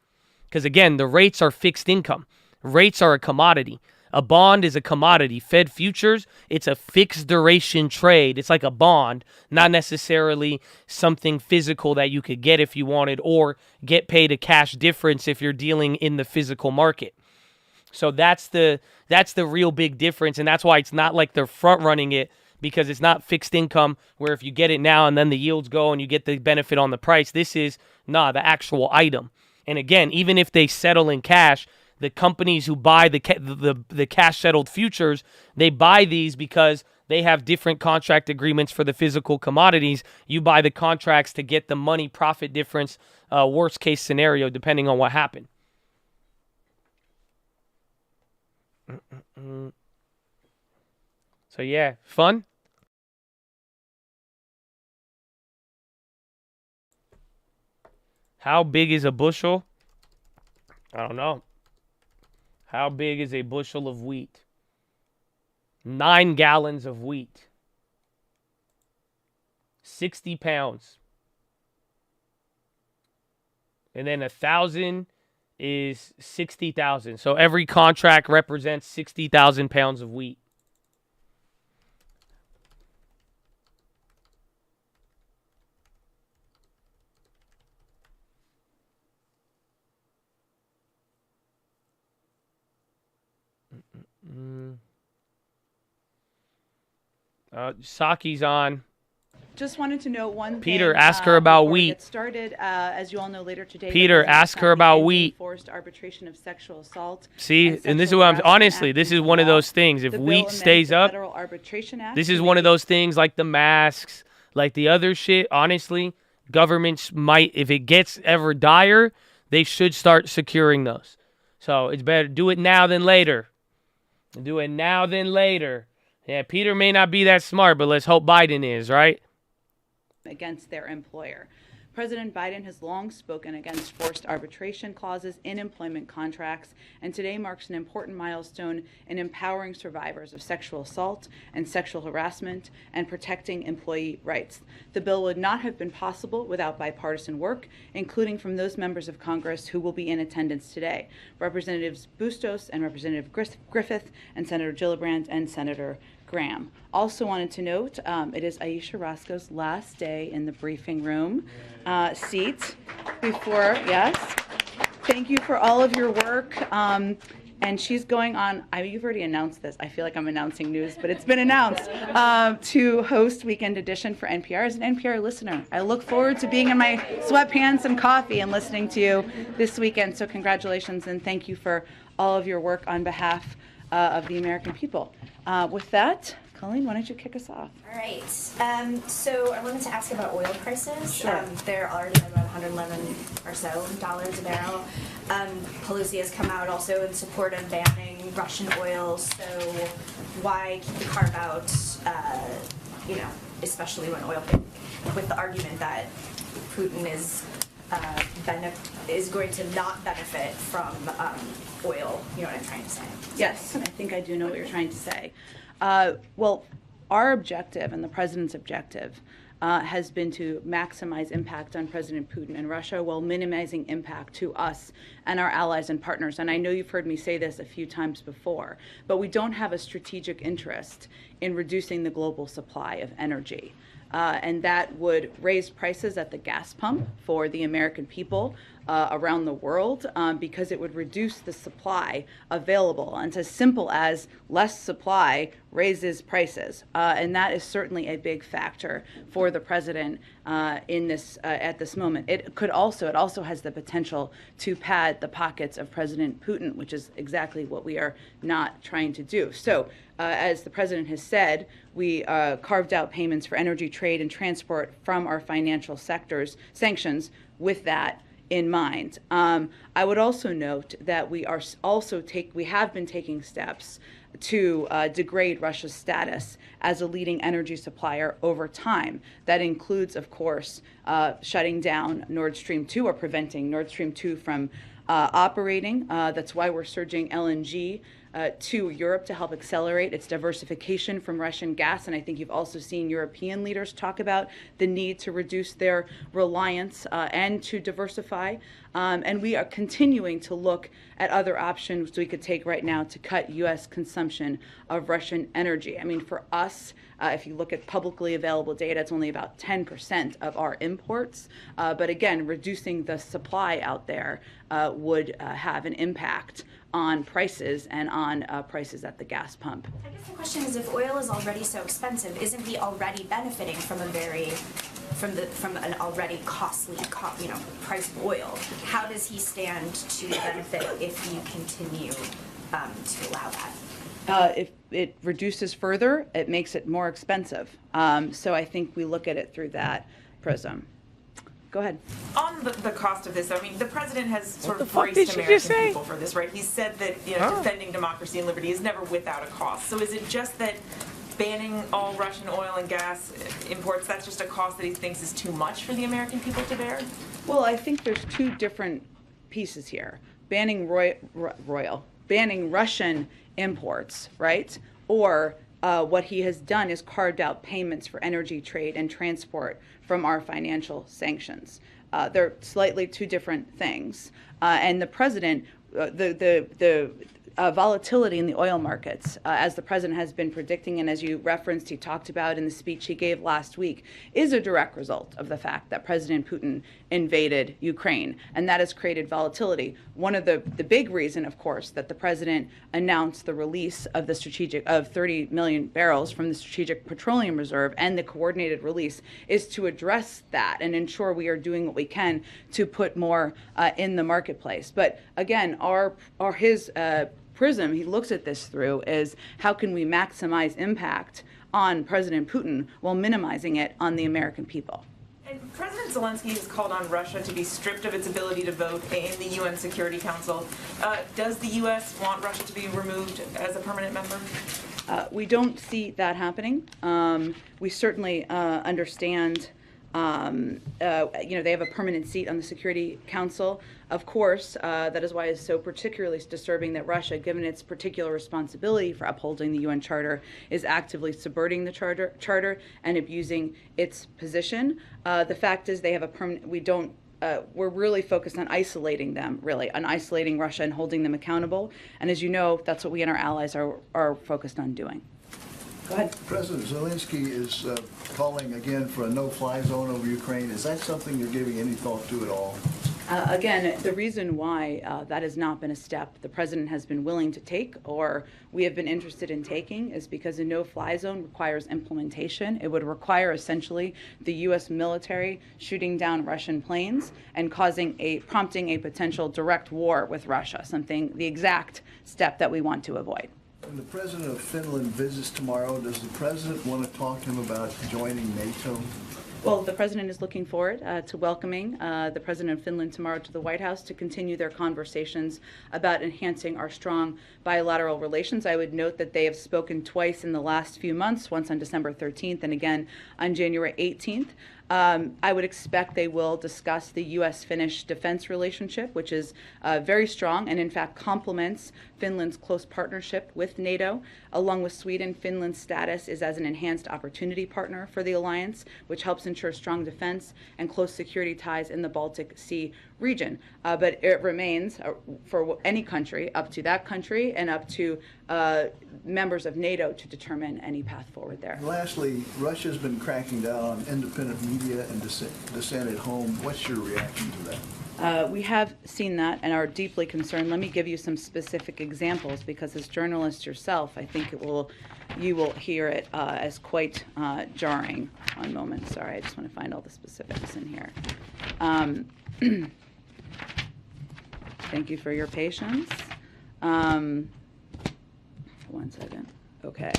Because, again, the rates are fixed income. Rates are a commodity. A bond is a commodity. Fed futures, it's a fixed duration trade. It's like a bond, not necessarily something physical that you could get if you wanted, or get paid a cash difference if you're dealing in the physical market. So that's the real big difference, and that's why it's not like they're front running it, because it's not fixed income where if you get it now and then the yields go and you get the benefit on the price. This is the actual item. And again, even if they settle in cash, the companies who buy the cash settled futures, they buy these because they have different contract agreements for the physical commodities. You buy the contracts to get the money profit difference, worst case scenario, depending on what happened. So yeah, fun. How big is a bushel? I don't know. How big is a bushel of wheat? 9 gallons of wheat. 60 pounds. And then 1,000 is 60,000. So every contract represents 60,000 pounds of wheat. Saki's on. Just wanted to know one Peter, thing. ask her about before we wheat. get started, as you all know, later today. Peter, ask her about wheat. Forced arbitration of sexual assault. See, and this is what I'm honestly. This is one of those things. If wheat stays up, Federal Arbitration Act. this is one of those things like the masks, like the other shit. Honestly, governments might, if it gets ever dire, they should start securing those. So it's better do it now than later. Do it now than later. Yeah, Peter may not be that smart, but let's hope Biden is, right? Against their employer. President Biden has long spoken against forced arbitration clauses in employment contracts, and today marks an important milestone in empowering survivors of sexual assault and sexual harassment and protecting employee rights. The bill would not have been possible without bipartisan work, including from those members of Congress who will be in attendance today, Representatives Bustos and Representative Griffith, and Senator Gillibrand and Senator Graham. Also wanted to note, it is Aisha Roscoe's last day in the briefing room seat before, yes. Thank you for all of your work. And she's going on, you've already announced this. I feel like I'm announcing news, but it's been announced, to host Weekend Edition for NPR. As an NPR listener, I look forward to being in my sweatpants and coffee and listening to you this weekend. So congratulations and thank you for all of your work on behalf of the American people. With that, Colleen, why don't you kick us off? All right. So I wanted to ask about oil prices. Sure. They're already at about $111 or so a barrel. Pelosi has come out also in support of banning Russian oil. So why keep the carve out, especially when oil, with the argument that Putin is going to not benefit from oil. You know what I'm trying to say? Yes, I think I do know what you're trying to say. Well, our objective and the president's objective has been to maximize impact on President Putin and Russia while minimizing impact to us and our allies and partners. And I know you've heard me say this a few times before, but we don't have a strategic interest in reducing the global supply of energy. And that would raise prices at the gas pump for the American people, around the world because it would reduce the supply available. And it's as simple as less supply raises prices. And that is certainly a big factor for the president in this at this moment. It also has the potential to pad the pockets of President Putin, which is exactly what we are not trying to do. So as the president has said, we carved out payments for energy, trade, and transport from our financial sectors sanctions with that in mind. I would also note that we have been taking steps to degrade Russia's status as a leading energy supplier over time. That includes, of course, shutting down Nord Stream 2 or preventing Nord Stream 2 from operating. That's why we're surging LNG to Europe to help accelerate its diversification from Russian gas. And I think you've also seen European leaders talk about the need to reduce their reliance and to diversify. And we are continuing to look at other options we could take right now to cut U.S. consumption of Russian energy. I mean, for us, if you look at publicly available data, it's only about 10% of our imports. But again, reducing the supply out there would have an impact on prices and on prices at the gas pump. I guess the question is, if oil is already so expensive, isn't he already benefiting from from an already costly price of oil? How does he stand to benefit if you continue to allow that? If it reduces further, it makes it more expensive. So I think we look at it through that prism. Go ahead. On the cost of this, I mean, the president has sort of fuck did braced she American just say? people for this, right? He said that defending democracy and liberty is never without a cost. So is it just that banning all Russian oil and gas imports, that's just a cost that he thinks is too much for the American people to bear? Well, I think there's two different pieces here. Banning banning Russian imports, right? Or what he has done is carved out payments for energy, trade, and transport from our financial sanctions. They're slightly two different things. And the president, the volatility in the oil markets, as the president has been predicting and as you referenced, he talked about in the speech he gave last week, is a direct result of the fact that President Putin invaded Ukraine, and that has created volatility. One of the big reason, of course, that the president announced the release of of 30 million barrels from the Strategic Petroleum Reserve and the coordinated release is to address that and ensure we are doing what we can to put more in the marketplace. But again, his prism he looks at this through is how can we maximize impact on President Putin while minimizing it on the American people. And President Zelensky has called on Russia to be stripped of its ability to vote in the UN Security Council. Does the U.S. want Russia to be removed as a permanent member? We don't see that happening. We certainly understand they have a permanent seat on the Security Council. Of course, that is why it's so particularly disturbing that Russia, given its particular responsibility for upholding the UN Charter, is actively subverting the Charter and abusing its position. The fact is they have a permanent, we're really focused on isolating them, on isolating Russia and holding them accountable. And as you know, that's what we and our allies are focused on doing. Go ahead. President Zelensky is calling again for a no-fly zone over Ukraine. Is that something you're giving any thought to at all? Again, the reason why that has not been a step the president has been willing to take or we have been interested in taking is because a no-fly zone requires implementation. It would require essentially the U.S. military shooting down Russian planes and prompting a potential direct war with Russia, the exact step that we want to avoid. When the president of Finland visits tomorrow, does the president want to talk to him about joining NATO? Well, the president is looking forward to welcoming the president of Finland tomorrow to the White House to continue their conversations about enhancing our strong bilateral relations. I would note that they have spoken twice in the last few months, once on December 13th and again on January 18th. I would expect they will discuss the U.S.-Finnish defense relationship, which is very strong and in fact complements Finland's close partnership with NATO. Along with Sweden, Finland's status is as an enhanced opportunity partner for the alliance, which helps ensure strong defense and close security ties in the Baltic Sea region. But it remains for any country, up to that country and up to members of NATO to determine any path forward there. And lastly, Russia's been cracking down on independent media and dissent at home. What's your reaction to that? We have seen that and are deeply concerned. Let me give you some specific examples, because as journalists yourself, I think you will hear it as quite jarring. One moment, sorry, I just want to find all the specifics in here. Thank you for your patience. One second. Okay.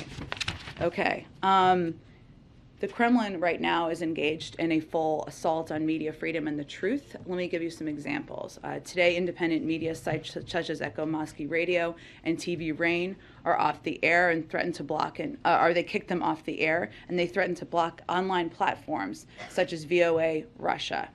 The Kremlin right now is engaged in a full assault on media freedom and the truth. Let me give you some examples. Today, independent media sites such as Echo Moscow Radio and TV Rain are off the air and threaten to block, they kicked them off the air, and they threaten to block online platforms such as VOA Russia.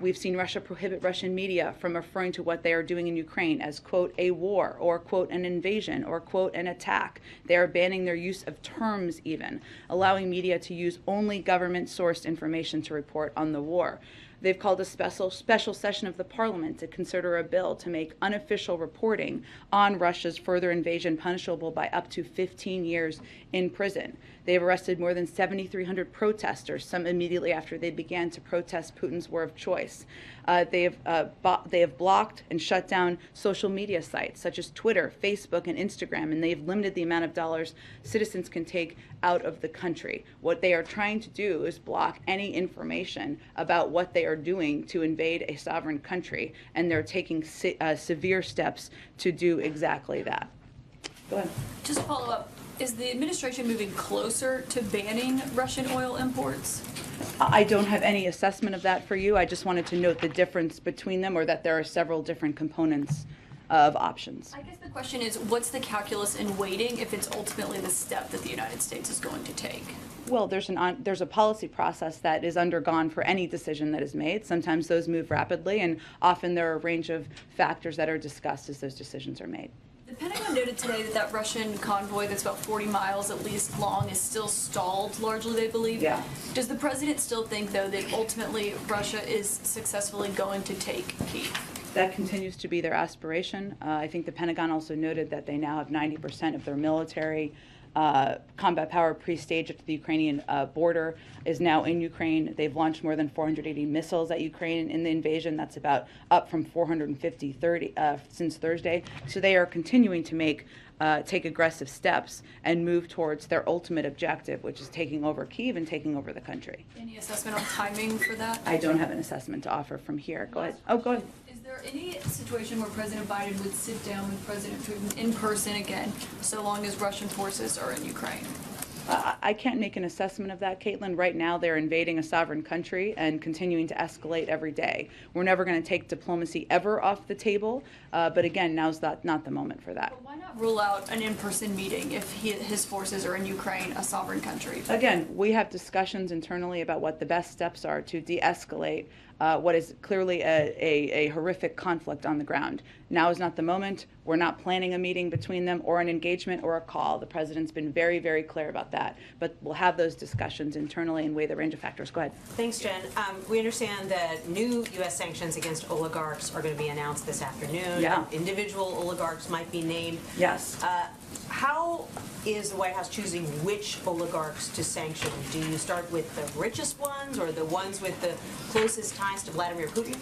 We've seen Russia prohibit Russian media from referring to what they are doing in Ukraine as, quote, a war, or, quote, an invasion, or, quote, an attack. They are banning their use of terms even, allowing media to use only government-sourced information to report on the war. They've called a special session of the parliament to consider a bill to make unofficial reporting on Russia's further invasion punishable by up to 15 years in prison. They've arrested more than 7,300 protesters, some immediately after they began to protest Putin's war of choice. They have blocked and shut down social media sites such as Twitter, Facebook, and Instagram, and they've limited the amount of dollars citizens can take out of the country. What they are trying to do is block any information about what they are doing to invade a sovereign country, and they're taking severe steps to do exactly that. Go ahead. Just follow up. Is the administration moving closer to banning Russian oil imports? I don't have any assessment of that for you. I just wanted to note the difference between them, or that there are several different components of options. I guess the question is, what's the calculus in waiting if it's ultimately the step that the United States is going to take? Well, there's a policy process that is undergone for any decision that is made. Sometimes those move rapidly, and often there are a range of factors that are discussed as those decisions are made. The Pentagon noted today that Russian convoy that's about 40 miles at least long is still stalled, largely, they believe. Yeah. Does the president still think, though, that ultimately Russia is successfully going to take Kyiv? That continues to be their aspiration. I think the Pentagon also noted that they now have 90% of their military combat power pre-staged at the Ukrainian border is now in Ukraine. They've launched more than 480 missiles at Ukraine in the invasion. That's about up from 450 since Thursday. So they are continuing to take aggressive steps and move towards their ultimate objective, which is taking over Kyiv and taking over the country. Any assessment on timing for that? I don't have an assessment to offer from here. Go ahead. Oh, go ahead. Is there any situation where President Biden would sit down with President Putin in person again, so long as Russian forces are in Ukraine? I can't make an assessment of that, Caitlin. Right now, they're invading a sovereign country and continuing to escalate every day. We're never going to take diplomacy ever off the table, but again, now's not the moment for that. But why not rule out an in-person meeting if his forces are in Ukraine, a sovereign country? Again, we have discussions internally about what the best steps are to de-escalate what is clearly a horrific conflict on the ground. Now is not the moment. We're not planning a meeting between them or an engagement or a call. The president's been very, very clear about that. But we'll have those discussions internally and weigh the range of factors. Go ahead. Thanks, Jen. We understand that new U.S. sanctions against oligarchs are going to be announced this afternoon. Yeah. Individual oligarchs might be named. Yes. How is the White House choosing which oligarchs to sanction? Do you start with the richest ones or the ones with the closest ties to Vladimir Putin?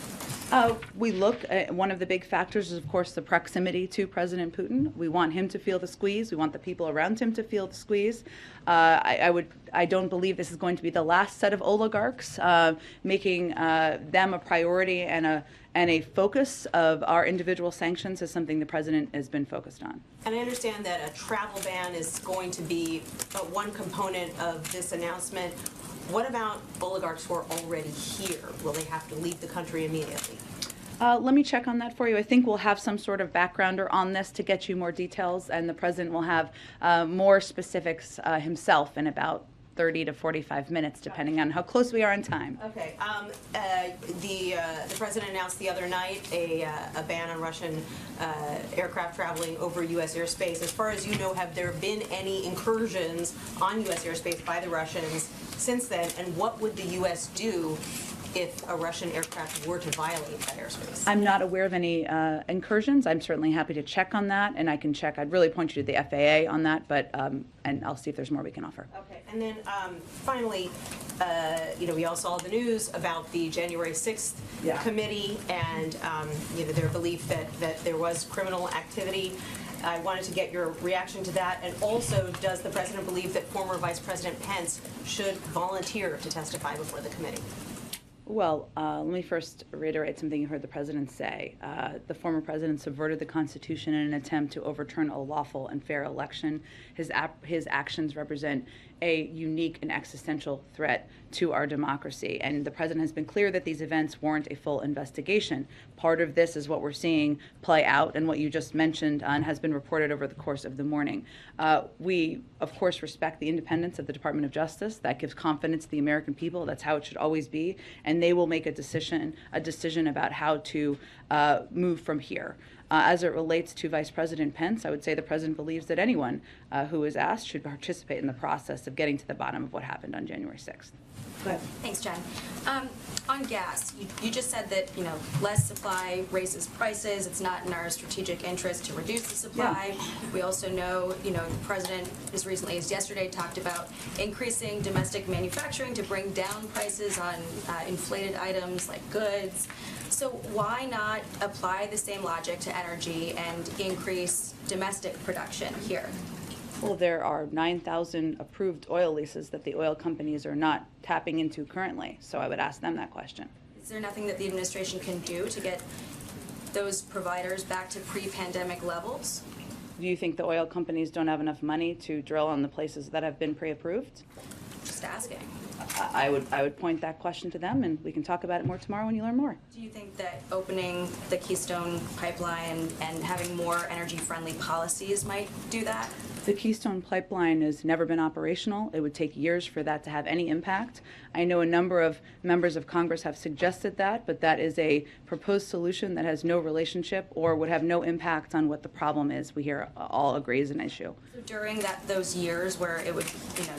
We look at one of the big factors is, of course, the proximity to President Putin. We want him to feel the squeeze. We want the people around him to feel the squeeze. I don't believe this is going to be the last set of oligarchs. Making them a priority and a focus of our individual sanctions is something the president has been focused on. And I understand that a travel ban is going to be one component of this announcement. What about oligarchs who are already here? Will they have to leave the country immediately? Let me check on that for you. I think we'll have some sort of backgrounder on this to get you more details, and the president will have more specifics himself in about 30 to 45 minutes, depending on how close we are in time. Okay. The president announced the other night a ban on Russian aircraft traveling over U.S. airspace. As far as you know, have there been any incursions on U.S. airspace by the Russians since then? And what would the U.S. do if a Russian aircraft were to violate that airspace? I'm not aware of any incursions. I'm certainly happy to check on that, and I can check. I'd really point you to the FAA on that, but and I'll see if there's more we can offer. Okay, and then finally, we all saw the news about the January 6th committee and their belief that there was criminal activity. I wanted to get your reaction to that, and also, does the president believe that former Vice President Pence should volunteer to testify before the committee? Well, let me first reiterate something you heard the president say. The former president subverted the Constitution in an attempt to overturn a lawful and fair election. His actions represent a unique and existential threat to our democracy. And the president has been clear that these events warrant a full investigation. Part of this is what we're seeing play out and what you just mentioned and has been reported over the course of the morning. We, of course, respect the independence of the Department of Justice. That gives confidence to the American people. That's how it should always be. And they will make a decision about how to move from here. As it relates to Vice President Pence, I would say the president believes that anyone who is asked should participate in the process of getting to the bottom of what happened on January 6th. Go ahead. Thanks, Jen. On gas, you just said that less supply raises prices. It's not in our strategic interest to reduce the supply. Yeah. We also know, the president as recently as yesterday talked about increasing domestic manufacturing to bring down prices on inflated items like goods. So why not apply the same logic to energy and increase domestic production here? Well, there are 9,000 approved oil leases that the oil companies are not tapping into currently, so I would ask them that question. Is there nothing that the administration can do to get those providers back to pre-pandemic levels? Do you think the oil companies don't have enough money to drill on the places that have been pre-approved? Just asking. I would point that question to them, and we can talk about it more tomorrow when you learn more. Do you think that opening the Keystone pipeline and having more energy-friendly policies might do that? The Keystone pipeline has never been operational. It would take years for that to have any impact. I know a number of members of Congress have suggested that, but that is a proposed solution that has no relationship or would have no impact on what the problem is. We here all agree is an issue. So during those years where it would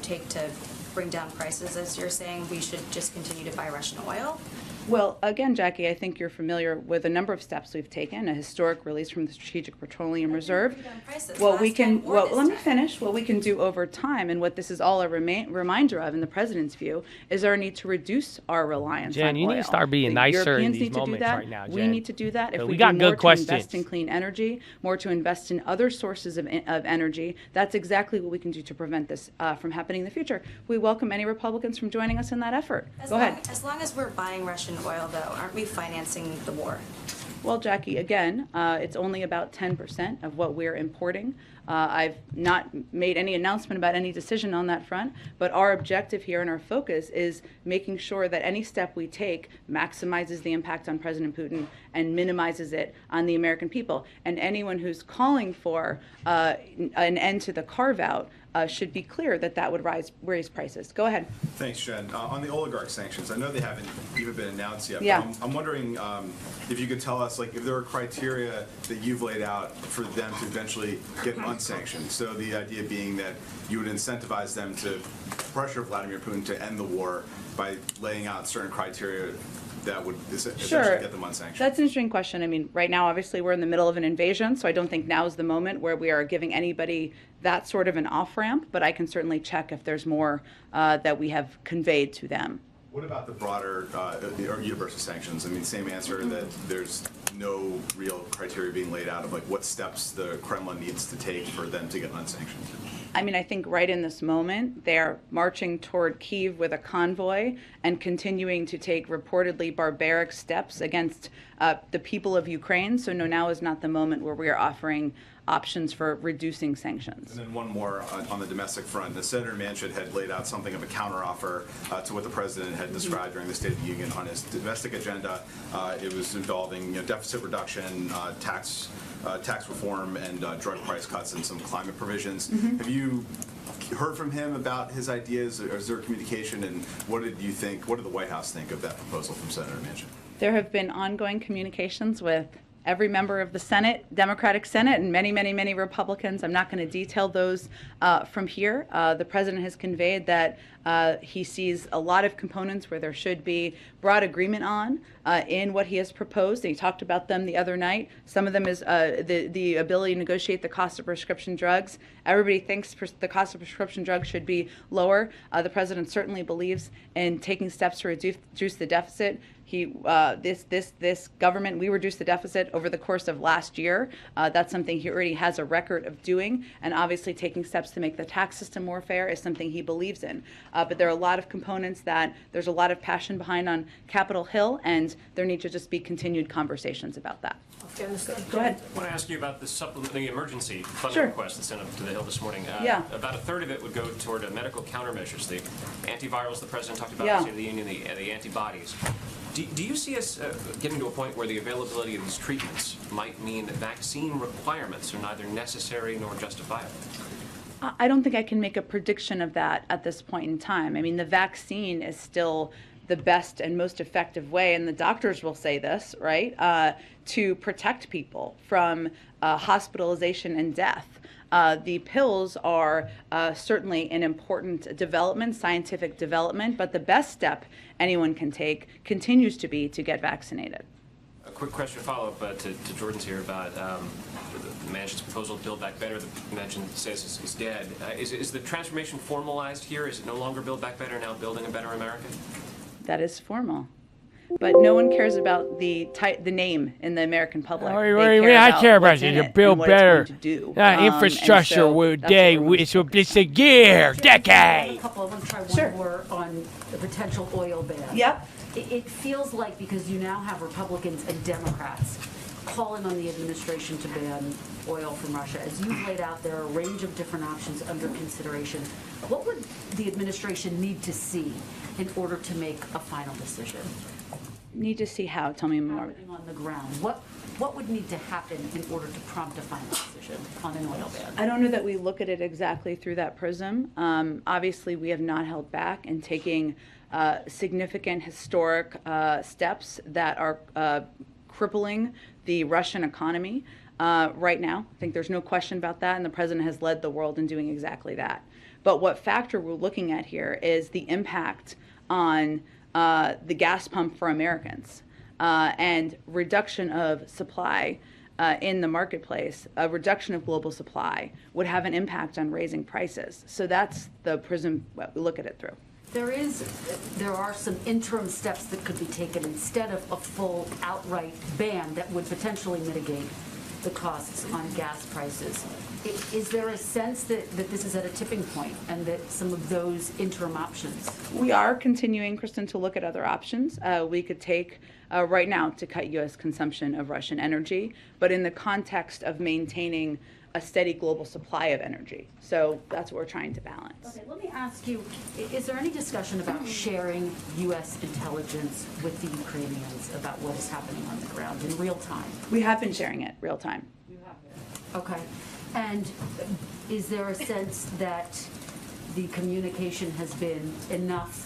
take to bring down prices, as you're saying, we should just continue to buy Russian oil? Well, again, Jackie, I think you're familiar with a number of steps we've taken, a historic release from the Strategic Petroleum Reserve. Let me finish. What we can do over time, and what this is all a reminder of in the president's view, is our need to reduce our reliance on oil. Jen, you need to start being nicer in these moments right now, Jen. We need to do that. If we got do more good questions. to invest in clean energy, more to invest in other sources of energy, that's exactly what we can do to prevent this from happening in the future. We welcome any Republicans from joining us in that effort. Go ahead. As long as we're buying Russian oil, though, aren't we financing the war? Well, Jackie, again, it's only about 10% of what we're importing. I've not made any announcement about any decision on that front, but our objective here and our focus is making sure that any step we take maximizes the impact on President Putin and minimizes it on the American people. And anyone who's calling for an end to the carve-out should be clear that that would raise prices. Go ahead. Thanks, Jen. On the oligarch sanctions, I know they haven't even been announced yet. Yeah. But I'm wondering if you could tell us, if there are criteria that you've laid out for them to eventually get unsanctioned. So the idea being that you would incentivize them to pressure Vladimir Putin to end the war by laying out certain criteria that would essentially get them unsanctioned. That's an interesting question. I mean, right now, obviously, we're in the middle of an invasion, so I don't think now is the moment where we are giving anybody that sort of an off-ramp, but I can certainly check if there's more that we have conveyed to them. What about the broader or universal sanctions? I mean, same answer, that there's no real criteria being laid out of what steps the Kremlin needs to take for them to get unsanctioned. I mean, I think right in this moment, they're marching toward Kyiv with a convoy and continuing to take reportedly barbaric steps against the people of Ukraine. So no, now is not the moment where we are offering options for reducing sanctions. And then one more on the domestic front. The Senator Manchin had laid out something of a counteroffer to what the president had described during the State of the Union on his domestic agenda. It was involving deficit reduction, tax reform, and drug price cuts and some climate provisions. Have you heard from him about his ideas, or is there communication, and what did you think, what did the White House think of that proposal from Senator Manchin? There have been ongoing communications with every member of the Senate, Democratic Senate, and many, many, many Republicans. I'm not going to detail those from here. The president has conveyed that he sees a lot of components where there should be broad agreement on in what he has proposed. And he talked about them the other night. Some of them is the ability to negotiate the cost of prescription drugs. Everybody thinks the cost of prescription drugs should be lower. The president certainly believes in taking steps to reduce the deficit. This government, we reduced the deficit over the course of last year. That's something he already has a record of doing, and obviously taking steps to make the tax system more fair is something he believes in. But there are a lot of components that there's a lot of passion behind on Capitol Hill, and there need to just be continued conversations about that. Go ahead. I want to ask you about the emergency funding request that's sent up to the Hill this morning. About a third of it would go toward medical countermeasures, the antivirals the president talked about, the Union, the antibodies. Do you see us getting to a point where the availability of these treatments might mean that vaccine requirements are neither necessary nor justifiable? I don't think I can make a prediction of that at this point in time. I mean, the vaccine is still the best and most effective way, and the doctors will say this, right, to protect people from hospitalization and death. The pills are certainly an important development, scientific development, but the best step anyone can take continues to be to get vaccinated. A quick question follow-up to Jordan's here about the Manchin's proposal to Build Back Better. The Manchin says is dead. Is the transformation formalized here? Is it no longer Build Back Better, now Building a Better America? That is formal. But no one cares about the name in the American public. I care about it. To build better infrastructure it's a year, decade. I want to try one more on the potential oil ban. Yep. It feels like because you now have Republicans and Democrats calling on the administration to ban oil from Russia. As you've laid out, there are a range of different options under consideration. What would the administration need to see in order to make a final decision? Need to see how? Tell me more. Happening on the ground. What would need to happen in order to prompt a final decision on an oil ban? I don't know that we look at it exactly through that prism. Obviously, we have not held back in taking significant historic steps that are crippling the Russian economy right now. I think there's no question about that, and the president has led the world in doing exactly that. But what factor we're looking at here is the impact on the gas pump for Americans and reduction of supply in the marketplace. A reduction of global supply would have an impact on raising prices. So that's the prism we look at it through. There are some interim steps that could be taken instead of a full outright ban that would potentially mitigate the costs on gas prices. Is there a sense that this is at a tipping point and that some of those interim options? We are continuing, Kristen, to look at other options. We could take right now to cut U.S. consumption of Russian energy, but in the context of maintaining a steady global supply of energy. So that's what we're trying to balance. Okay, let me ask you, is there any discussion about sharing U.S. intelligence with the Ukrainians about what is happening on the ground in real time? We have been sharing it real time. You have. Okay. And is there a sense that the communication has been enough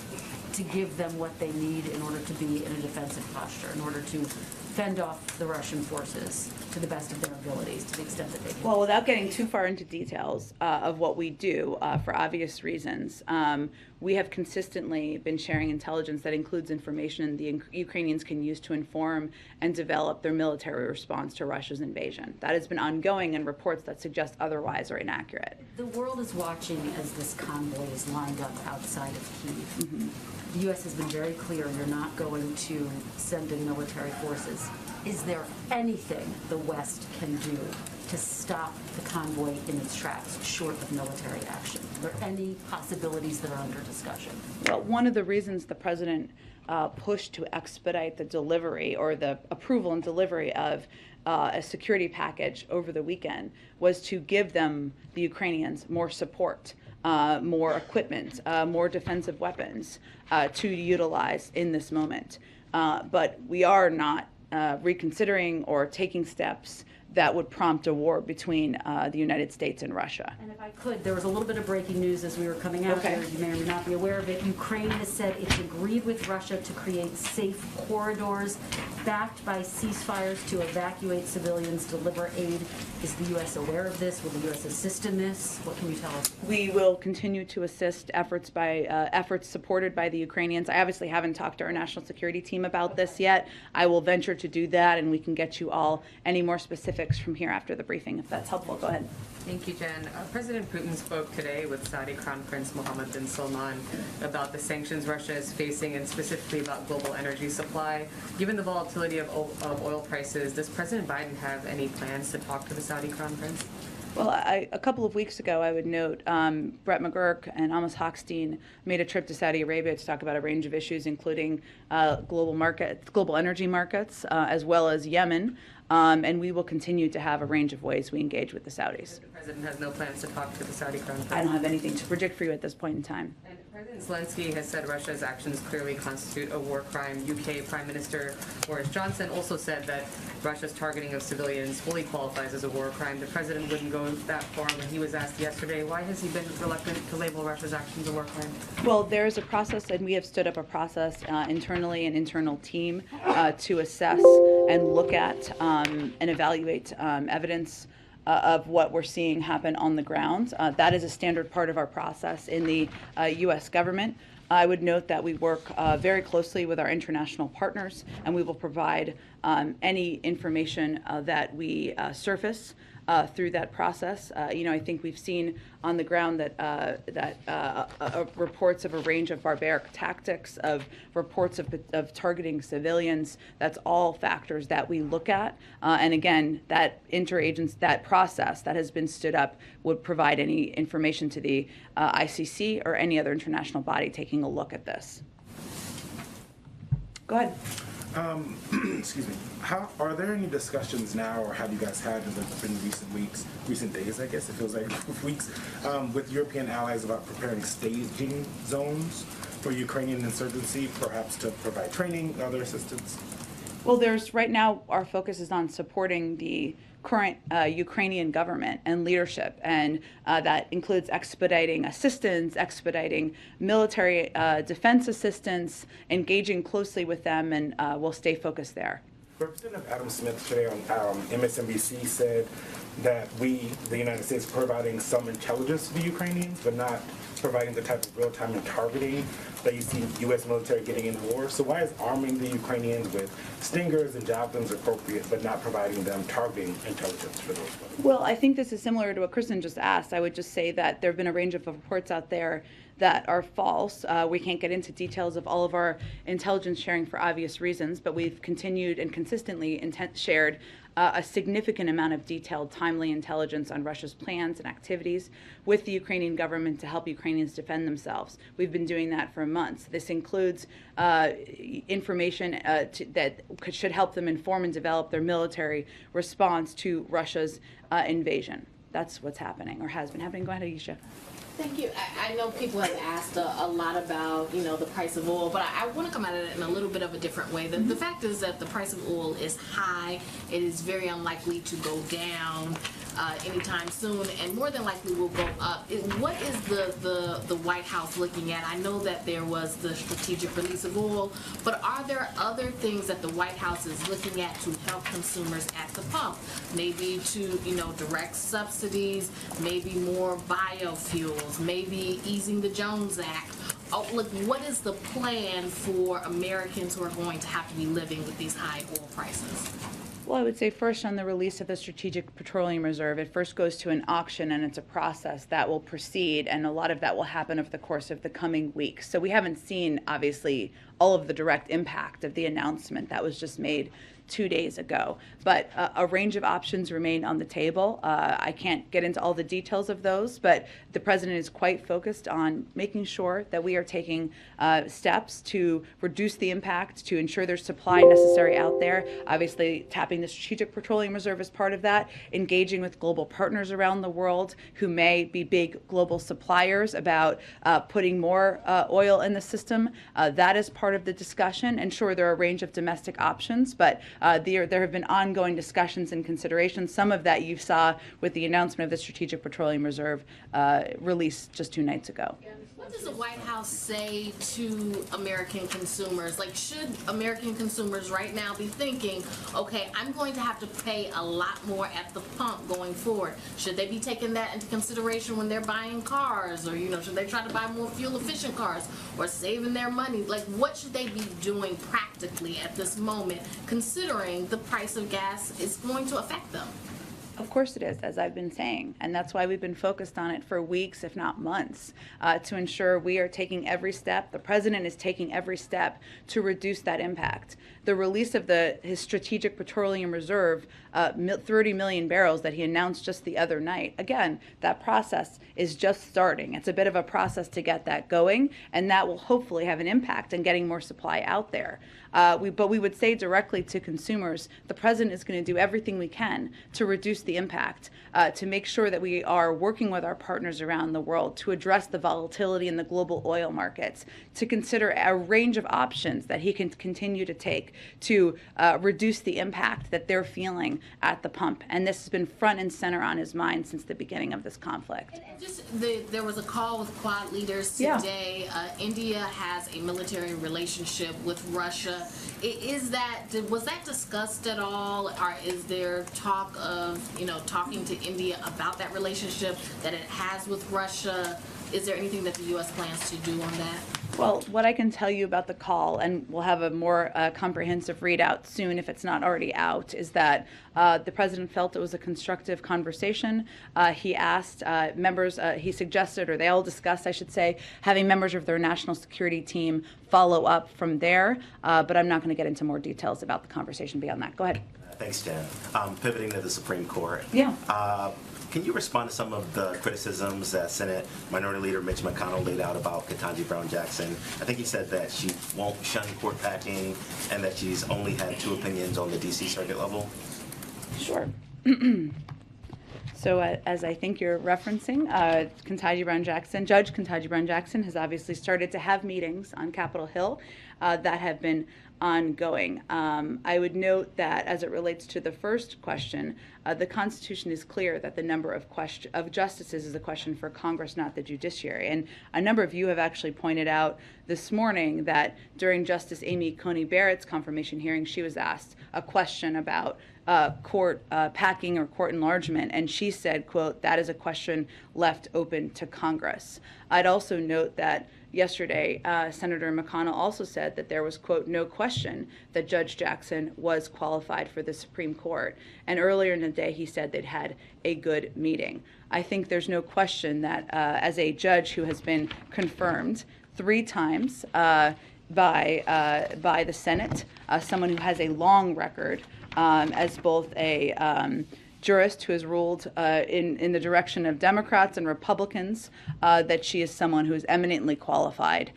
to give them what they need in order to be in a defensive posture, in order to fend off the Russian forces to the best of their abilities, to the extent that they can? Well, without getting too far into details of what we do, for obvious reasons, we have consistently been sharing intelligence that includes information the Ukrainians can use to inform and develop their military response to Russia's invasion. That has been ongoing, and reports that suggest otherwise are inaccurate. The world is watching as this convoy is lined up outside of Kyiv. Mm-hmm. The U.S. has been very clear you're not going to send in military forces. Is there anything the West can do to stop the convoy in its tracks, short of military action? Are there any possibilities that are under discussion? Well, one of the reasons the president pushed to expedite the delivery or the approval and delivery of a security package over the weekend was to give them, the Ukrainians, more support. More equipment, more defensive weapons to utilize in this moment. But we are not reconsidering or taking steps that would prompt a war between the United States and Russia. And if I could, there was a little bit of breaking news as we were coming out here. You may or may not be aware of it. Ukraine has said it's agreed with Russia to create safe corridors backed by ceasefires to evacuate civilians, deliver aid. Is the U.S. aware of this? Will the U.S. assist in this? What can you tell us? We will continue to assist efforts supported by the Ukrainians. I obviously haven't talked to our national security team about this yet. I will venture to do that, and we can get you all any more specifics from here after the briefing, if that's helpful. Go ahead. Thank you, Jen. President Putin spoke today with Saudi Crown Prince Mohammed bin Salman about the sanctions Russia is facing and specifically about global energy supply. Given the volatility of oil prices, does President Biden have any plans to talk to the Saudi Crown Prince? Well, a couple of weeks ago, I would note, Brett McGurk and Amos Hochstein made a trip to Saudi Arabia to talk about a range of issues, including global energy markets, as well as Yemen. And we will continue to have a range of ways we engage with the Saudis. The President has no plans to talk to the Saudi Crown Prince? I don't have anything to predict for you at this point in time. And President Zelensky has said Russia's actions clearly constitute a war crime. UK Prime Minister Boris Johnson also said that Russia's targeting of civilians fully qualifies as a war crime. The President wouldn't go that far when he was asked yesterday. Why has he been reluctant to label Russia's actions a war crime? Well, there is a process, and we have stood up a process internally, an internal team, to assess and look at and evaluate evidence of what we're seeing happen on the ground. That is a standard part of our process in the U.S. government. I would note that we work very closely with our international partners, and we will provide any information that we surface through that process. I think we've seen on the ground that reports of a range of barbaric tactics, of reports of targeting civilians. That's all factors that we look at. And again, that that process that has been stood up would provide any information to the ICC or any other international body taking a look at this. Go ahead. Excuse me. Are there any discussions now, or have you guys had in recent days, I guess it feels like weeks, with European allies about preparing staging zones for Ukrainian insurgency, perhaps to provide training, other assistance? Well, right now our focus is on supporting the current Ukrainian government and leadership, and that includes expediting assistance, expediting military defense assistance, engaging closely with them, and we'll stay focused there. Representative Adam Smith today on MSNBC said that the United States, is providing some intelligence to the Ukrainians, but not providing the type of real-time and targeting that you see U.S. military getting in war. So why is arming the Ukrainians with Stingers and Javelins appropriate, but not providing them targeting intelligence for those ones? Well, I think this is similar to what Kristen just asked. I would just say that there have been a range of reports out there that are false. We can't get into details of all of our intelligence sharing for obvious reasons, but we've continued and consistently shared a significant amount of detailed, timely intelligence on Russia's plans and activities with the Ukrainian government to help Ukrainians defend themselves. We've been doing that for months. This includes information that should help them inform and develop their military response to Russia's invasion. That's what's happening, or has been happening. Go ahead, Aisha. Thank you. I know people have asked a lot about, the price of oil, but I want to come at it in a little bit of a different way. The fact is that the price of oil is high. It is very unlikely to go down anytime soon, and more than likely will go up. What is the White House looking at? I know that there was the strategic release of oil, but are there other things that the White House is looking at to help consumers at the pump? Maybe to, direct subsidies, maybe more biofuels, maybe easing the Jones Act. Oh, look, what is the plan for Americans who are going to have to be living with these high oil prices? Well, I would say first on the release of the Strategic Petroleum Reserve, it first goes to an auction, and it's a process that will proceed, and a lot of that will happen over the course of the coming weeks. So we haven't seen, obviously, all of the direct impact of the announcement that was just made 2 days ago. But a range of options remain on the table. I can't get into all the details of those, but the president is quite focused on making sure that we are taking steps to reduce the impact, to ensure there's supply necessary out there. Obviously, tapping the Strategic Petroleum Reserve is part of that, engaging with global partners around the world who may be big global suppliers about putting more oil in the system. That is part part of the discussion, and sure, there are a range of domestic options, but there have been ongoing discussions and considerations. Some of that you saw with the announcement of the Strategic Petroleum Reserve released just 2 nights ago. What does the White House say to American consumers? Like, should American consumers right now be thinking, okay, I'm going to have to pay a lot more at the pump going forward? Should they be taking that into consideration when they're buying cars? Or, should they try to buy more fuel-efficient cars or saving their money? Like, what should they be doing practically at this moment, considering the price of gas is going to affect them? Of course it is, as I've been saying, and that's why we've been focused on it for weeks, if not months, to ensure we are taking every step, the president is taking every step to reduce that impact. The release of his Strategic Petroleum Reserve, 30 million barrels that he announced just the other night, again, that process is just starting. It's a bit of a process to get that going, and that will hopefully have an impact in getting more supply out there. But we would say directly to consumers, the president is going to do everything we can to reduce the impact, to make sure that we are working with our partners around the world to address the volatility in the global oil markets, to consider a range of options that he can continue to take to reduce the impact that they're feeling at the pump. And this has been front and center on his mind since the beginning of this conflict. There was a call with Quad leaders today. India has a military relationship with Russia. Was that discussed at all? Or is there talk of, talking to India about that relationship that it has with Russia? Is there anything that the U.S. plans to do on that? Well, what I can tell you about the call, and we'll have a more comprehensive readout soon if it's not already out, is that the president felt it was a constructive conversation. He asked members, he suggested, or they all discussed, I should say, having members of their national security team follow up from there. But I'm not going to get into more details about the conversation beyond that. Go ahead. Thanks, Jen. Pivoting to the Supreme Court. Yeah. Can you respond to some of the criticisms that Senate Minority Leader Mitch McConnell laid out about Ketanji Brown Jackson? I think he said that she won't shun court packing and that she's only had 2 opinions on the D.C. Circuit level. Sure. So as I think you're referencing, Ketanji Brown Jackson, Judge Ketanji Brown Jackson has obviously started to have meetings on Capitol Hill that have been ongoing. I would note that as it relates to the first question, the Constitution is clear that the number of justices is a question for Congress, not the judiciary. And a number of you have actually pointed out this morning that during Justice Amy Coney Barrett's confirmation hearing, she was asked a question about court packing or court enlargement, and she said, quote, that is a question left open to Congress. I'd also note that yesterday, Senator McConnell also said that there was, quote, no question that Judge Jackson was qualified for the Supreme Court. And earlier in the day, he said they'd had a good meeting. I think there's no question that as a judge who has been confirmed 3 times by the Senate, someone who has a long record as both a jurist who has ruled in the direction of Democrats and Republicans, that she is someone who is eminently qualified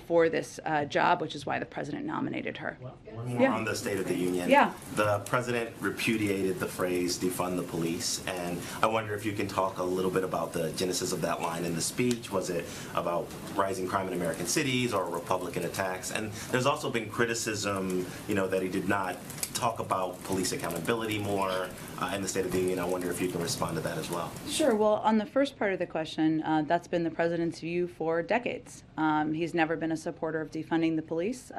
for this job, which is why the president nominated her. One more on the State of the Union. Yeah. The president repudiated the phrase defund the police, and I wonder if you can talk a little bit about the genesis of that line in the speech. Was it about rising crime in American cities or Republican attacks? And there's also been criticism, that he did not talk about police accountability more in the State of the Union. I wonder if you can respond to that as well. Sure. Well, on the first part of the question, that's been the president's view for decades. He's never been a supporter of defunding the police.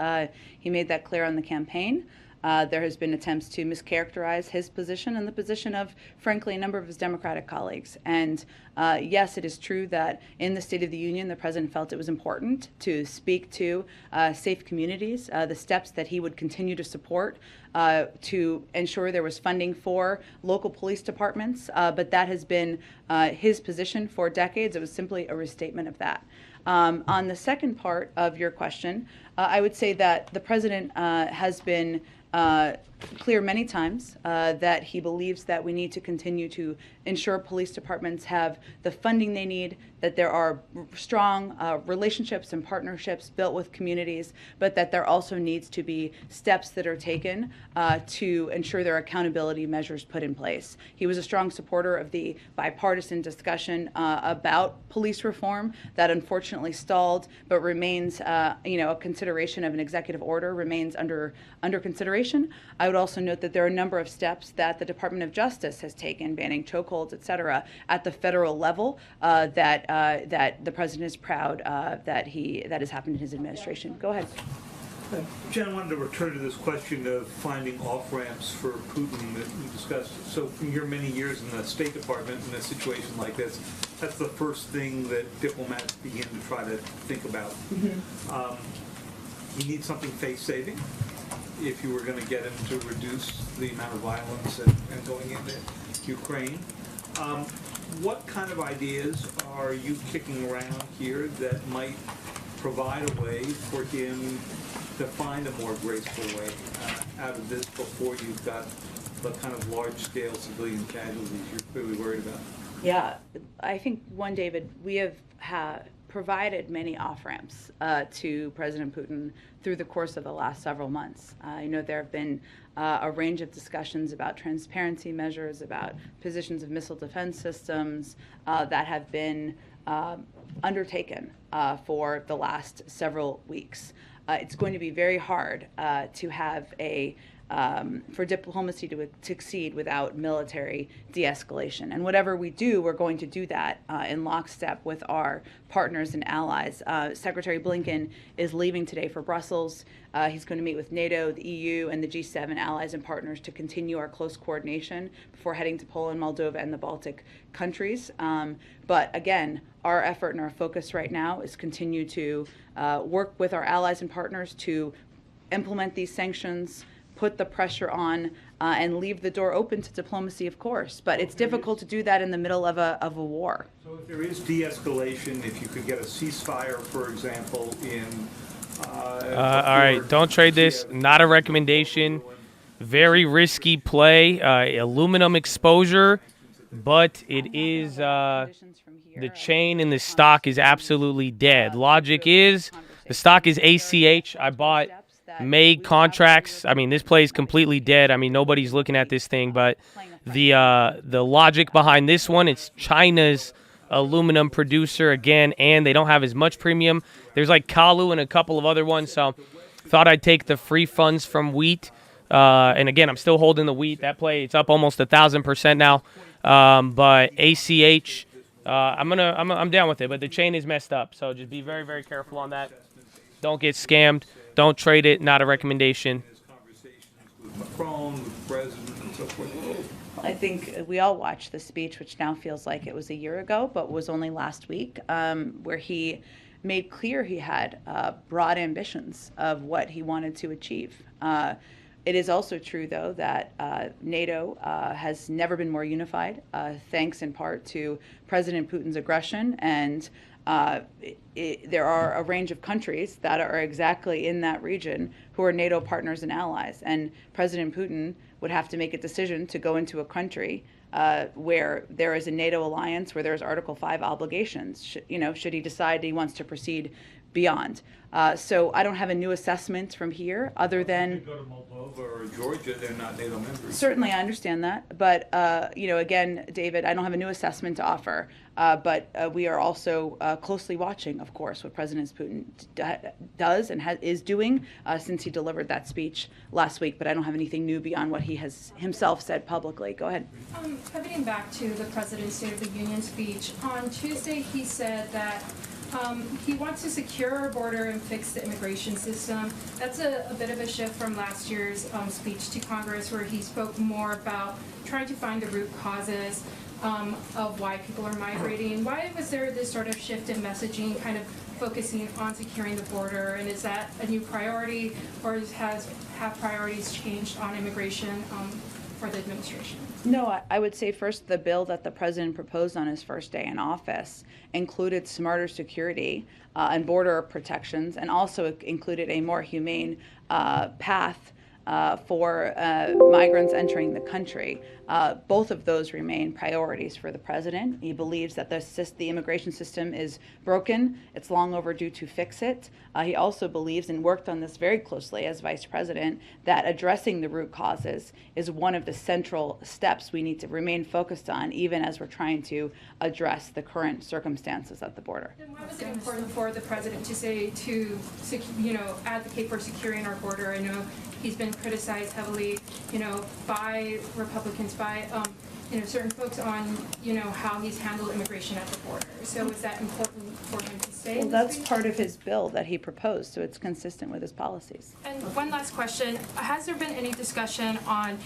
He made that clear on the campaign. There has been attempts to mischaracterize his position and the position of, frankly, a number of his Democratic colleagues. And yes, it is true that in the State of the Union, the president felt it was important to speak to safe communities, the steps that he would continue to support to ensure there was funding for local police departments. But that has been his position for decades. It was simply a restatement of that. On the second part of your question, I would say that the president has been clear many times that he believes that we need to continue to ensure police departments have the funding they need, that there are strong relationships and partnerships built with communities, but that there also needs to be steps that are taken to ensure there are accountability measures put in place. He was a strong supporter of the bipartisan discussion about police reform that unfortunately stalled, but remains, a consideration of an executive order remains under consideration. I would also note that there are a number of steps that the Department of Justice has taken, banning chokeholds, et cetera, at the federal level that the president is proud that has happened in his administration. Go ahead. Jen, I wanted to return to this question of finding off-ramps for Putin that we discussed. So from your many years in the State Department in a situation like this, that's the first thing that diplomats begin to try to think about. You need something face-saving if you were going to get him to reduce the amount of violence and going into Ukraine. What kind of ideas are you kicking around here that might provide a way for him to find a more graceful way out of this before you've got the kind of large-scale civilian casualties you're clearly worried about? Yeah, I think, David, we have provided many off-ramps to President Putin through the course of the last several months. I know there have been a range of discussions about transparency measures, about positions of missile defense systems that have been undertaken for the last several weeks. It's going to be very hard to have for diplomacy to succeed without military de-escalation. And whatever we do, we're going to do that in lockstep with our partners and allies. Secretary Blinken is leaving today for Brussels. He's going to meet with NATO, the EU, and the G7 allies and partners to continue our close coordination before heading to Poland, Moldova, and the Baltic countries. But again, our effort and our focus right now is continue to work with our allies and partners to implement these sanctions, put the pressure on, and leave the door open to diplomacy, of course. But it's difficult to do that in the middle of a war. So if there is de-escalation, if you could get a ceasefire, for example, in... all right, don't trade this. Not a recommendation. Very risky play. Aluminum exposure, but it is... the chain in the stock is absolutely dead. Logic is, the stock is ACH. I bought made contracts. I mean, this play is completely dead. I mean, nobody's looking at this thing, but the logic behind this one, it's China's aluminum producer again, and they don't have as much premium. There's like Kalu and a couple of other ones, so thought I'd take the free funds from wheat. And again, I'm still holding the wheat. That play, it's up almost 1,000% now. But ACH, I'm down with it, but the chain is messed up, so just be very, very careful on that. Don't get scammed. Don't trade it. Not a recommendation. I think we all watched the speech, which now feels like it was a year ago, but was only last week, where he made clear he had broad ambitions of what he wanted to achieve. It is also true, though, that NATO has never been more unified, thanks in part to President Putin's aggression, and there are a range of countries that are exactly in that region who are NATO partners and allies. And President Putin would have to make a decision to go into a country where there is a NATO alliance, where there's Article 5 obligations, should he decide he wants to proceed beyond. So I don't have a new assessment from here other than... If you go to Moldova or Georgia, they're not NATO members. Certainly, I understand that. But, again, David, I don't have a new assessment to offer. But we are also closely watching, of course, what President Putin does and is doing since he delivered that speech last week. But I don't have anything new beyond what he has himself said publicly. Go ahead. Pivoting back to the President's State of the Union speech, on Tuesday he said that he wants to secure our border and fix the immigration system. That's a bit of a shift from last year's speech to Congress, where he spoke more about trying to find the root causes of why people are migrating. Why was there this sort of shift in messaging, kind of focusing on securing the border? And is that a new priority, or have priorities changed on immigration for the administration? No, I would say first the bill that the president proposed on his first day in office included smarter security and border protections, and also included a more humane path for migrants entering the country. Both of those remain priorities for the president. He believes that the immigration system is broken. It's long overdue to fix it. He also believes, and worked on this very closely as vice president, that addressing the root causes is one of the central steps we need to remain focused on, even as we're trying to address the current circumstances at the border. Then why was it important for the president to say advocate for securing our border? I know he's been criticized heavily, by Republicans, by certain folks on, how he's handled immigration at the border. So is that important for him to say? Well, that's part of his bill that he proposed, so it's consistent with his policies. And one last question. Has there been any discussion on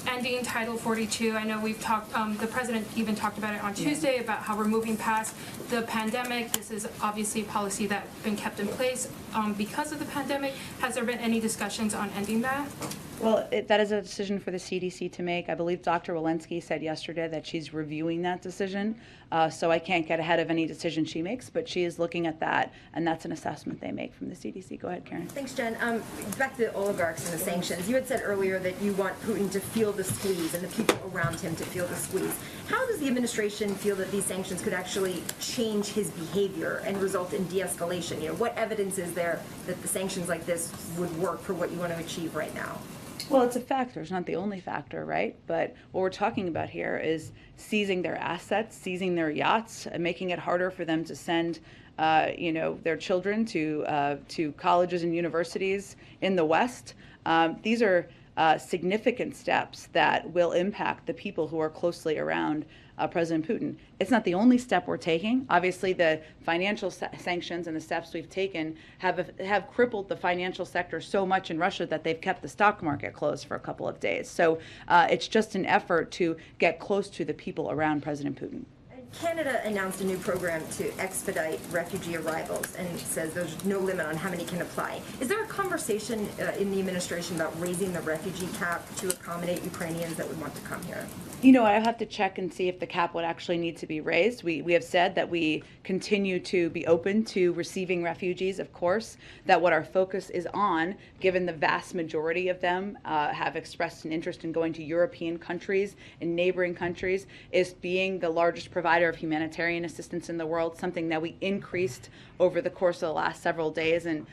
ending Title 42? I know we've talked, the president even talked about it on Tuesday, about how we're moving past the pandemic. This is obviously a policy that's been kept in place because of the pandemic. Has there been any discussions on ending that? Well, that is a decision for the CDC to make. I believe Dr. Walensky said yesterday that she's reviewing that decision, so I can't get ahead of any decision she makes, but she is looking at that, and that's an assessment they make from the CDC. Go ahead, Karen. Thanks, Jen. Back to the oligarchs and the sanctions. You had said earlier that you want Putin to feel the squeeze and the people around him to feel the squeeze. How does the administration feel that these sanctions could actually change his behavior and result in de-escalation? What evidence is there that the sanctions like this would work for what you want to achieve right now? Well, it's a factor. It's not the only factor, right? But what we're talking about here is seizing their assets, seizing their yachts, and making it harder for them to send, their children to colleges and universities in the West. These are significant steps that will impact the people who are closely around President Putin. It's not the only step we're taking. Obviously, the financial sanctions and the steps we've taken have crippled the financial sector so much in Russia that they've kept the stock market closed for a couple of days. So it's just an effort to get close to the people around President Putin. Canada announced a new program to expedite refugee arrivals and says there's no limit on how many can apply. Is there a conversation in the administration about raising the refugee cap to accommodate Ukrainians that would want to come here? I have to check and see if the cap would actually need to be raised. We have said that we continue to be open to receiving refugees, of course, that what our focus is on, given the vast majority of them have expressed an interest in going to European countries and neighboring countries, is being the largest provider of humanitarian assistance in the world, something that we increased over the course of the last several days, and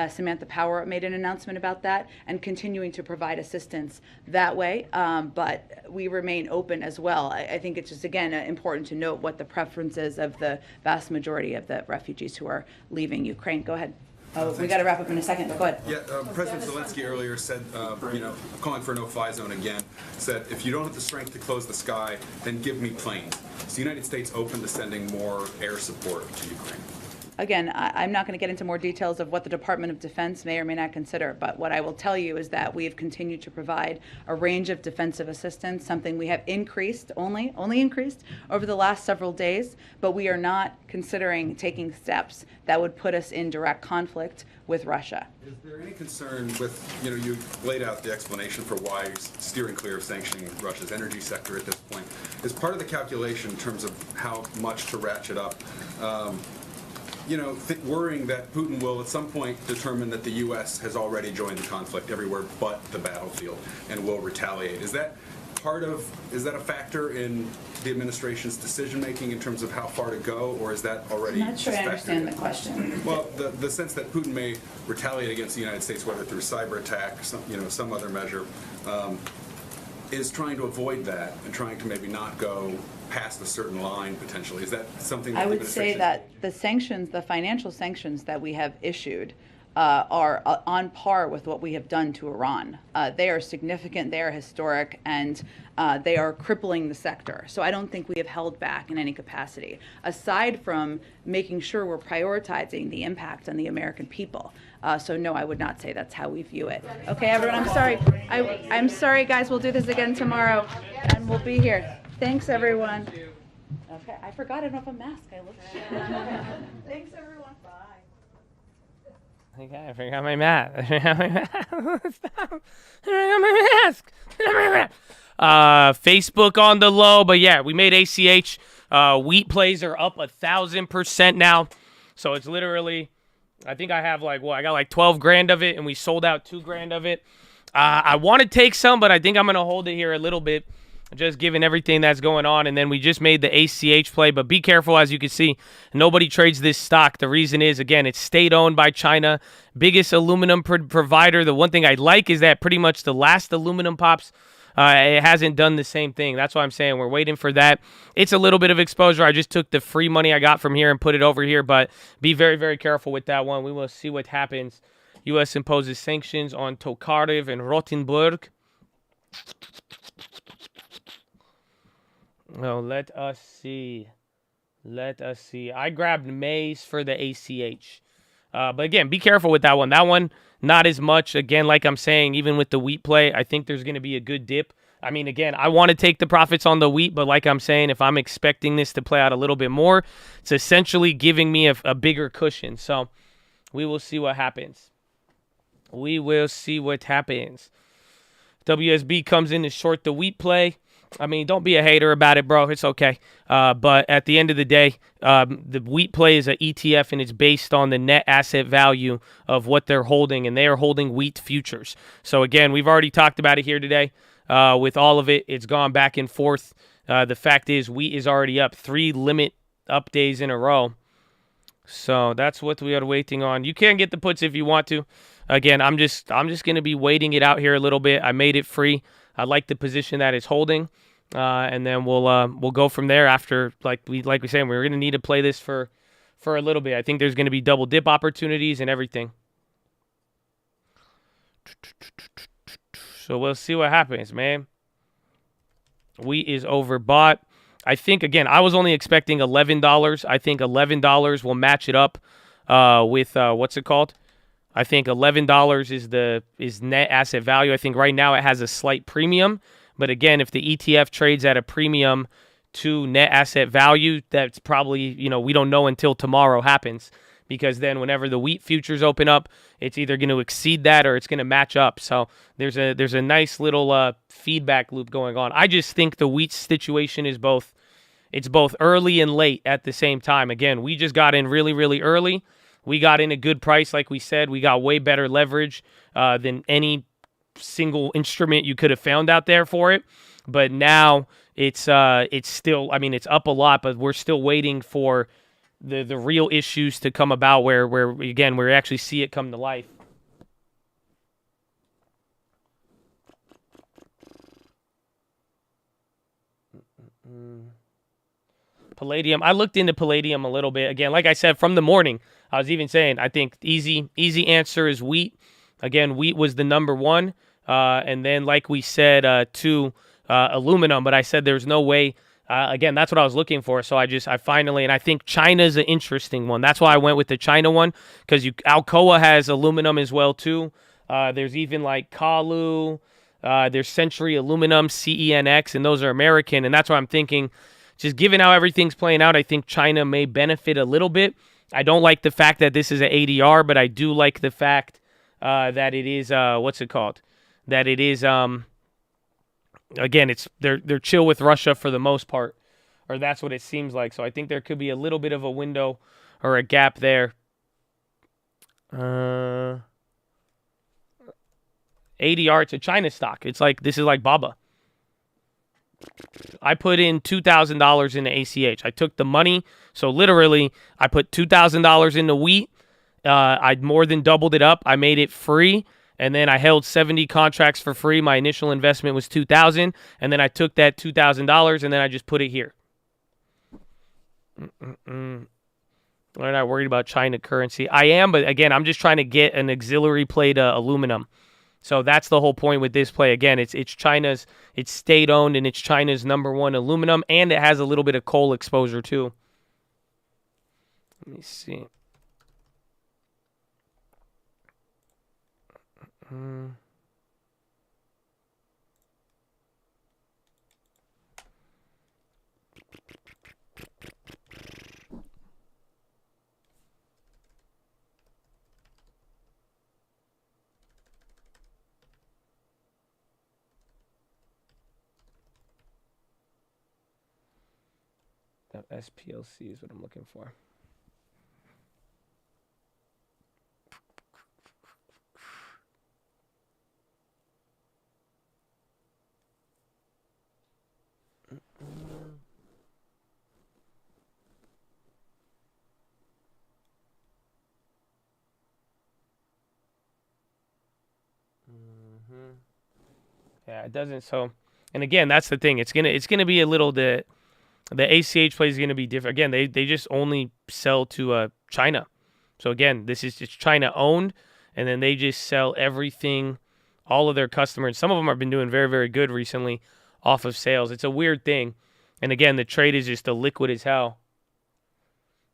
Samantha Power made an announcement about that, and continuing to provide assistance that way. But we remain open as well. I think it's just, again, important to note what the preferences of the vast majority of the refugees who are leaving Ukraine. Go ahead. Oh, we got to wrap up in a second. Go ahead. Yeah, President Zelensky earlier said, calling for a no-fly zone again, said, if you don't have the strength to close the sky, then give me planes. Is the United States open to sending more air support to Ukraine? Again, I'm not going to get into more details of what the Department of Defense may or may not consider, but what I will tell you is that we have continued to provide a range of defensive assistance, something we have increased, only increased over the last several days, but we are not considering taking steps that would put us in direct conflict with Russia. Is there any concern with, you laid out the explanation for why steering clear of sanctioning Russia's energy sector at this point. Is part of the calculation in terms of how much to ratchet up, worrying that Putin will at some point determine that the U.S. has already joined the conflict everywhere but the battlefield and will retaliate. Is that a factor in the administration's decision-making in terms of how far to go, or is that already I'm not sure I understand the question. Well, the sense that Putin may retaliate against the United States, whether through cyber attack, some other measure, is trying to avoid that and trying to maybe not go past a certain line potentially. Is that something that I would say that the sanctions, the financial sanctions that we have issued are on par with what we have done to Iran. They are significant, they are historic, and they are crippling the sector. So I don't think we have held back in any capacity, aside from making sure we're prioritizing the impact on the American people. So no, I would not say that's how we view it. Okay, everyone, I'm sorry. I'm sorry, guys. We'll do this again tomorrow, and we'll be here. Thanks, everyone. Okay, I forgot I don't have a mask. I looked. Thanks, everyone. Bye. Okay, I forgot my mask. Stop. I forgot my mask. Facebook on the low, but yeah, we made ACH. Wheat plays are up 1,000% now. So it's literally, I think I have I got like 12 grand of it, and we sold out 2 grand of it. I want to take some, but I think I'm going to hold it here a little bit, just given everything that's going on. And then we just made the ACH play, but be careful. As you can see, nobody trades this stock. The reason is, again, it's state-owned by China, biggest aluminum provider. The one thing I like is that pretty much the last aluminum pops, it hasn't done the same thing. That's why I'm saying we're waiting for that. It's a little bit of exposure. I just took the free money I got from here and put it over here, but be very, very careful with that one. We will see what happens. U.S. imposes sanctions on Tokarev and Rothenburg. Oh, let us see. Let us see. I grabbed maize for the ACH. But again, be careful with that one. That one, not as much. Again, like I'm saying, even with the wheat play, I think there's going to be a good dip. I mean, again, I want to take the profits on the wheat, but like I'm saying, if I'm expecting this to play out a little bit more, it's essentially giving me a bigger cushion. So we will see what happens. We will see what happens. WSB comes in to short the wheat play. I mean, don't be a hater about it, bro. It's okay. But at the end of the day, the wheat play is an ETF, and it's based on the net asset value of what they're holding, and they are holding wheat futures. So, again, we've already talked about it here today. With all of it, it's gone back and forth. The fact is, wheat is already up 3 limit up days in a row. So that's what we are waiting on. You can get the puts if you want to. Again, I'm just going to be waiting it out here a little bit. I made it free. I like the position that it's holding, and then we'll go from there. After like we said, we're going to need to play this for a little bit. I think there's going to be double dip opportunities and everything. So we'll see what happens, man. Wheat is overbought. I think, again, I was only expecting $11. I think $11 will match it up with what's it called? I think $11 is net asset value. I think right now it has a slight premium. But again, if the ETF trades at a premium to net asset value, that's probably, we don't know until tomorrow happens. Because then whenever the wheat futures open up, it's either going to exceed that or it's going to match up. So there's a nice little feedback loop going on. I just think the wheat situation is both early and late at the same time. Again, we just got in really, really early. We got in a good price, like we said. We got way better leverage than any single instrument you could have found out there for it. But now it's still, I mean, it's up a lot, but we're still waiting for the real issues to come about where again, we actually see it come to life. Palladium. I looked into Palladium a little bit. Again, like I said, from the morning, I was even saying, I think easy answer is wheat. Again, wheat was the number one. And then, like we said, aluminum. But I said there's no way. Again, that's what I was looking for. So I finally, and I think China's an interesting one. That's why I went with the China one, because Alcoa has aluminum as well, too. There's even like Kalu. There's Century Aluminum, CENX, and those are American. And that's why I'm thinking, just given how everything's playing out, I think China may benefit a little bit. I don't like the fact that this is an ADR, but I do like the fact that it is, what's it called? That it is, again, they're chill with Russia for the most part, or that's what it seems like. So I think there could be a little bit of a window or a gap there. ADR, it's a China stock. It's like, this is like Baba. I put in $2,000 into ACH. I took the money. So literally, I put $2,000 into wheat. I more than doubled it up. I made it free. And then I held 70 contracts for free. My initial investment was $2,000. And then I took that $2,000 and then I just put it here. We're not worried about China currency. I am, but again, I'm just trying to get an auxiliary play to aluminum. So that's the whole point with this play. Again, it's state-owned, and it's China's number one aluminum, and it has a little bit of coal exposure too. Let me see. SPLC is what I'm looking for. Yeah, it doesn't. So, and again, that's the thing. It's gonna be a little the ACH play is gonna be different. Again, they just only sell to China. So again, this is just China owned, and then they just sell everything, all of their customers. Some of them have been doing very, very good recently off of sales. It's a weird thing. And again, the trade is just a liquid as hell.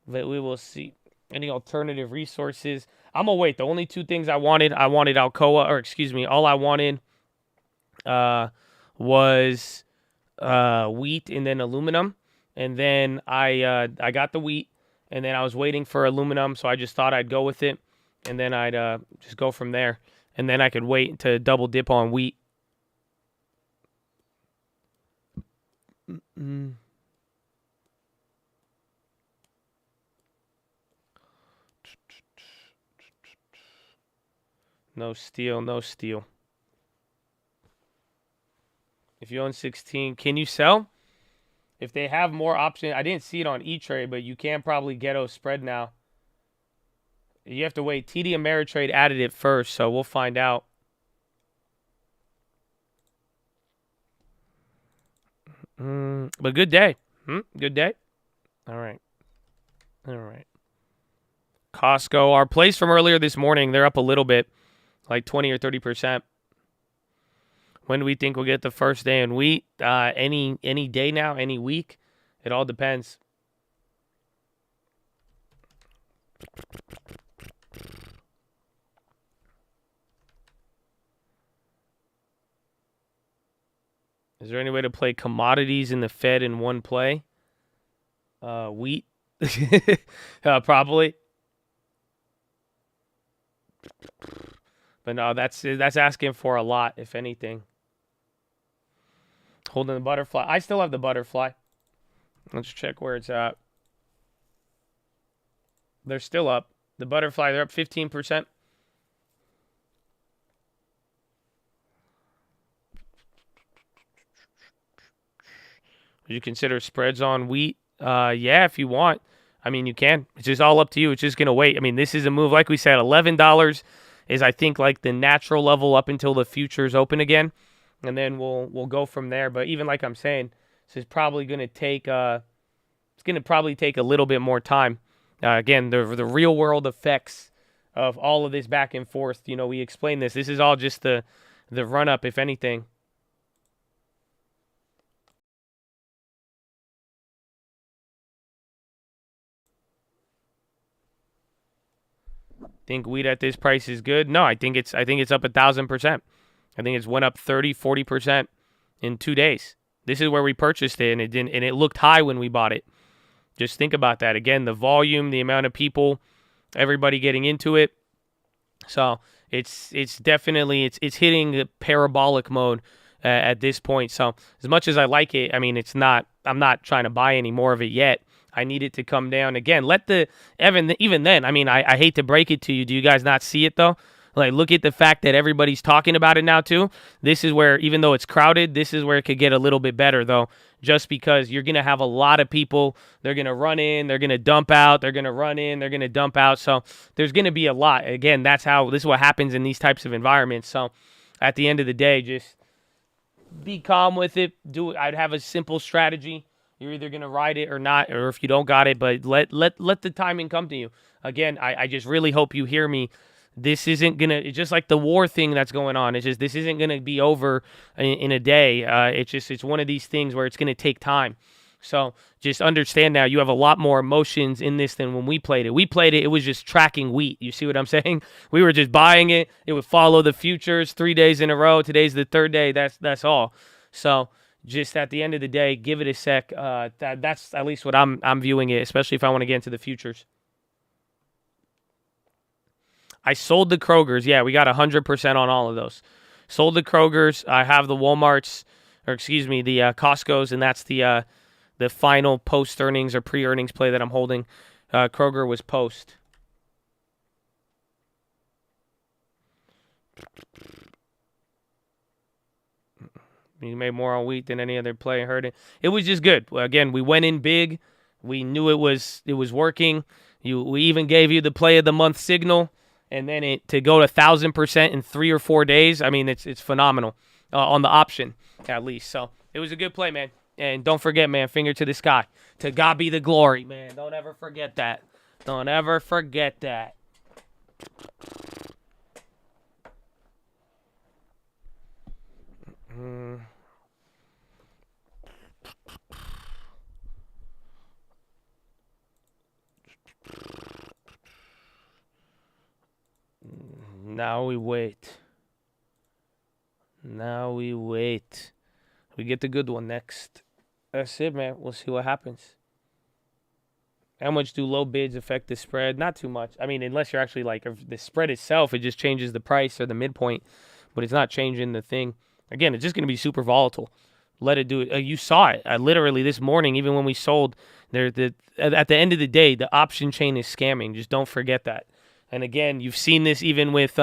But we will see. Any alternative resources? I'm gonna wait. The only two things I wanted Alcoa, or excuse me, all I wanted was wheat and then aluminum. And then I got the wheat, and then I was waiting for aluminum, so I just thought I'd go with it, and then I'd just go from there. And then I could wait to double dip on wheat. No steel, no steel. If you own 16, can you sell? If they have more options, I didn't see it on E-Trade, but you can probably ghetto spread now. You have to wait. TD Ameritrade added it first, so we'll find out. But good day. Good day. All right. All right. Costco, our plays from earlier this morning, they're up a little bit, like 20 or 30%. When do we think we'll get the first day in wheat? Any day now, any week. It all depends. Is there any way to play commodities in the Fed in one play? Wheat? Probably. But no, that's asking for a lot, if anything. Holding the butterfly. I still have the butterfly. Let's check where it's at. They're still up. The butterfly, they're up 15%. Would you consider spreads on wheat? Yeah, if you want. I mean, you can. It's just all up to you. It's just going to wait. I mean, this is a move. Like we said, $11 is, I think, like the natural level up until the futures open again. And then we'll go from there. But even like I'm saying, this is probably going to take it's going to probably take a little bit more time. Again, the real world effects of all of this back and forth. You know, we explained this. This is all just the run up, if anything. Think wheat at this price is good? No, I think it's up 1,000%. I think it's went up 30, 40% in 2 days. This is where we purchased it, and it looked high when we bought it. Just think about that. Again, the volume, the amount of people, everybody getting into it. So it's definitely it's hitting the parabolic mode at this point. So as much as I like it, I mean, I'm not trying to buy any more of it yet. I need it to come down again. Even then, I mean, I hate to break it to you. Do you guys not see it though? Like, look at the fact that everybody's talking about it now too. This is where, even though it's crowded, this is where it could get a little bit better though. Just because you're going to have a lot of people. They're going to run in. They're going to dump out. They're going to run in. They're going to dump out. So there's going to be a lot. Again, this is what happens in these types of environments. So at the end of the day, just be calm with it. I'd have a simple strategy. You're either going to ride it or not, or if you don't got it, but let the timing come to you. Again, I just really hope you hear me. This isn't going to, it's just like the war thing that's going on. It's just, this isn't going to be over in a day. It's one of these things where it's going to take time. So just understand now, you have a lot more emotions in this than when we played it. It was just tracking wheat. You see what I'm saying? We were just buying it. It would follow the futures 3 days in a row. Today's the third day. That's all. So just at the end of the day, give it a sec. That's at least what I'm viewing it, especially if I want to get into the futures. I sold the Kroger's. Yeah, we got 100% on all of those. Sold the Kroger's. I have the Walmart's, or excuse me, the Costco's, and that's the final post-earnings or pre-earnings play that I'm holding. Kroger was post. You made more on wheat than any other play. I heard it. It was just good. Again, we went in big. We knew it was working. We even gave you the play of the month signal. and then it to go to 1,000% in 3 or 4 days. I mean, it's phenomenal on the option at least. So it was a good play, man. And don't forget, man, finger to the sky. To God be the glory, man. Don't ever forget that. Don't ever forget that. Now we wait. Now we wait. We get the good one next. That's it, man. We'll see what happens. How much do low bids affect the spread? Not too much. I mean, unless you're actually like, if the spread itself, it just changes the price or the midpoint, but it's not changing the thing. Again, it's just going to be super volatile. Let it do it. You saw it. Literally this morning, even when we sold, at the end of the day, the option chain is scamming. Just don't forget that. And again, you've seen this even with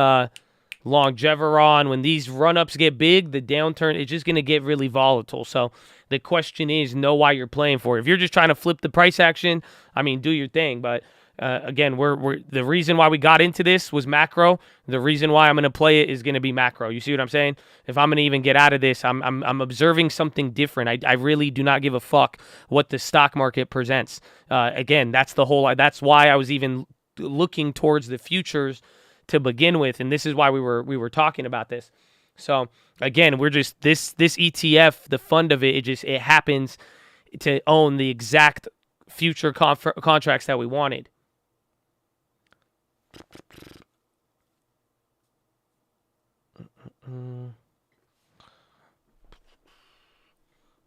Longeveron. When these run-ups get big, the downturn is just going to get really volatile. So the question is, know why you're playing for it. If you're just trying to flip the price action, I mean, do your thing. But again, we're the reason why we got into this was macro. The reason why I'm going to play it is going to be macro. You see what I'm saying? If I'm going to even get out of this, I'm observing something different. I really do not give a fuck what the stock market presents. Again, that's why I was even looking towards the futures to begin with, and this is why we were talking about this. So again, we're just this ETF, the fund of it happens to own the exact future contracts that we wanted.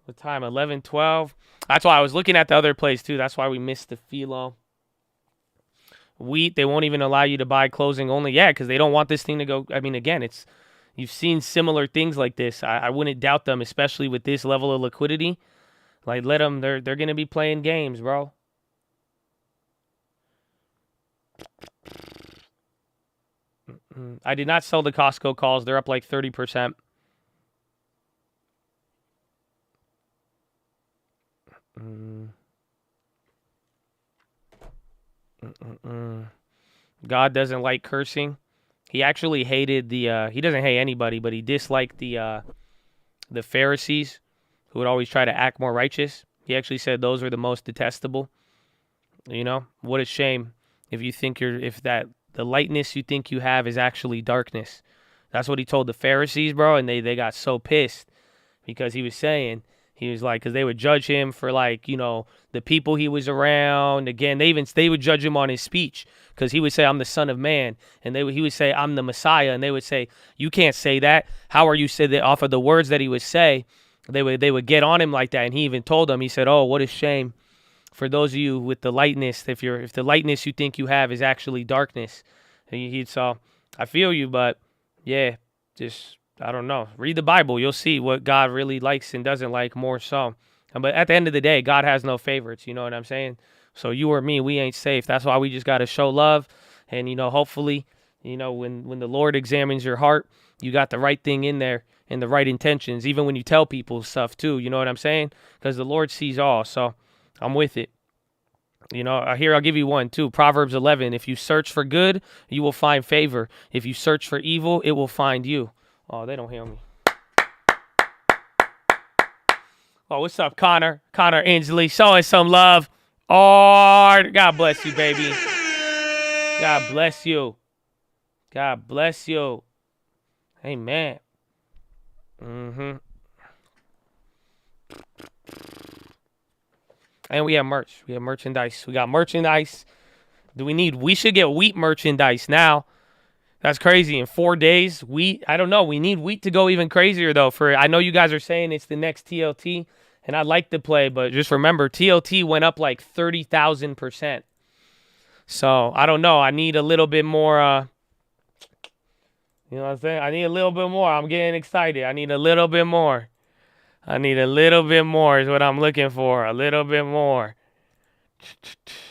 What time? 11:12. That's why I was looking at the other place too. That's why we missed the PHILO. Wheat, they won't even allow you to buy closing only. Yeah, because they don't want this thing to go. I mean, again, you've seen similar things like this. I wouldn't doubt them, especially with this level of liquidity. Like, let them. They're going to be playing games, bro. I did not sell the Costco calls. They're up like 30%. God doesn't like cursing. He actually hated he doesn't hate anybody, but he disliked the Pharisees who would always try to act more righteous. He actually said those were the most detestable. You know, what a shame if you think the lightness you think you have is actually darkness. That's what he told the Pharisees, bro, and they got so pissed because he was like, because they would judge him for, like, you know, the people he was around. Again, they would judge him on his speech because he would say, I'm the Son of Man. And he would say, I'm the Messiah. And they would say, you can't say that. How are you say that? Off of the words that he would say, they would get on him like that. And he even told them, he said, oh, what a shame for those of you with the lightness. If the lightness you think you have is actually darkness. So I feel you, but yeah, just, I don't know. Read the Bible. You'll see what God really likes and doesn't like more so. But at the end of the day, God has no favorites. You know what I'm saying? So you or me, we ain't safe. That's why we just got to show love. And, you know, hopefully, you know, when the Lord examines your heart, you got the right thing in there and the right intentions, even when you tell people stuff too. You know what I'm saying? Because the Lord sees all. So I'm with it. You know, here, I'll give you one too. Proverbs 11. If you search for good, you will find favor. If you search for evil, it will find you. Oh, they don't hear me. Oh, what's up, Connor? Connor Inslee, showing some love. Oh, God bless you, baby. God bless you. God bless you. Amen. And we have merch. We have merchandise. We got merchandise. We should get wheat merchandise now. That's crazy. In 4 days, wheat. I don't know. We need wheat to go even crazier, though. I know you guys are saying it's the next TLT, and I'd like to play, but just remember, TLT went up like 30,000%. So, I don't know. I need a little bit more, you know what I'm saying? I need a little bit more. I'm getting excited. I need a little bit more. I need a little bit more is what I'm looking for. A little bit more.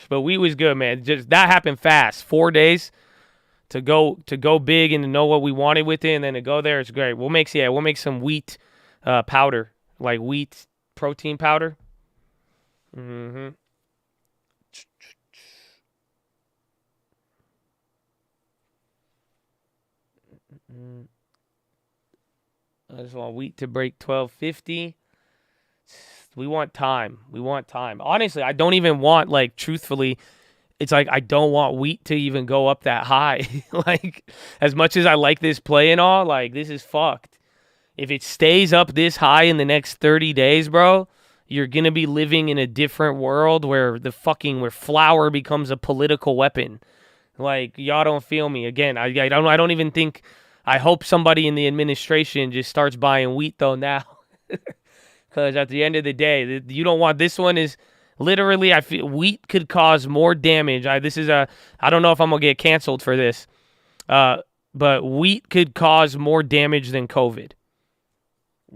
But wheat was good, man. Just that happened fast. 4 days. To go big and to know what we wanted with it, and then to go there, it's great. We'll make some wheat powder, like wheat protein powder. I just want wheat to break 1250. We want time. We want time. Honestly, I don't even want, like, truthfully, it's like I don't want wheat to even go up that high. Like, as much as I like this play and all, like, this is fucked. If it stays up this high in the next 30 days, bro, you're going to be living in a different world where where flour becomes a political weapon. Like, y'all don't feel me. Again, I don't even think, I hope somebody in the administration just starts buying wheat, though, now. Because at the end of the day, you don't want, this one is literally, I feel wheat could cause more damage. I don't know if I'm going to get canceled for this. But wheat could cause more damage than COVID.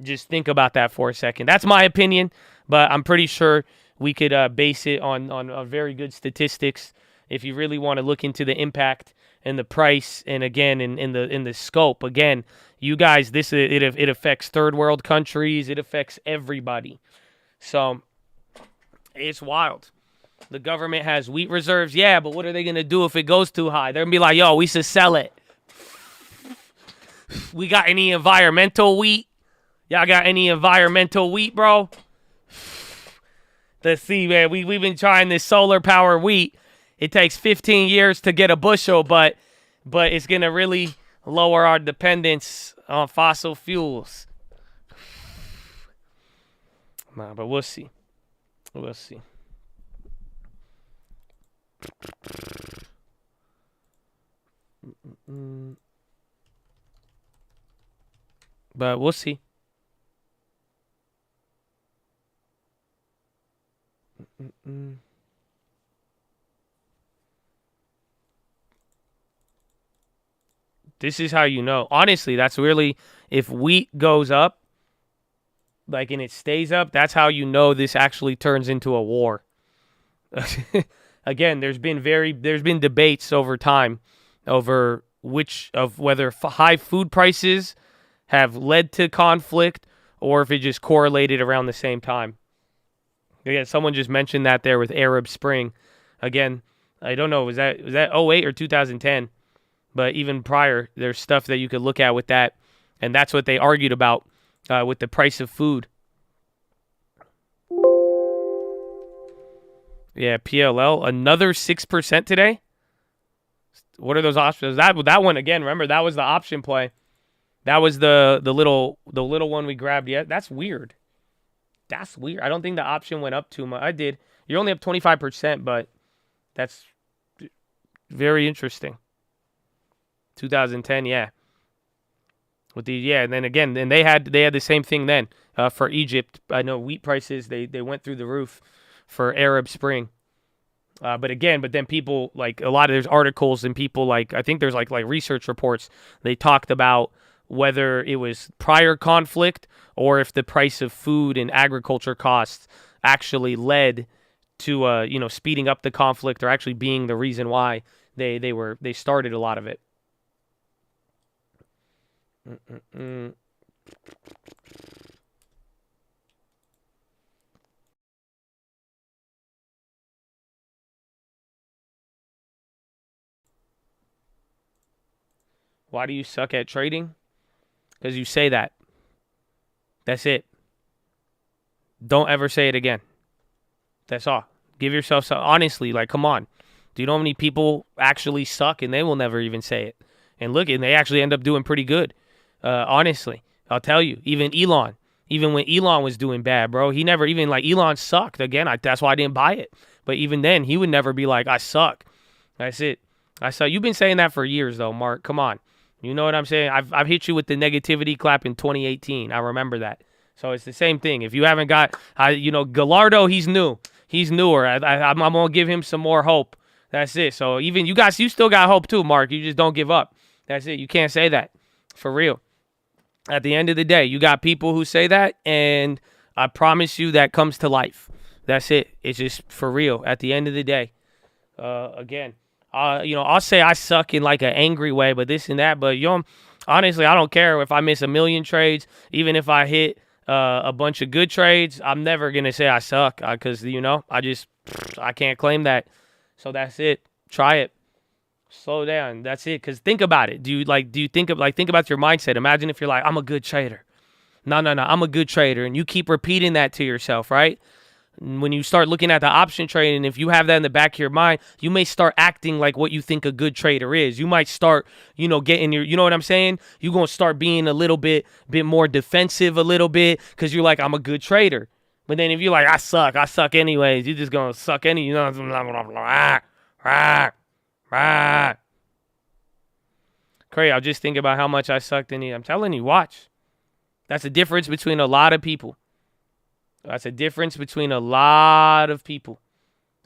Just think about that for a second. That's my opinion, but I'm pretty sure we could base it on very good statistics if you really want to look into the impact and the price, and again in the scope. Again, you guys, it affects third world countries. It affects everybody. So it's wild. The government has wheat reserves, yeah, but what are they gonna do if it goes too high? They're gonna be like, yo, we should sell it. We got any environmental wheat? Y'all got any environmental wheat, bro? Let's see, man. We've been trying this solar power wheat. It takes 15 years to get a bushel, but it's going to really lower our dependence on fossil fuels. Nah, but we'll see. We'll see. But we'll see. This is how you know. Honestly, that's really, if wheat goes up, like, and it stays up, that's how you know this actually turns into a war. Again, there's been debates over time over whether high food prices have led to conflict or if it just correlated around the same time. Again, someone just mentioned that there with Arab Spring. Again, I don't know, was that 08 or 2010? But even prior, there's stuff that you could look at with that, and that's what they argued about with the price of food. Yeah, PLL, another 6% today. What are those options? That one again? Remember, that was the option play. That was the little one we grabbed. Yeah, that's weird. That's weird. I don't think the option went up too much. I did. You're only up 25%, but that's very interesting. 2010, yeah. And then again, they had the same thing then for Egypt. I know wheat prices they went through the roof for Arab Spring. But then people, like, a lot of there's articles and people, like, I think there's like research reports. They talked about whether it was prior conflict or if the price of food and agriculture costs actually led to speeding up the conflict or actually being the reason why they started a lot of it. Why do you suck at trading? Because you say that. That's it. Don't ever say it again. That's all. Give yourself some. Honestly, like, come on. Do you know how many people actually suck and they will never even say it? And look, and they actually end up doing pretty good. Honestly, I'll tell you. Even when Elon was doing bad, bro, he never even, like, Elon sucked. Again, that's why I didn't buy it. But even then, he would never be like, I suck. That's it. I suck. You've been saying that for years, though, Mark. Come on. You know what I'm saying? I've hit you with the negativity clap in 2018. I remember that. So it's the same thing. If you haven't got, Gallardo, he's new. He's newer. I'm going to give him some more hope. That's it. So even you guys, you still got hope too, Mark. You just don't give up. That's it. You can't say that. For real. At the end of the day, you got people who say that, and I promise you that comes to life. That's it. It's just for real. At the end of the day. Again. I'll say I suck in like an angry way, but this and that. But honestly, I don't care if I miss 1,000,000 trades, even if I hit a bunch of good trades. I'm never gonna say I suck because I can't claim that. So that's it. Try it. Slow down. That's it. Because think about it. Do you think about your mindset? Imagine if you're like, I'm a good trader. No, I'm a good trader. And you keep repeating that to yourself, right? When you start looking at the option trading, if you have that in the back of your mind, you may start acting like what you think a good trader is. You might start, getting you know what I'm saying? You're going to start being a little bit more defensive a little bit because you're like, I'm a good trader. But then if you're like, I suck anyways, you're just going to suck Crazy, I'll just think about how much I sucked in it. I'm telling you, watch. That's the difference between a lot of people. That's a difference between a lot of people.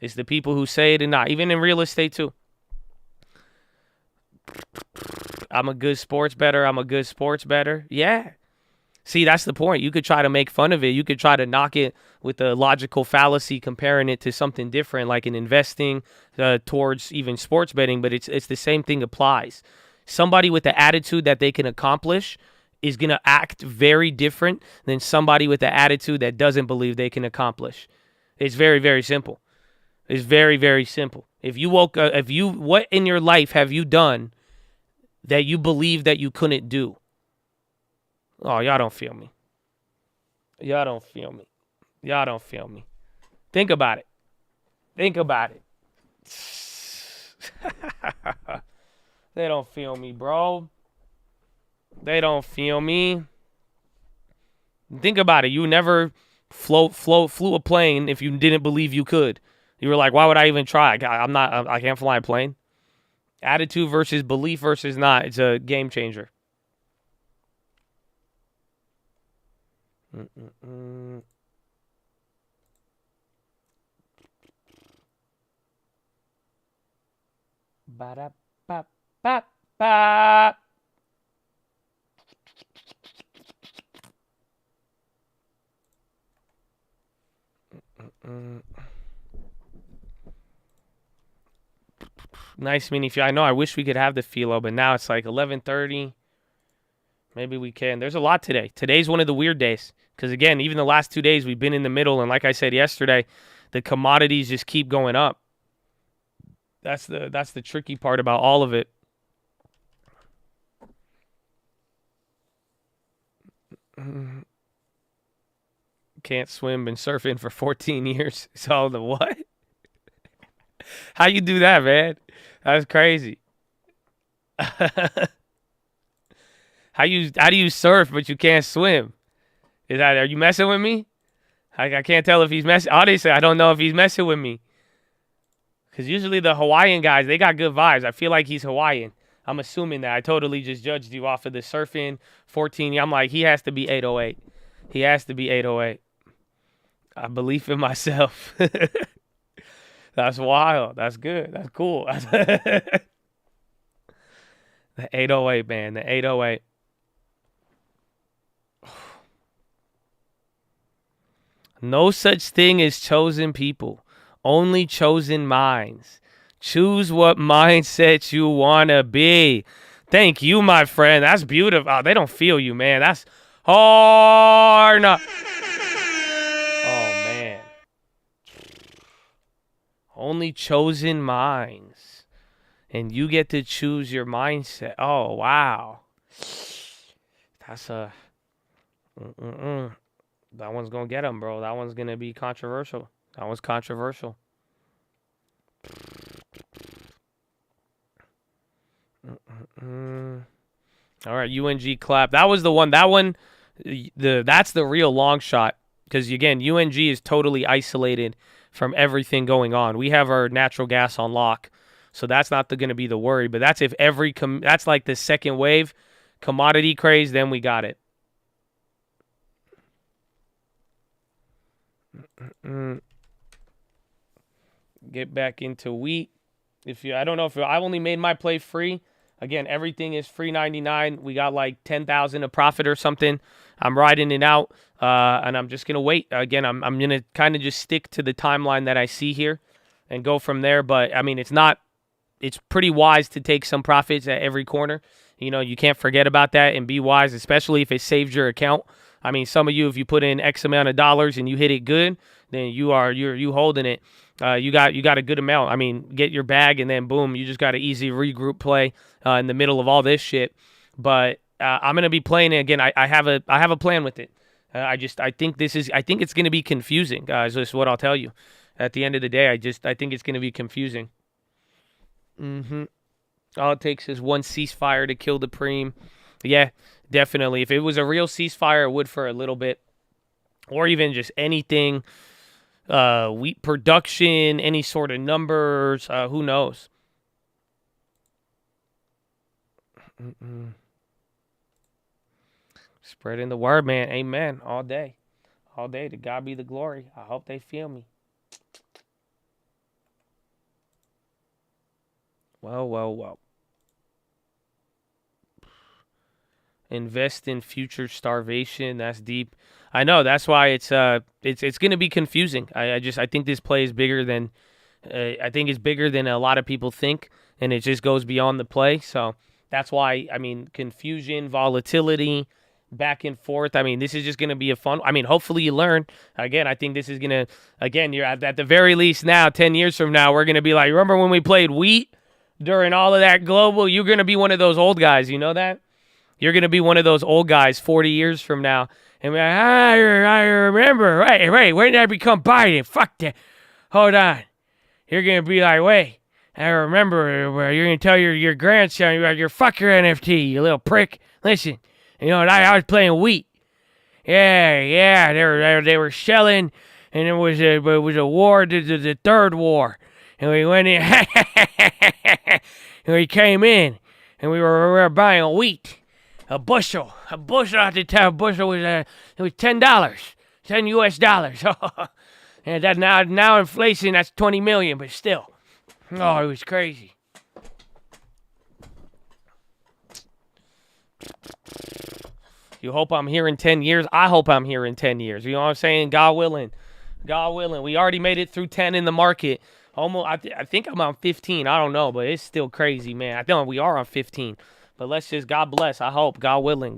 It's the people who say it and not. Even in real estate, too. I'm a good sports bettor. Yeah. See, that's the point. You could try to make fun of it. You could try to knock it with a logical fallacy, comparing it to something different, like in investing towards even sports betting. But it's the same thing applies. Somebody with the attitude that they can accomplish is going to act very different than somebody with the attitude that doesn't believe they can accomplish. It's very, very simple. It's very, very simple. If you woke up, what in your life have you done that you believe that you couldn't do? Oh, y'all don't feel me. Think about it. They don't feel me, bro. They don't feel me. Think about it. You never flew a plane if you didn't believe you could. You were like, why would I even try? I can't fly a plane. Attitude versus belief versus not. It's a game changer. Ba-da-ba-ba-ba. Nice mini few. I know. I wish we could have the PHILO, but now it's like 11:30. Maybe we can. There's a lot today. Today's one of the weird days because again, even the last 2 days we've been in the middle, and like I said yesterday, the commodities just keep going up. That's the tricky part about all of it. Can't swim, been surfing for 14 years. So the what? How you do that, man? That's crazy. How do you surf but you can't swim? Are you messing with me? I can't tell if he's messing. Honestly, I don't know if he's messing with me. Because usually the Hawaiian guys, they got good vibes. I feel like he's Hawaiian. I'm assuming that. I totally just judged you off of the surfing 14. I'm like, he has to be 808. He has to be 808. I believe in myself. That's wild. That's good. That's cool. The 808, man. The 808. No such thing as chosen people. Only chosen minds. Choose what mindset you want to be. Thank you, my friend. That's beautiful. Oh, they don't feel you, man. That's hard. Oh, man. Only chosen minds. And you get to choose your mindset. Oh, wow. That's a... That one's going to get him, bro. That one's going to be controversial. That one's controversial. All right, UNG clap. That was the one. That one, that's the real long shot. Because, again, UNG is totally isolated from everything going on. We have our natural gas on lock. So that's not going to be the worry. But that's if that's like the second wave commodity craze, then we got it. Get back into wheat. I don't know if I only made my play free. Again, everything is free 99. We got like 10,000 of profit or something. I'm riding it out, and I'm just gonna wait. Again, I'm gonna kind of just stick to the timeline that I see here, and go from there. But I mean, it's pretty wise to take some profits at every corner. You know, you can't forget about that and be wise, especially if it saves your account. I mean, some of you, if you put in X amount of dollars and you hit it good, then you holding it. you got a good amount. I mean, get your bag and then boom, you just got an easy regroup play in the middle of all this shit. But I'm gonna be playing it again. I have a plan with it. I think it's gonna be confusing, guys. That's what I'll tell you. At the end of the day, I think it's gonna be confusing. All it takes is one ceasefire to kill the preem. Yeah, definitely. If it was a real ceasefire, it would for a little bit, or even just anything. Wheat production, any sort of numbers. Who knows? Spreading the word, man. Amen. All day. All day. To God be the glory. I hope they feel me. Well. Invest in future starvation. That's deep. I know. That's why it's going to be confusing. I think this play is bigger than I think it's bigger than a lot of people think, and it just goes beyond the play. So that's why, I mean, confusion, volatility, back and forth. I mean, this is just going to be a fun. I mean, hopefully you learn. Again, I think this is going to, again, you're at the very least now, 10 years from now, we're going to be like, remember when we played wheat during all of that global? You're going to be one of those old guys. You know that? You're going to be one of those old guys 40 years from now. And we're like, I remember. Wait, when did I become Biden? Fuck that. Hold on. You're going to be like, wait, I remember where you're going to tell your grandson, you're fuck your NFT, you little prick. Listen, you know, I was playing wheat. Yeah, they were shelling, and it was a war, the third war. And we went in, and we came in, and we were buying wheat. A bushel at the time. A bushel was it was $10, $10 US. And that now inflation, that's 20 million, but still, oh, it was crazy. You hope I'm here in 10 years. I hope I'm here in 10 years. You know what I'm saying? God willing. We already made it through 10 in the market. Almost, I think I'm on 15. I don't know, but it's still crazy, man. I think we are on 15. But let's just, God bless. I hope. God willing.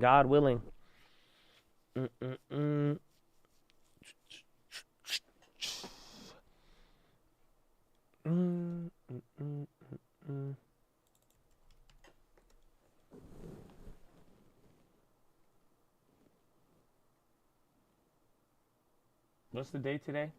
What's the date today?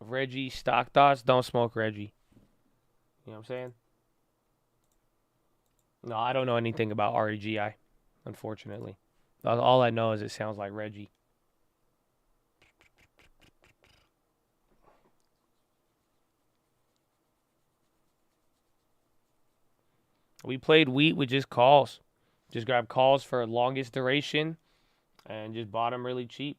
Reggie, stock thoughts, don't smoke Reggie. You know what I'm saying? No, I don't know anything about REGI, unfortunately. All I know is it sounds like Reggie. We played wheat with just calls. Just grabbed calls for longest duration and just bought them really cheap.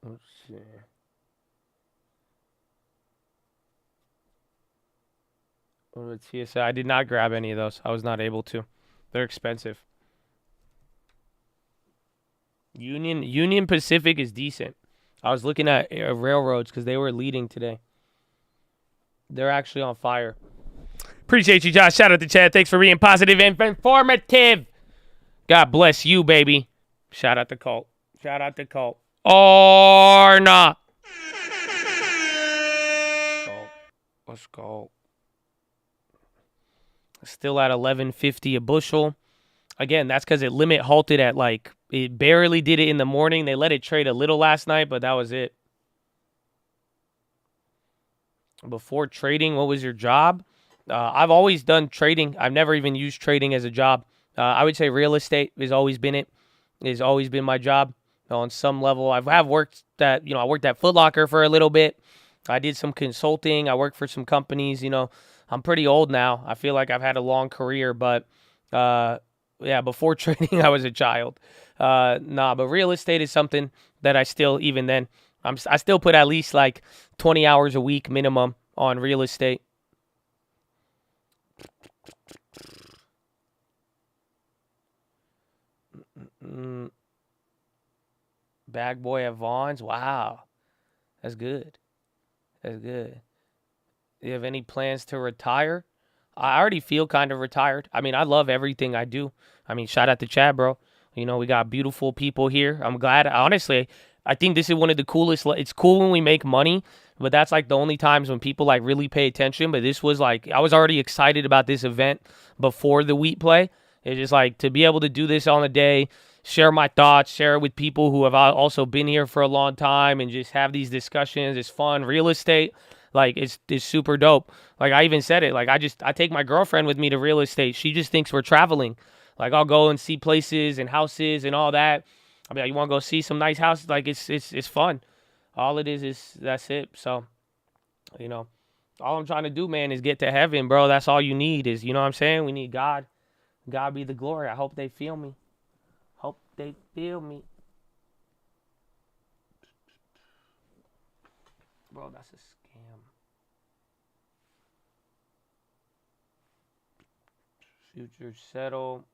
Let's see. What TSI? I did not grab any of those. I was not able to. They're expensive. Union Pacific is decent. I was looking at railroads because they were leading today. They're actually on fire. Appreciate you, Josh. Shout out to Chad. Thanks for being positive and informative. God bless you, baby. Shout out to Colt. Or not. Let's go. Still at $11.50 a bushel. Again, that's because it limit halted at like It barely did it in the morning. They let it trade a little last night, but that was it. Before trading, what was your job? I've always done trading. I've never even used trading as a job. I would say real estate has always been it. It's always been my job on some level. I worked at, I worked at Foot Locker for a little bit. I did some consulting. I worked for some companies. I'm pretty old now. I feel like I've had a long career, but yeah, before trading, I was a child. But real estate is something that I still, even then, I still put at least like 20 hours a week minimum on real estate. Bag boy at Vaughn's. Wow. That's good. That's good. Do you have any plans to retire? I already feel kind of retired. I mean, I love everything I do. I mean, shout out to Chad, bro. We got beautiful people here. I'm glad. Honestly, I think this is one of the coolest. It's cool when we make money, but that's like the only times when people like really pay attention. But this was like, I was already excited about this event before the wheat play. It's just like to be able to do this on a day, share my thoughts, share it with people who have also been here for a long time, and just have these discussions. It's fun. Real estate, like it's super dope. Like I even said it, like I take my girlfriend with me to real estate. She just thinks we're traveling. Like I'll go and see places and houses and all that. I mean, you want to go see some nice houses? Like it's fun. All it is that's it. So, all I'm trying to do, man, is get to heaven, bro. That's all you need is, you know what I'm saying? We need God. God be the glory. I hope they feel me. Hope they feel me. Bro, that's a scam. Future settle.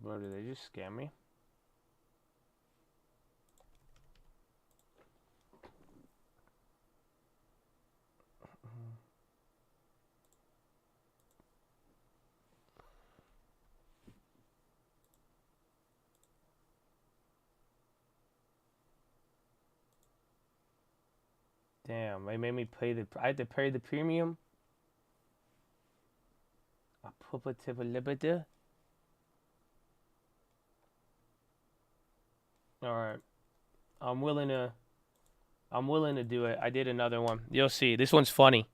Bro, did they just scam me? Damn, they made me pay I had to pay the premium. I put it to the liberty. All right, I'm willing to do it. I did another one. You'll see. This one's funny.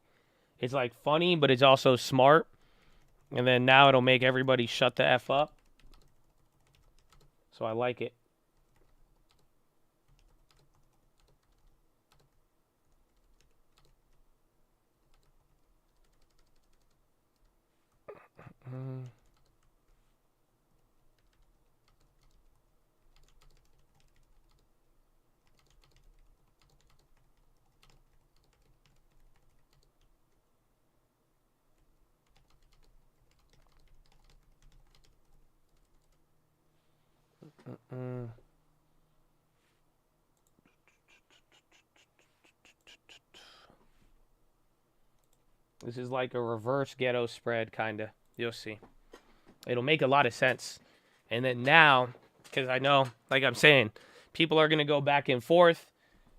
It's like funny, but it's also smart. And then now it'll make everybody shut the F up. So I like it. This is like a reverse ghetto spread, kind of. You'll see. It'll make a lot of sense. And then now, because I know, like I'm saying, people are going to go back and forth.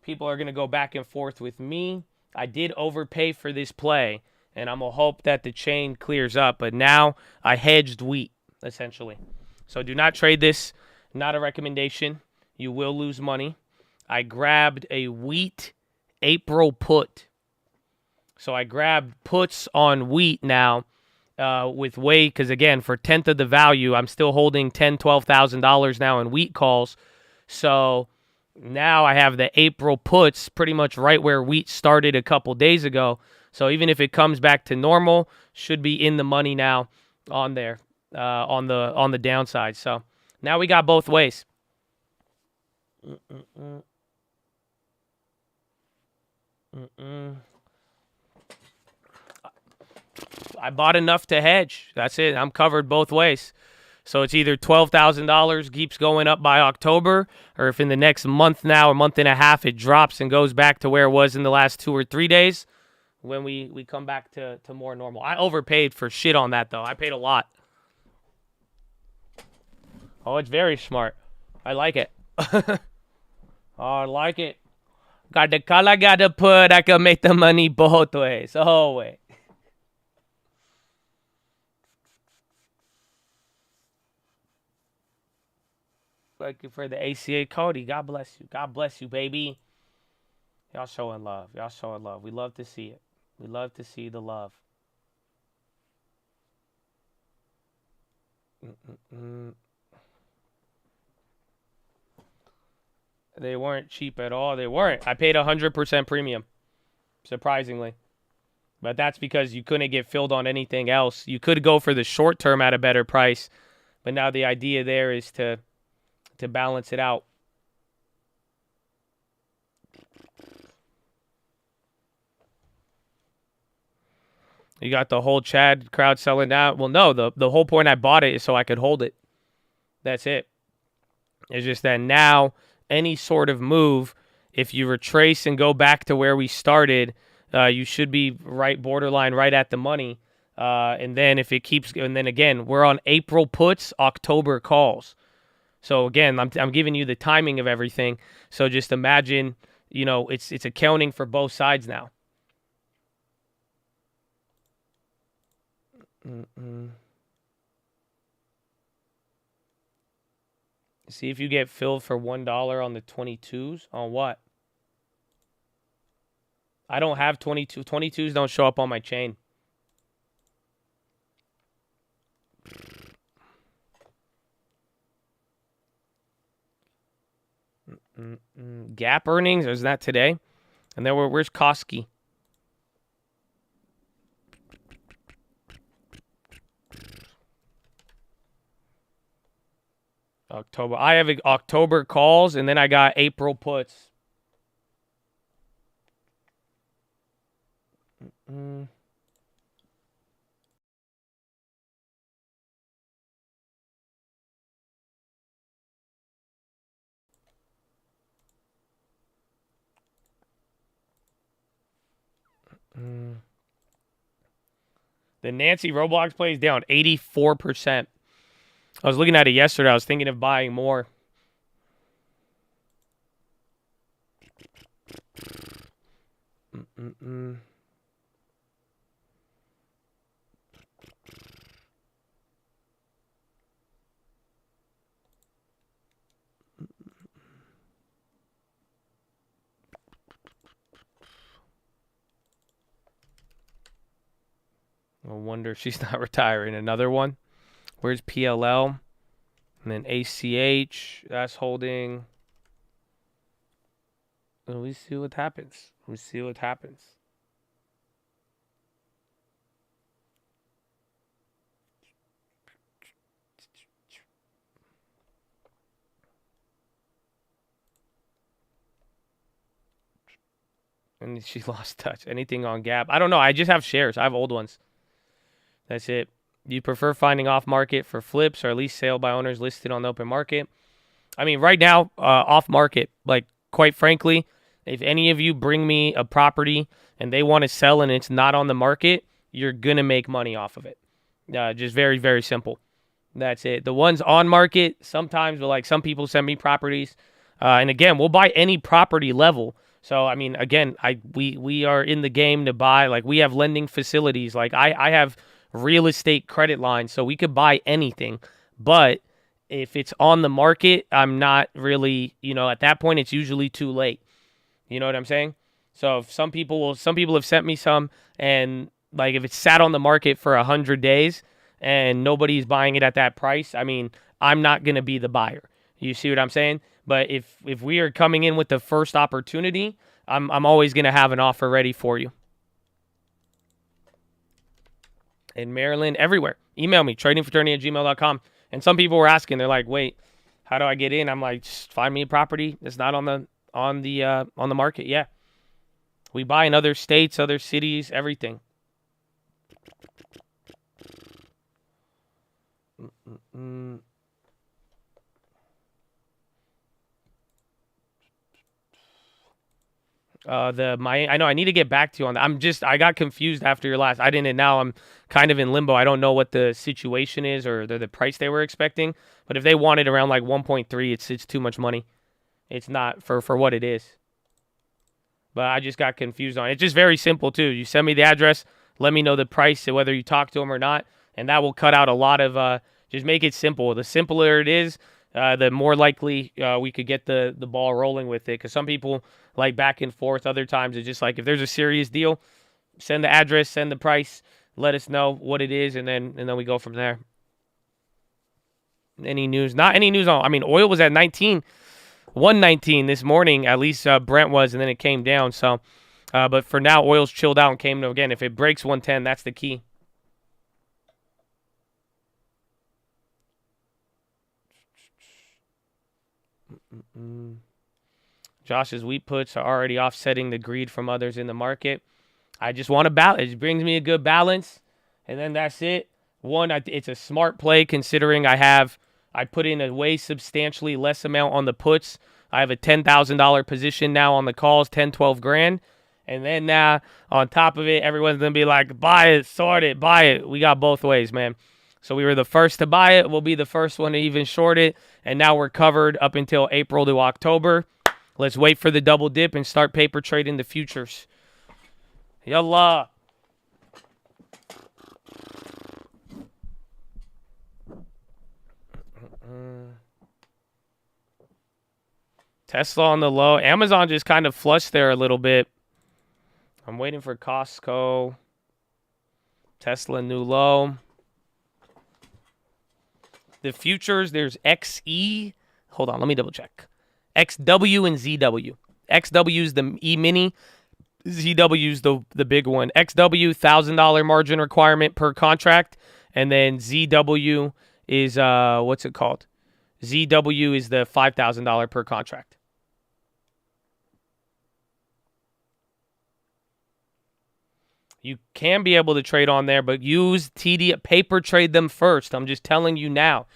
People are going to go back and forth with me. I did overpay for this play, and I'm going to hope that the chain clears up. But now I hedged wheat, essentially. So do not trade this. Not a recommendation. You will lose money. I grabbed a wheat April put. So I grabbed puts on wheat now with weight, because again, for 1/10 of the value, I'm still holding $10,000, $12,000 now in wheat calls. So now I have the April puts pretty much right where wheat started a couple days ago. So even if it comes back to normal, should be in the money now on there on the downside. So now we got both ways. I bought enough to hedge. That's it. I'm covered both ways. So it's either $12,000 keeps going up by October, or if in the next month now, a month and a half, it drops and goes back to where it was in the last 2 or 3 days when we come back to more normal. I overpaid for shit on that, though. I paid a lot. Oh, it's very smart. I like it. Oh, I like it. Got the call I gotta put. I can make the money both ways. Oh, wait. Thank you for the ACA, Cody. God bless you. God bless you, baby. Y'all showing love. Y'all showing love. We love to see it. We love to see the love. They weren't cheap at all. They weren't. I paid 100% premium, surprisingly. But that's because you couldn't get filled on anything else. You could go for the short term at a better price, but now the idea there is to balance it out. You got the whole Chad crowd selling out. Well, no, the whole point I bought it is so I could hold it. That's it. It's just that now any sort of move, if you retrace and go back to where we started, you should be right borderline right at the money. And then if it keeps, and then again, we're on April puts, October calls. So again, I'm giving you the timing of everything. So just imagine, you know, it's accounting for both sides now. See if you get filled for $1 on the 22s. On what? I don't have 22. 22s don't show up on my chain. Gap earnings, or is that today? And then where's Koski? October. I have October calls, and then I got April puts. The Nancy Roblox play is down 84%. I was looking at it yesterday. I was thinking of buying more. No wonder she's not retiring. Another one. Where's PLL? And then ACH. That's holding. And we see what happens. We see what happens. And she lost touch. Anything on Gap? I don't know. I just have shares. I have old ones. That's it. You prefer finding off market for flips or at least sale by owners listed on the open market? I mean, right now, off market, like, quite frankly, if any of you bring me a property and they want to sell and it's not on the market, you're going to make money off of it. Just very, very simple. That's it. The ones on market, sometimes, like, some people send me properties. And again, we'll buy any property level. So, I mean, again, we are in the game to buy. Like, we have lending facilities. Like, I have real estate credit lines, so we could buy anything. But if it's on the market, I'm not really, you know, at that point, it's usually too late. You know what I'm saying? So if some people have sent me some, and like if it's sat on the market for 100 days and nobody's buying it at that price, I mean, I'm not going to be the buyer. You see what I'm saying? But if we are coming in with the first opportunity, I'm always going to have an offer ready for you. in Maryland, everywhere. Email me, tradingfraternity@gmail.com. And some people were asking, they're like, wait, how do I get in? I'm like, just find me a property that's not on the market. Yeah. We buy in other states, other cities, everything. I know I need to get back to you on that. I got confused after your last. I didn't. Now I'm kind of in limbo. I don't know what the situation is or the price they were expecting. But if they wanted around like 1.3, it's too much money. It's not for what it is. But I just got confused on it. It's just very simple too. You send me the address, let me know the price, whether you talk to them or not, and that will cut out a lot of. Just make it simple. The simpler it is, the more likely we could get the ball rolling with it. Because some people like back and forth. Other times it's just like if there's a serious deal, send the address, send the price, let us know what it is, and then we go from there. Any news? Not any news on. I mean, oil was at 119 this morning. At least Brent was, and then it came down. So, but for now, oil's chilled out and came to again. If it breaks 110, that's the key. Josh's wheat puts are already offsetting the greed from others in the market. I just want a balance. It brings me a good balance, and then that's it. One, it's a smart play considering I put in a way substantially less amount on the puts. I have a $10,000 position now on the calls, 10, 12 grand. And then now on top of it, everyone's going to be like, buy it, sort it, buy it. We got both ways, man. So we were the first to buy it. We'll be the first one to even short it. And now we're covered up until April to October. Let's wait for the double dip and start paper trading the futures. Yallah. Tesla on the low. Amazon just kind of flushed there a little bit. I'm waiting for Costco. Tesla new low. The futures, there's XE. Hold on, let me double check. XW and ZW. XW is the E-mini. ZW is the big one. XW, $1,000 margin requirement per contract. And then ZW is, what's it called? ZW is the $5,000 per contract. You can be able to trade on there, but use TD, paper trade them first. I'm just telling you now.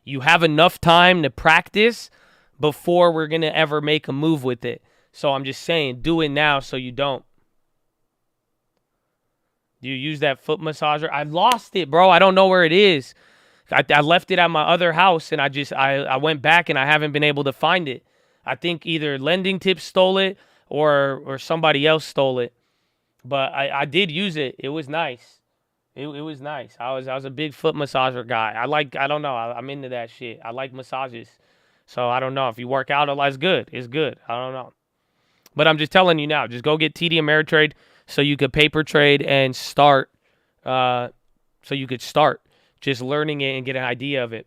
You have enough time to practice before we're going to ever make a move with it. So I'm just saying, do it now so you don't. Do you use that foot massager? I lost it, bro. I don't know where it is. I left it at my other house, and I went back, and I haven't been able to find it. I think either Lending Tips stole it or somebody else stole it. But I did use it. It was nice. It was nice. I was a big foot massager guy. I don't know. I'm into that shit. I like massages. So I don't know. If you work out, it's good. It's good. I don't know. But I'm just telling you now. Just go get TD Ameritrade so you could paper trade and start. So you could start just learning it and get an idea of it.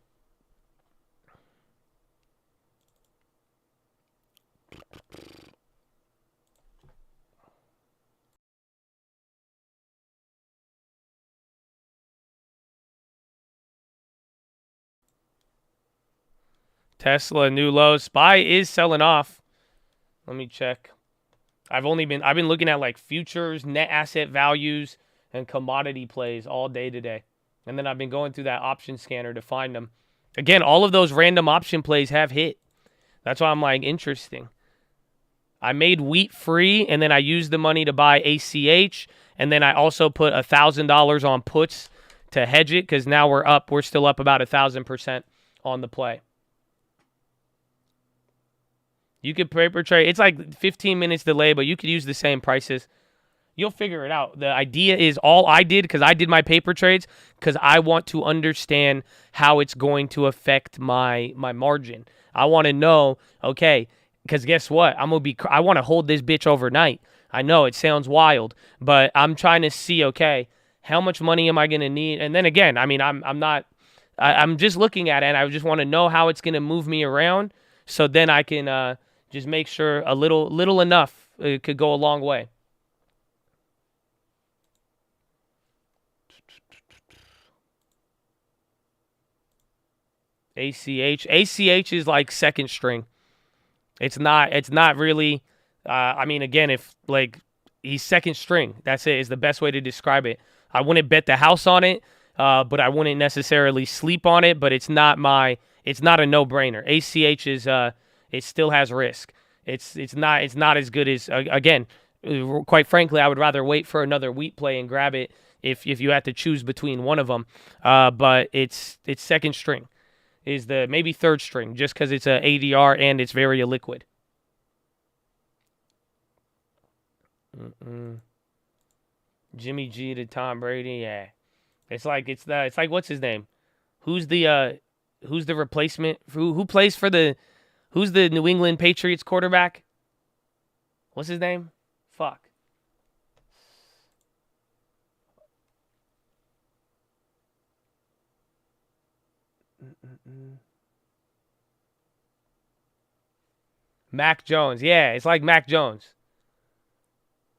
Tesla new low. SPY is selling off. Let me check. I've been looking at like futures, net asset values, and commodity plays all day today. And then I've been going through that option scanner to find them. Again, all of those random option plays have hit. That's why I'm like, interesting. I made wheat free, and then I used the money to buy ACH, and then I also put $1,000 on puts to hedge it because now we're still up about 1,000% on the play. You could paper trade. It's like 15 minutes delay, but you could use the same prices. You'll figure it out. The idea is all I did, because I did my paper trades, because I want to understand how it's going to affect my margin. I want to know, okay, because guess what? I want to hold this bitch overnight. I know it sounds wild, but I'm trying to see, okay, how much money am I going to need? And then again, I mean, I'm just looking at it, and I just want to know how it's going to move me around, so then I can just make sure a little enough could go a long way. ACH is like second string. It's not really. I mean, again, if like he's second string, that's it. Is the best way to describe it. I wouldn't bet the house on it, but I wouldn't necessarily sleep on it. But it's not a no-brainer. ACH is it still has risk. It's not as good as again. Quite frankly, I would rather wait for another wheat play and grab it if you had to choose between one of them. But it's second string. Is the maybe third string just because it's a ADR and it's very illiquid. Jimmy G to Tom Brady, yeah. It's like what's his name? Who's the replacement? Who plays for who's the New England Patriots quarterback? What's his name? Fuck. Mac Jones. Yeah, it's like Mac Jones.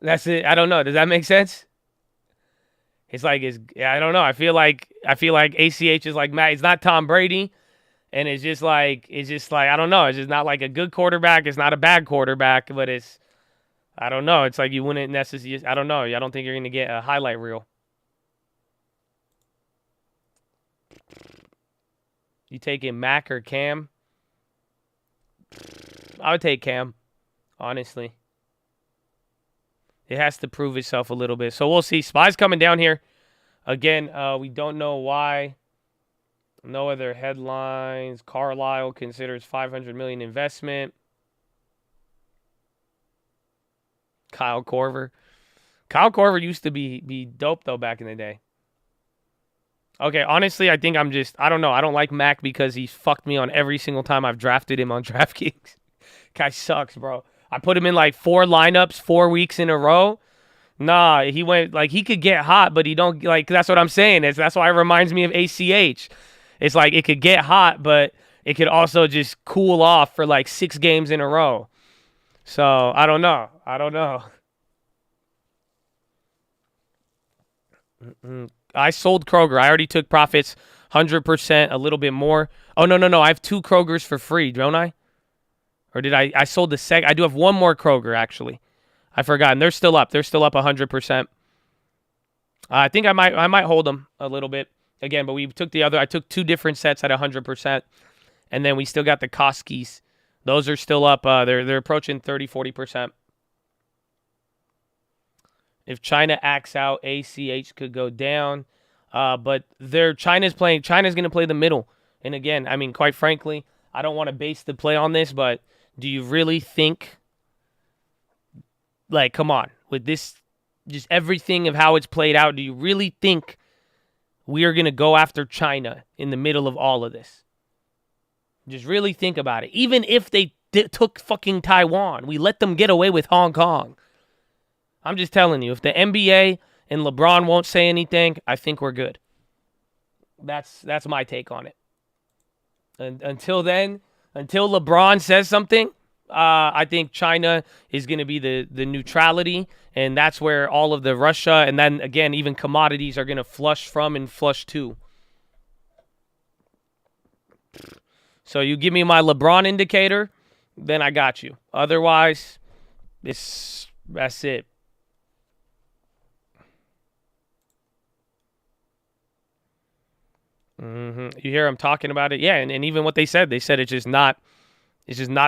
That's it. I don't know. Does that make sense? It's like I don't know. I feel like ACH is like Mac. It's not Tom Brady, and it's just like I don't know. It's just not like a good quarterback. It's not a bad quarterback, but I don't know. It's like you wouldn't necessarily. I don't know. I don't think you're gonna get a highlight reel. You taking Mac or Cam? I would take Cam, honestly. It has to prove itself a little bit. So we'll see. SPY's coming down here. Again, we don't know why. No other headlines. Carlyle considers $500 million investment. Kyle Korver. Kyle Korver used to be dope, though, back in the day. Okay, honestly, I think I don't know. I don't like Mac because he fucked me on every single time I've drafted him on DraftKings. Guy sucks, bro. I put him in like 4 lineups 4 weeks in a row. Nah, he went like he could get hot, but he don't like. That's what I'm saying. That's why it reminds me of ACH. It's like it could get hot, but it could also just cool off for like 6 games in a row. So I don't know. I sold Kroger. I already took profits 100%, a little bit more. Oh, no. I have 2 Krogers for free, don't I? Or did I sold the second? I do have 1 more Kroger, actually. I forgot. And they're still up. They're still up 100%. I think I might hold them a little bit. Again, but we took I took 2 different sets at 100%. And then we still got the Koskis. Those are still up. They're approaching 30-40%. If China acts out, ACH could go down. But China's going to play the middle. And again, I mean, quite frankly, I don't want to base the play on this, but do you really think, like, come on, with this, just everything of how it's played out, do you really think we are going to go after China in the middle of all of this? Just really think about it. Even if they took fucking Taiwan, we let them get away with Hong Kong. I'm just telling you, if the NBA and LeBron won't say anything, I think we're good. That's my take on it. And until then, until LeBron says something, I think China is going to be the neutrality, and that's where all of the Russia and then, again, even commodities are going to flush from and flush to. So you give me my LeBron indicator, then I got you. Otherwise, that's it. You hear them talking about it, yeah, and even what they said it's just not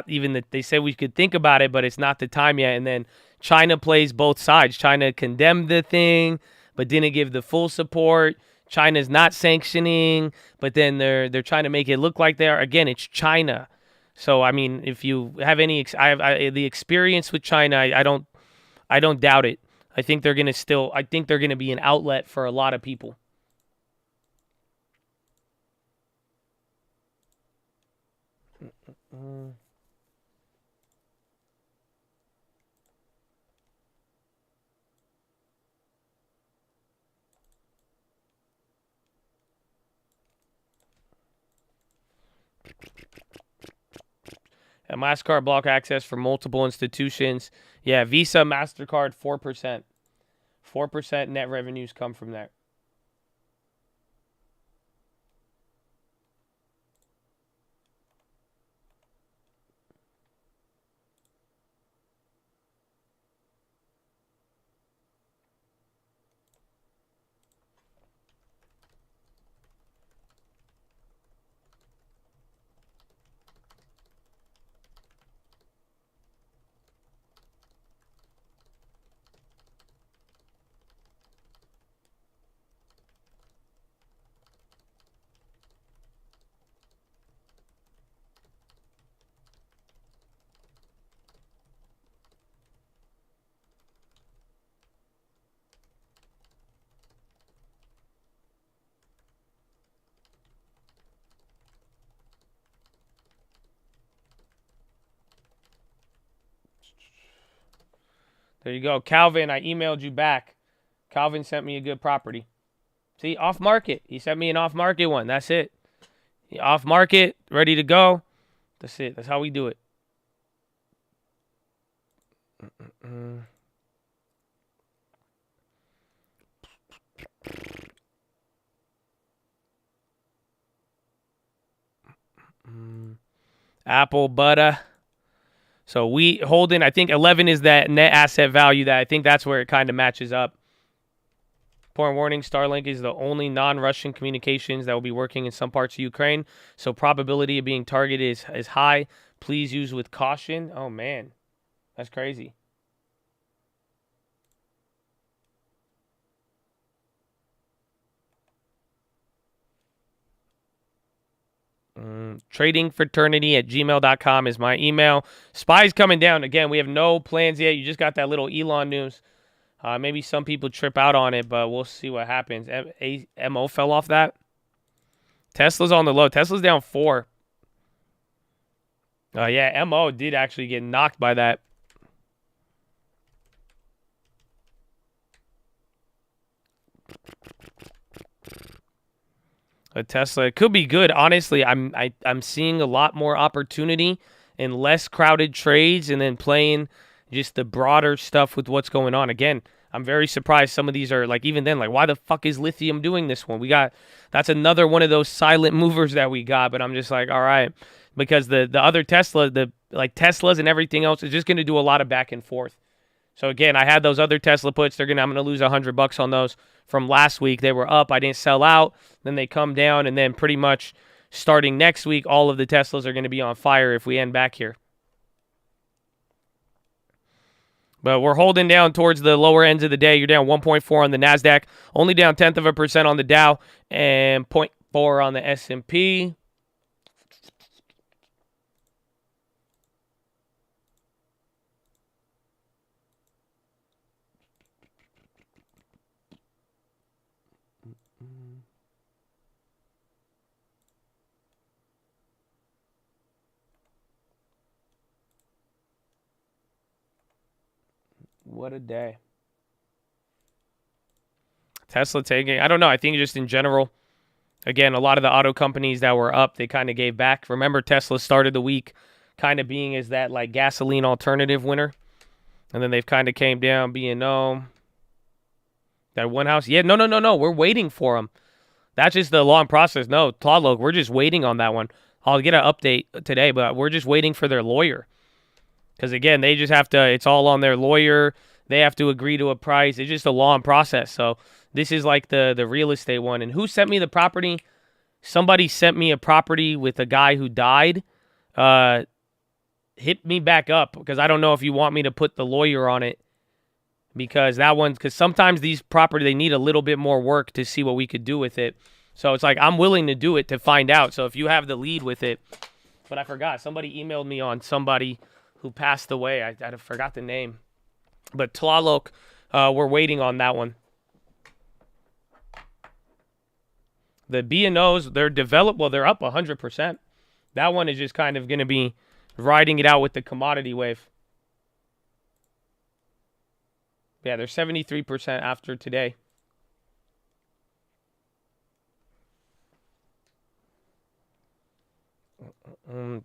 even that. They said we could think about it, but it's not the time yet. And then China plays both sides. China condemned the thing, but didn't give the full support. China's not sanctioning, but then they're trying to make it look like they are. Again, it's China. So I mean, if you have any, the experience with China, I don't doubt it. I think they're gonna be an outlet for a lot of people. A MasterCard block access for multiple institutions. Yeah, Visa, MasterCard, 4%. 4% net revenues come from that. There you go. Calvin, I emailed you back. Calvin sent me a good property. See, off market. He sent me an off market one. That's it. Off market, ready to go. That's it. That's how we do it. Apple butter. So we holding, I think 11 is that net asset value that I think that's where it kind of matches up. Important warning, Starlink is the only non-Russian communications that will be working in some parts of Ukraine. So probability of being targeted is high. Please use with caution. Oh, man. That's crazy. Tradingfraternity@gmail.com is my email. Spy's coming down. Again, we have no plans yet. You just got that little Elon news. Maybe some people trip out on it, but we'll see what happens. MO fell off that. Tesla's on the low. Tesla's down 4. Yeah, MO did actually get knocked by that. A Tesla, it could be good. Honestly, I'm seeing a lot more opportunity in less crowded trades and then playing just the broader stuff with what's going on. Again, I'm very surprised some of these are like, even then, like, why the fuck is lithium doing this one? That's another one of those silent movers that we got, but I'm just like, all right, because the other Tesla, Teslas and everything else is just going to do a lot of back and forth. So again, I had those other Tesla puts. I'm going to lose $100 on those from last week. They were up. I didn't sell out. Then they come down, and then pretty much starting next week, all of the Teslas are going to be on fire if we end back here. But we're holding down towards the lower ends of the day. You're down 1.4 on the NASDAQ, only down 0.1% on the Dow, and 0.4 on the S&P. What a day. Tesla taking, I don't know, I think just in general, again, a lot of the auto companies that were up, they kind of gave back. Remember, Tesla started the week kind of being as that like gasoline alternative winner. And then they've kind of came down being, no. That one house, yeah, no. We're waiting for them. That's just the long process. No, Tlaloc, we're just waiting on that one. I'll get an update today, but we're just waiting for their lawyer. Because, again, they just have to, it's all on their lawyer. They have to agree to a price. It's just a long process. So this is like the real estate one. And who sent me the property? Somebody sent me a property with a guy who died. Hit me back up because I don't know if you want me to put the lawyer on it. Because sometimes these property, they need a little bit more work to see what we could do with it. So it's like, I'm willing to do it to find out. So if you have the lead with it. But I forgot. Somebody emailed me on somebody who passed away. I forgot the name. But Tlaloc, we're waiting on that one. The B&Os, they're developed. Well, they're up 100%. That one is just kind of going to be riding it out with the commodity wave. Yeah, they're 73% after today.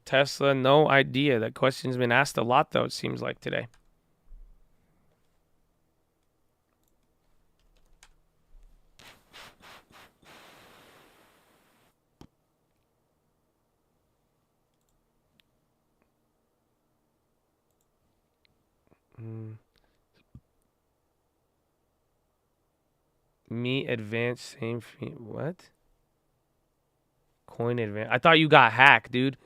Tesla, no idea. That question's been asked a lot, though, it seems like today. Me advance same fee. What? Coin advance. I thought you got hacked, dude.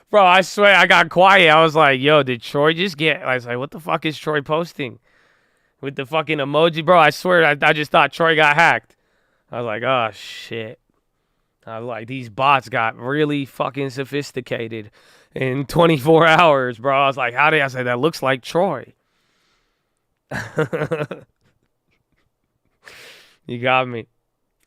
Bro, I swear I got quiet. I was like, yo, did Troy just get... I was like, what the fuck is Troy posting? With the fucking emoji. Bro, I swear I just thought Troy got hacked. I was like, oh, shit. I was like, these bots got really fucking sophisticated in 24 hours, bro. I was like, how did I say that looks like Troy? You got me.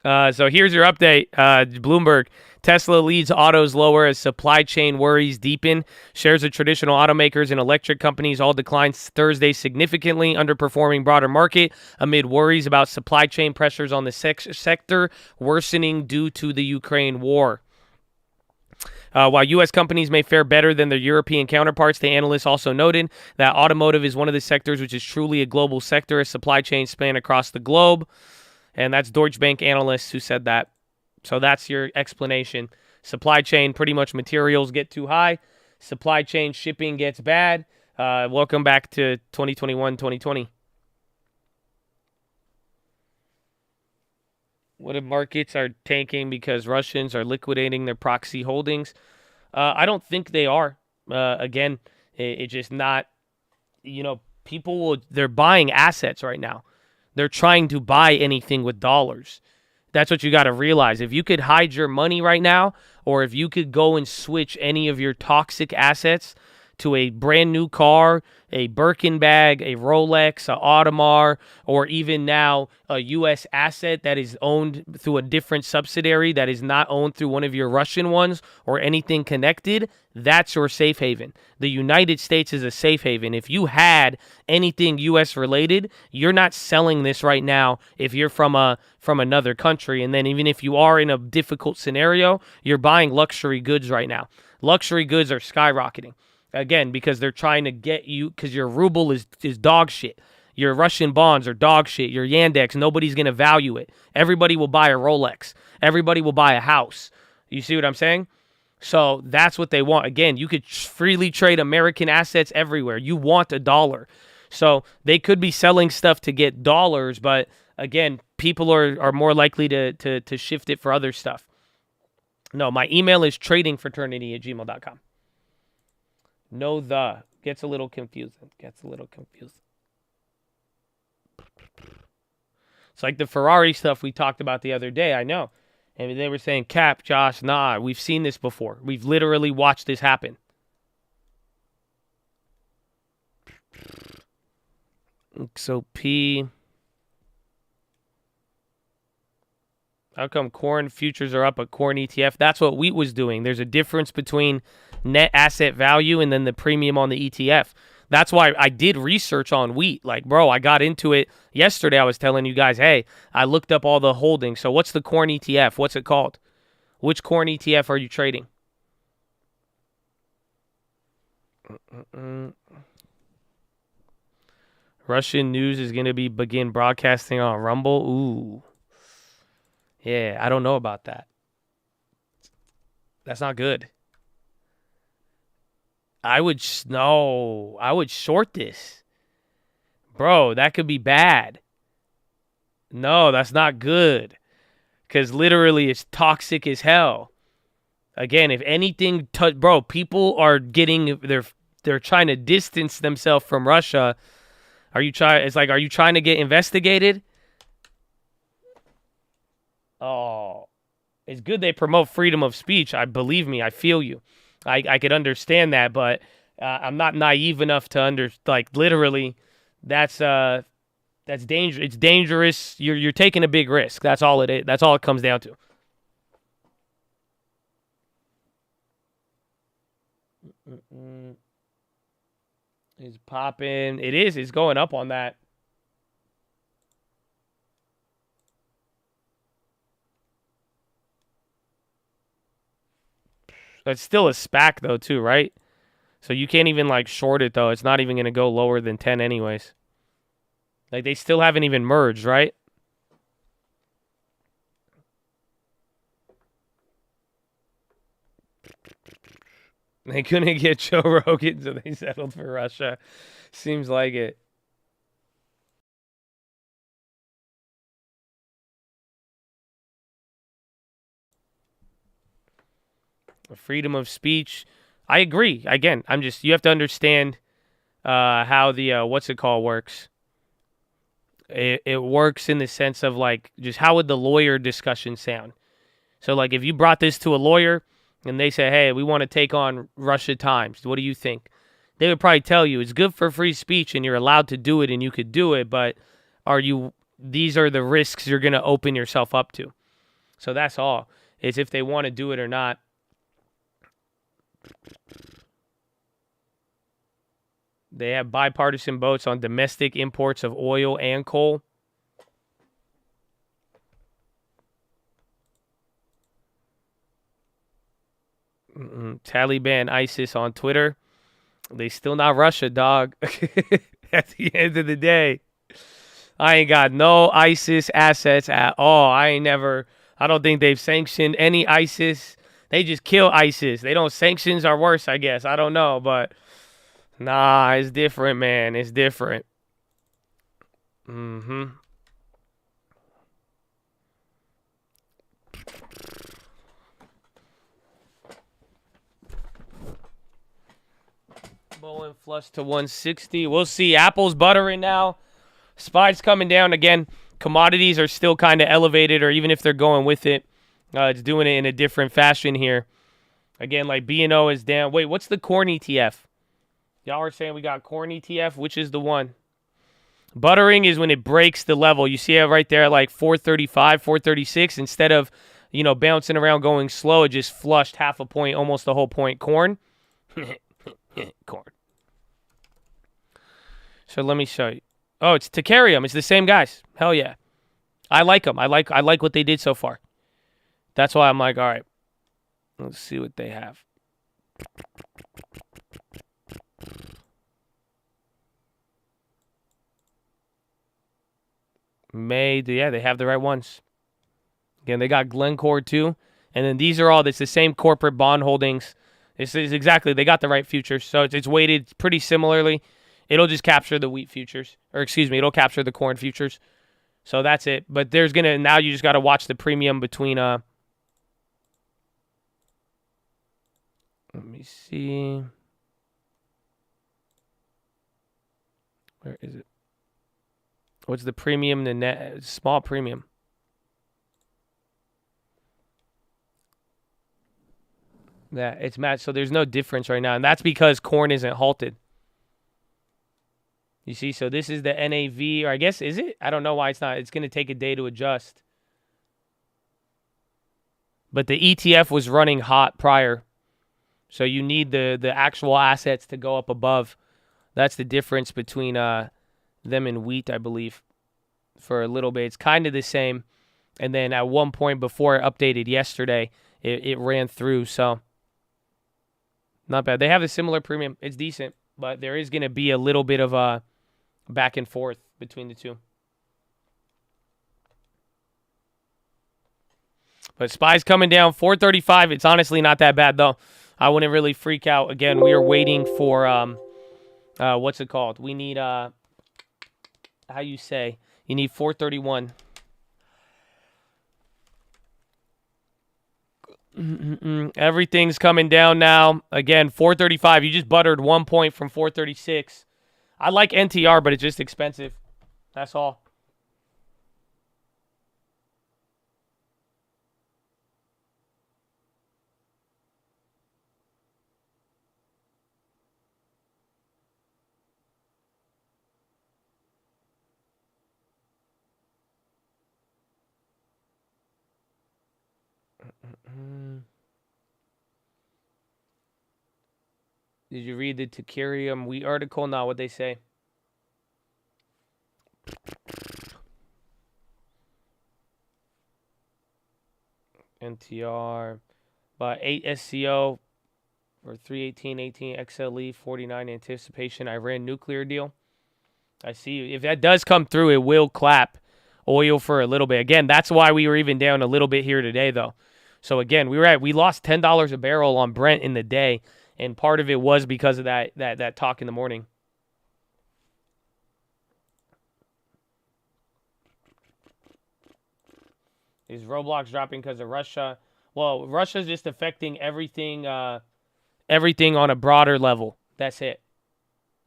So here's your update. Bloomberg, Tesla leads autos lower as supply chain worries deepen. Shares of traditional automakers and electric companies all declined Thursday significantly, underperforming broader market amid worries about supply chain pressures on the sector worsening due to the Ukraine war. While U.S. companies may fare better than their European counterparts, the analysts also noted that automotive is one of the sectors which is truly a global sector as supply chains span across the globe. And that's Deutsche Bank analysts who said that. So that's your explanation. Supply chain, pretty much materials get too high. Supply chain shipping gets bad. Welcome back to 2021, 2020. What if markets are tanking because Russians are liquidating their proxy holdings? I don't think they are. Again, it's just not, they're buying assets right now. They're trying to buy anything with dollars. That's what you got to realize. If you could hide your money right now, or if you could go and switch any of your toxic assets to a brand new car, a Birkin bag, a Rolex, a Audemars, or even now a U.S. asset that is owned through a different subsidiary that is not owned through one of your Russian ones or anything connected, that's your safe haven. The United States is a safe haven. If you had anything U.S. related, you're not selling this right now if you're from another country. And then even if you are in a difficult scenario, you're buying luxury goods right now. Luxury goods are skyrocketing. Again, because they're trying to get you, because your ruble is dog shit. Your Russian bonds are dog shit. Your Yandex, nobody's going to value it. Everybody will buy a Rolex. Everybody will buy a house. You see what I'm saying? So that's what they want. Again, you could freely trade American assets everywhere. You want a dollar. So they could be selling stuff to get dollars, but again, people are more likely to shift it for other stuff. No, my email is tradingfraternity@gmail.com. Gets a little confusing. It's like the Ferrari stuff we talked about the other day. I know. And they were saying, Cap, Josh, nah, we've seen this before. We've literally watched this happen. So how come corn futures are up, a corn ETF? That's what wheat was doing. There's a difference between net asset value and then the premium on the ETF. That's why I did research on wheat. Like, bro, I got into it yesterday. I was telling you guys, hey, I looked up all the holdings. So what's the corn ETF? What's it called? Which corn ETF are you trading? Russian news is going to begin broadcasting on Rumble. Ooh. Yeah, I don't know about that. That's not good. I would short this. Bro, that could be bad. No, that's not good. Because literally it's toxic as hell. Again, if anything, bro, people are they're trying to distance themselves from Russia. Are you trying to get investigated? Oh, it's good they promote freedom of speech. Believe me, I feel you. I could understand that, but I'm not naive enough to literally, that's dangerous. It's dangerous. You're taking a big risk. That's all it is. That's all it comes down to. It's popping. It is. It's going up on that. It's still a SPAC though too, right? So you can't even short it though. It's not even going to go lower than 10 anyways. They still haven't even merged, right? They couldn't get Joe Rogan, so they settled for Russia. Seems like it. Freedom of speech. I agree. Again, you have to understand how the, works. It works in the sense of just how would the lawyer discussion sound? So if you brought this to a lawyer and they say, hey, we want to take on Russia Times, what do you think? They would probably tell you it's good for free speech and you're allowed to do it and you could do it, but these are the risks you're going to open yourself up to. So that's all. It's if they want to do it or not. They have bipartisan votes on domestic imports of oil and coal. Taliban, ISIS on Twitter. They still not Russia, dog. At the end of the day, I ain't got no ISIS assets at all. I don't think they've sanctioned any ISIS. They just kill ISIS. They don't, sanctions are worse, I guess. I don't know, but nah, it's different, man. It's different. Boeing flush to 160. We'll see. Apple's buttering now. SPY's coming down again. Commodities are still kind of elevated, or even if they're going with it, it's doing it in a different fashion here. Again, like B&O is down. Wait, what's the corn ETF? Y'all are saying we got corn ETF. Which is the one? Buttering is when it breaks the level. You see it right there at like 435, 436. Instead of, bouncing around going slow, it just flushed half a point, almost the whole point. Corn. Corn. So let me show you. Oh, it's Takarium. It's the same guys. Hell yeah. I like them. I like what they did so far. That's why I'm like, all right. Let's see what they have. They have the right ones. Again, they got Glencore too. And then these are all, it's the same corporate bond holdings. This is exactly, they got the right futures. So it's weighted pretty similarly. It'll just capture the wheat futures. Or excuse me, it'll capture the corn futures. So that's it. But now you just got to watch the premium between, let me see. Where is it? What's the premium? The net small premium. That it's matched, so there's no difference right now, and that's because corn isn't halted. You see, so this is the NAV, or I guess is it? I don't know why it's not. It's going to take a day to adjust. But the ETF was running hot prior, so you need the actual assets to go up above. That's the difference between them and wheat, I believe. For a little bit, it's kind of the same, and then at one point before it updated yesterday, it ran through. So. Not bad. They have a similar premium. It's decent, but there is going to be a little bit of a back and forth between the two. But SPY's coming down 435. It's honestly not that bad though. I wouldn't really freak out. Again, we are waiting for what's it called? We need how you say? You need 431. Everything's coming down now. Again, 435. You just buttered 1 point from 436. I like NTR, but it's just expensive. That's all. Did you read the Takarium wheat article? Not what they say. NTR. But 8 SCO for 318.18 XLE 49 anticipation Iran nuclear deal. I see. If that does come through, it will clap oil for a little bit. Again, that's why we were even down a little bit here today, though. So again, we lost $10 a barrel on Brent in the day. And part of it was because of that talk in the morning. Is Roblox dropping because of Russia? Well, Russia's just affecting everything on a broader level. That's it.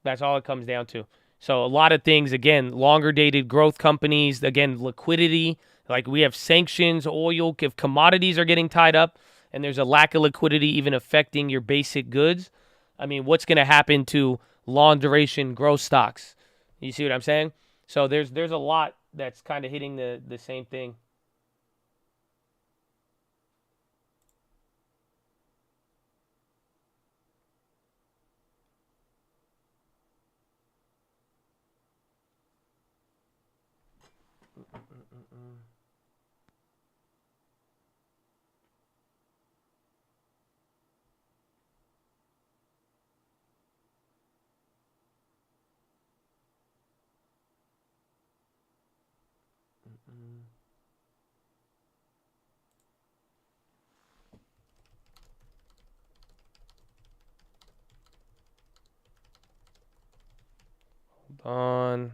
That's all it comes down to. So a lot of things, again, longer dated growth companies, again, liquidity. Like we have sanctions, oil, if commodities are getting tied up, and there's a lack of liquidity even affecting your basic goods, I mean, what's going to happen to long-duration growth stocks? You see what I'm saying? So there's a lot that's kind of hitting the same thing. Hold on.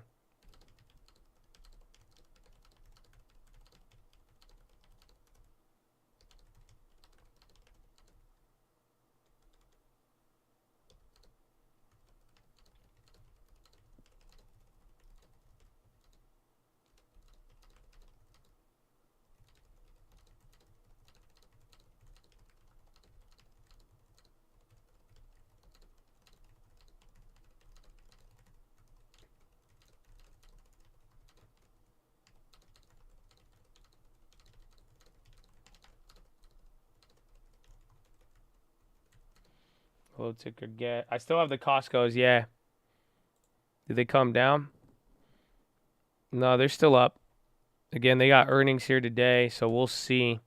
Low ticker get. I still have the Costco's, yeah. Did they come down? No, they're still up. Again, they got earnings here today, so we'll see.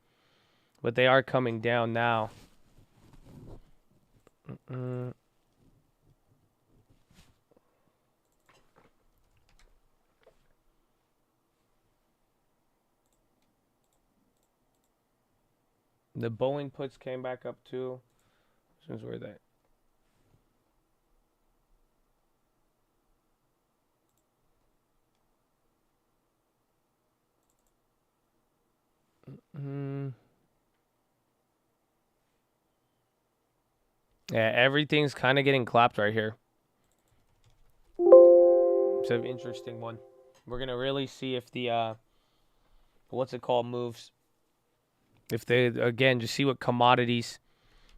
But they are coming down now. The Boeing puts came back up too. Since where that? Yeah, everything's kind of getting clapped right here. It's an interesting one. We're gonna really see if the what's it called moves. If they again just see what commodities.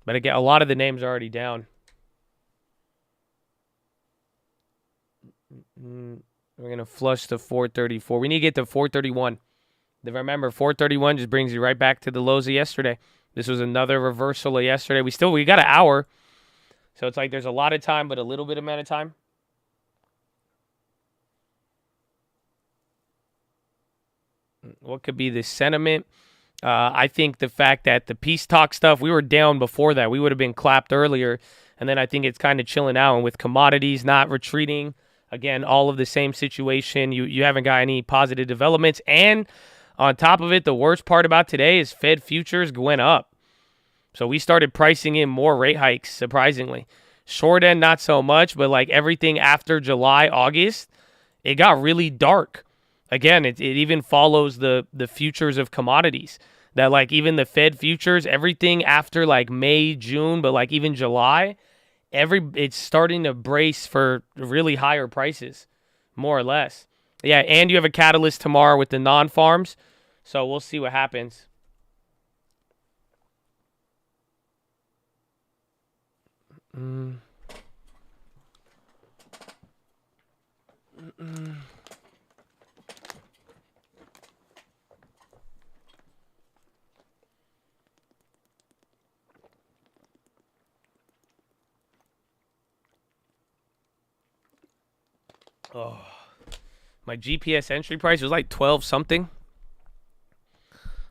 But again, a lot of the names are already down. We're gonna flush to 434. We need to get to 431. Remember, 431 just brings you right back to the lows of yesterday. This was another reversal of yesterday. We got an hour. So it's like there's a lot of time, but a little bit amount of time. What could be the sentiment? I think the fact that the peace talk stuff, we were down before that. We would have been clapped earlier. And then I think it's kind of chilling out. And with commodities not retreating, again, all of the same situation. You haven't got any positive developments. And on top of it, the worst part about today is Fed futures went up. So we started pricing in more rate hikes, surprisingly. Short end, not so much, but like everything after July, August, it got really dark. Again, it even follows the futures of commodities. That like even the Fed futures, everything after like May, June, but like even July, it's starting to brace for really higher prices, more or less. Yeah, and you have a catalyst tomorrow with the non-farms, so we'll see what happens. Oh, my GPS entry price was like 12 something.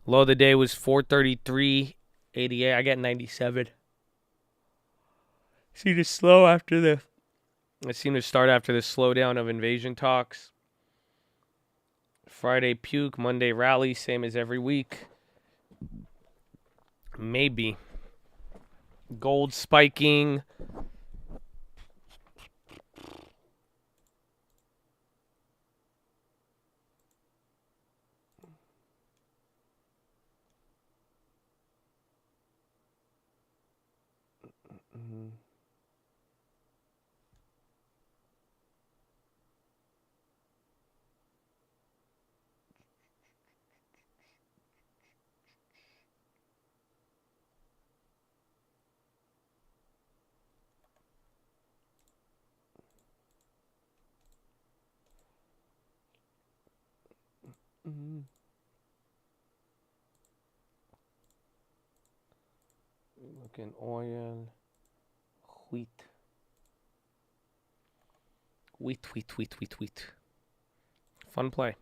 Low of the day was 433.88. I got 97. See the slow after the. It seemed to start after the slowdown of invasion talks. Friday puke, Monday rally, same as every week. Maybe. Gold spiking. Looking oil, wheat. Wheat. Fun play.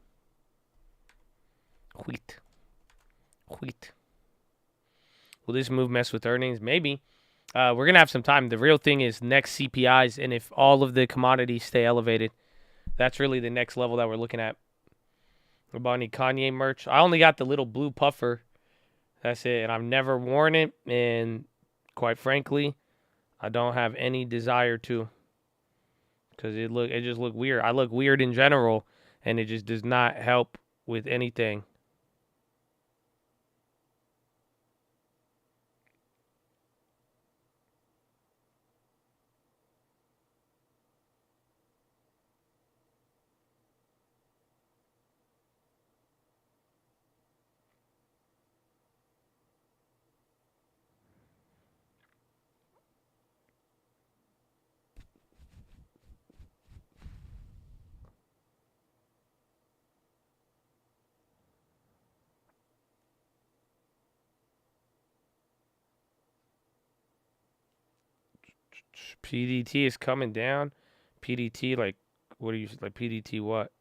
Wheat. Will this move mess with earnings? Maybe. We're going to have some time. The real thing is next CPIs, and if all of the commodities stay elevated, that's really the next level that we're looking at. What about any Kanye merch? I only got the little blue puffer. That's it, and I've never worn it, and quite frankly, I don't have any desire to, because it just look weird. I look weird in general, and it just does not help with anything. PDT is coming down. PDT, like, what are you, like, PDT what?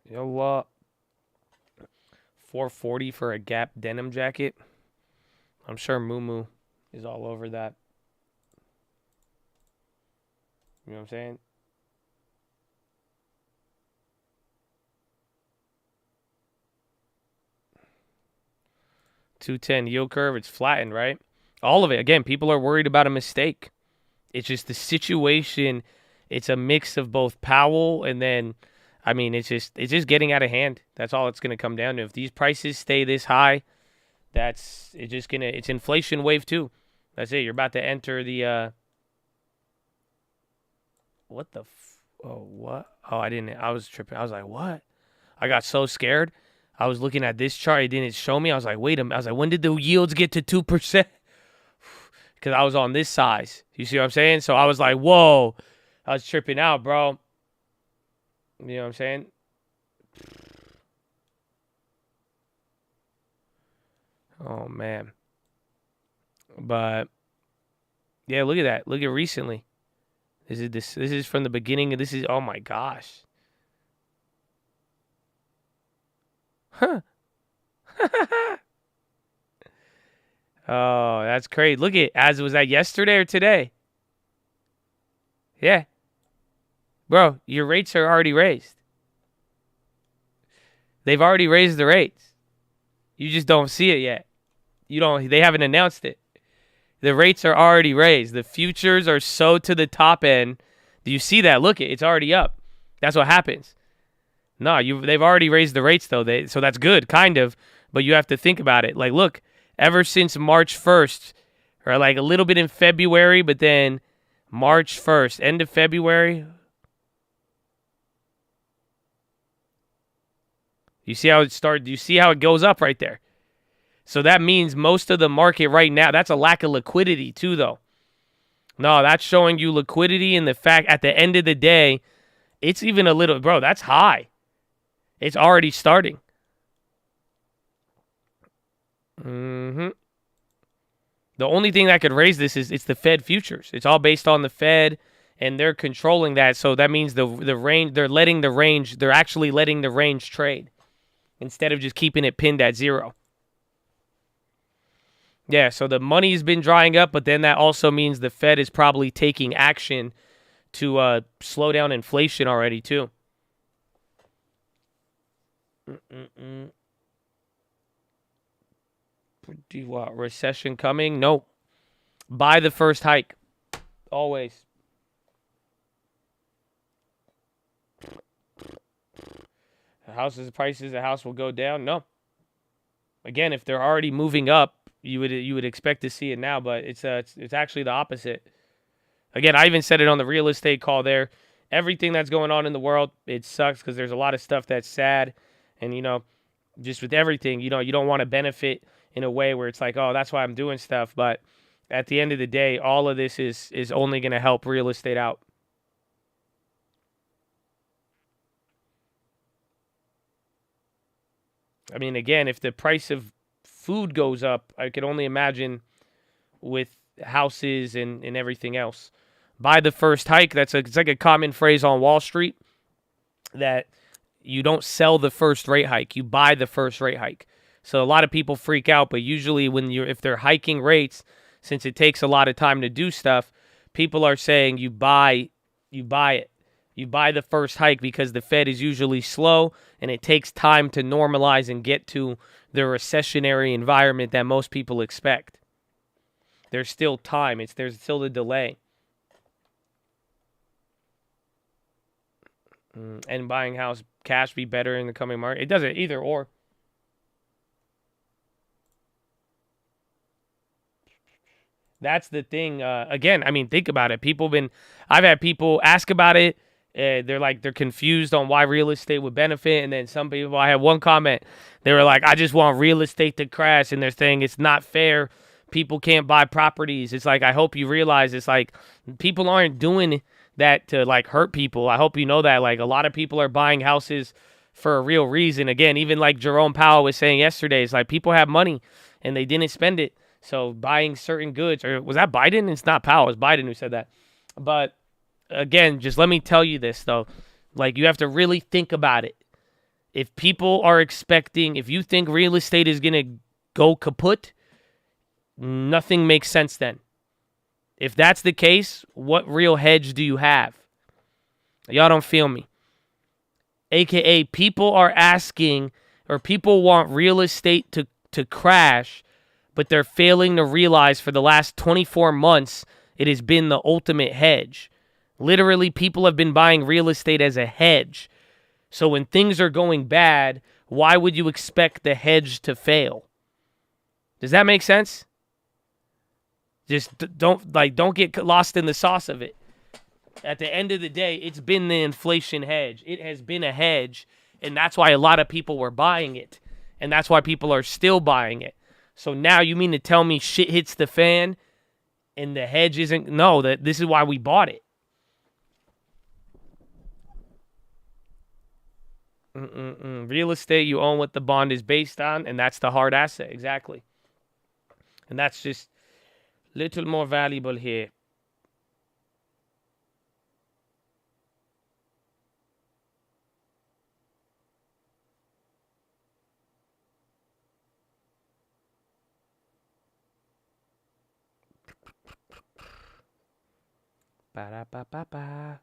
You know what? $440 for a Gap denim jacket. I'm sure Moo is all over that. You know what I'm saying? $210 yield curve. It's flattened, right? All of it. Again, people are worried about a mistake. It's just the situation. It's a mix of both Powell and then, I mean, it's just getting out of hand. That's all it's going to come down to. If these prices stay this high, it's inflation wave 2. That's it. You're about to enter the what the what? Oh, I was tripping. I was like, "What?" I got so scared. I was looking at this chart, it didn't show me. I was like, "Wait a minute." I was like, "When did the yields get to 2%?" Cuz I was on this size. You see what I'm saying? So I was like, "Whoa." I was tripping out, bro. You know what I'm saying? Oh, man. But, yeah, look at that. Look at recently. This is from the beginning. This is, oh, my gosh. Huh. Oh, that's crazy. Look at, was that yesterday or today? Yeah. Bro, your rates are already raised. They've already raised the rates. You just don't see it yet. They haven't announced it. The rates are already raised. The futures are so to the top end. Do you see that? Look, it's already up. That's what happens. No, they've already raised the rates though. So that's good, kind of. But you have to think about it. Like, look, ever since March 1st, or like a little bit in February, but then March 1st, end of February. You see how it started? You see how it goes up right there? So that means most of the market right now, that's a lack of liquidity too, though. No, that's showing you liquidity and the fact at the end of the day, it's even a little, bro, that's high. It's already starting. The only thing that could raise this is it's the Fed futures. It's all based on the Fed, and they're controlling that. So that means the range, they're actually letting the range trade instead of just keeping it pinned at 0. Yeah, so the money's been drying up, but then that also means the Fed is probably taking action to slow down inflation already, too. What, recession coming? No. Buy the first hike. Always. The prices, the house will go down? No. Again, if they're already moving up, you would expect to see it now, but it's actually the opposite. Again, I even said it on the real estate call there. Everything that's going on in the world, it sucks because there's a lot of stuff that's sad, and just with everything, you don't want to benefit in a way where it's like, oh, that's why I'm doing stuff. But at the end of the day, all of this is only going to help real estate out. I mean, again, if the price of food goes up, I could only imagine with houses and everything else. Buy the first hike. It's like a common phrase on Wall Street that you don't sell the first rate hike. You buy the first rate hike. So a lot of people freak out, but usually if they're hiking rates, since it takes a lot of time to do stuff, people are saying you buy it. You buy the first hike because the Fed is usually slow and it takes time to normalize and get to the recessionary environment that most people expect. There's still time. There's still the delay. And buying house cash be better in the coming market? It doesn't either or. That's the thing. Again, I mean, think about it. I've had people ask about it. They're confused on why real estate would benefit. And then some people, I had one comment. They were like, I just want real estate to crash. And they're saying it's not fair. People can't buy properties. It's like, I hope you realize it's like people aren't doing that to like hurt people. I hope you know that. Like a lot of people are buying houses for a real reason. Again, even like Jerome Powell was saying yesterday, it's like people have money and they didn't spend it. So buying certain goods, or was that Biden? It's not Powell. It's Biden who said that. But again, just let me tell you this though. Like you have to really think about it. If people are expecting, if you think real estate is going to go kaput, nothing makes sense then. If that's the case, what real hedge do you have? Y'all don't feel me. AKA, people are asking, or people want real estate to crash, but they're failing to realize for the last 24 months, it has been the ultimate hedge. Literally, people have been buying real estate as a hedge. So when things are going bad, why would you expect the hedge to fail? Does that make sense? Just don't get lost in the sauce of it. At the end of the day, it's been the inflation hedge. It has been a hedge, and that's why a lot of people were buying it, and that's why people are still buying it. So now you mean to tell me shit hits the fan and the hedge isn't? No, that this is why we bought it. Real estate, you own what the bond is based on, and that's the hard asset. Exactly. And that's just little more valuable here. Ba-da-ba-ba-ba.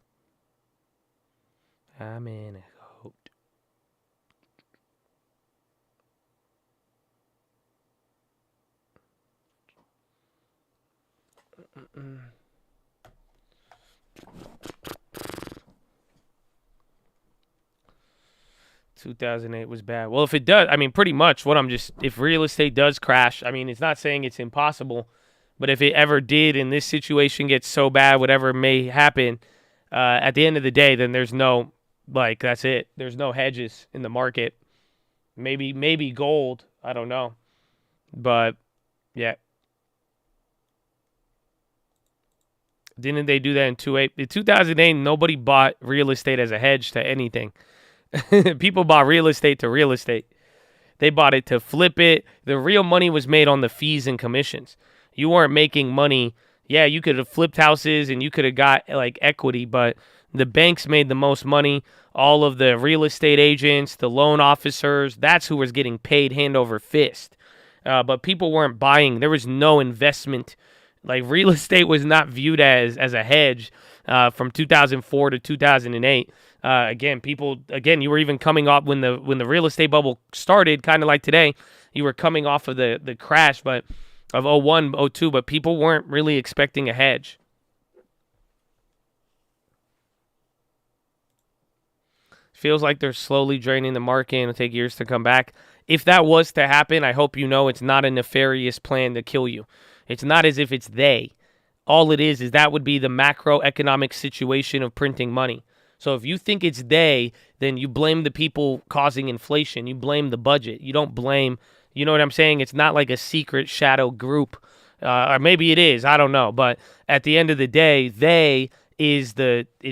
I'm in a coat. Mm-mm. 2008 was bad. Well, if it does, I mean, pretty much if real estate does crash, I mean, it's not saying it's impossible, but if it ever did and this situation gets so bad, whatever may happen, at the end of the day, then there's no, that's it. There's no hedges in the market. Maybe gold. I don't know. But, yeah. Didn't they do that in 2008? In 2008, nobody bought real estate as a hedge to anything. People bought real estate to real estate. They bought it to flip it. The real money was made on the fees and commissions. You weren't making money. Yeah, you could have flipped houses and you could have got equity, but the banks made the most money. All of the real estate agents, the loan officers, that's who was getting paid hand over fist. But people weren't buying. There was no investment. Real estate was not viewed as a hedge from 2004 to 2008. You were even coming off when the real estate bubble started, kind of like today. You were coming off of the crash, but of 01, 02, but people weren't really expecting a hedge. Feels like they're slowly draining the market and it'll take years to come back. If that was to happen, I hope you know it's not a nefarious plan to kill you. It's not as if it's they. All it is that would be the macroeconomic situation of printing money. So if you think it's they, then you blame the people causing inflation. You blame the budget. You don't blame, you know what I'm saying? It's not like a secret shadow group Or maybe it is. I don't know. But at the end of the day, it's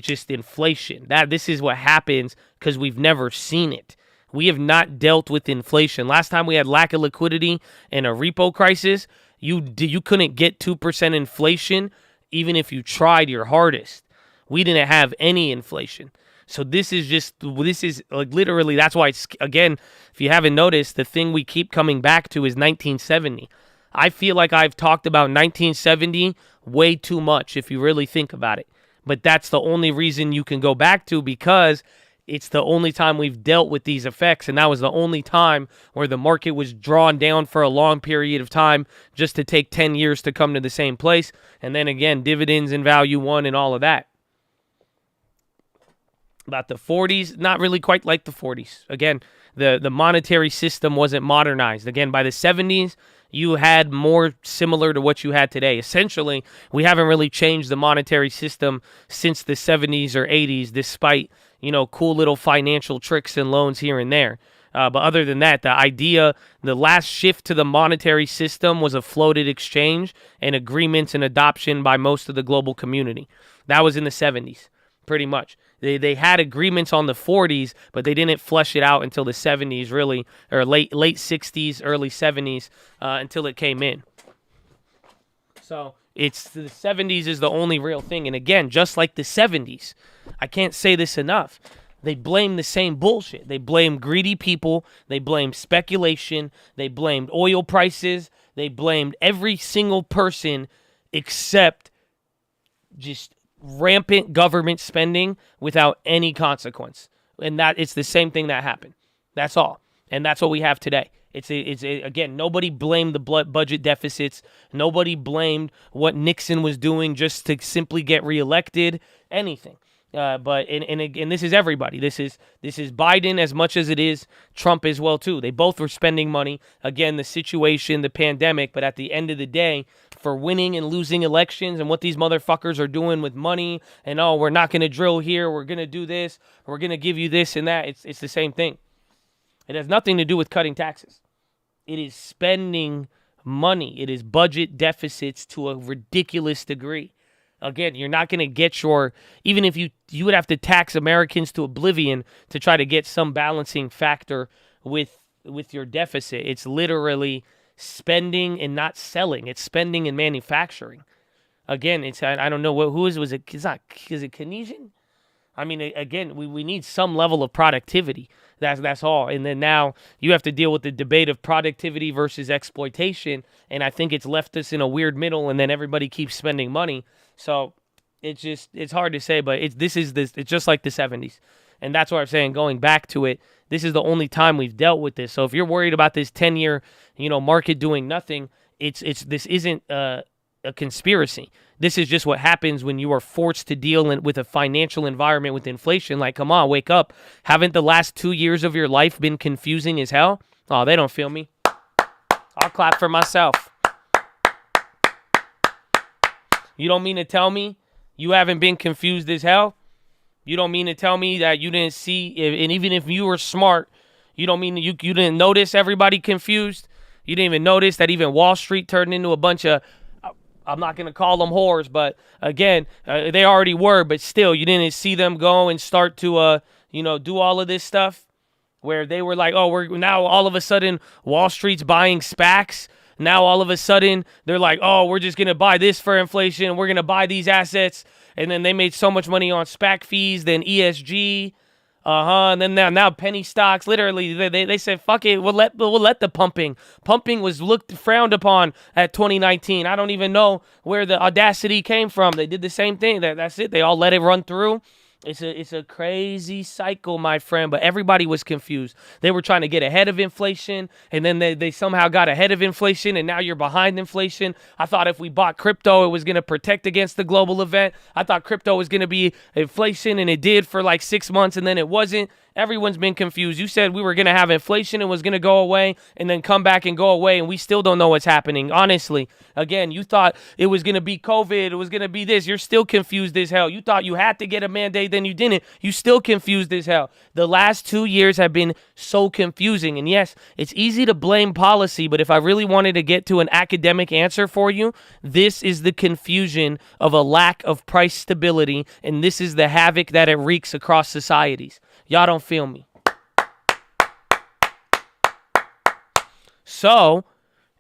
just inflation. This is what happens because we've never seen it. We have not dealt with inflation. Last time we had lack of liquidity and a repo crisis, you couldn't get 2% inflation even if you tried your hardest. We didn't have any inflation. So this is like literally, that's why it's, again, if you haven't noticed, the thing we keep coming back to is 1970. I feel like I've talked about 1970 way too much if you really think about it. But that's the only reason you can go back to, because it's the only time we've dealt with these effects, and that was the only time where the market was drawn down for a long period of time just to take 10 years to come to the same place. And then again, dividends and value won and all of that. About the 40s, not really quite like the 40s. Again, the monetary system wasn't modernized. Again, by the 70s, you had more similar to what you had today. Essentially, we haven't really changed the monetary system since the 70s or 80s, despite, cool little financial tricks and loans here and there. But other than that, the last shift to the monetary system was a floated exchange and agreements and adoption by most of the global community. That was in the 70s, pretty much. They had agreements on the 40s, but they didn't flesh it out until the 70s, really, or late 60s, early 70s, until it came in. So it's the 70s is the only real thing. And again, just like the 70s, I can't say this enough. They blame the same bullshit. They blame greedy people. They blame speculation. They blamed oil prices. They blamed every single person except just rampant government spending without any consequence. And that it's the same thing that happened. That's all. And that's what we have today. Again, nobody blamed the budget deficits. Nobody blamed what Nixon was doing just to simply get reelected. Anything. But this is everybody. This is Biden as much as it is Trump as well too. They both were spending money. Again, the situation, the pandemic. But at the end of the day, for winning and losing elections and what these motherfuckers are doing with money and we're not going to drill here, we're going to do this, we're going to give you this and that. It's the same thing. It has nothing to do with cutting taxes. It is spending money. It is budget deficits to a ridiculous degree. Again, you're not going to get even if you would have to tax Americans to oblivion to try to get some balancing factor with your deficit. It's literally spending and not selling. It's spending and manufacturing. Again, I don't know was it Keynesian? I mean, again, we need some level of productivity. That's all. And then now you have to deal with the debate of productivity versus exploitation. And I think it's left us in a weird middle, and then everybody keeps spending money. So it's hard to say, but it's just like the 70s. And that's what I'm saying, going back to it, this is the only time we've dealt with this. So if you're worried about this 10-year, market doing nothing, this isn't a conspiracy. This is just what happens when you are forced to deal with a financial environment with inflation. Like, come on, wake up. Haven't the last 2 years of your life been confusing as hell? Oh, they don't feel me. I'll clap for myself. You don't mean to tell me you haven't been confused as hell? You don't mean to tell me that you didn't see, and even if you were smart, you don't mean you didn't notice everybody confused? You didn't even notice that even Wall Street turned into a bunch of, I'm not going to call them whores, but again, they already were, but still, you didn't see them go and start to, do all of this stuff where they were like, oh, we're now all of a sudden Wall Street's buying SPACs. Now all of a sudden they're like, oh, we're just going to buy this for inflation. We're going to buy these assets. And then they made so much money on SPAC fees, then ESG. And then now penny stocks, literally, they said, fuck it, we'll let the pumping. Pumping was frowned upon at 2019. I don't even know where the audacity came from. They did the same thing. That's it. They all let it run through. It's a crazy cycle, my friend, but everybody was confused. They were trying to get ahead of inflation, and then they somehow got ahead of inflation, and now you're behind inflation. I thought if we bought crypto, it was going to protect against the global event. I thought crypto was going to be inflation, and it did for like 6 months, and then it wasn't. Everyone's been confused. You said we were going to have inflation and was going to go away and then come back and go away, and we still don't know what's happening. Honestly, again, you thought it was going to be COVID. It was going to be this. You're still confused as hell. You thought you had to get a mandate, then you didn't. You still confused as hell. The last 2 years have been so confusing. And yes, it's easy to blame policy, but if I really wanted to get to an academic answer for you, this is the confusion of a lack of price stability, and this is the havoc that it wreaks across societies. Y'all don't feel me. So,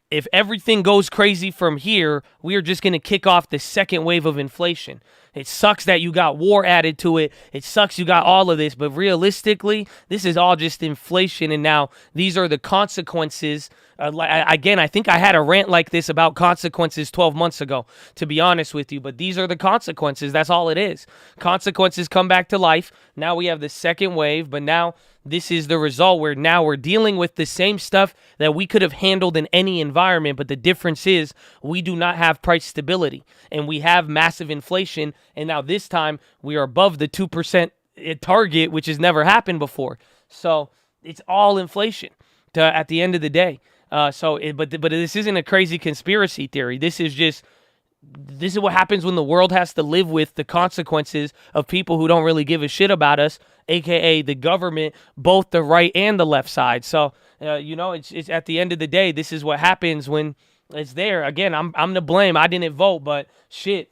if everything goes crazy from here, we are just going to kick off the second wave of inflation. It sucks that you got war added to it. It sucks you got all of this. But realistically, this is all just inflation. And now these are the consequences. Again, I think I had a rant like this about consequences 12 months ago, to be honest with you. But these are the consequences. That's all it is. Consequences come back to life. Now we have the second wave. But now this is the result where now we're dealing with the same stuff that we could have handled in any environment. But the difference is we do not have price stability and we have massive inflation. And now this time we are above the 2% target, which has never happened before. So it's all inflation at the end of the day. But this isn't a crazy conspiracy theory. This is what happens when the world has to live with the consequences of people who don't really give a shit about us, aka the government, both the right and the left side. So, it's at the end of the day, this is what happens when it's there. Again, I'm to blame. I didn't vote, but shit.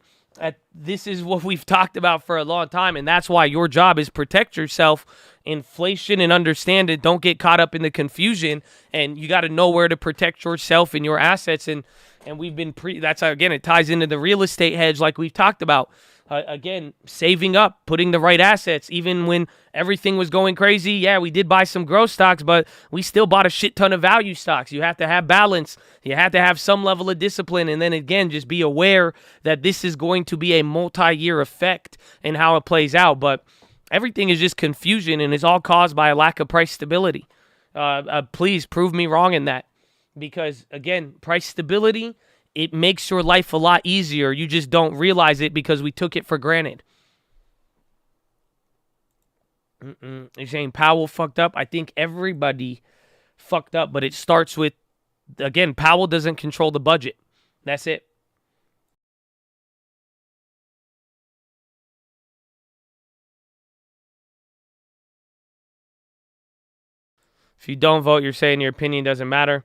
This is what we've talked about for a long time, and that's why your job is protect yourself, inflation, and understand it. Don't get caught up in the confusion, and you got to know where to protect yourself and your assets. And we've been that's how, again, it ties into the real estate hedge like we've talked about. Again, saving up, putting the right assets, even when everything was going crazy. Yeah, we did buy some growth stocks, but we still bought a shit ton of value stocks. You have to have balance. You have to have some level of discipline. And then again, just be aware that this is going to be a multi-year effect in how it plays out. But everything is just confusion, and it's all caused by a lack of price stability. Please prove me wrong in that. Because again, price stability, it makes your life a lot easier. You just don't realize it because we took it for granted. You're saying Powell fucked up? I think everybody fucked up, but it starts with, again, Powell doesn't control the budget. That's it. If you don't vote, you're saying your opinion doesn't matter.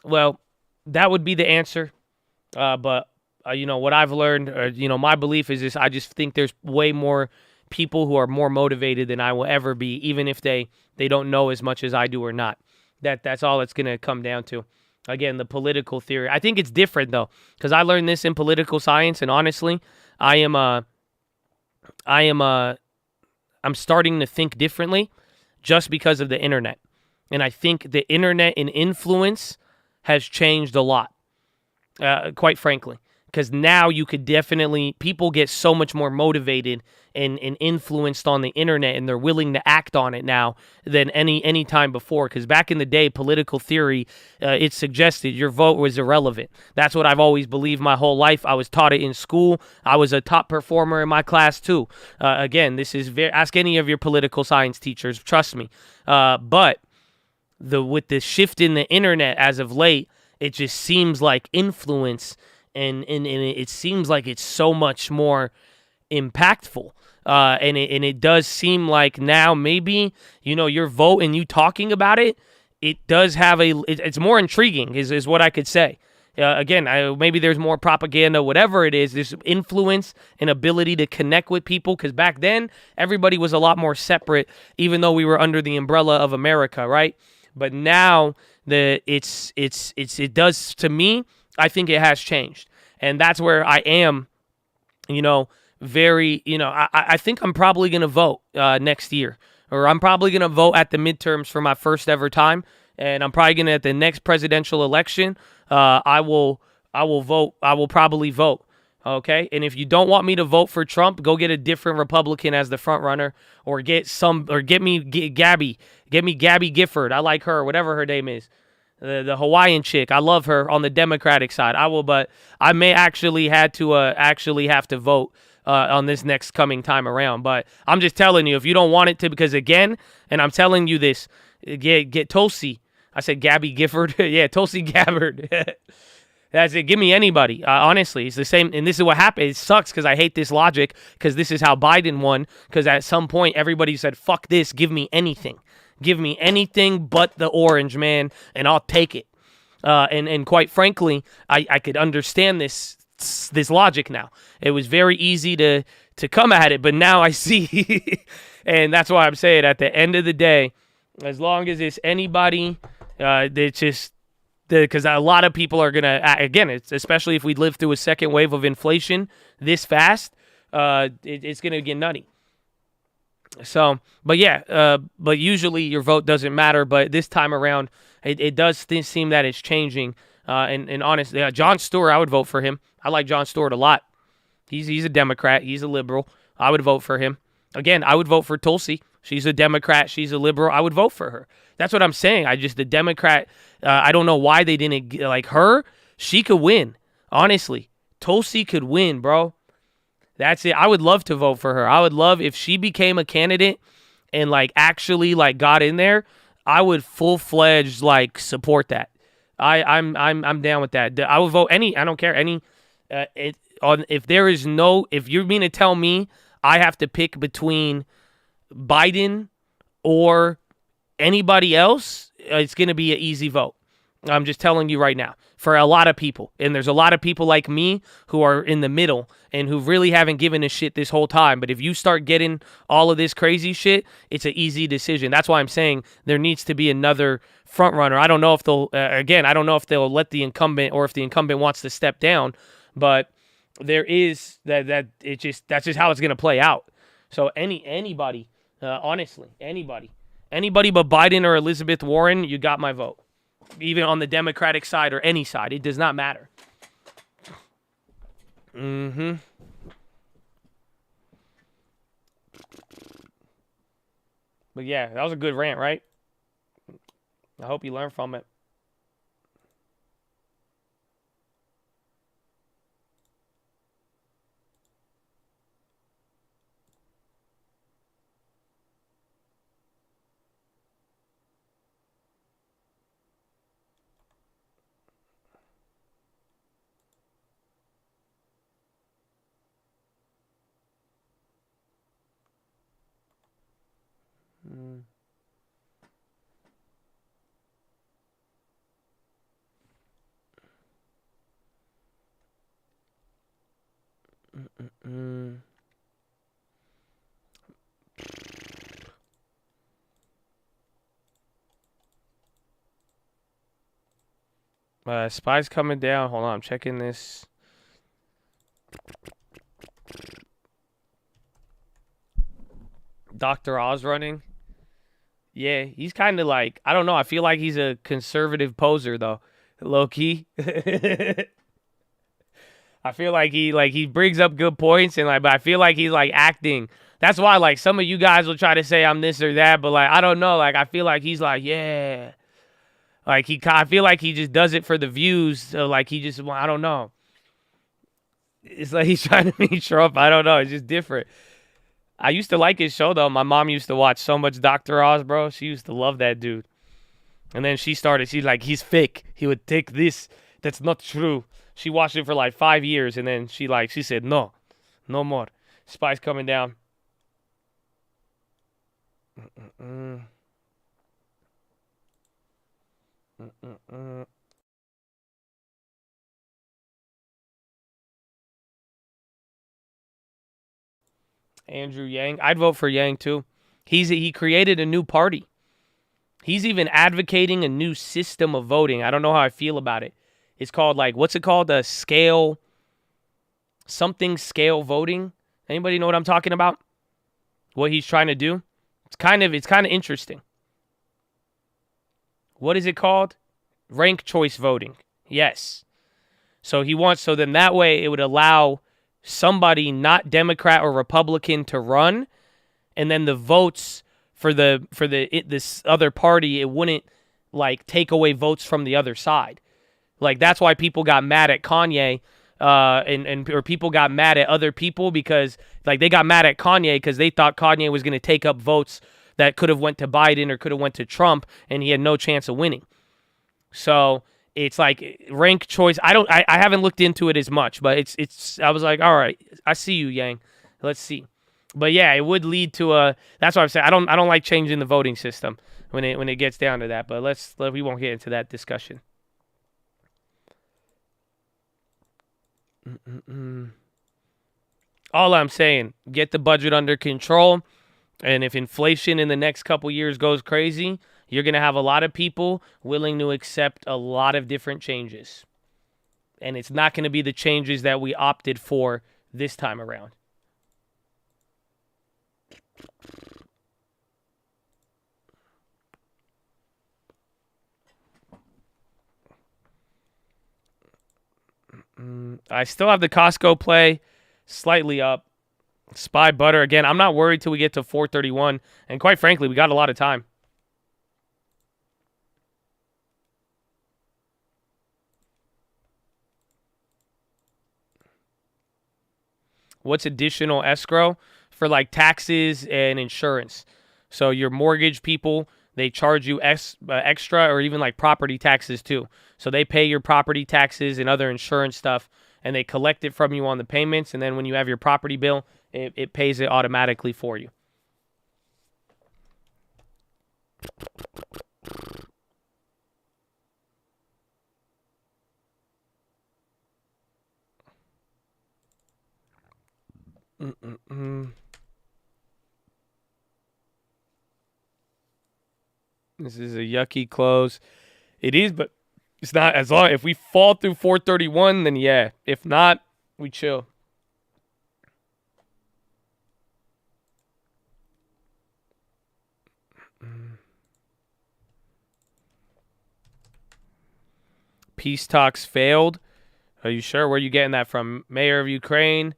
Well, that would be the answer. But what I've learned, my belief is this. I just think there's way more people who are more motivated than I will ever be, even if they don't know as much as I do or not. That's all it's going to come down to. Again, the political theory. I think it's different, though, because I learned this in political science, and honestly, I'm starting to think differently just because of the internet. And I think the internet and influence has changed a lot. Quite frankly, because now you could definitely, people get so much more motivated and influenced on the internet, and they're willing to act on it now than any time before. Because back in the day, political theory, it suggested your vote was irrelevant. That's what I've always believed my whole life. I was taught it in school. I was a top performer in my class too. Again, this is ask any of your political science teachers. Trust me. But with the shift in the internet as of late, it just seems like influence, and it seems like it's so much more impactful. And it does seem like now maybe, your vote and you talking about it, it does have it's more intriguing is what I could say. Again, maybe there's more propaganda, whatever it is. There's influence and ability to connect with people, because back then everybody was a lot more separate, even though we were under the umbrella of America, right? But now it does, to me, I think it has changed. And that's where I am, very, I think I'm probably going to vote next year, or I'm probably going to vote at the midterms for my first ever time. And I'm probably going to, at the next presidential election, I will vote. I will probably vote. Okay. And if you don't want me to vote for Trump, go get a different Republican as the front runner, or get Gabby Gifford. I like her, whatever her name is. The Hawaiian chick. I love her on the Democratic side. But I may actually have to vote on this next coming time around. But I'm just telling you, if you don't want it to, because again, and I'm telling you this, get Tulsi. I said Gabby Gifford. Yeah, Tulsi Gabbard. That's it. Give me anybody. Honestly, it's the same. And this is what happened. It sucks because I hate this logic because this is how Biden won. Because at some point, everybody said, fuck this. Give me anything. Give me anything but the orange, man, and I'll take it. And quite frankly, I could understand this logic now. It was very easy to come at it, but now I see. And that's why I'm saying at the end of the day, as long as it's anybody, it's just because a lot of people are going to, again, it's especially if we live through a second wave of inflation this fast, it's going to get nutty. So, but yeah, but usually your vote doesn't matter. But this time around, it does seem that it's changing. And honestly, Jon Stewart, I would vote for him. I like Jon Stewart a lot. He's a Democrat. He's a liberal. I would vote for him. Again, I would vote for Tulsi. She's a Democrat. She's a liberal. I would vote for her. That's what I'm saying. The Democrat, I don't know why they didn't, like her, she could win. Honestly, Tulsi could win, bro. That's it. I would love to vote for her. I would love if she became a candidate and like actually like got in there. I would full-fledged like support that. I'm down with that. I would vote any. I don't care any. If you mean to tell me I have to pick between Biden or anybody else, it's going to be an easy vote. I'm just telling you right now. For a lot of people. And there's a lot of people like me who are in the middle and who really haven't given a shit this whole time. But if you start getting all of this crazy shit, it's an easy decision. That's why I'm saying there needs to be another front runner. I don't know if they'll, I don't know if they'll let the incumbent or if the incumbent wants to step down. But there is that's just how it's going to play out. So anybody, honestly, anybody but Biden or Elizabeth Warren, you got my vote. Even on the Democratic side or any side. It does not matter. But yeah, that was a good rant, right? I hope you learned from it. Spies coming down. Hold on, I'm checking this. Dr. Oz running. Yeah, he's kind of like, I don't know. I feel like he's a conservative poser, though. Low key. I feel like he brings up good points, and but I feel like he's like acting. That's why like some of you guys will try to say I'm this or that, but like I don't know. Like I feel like he's like, yeah. Like I feel like he just does it for the views. So like I don't know. It's like he's trying to be Trump. I don't know. It's just different. I used to like his show, though. My mom used to watch so much Dr. Oz, bro. She used to love that dude. And then she's like, he's fake. He would take this. That's not true. She watched it for like 5 years, and then she said, no more. Spies coming down. Andrew Yang. I'd vote for Yang, too. He created a new party. He's even advocating a new system of voting. I don't know how I feel about it. It's called, what's it called? A scale voting. Anybody know what I'm talking about? What he's trying to do? It's kind of interesting. What is it called? Rank choice voting. Yes. So then that way it would allow somebody not Democrat or Republican to run, and then the votes for this other party, it wouldn't take away votes from the other side. That's why people got mad at Kanye or people got mad at other people because like they got mad at Kanye because they thought Kanye was going to take up votes that could have went to Biden or could have went to Trump, and he had no chance of winning. So it's like rank choice. I haven't looked into it as much, but it's I was like, all right, I see you, Yang. Let's see. But yeah, it would lead to a. That's what I'm saying. I don't like changing the voting system when it gets down to that. But we won't get into that discussion. All I'm saying, get the budget under control, and if inflation in the next couple years goes crazy, you're gonna have a lot of people willing to accept a lot of different changes, and it's not gonna be the changes that we opted for this time around. I still have the Costco play slightly up. Spy butter again. I'm not worried till we get to 431, and quite frankly, we got a lot of time. What's additional escrow? For like taxes and insurance. So your mortgage people, they charge you extra, or even like property taxes too. So they pay your property taxes and other insurance stuff, and they collect it from you on the payments, and then when you have your property bill, it pays it automatically for you. This is a yucky close. It is, but it's not as long. If we fall through 431, then yeah. If not, we chill. Peace talks failed. Are you sure? Where are you getting that from? Mayor of Ukraine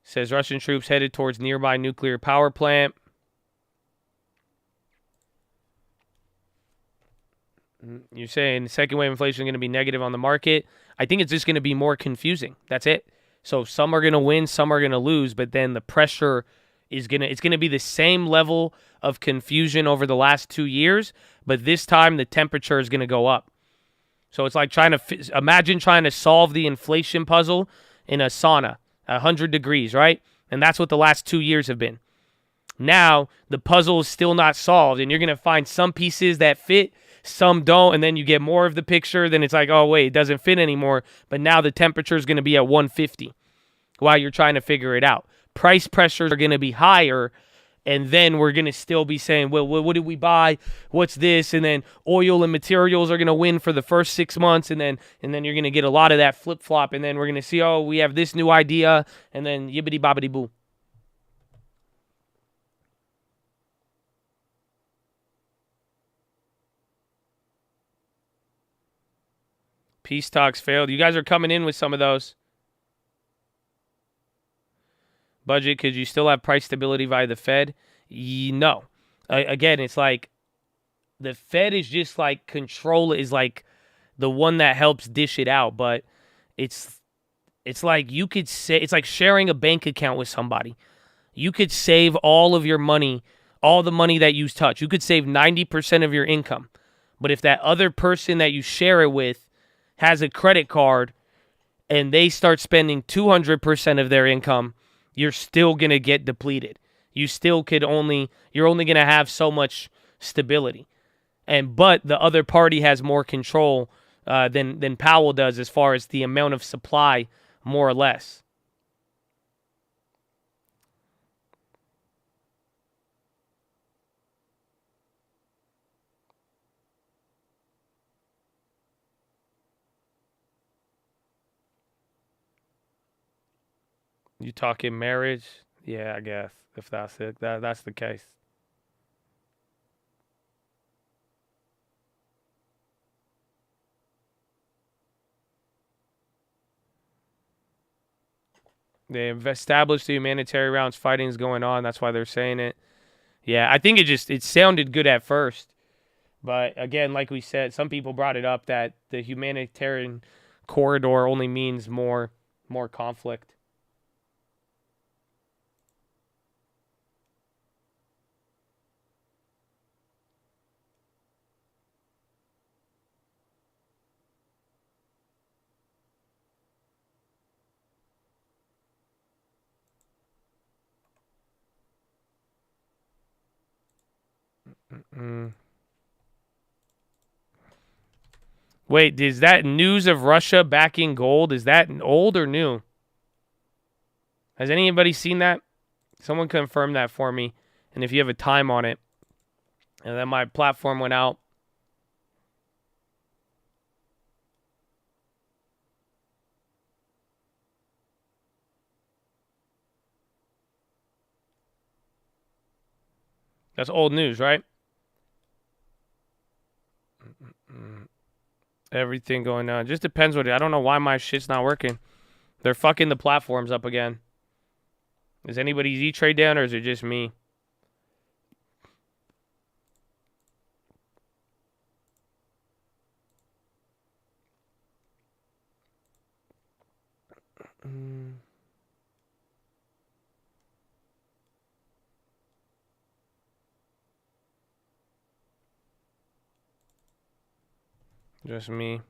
says Russian troops headed towards nearby nuclear power plant. You're saying second wave inflation is going to be negative on the market. I think it's just going to be more confusing. That's it. So some are going to win, some are going to lose, but then the pressure is it's going to be the same level of confusion over the last 2 years, but this time the temperature is going to go up. So it's like imagine trying to solve the inflation puzzle in a sauna, 100 degrees, right? And that's what the last 2 years have been. Now the puzzle is still not solved, and you're going to find some pieces that fit, some don't, and then you get more of the picture. Then it's like, oh, wait, it doesn't fit anymore. But now the temperature is going to be at 150 while you're trying to figure it out. Price pressures are going to be higher, and then we're going to still be saying, well, what did we buy? What's this? And then oil and materials are going to win for the first 6 months, and then you're going to get a lot of that flip-flop, and then we're going to see, oh, we have this new idea, and then yibbity-bobbity-boo. Peace talks failed. You guys are coming in with some of those. Budget, could you still have price stability via the Fed? No. Again, it's like the Fed is just like control is like the one that helps dish it out. But it's like you could say, it's like sharing a bank account with somebody. You could save all of your money, all the money that you touch. You could save 90% of your income. But if that other person that you share it with has a credit card and they start spending 200% of their income, you're still going to get depleted. You're only going to have so much stability. But the other party has more control than Powell does as far as the amount of supply, more or less. You talking marriage? Yeah, I guess, if that's it. That's the case. They have established the humanitarian rounds. Fighting is going on. That's why they're saying it. Yeah, I think it sounded good at first. But again, like we said, some people brought it up that the humanitarian corridor only means more conflict. Wait, is that news of Russia backing gold? Is that old or new? Has anybody seen that? Someone confirm that for me. And if you have a time on it. And then my platform went out. That's old news, right? Everything going on. Just depends what I don't know why my shit's not working. They're fucking the platforms up again. Is anybody's E-Trade down or is it just me? Just me.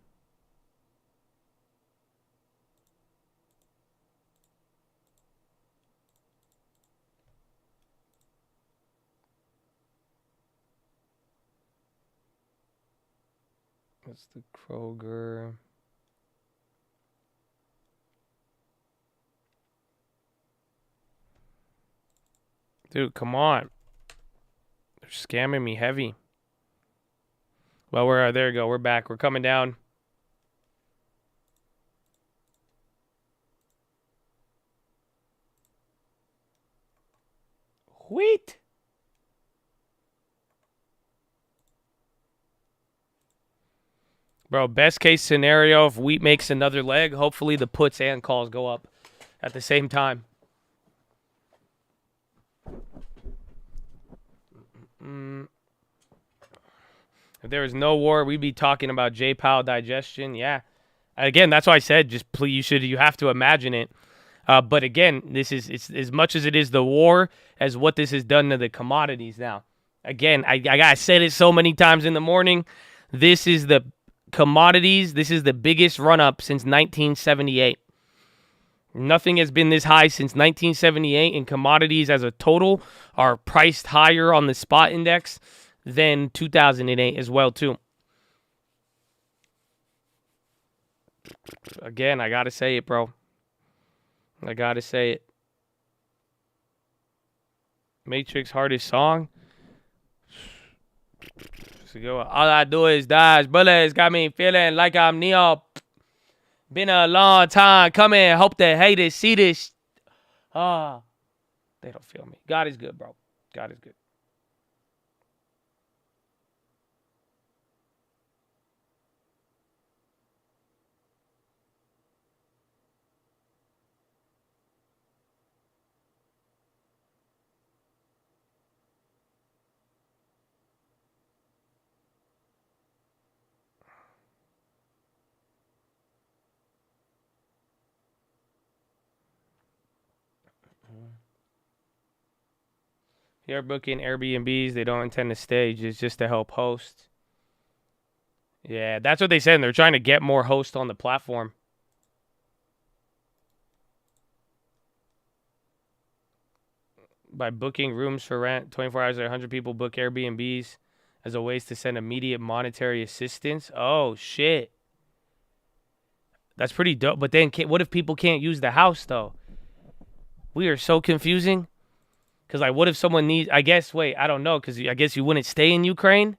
That's the Kroger. Dude, come on. They're scamming me heavy. Well, there you go. We're back. We're coming down. Wheat. Bro, best case scenario, if wheat makes another leg, hopefully the puts and calls go up at the same time. If there was no war, we'd be talking about J-Powell digestion. Yeah. Again, that's why I said just please you have to imagine it. But again, it's as much as it is the war as what this has done to the commodities now. Again, I said it so many times in the morning. This is the commodities. This is the biggest run-up since 1978. Nothing has been this high since 1978, and commodities as a total are priced higher on the spot index than 2008 as well, too. Again, I got to say it, bro. I got to say it. Matrix hardest song. All I do is dodge bullets. Got me feeling like I'm Neo. Been a long time coming. Hope the haters see this. They don't feel me. God is good, bro. God is good. You're booking Airbnbs. They don't intend to stay. It's just to help host. Yeah, that's what they said. They're trying to get more hosts on the platform. By booking rooms for rent, 24 hours, 100 people book Airbnbs as a ways to send immediate monetary assistance. Oh, shit. That's pretty dope. But then what if people can't use the house, though? We are so confusing. Because, like, what if someone needs... I guess, wait, I don't know. Because I guess you wouldn't stay in Ukraine.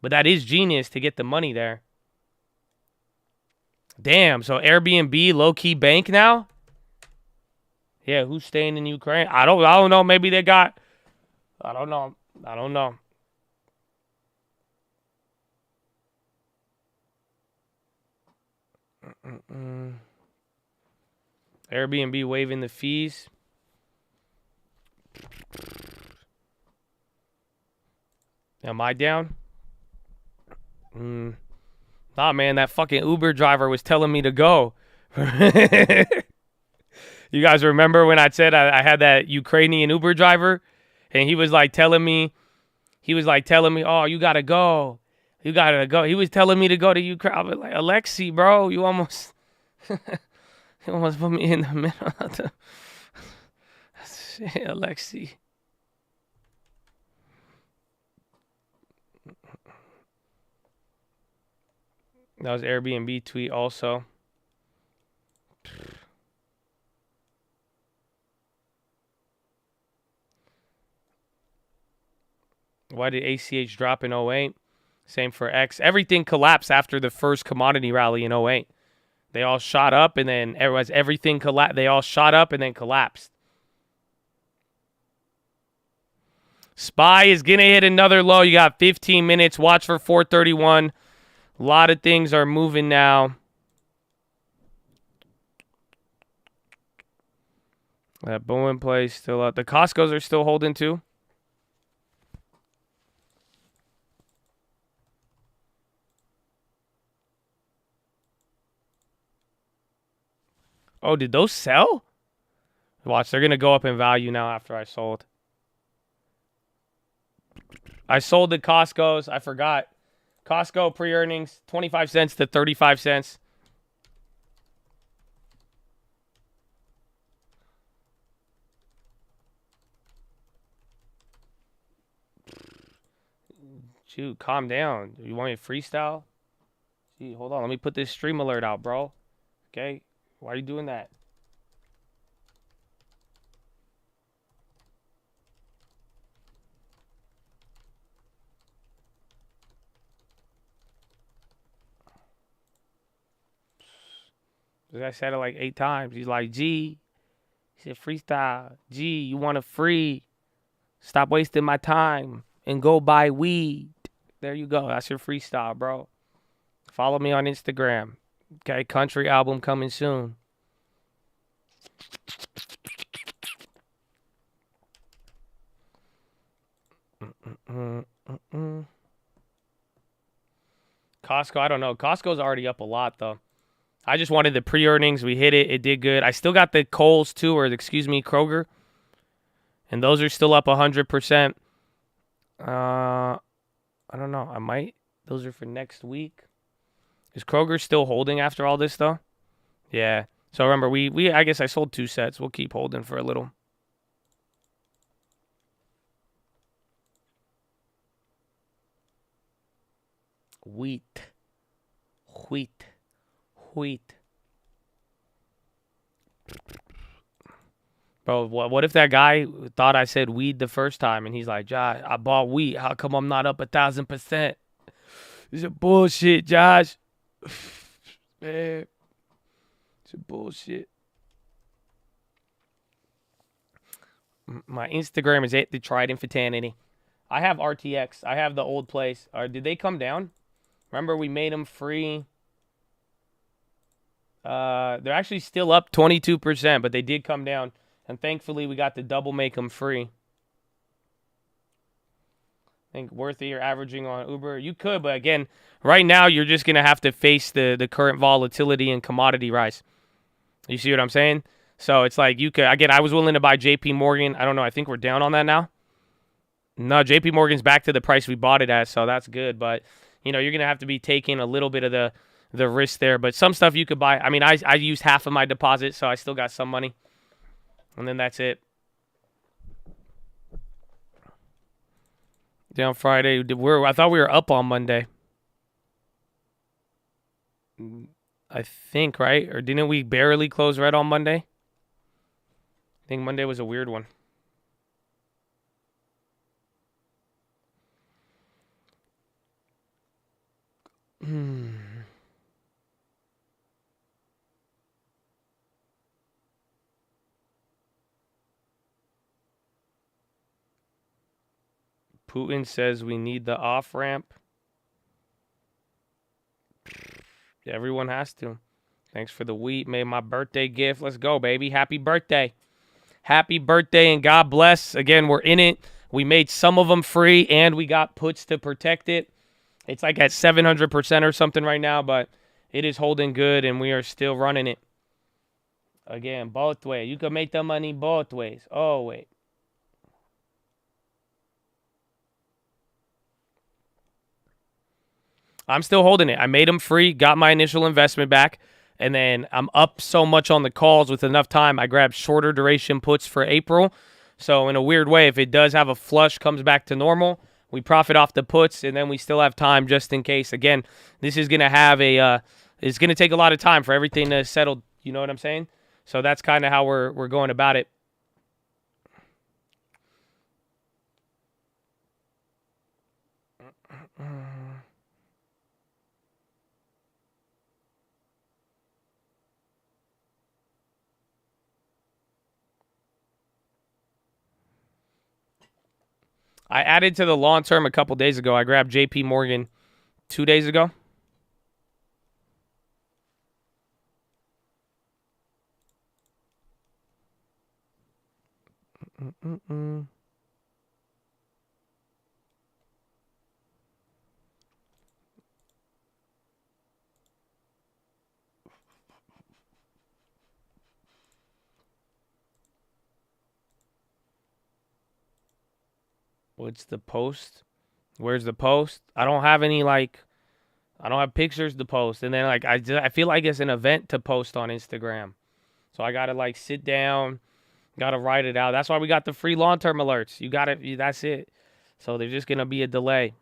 But that is genius to get the money there. Damn, so Airbnb, low-key bank now? Yeah, who's staying in Ukraine? I don't know. Maybe they got... I don't know. Airbnb waiving the fees. Am I down? Nah, man, that fucking Uber driver was telling me to go. You guys remember when I said I had that Ukrainian Uber driver? And he was like telling me, oh, you got to go. You got to go. He was telling me to go to Ukraine. I was like, Alexei, bro, you almost put me in the middle of the... Shit, Alexei. That was Airbnb tweet also. Why did ACH drop in 08? Same for X. Everything collapsed after the first commodity rally in 08. They all shot up and then everything collapsed. They all shot up and then collapsed. SPY is going to hit another low. You got 15 minutes. Watch for 431. A lot of things are moving now. That Bowen play still up. The Costco's are still holding too. Oh, did those sell? Watch, they're going to go up in value now after I sold. I sold the Costco's. I forgot. Costco pre-earnings, 25 cents to 35 cents. Shoot, calm down. You want me to freestyle? Gee, hold on. Let me put this stream alert out, bro. Okay? Why are you doing that? I said it like 8 times. He's like, G. He said, freestyle. G, you want to free. Stop wasting my time and go buy weed. There you go. That's your freestyle, bro. Follow me on Instagram. Okay, country album coming soon. Costco, I don't know. Costco's already up a lot, though. I just wanted the pre-earnings. We hit it. It did good. I still got the Kohl's, too, or excuse me, Kroger. And those are still up 100%. I don't know. I might. Those are for next week. Is Kroger still holding after all this, though? Yeah. So remember, I guess I sold 2 sets. We'll keep holding for a little. Wheat. Bro, what if that guy thought I said weed the first time and he's like, Josh, I bought wheat. How come I'm not up 1,000%? This is bullshit, Josh. Man. It's bullshit. My Instagram is at the Trident Fatanity. I have RTX. I have the old place. Did they come down? Remember we made them free. They're actually still up 22%, but they did come down. And thankfully, we got to double make them free. I think worthy or averaging on Uber. You could, but again, right now, you're just going to have to face the current volatility and commodity rise. You see what I'm saying? So it's like you could, again, I was willing to buy JP Morgan. I don't know. I think we're down on that now. No, JP Morgan's back to the price we bought it at, so that's good. But, you know, you're going to have to be taking a little bit of the risk there. But some stuff you could buy. I mean, I used half of my deposit, so I still got some money. And then that's it. Down Friday. I thought we were up on Monday. I think, right? Or didn't we barely close red on Monday? I think Monday was a weird one. Putin says we need the off-ramp. Everyone has to. Thanks for the wheat. Made my birthday gift. Let's go, baby. Happy birthday. Happy birthday and God bless. Again, we're in it. We made some of them free and we got puts to protect it. It's like at 700% or something right now, but it is holding good, and we are still running it. Again, both ways. You can make the money both ways. Oh, wait. I'm still holding it. I made them free, got my initial investment back, and then I'm up so much on the calls with enough time. I grabbed shorter duration puts for April. So in a weird way, if it does have a flush, comes back to normal, we profit off the puts, and then we still have time just in case. Again, this is going to have it's going to take a lot of time for everything to settle. You know what I'm saying? So that's kind of how we're going about it. I added to the long term a couple days ago. I grabbed JP Morgan 2 days ago. What's the post? Where's the post? I don't have any, like, I don't have pictures to post. And then, like, I feel like it's an event to post on Instagram. So I got to, like, sit down, got to write it out. That's why we got the free long-term alerts. You got to, that's it. So there's just going to be a delay.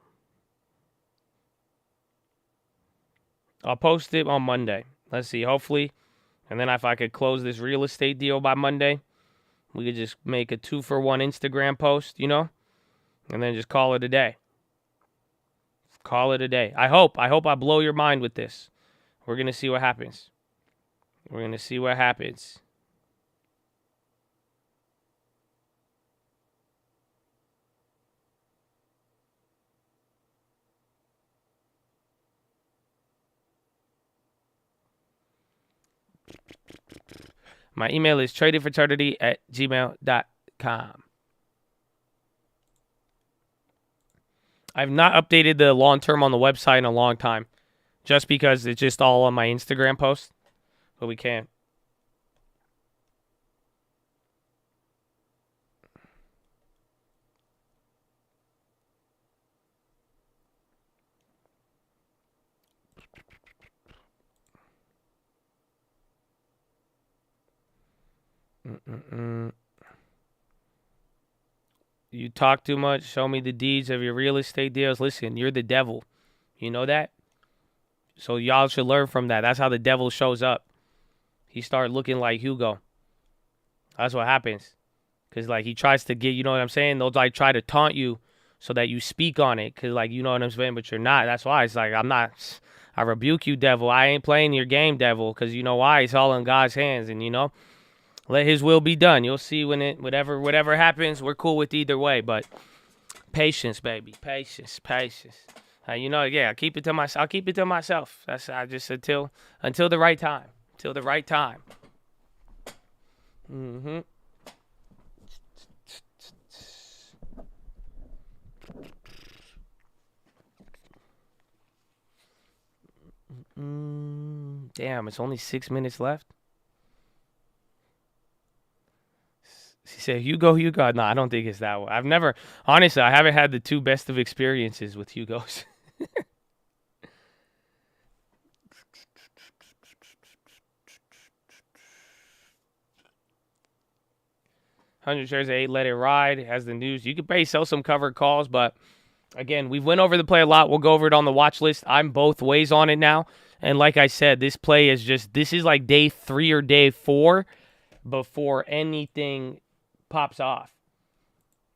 I'll post it on Monday. Let's see, hopefully. And then if I could close this real estate deal by Monday, we could just make a 2-for-1 Instagram post, you know? And then just call it a day. Call it a day. I hope I blow your mind with this. We're going to see what happens. We're going to see what happens. My email is tradingfraternity@gmail.com. I've not updated the long term on the website in a long time, just because it's just all on my Instagram post, but we can. You talk too much. Show me the deeds of your real estate deals. Listen, you're the devil. You know that? So y'all should learn from that. That's how the devil shows up. He started looking like Hugo. That's what happens. Because, like, he tries to get, you know what I'm saying? They'll, like, try to taunt you so that you speak on it. Because, like, you know what I'm saying? But you're not. That's why it's like, I rebuke you, devil. I ain't playing your game, devil. Because you know why? It's all in God's hands. And, you know, let his will be done. You'll see when whatever happens, we're cool with either way. But patience, baby. Patience. You know, yeah, I'll keep it to myself. That's just until the right time. Till the right time. Damn, it's only 6 minutes left. She said, Hugo. No, I don't think it's that way. Honestly, I haven't had the two best of experiences with Hugos. 100 shares, 8, let it ride. Has the news. You could pay, sell some covered calls, but again, we went over the play a lot. We'll go over it on the watch list. I'm both ways on it now. And like I said, this play is this is like day 3 or day 4 before anything pops off.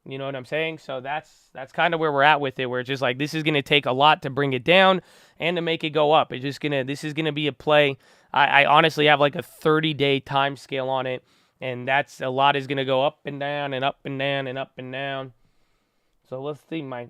You know what I'm saying? So that's kind of where we're at with it, where it's just like this is going to take a lot to bring it down and to make it go up. This is going to be a play. I honestly have like a 30-day time scale on it, and that's a lot is going to go up and down and up and down and up and down. So let's see, Mike.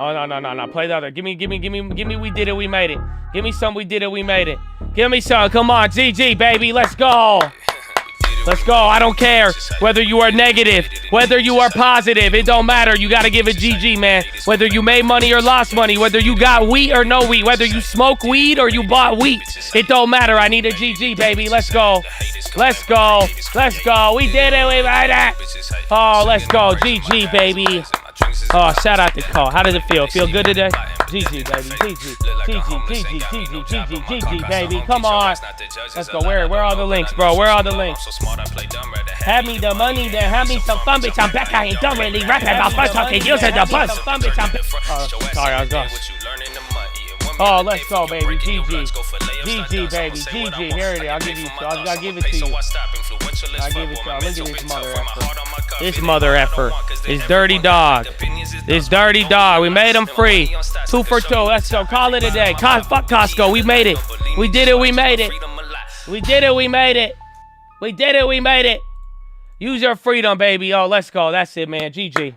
Oh, no. Play the other. Give me. We did it. We made it. Give me some. We did it. We made it. Give me some. Come on. GG, baby. Let's go. Let's go. I don't care whether you are negative, whether you are positive. It don't matter. You got to give it GG, man. Whether you made money or lost money, whether you got wheat or no wheat, whether you smoke weed or you bought wheat. It don't matter. I need a GG, baby. Let's go. Let's go. Let's go. We did it. We made it. Oh, let's go. GG, baby. Oh, shout out to Cole. How does it feel? Feel good today? GG, baby. GG, baby. Come on. Let's go. Where are the links, bro? Where are the links? Have me the money, then have me some fun, bitch. I'm back. I ain't done really rapping about fun talking. Using the bus. Fun, bitch. Sorry, I was gone. Oh, let's go, baby. GG, baby. GG. Here it is. I'll give it to you. I'll give it to you. Look at this mother effer. This mother effer. This dirty dog. This dirty dog. We made him free. 2 for 2. Let's go. Call it a day. Fuck Costco. We made it. We did it. We made it. We did it. We made it. We did it. We made it. Use your freedom, baby. Oh, let's go. That's it, man. GG.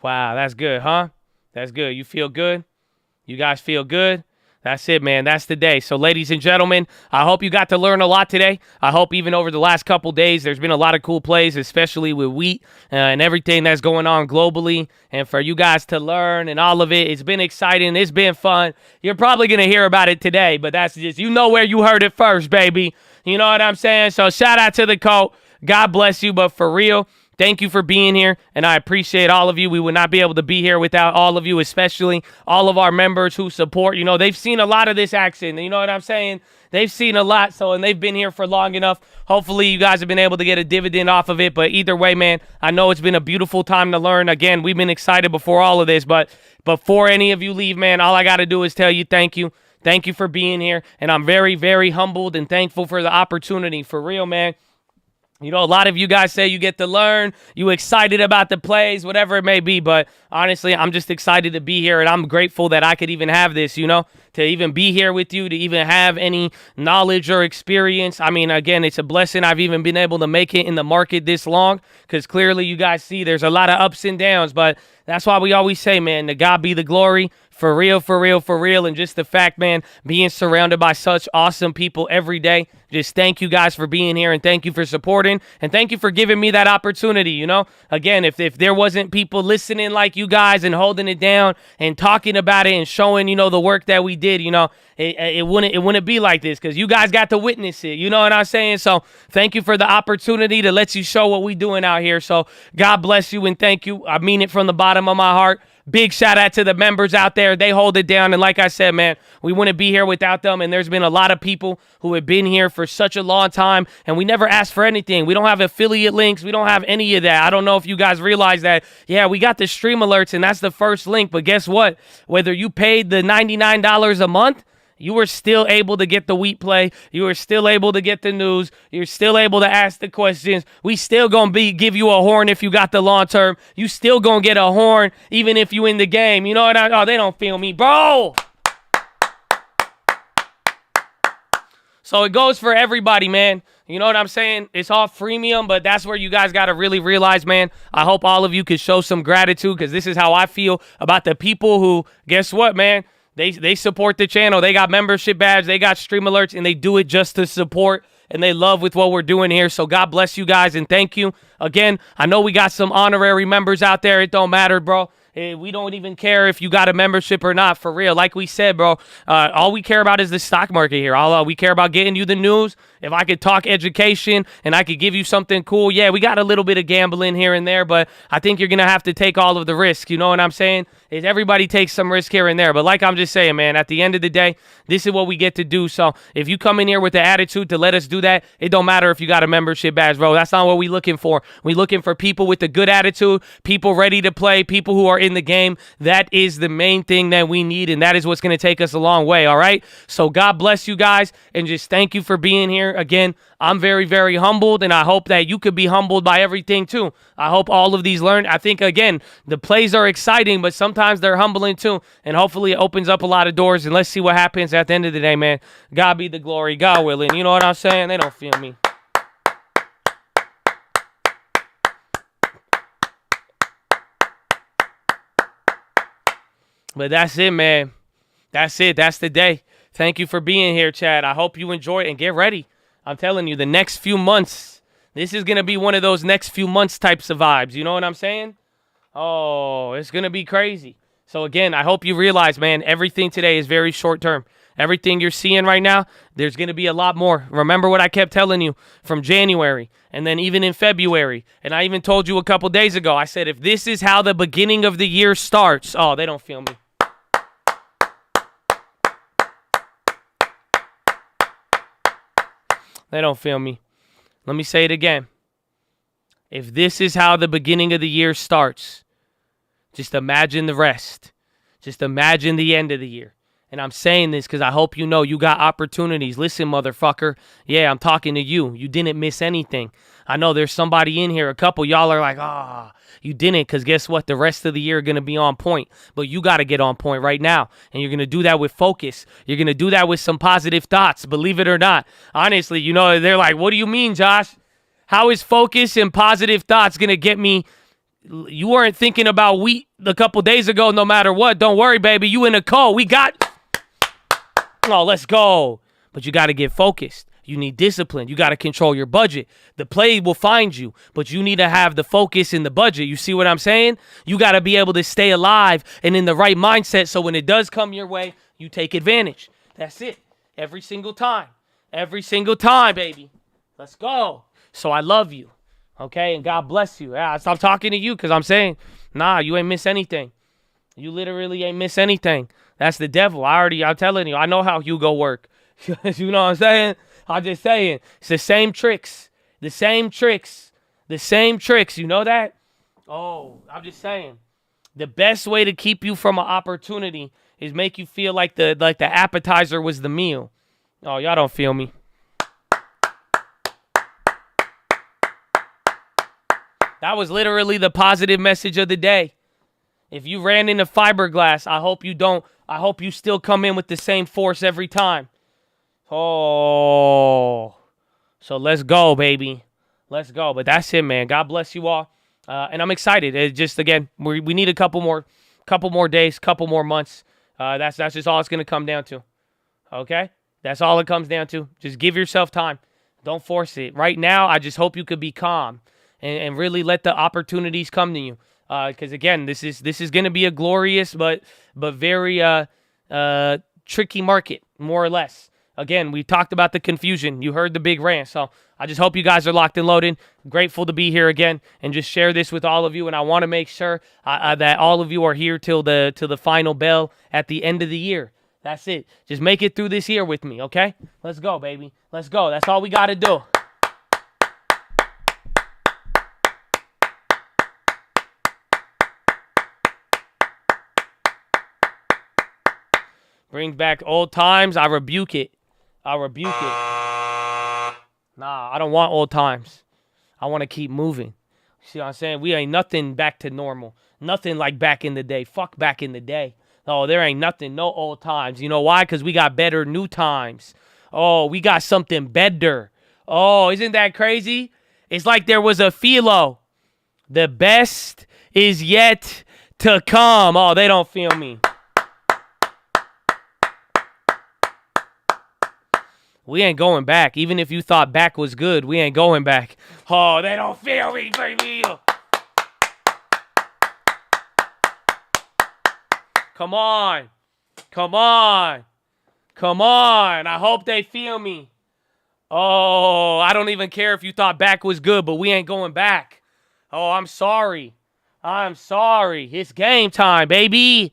Wow, that's good, huh? That's good. You feel good? You guys feel good? That's it, man. That's the day. So, ladies and gentlemen, I hope you got to learn a lot today. I hope even over the last couple days, there's been a lot of cool plays, especially with wheat and everything that's going on globally. And for you guys to learn and all of it, it's been exciting. It's been fun. You're probably going to hear about it today, but that's just, you know where you heard it first, baby. You know what I'm saying? So, shout out to the coach. God bless you, but for real, thank you for being here, and I appreciate all of you. We would not be able to be here without all of you, especially all of our members who support. You know, they've seen a lot of this action. You know what I'm saying? They've seen a lot, and they've been here for long enough. Hopefully, you guys have been able to get a dividend off of it, but either way, man, I know it's been a beautiful time to learn. Again, we've been excited before all of this, but before any of you leave, man, all I got to do is tell you thank you. Thank you for being here, and I'm very, very humbled and thankful for the opportunity. For real, man. You know, a lot of you guys say you get to learn, you excited about the plays, whatever it may be, but honestly, I'm just excited to be here, and I'm grateful that I could even have this, you know, to even be here with you, to even have any knowledge or experience. I mean, again, it's a blessing I've even been able to make it in the market this long, because clearly you guys see there's a lot of ups and downs, but that's why we always say, man, to God be the glory. For real, for real, for real. And just the fact, man, being surrounded by such awesome people every day. Just thank you guys for being here, and thank you for supporting, and thank you for giving me that opportunity, you know. Again, if there wasn't people listening like you guys and holding it down and talking about it and showing, you know, the work that we did, you know, it wouldn't be like this, because you guys got to witness it. You know what I'm saying? So thank you for the opportunity to let you show what we doing out here. So God bless you, and thank you. I mean it from the bottom of my heart. Big shout out to the members out there. They hold it down. And like I said, man, we wouldn't be here without them. And there's been a lot of people who have been here for such a long time, and we never asked for anything. We don't have affiliate links. We don't have any of that. I don't know if you guys realize that. Yeah, we got the stream alerts, and that's the first link. But guess what? Whether you paid the $99 a month, you were still able to get the wheat play. You were still able to get the news. You're still able to ask the questions. We still gonna give you a horn if you got the long term. You still gonna get a horn even if you in the game. You know what oh, they don't feel me, bro. So it goes for everybody, man. You know what I'm saying? It's all freemium, but that's where you guys got to really realize, man. I hope all of you could show some gratitude, because this is how I feel about the people who, guess what, man? They support the channel. They got membership badge. They got stream alerts, and they do it just to support, and they love with what we're doing here. So God bless you guys, and thank you. Again, I know we got some honorary members out there. It don't matter, bro. We don't even care if you got a membership or not, for real. Like we said, bro, all we care about is the stock market here. All we care about getting you the news. If I could talk education and I could give you something cool, yeah, we got a little bit of gambling here and there, but I think you're going to have to take all of the risk. You know what I'm saying? Everybody takes some risk here and there. But like I'm just saying, man, at the end of the day, this is what we get to do. So if you come in here with the attitude to let us do that, it don't matter if you got a membership badge, bro. That's not what we looking for. We looking for people with a good attitude, people ready to play, people who are are in the game. That is the main thing that we need, and that is what's going to take us a long way, all right? So God bless you guys, and just thank you for being here. Again, I'm very, very humbled, and I hope that you could be humbled by everything too. I hope all of these learn. I think, again, the plays are exciting, but sometimes they're humbling too, and hopefully it opens up a lot of doors, and let's see what happens at the end of the day, man. God be the glory, God willing. You know what I'm saying? They don't feel me. But that's it, man. That's it. That's the day. Thank you for being here, Chad. I hope you enjoy it and get ready. I'm telling you, the next few months, this is going to be one of those next few months types of vibes. You know what I'm saying? Oh, it's going to be crazy. So, again, I hope you realize, man, everything today is very short term. Everything you're seeing right now, there's going to be a lot more. Remember what I kept telling you from January and then even in February. And I even told you a couple days ago, I said, if this is how the beginning of the year starts, oh, they don't feel me. They don't feel me. Let me say it again. If this is how the beginning of the year starts, just imagine the rest. Just imagine the end of the year. And I'm saying this because I hope you know you got opportunities. Listen, motherfucker. Yeah, I'm talking to you. You didn't miss anything. I know there's somebody in here. A couple y'all are like, you didn't, because guess what? The rest of the year are going to be on point. But you got to get on point right now. And you're going to do that with focus. You're going to do that with some positive thoughts, believe it or not. Honestly, you know, they're like, what do you mean, Josh? How is focus and positive thoughts going to get me? You weren't thinking about wheat a couple days ago no matter what. Don't worry, baby. You in a cold. We got... Oh, let's go. But you got to get focused. You need discipline. You got to control your budget. The play will find you, but you need to have the focus in the budget. You see what I'm saying? You got to be able to stay alive and in the right mindset so when it does come your way, you take advantage. That's it. Every single time. Every single time, baby. Let's go. So I love you, okay? And God bless you. Yeah, I stopped talking to you because I'm saying, nah, you ain't miss anything. You literally ain't miss anything. That's the devil. I'm telling you, I know how Hugo work. You know what I'm saying? I'm just saying, it's the same tricks. The same tricks. The same tricks. You know that? Oh, I'm just saying. The best way to keep you from an opportunity is make you feel like the appetizer was the meal. Oh, y'all don't feel me. That was literally the positive message of the day. If you ran into fiberglass, I hope you don't. I hope you still come in with the same force every time. Oh. So let's go, baby. Let's go. But that's it, man. God bless you all. And I'm excited. It just, again, we need a couple more days, couple more months. That's just all it's going to come down to. Okay? That's all it comes down to. Just give yourself time. Don't force it. Right now, I just hope you could be calm and really let the opportunities come to you. Because again, this is going to be a glorious but very tricky market, more or less. Again, we talked about the confusion. You heard the big rant. So I just hope you guys are locked and loaded. Grateful to be here again and just share this with all of you. And I want to make sure that all of you are here till the final bell at the end of the year. That's it. Just make it through this year with me, okay? Let's go, baby. Let's go. That's all we got to do. Brings back old times. I rebuke it. I rebuke it. Nah, I don't want old times. I want to keep moving. See what I'm saying? We ain't nothing back to normal. Nothing like back in the day. Fuck back in the day. Oh, there ain't nothing. No old times. You know why? Because we got better new times. Oh, we got something better. Oh, isn't that crazy? It's like there was a PHILO. The best is yet to come. Oh, they don't feel me. We ain't going back. Even if you thought back was good, we ain't going back. Oh, they don't feel me, baby. Come on. Come on. Come on. I hope they feel me. Oh, I don't even care if you thought back was good, but we ain't going back. Oh, I'm sorry. I'm sorry. It's game time, baby.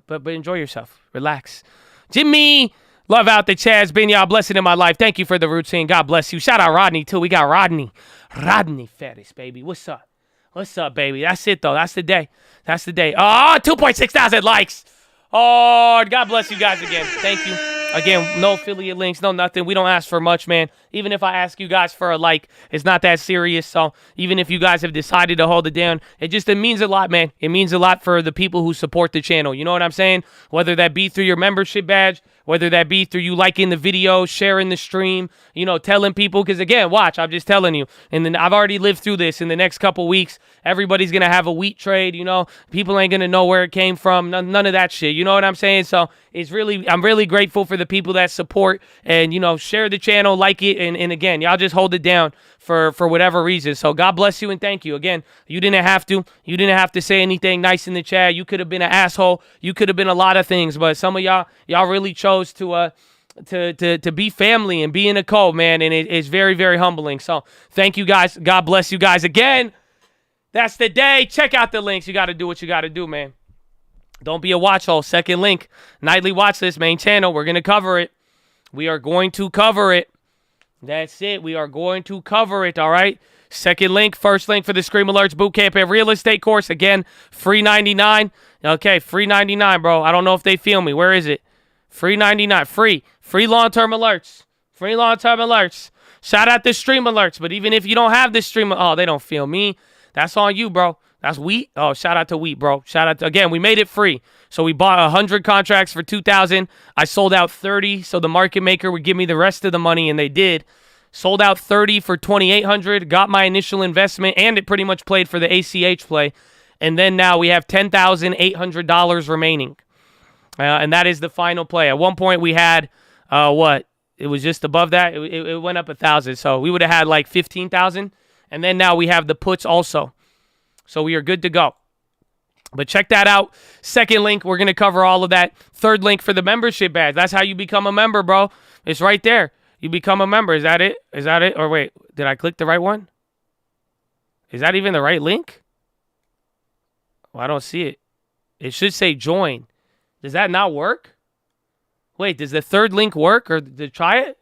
but enjoy yourself. Relax. Jimmy. Love out the Chad's been y'all blessing in my life. Thank you for the routine. God bless you. Shout out Rodney, too. We got Rodney. Rodney Ferris, baby. What's up? What's up, baby? That's it, though. That's the day. That's the day. Oh, 2.6 thousand likes. Oh, God bless you guys again. Thank you. Again, no affiliate links, no nothing. We don't ask for much, man. Even if I ask you guys for a like, it's not that serious. So even if you guys have decided to hold it down, it means a lot, man. It means a lot for the people who support the channel. You know what I'm saying? Whether that be through your membership badge, whether that be through you liking the video, sharing the stream, you know, telling people. Because, again, watch, I'm just telling you. And then I've already lived through this. In the next couple weeks, everybody's going to have a wheat trade, you know. People ain't going to know where it came from. None of that shit. You know what I'm saying? So I'm really grateful for the people that support and, you know, share the channel, like it. And again, y'all just hold it down for whatever reason. So God bless you and thank you. Again, you didn't have to. You didn't have to say anything nice in the chat. You could have been an asshole. You could have been a lot of things. But some of y'all really chose to be family and be in a code, man. And it's very, very humbling. So thank you guys. God bless you guys again. That's the day. Check out the links. You got to do what you got to do, man. Don't be a watch hole. Second link. Nightly Watchlist, main channel. We're going to cover it. We are going to cover it. That's it. We are going to cover it, all right? Second link. First link for the Scream Alerts Bootcamp and Real Estate course. Again, free 99. Okay, free 99, bro. I don't know if they feel me. Where is it? Free 99. Free. Free long-term alerts. Free long-term alerts. Shout out the stream alerts. But even if you don't have this stream, oh, they don't feel me. That's on you, bro. That's Wheat. Oh, shout out to Wheat, bro. Shout out to, again, we made it free. So we bought 100 contracts for $2,000. I sold out 30, so the market maker would give me the rest of the money, and they did. Sold out 30 for $2,800. Got my initial investment, and it pretty much played for the ACH play. And then now we have $10,800 remaining. And that is the final play. At one point we had, what? It was just above that. It went up 1,000. So we would have had like 15,000. And then now we have the puts also. So we are good to go. But check that out. Second link, we're going to cover all of that. Third link for the membership badge. That's how you become a member, bro. It's right there. You become a member. Is that it? Is that it? Or wait, did I click the right one? Is that even the right link? Well, I don't see it. It should say join. Does that not work? Wait, does the third link work? Or to try it?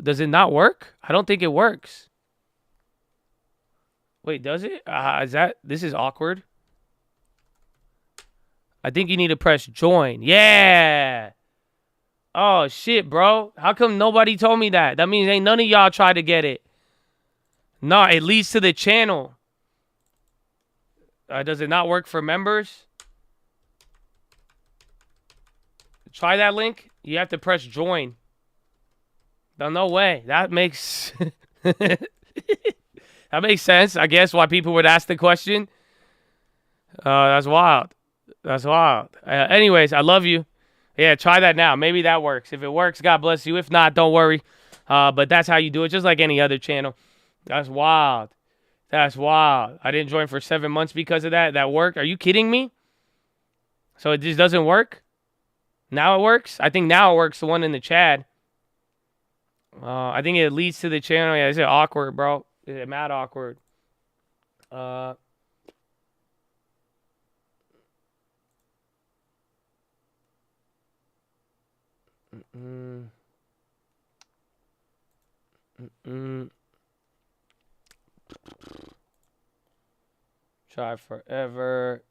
Does it not work? I don't think it works. Wait, does it? This is awkward. I think you need to press join. Yeah. Oh, shit, bro. How come nobody told me that? That means ain't none of y'all try to get it. No, it leads to the channel. Does it not work for members? Try that link. You have to press join. No way. That makes... That makes sense, I guess, why people would ask the question. That's wild. That's wild. Anyways, I love you. Yeah, try that now. Maybe that works. If it works, God bless you. If not, don't worry. But that's how you do it, just like any other channel. That's wild. That's wild. I didn't join for 7 months because of that. That worked. Are you kidding me? So it just doesn't work? Now it works? I think now it works, the one in the chat. I think it leads to the channel. Yeah, it's awkward, bro. It's mad awkward. Try forever.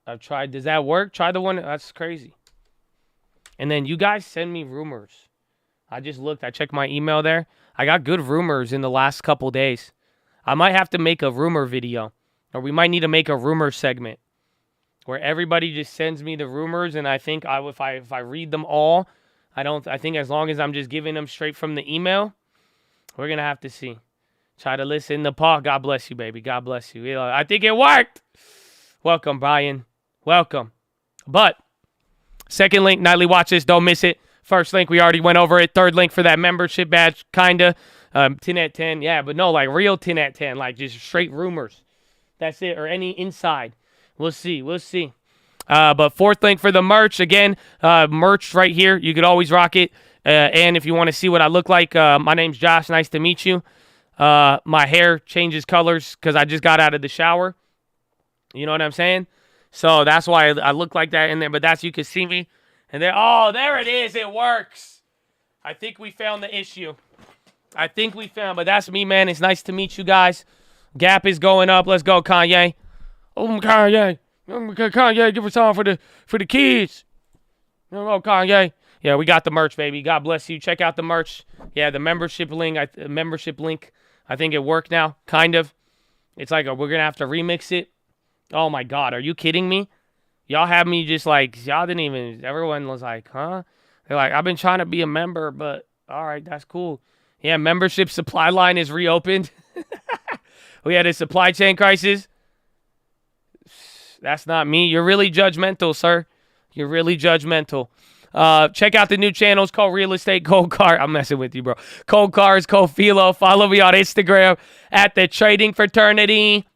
I've tried. Does that work? Try the one. That's crazy. And then you guys send me rumors. I just looked. I checked my email there. I got good rumors in the last couple days. I might have to make a rumor video. Or we might need to make a rumor segment. Where everybody just sends me the rumors. And I think if I read them all, I think as long as I'm just giving them straight from the email, we're going to have to see. Try to listen to Paul. God bless you, baby. God bless you. I think it worked. Welcome, Brian. Welcome. But, second link, Nightly Watchlist. Don't miss it. First link, we already went over it. Third link for that membership badge, kind of. 10 at 10. Yeah, but no, like real 10 at 10. Like just straight rumors. That's it. Or any inside. We'll see. We'll see. But fourth link for the merch. Again, merch right here. You could always rock it. And if you want to see what I look like, my name's Josh. Nice to meet you. My hair changes colors because I just got out of the shower. You know what I'm saying? So that's why I look like that in there. But that's, you can see me. And then, oh, there it is. It works. I think we found the issue. I think we found, but that's me, man. It's nice to meet you guys. Gap is going up. Let's go, Kanye. Oh, Kanye. Kanye, give us song for the kids. Oh, Kanye. Yeah, we got the merch, baby. God bless you. Check out the merch. Yeah, the membership link. I think it worked now, kind of. It's like we're gonna have to remix it. Oh my God, are you kidding me? Y'all have me just like y'all didn't even. Everyone was like, huh? They're like, I've been trying to be a member, but all right, that's cool. Yeah, membership supply line is reopened. We had a supply chain crisis. That's not me. You're really judgmental, sir. You're really judgmental. Check out the new channels called Real Estate Cold Car. I'm messing with you, bro. Cold Cars, Cold PHILO. Follow me on Instagram at the Trading Fraternity.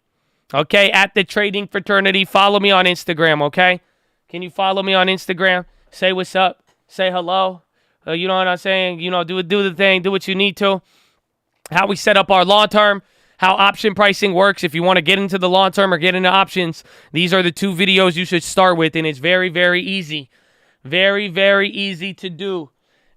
Okay, at the Trading Fraternity. Follow me on Instagram, okay? Can you follow me on Instagram? Say what's up. Say hello. You know what I'm saying? You know, do the thing. Do what you need to. How we set up our long term. How option pricing works. If you want to get into the long term or get into options, these are the 2 videos you should start with, and it's very, very easy. Very, very easy to do.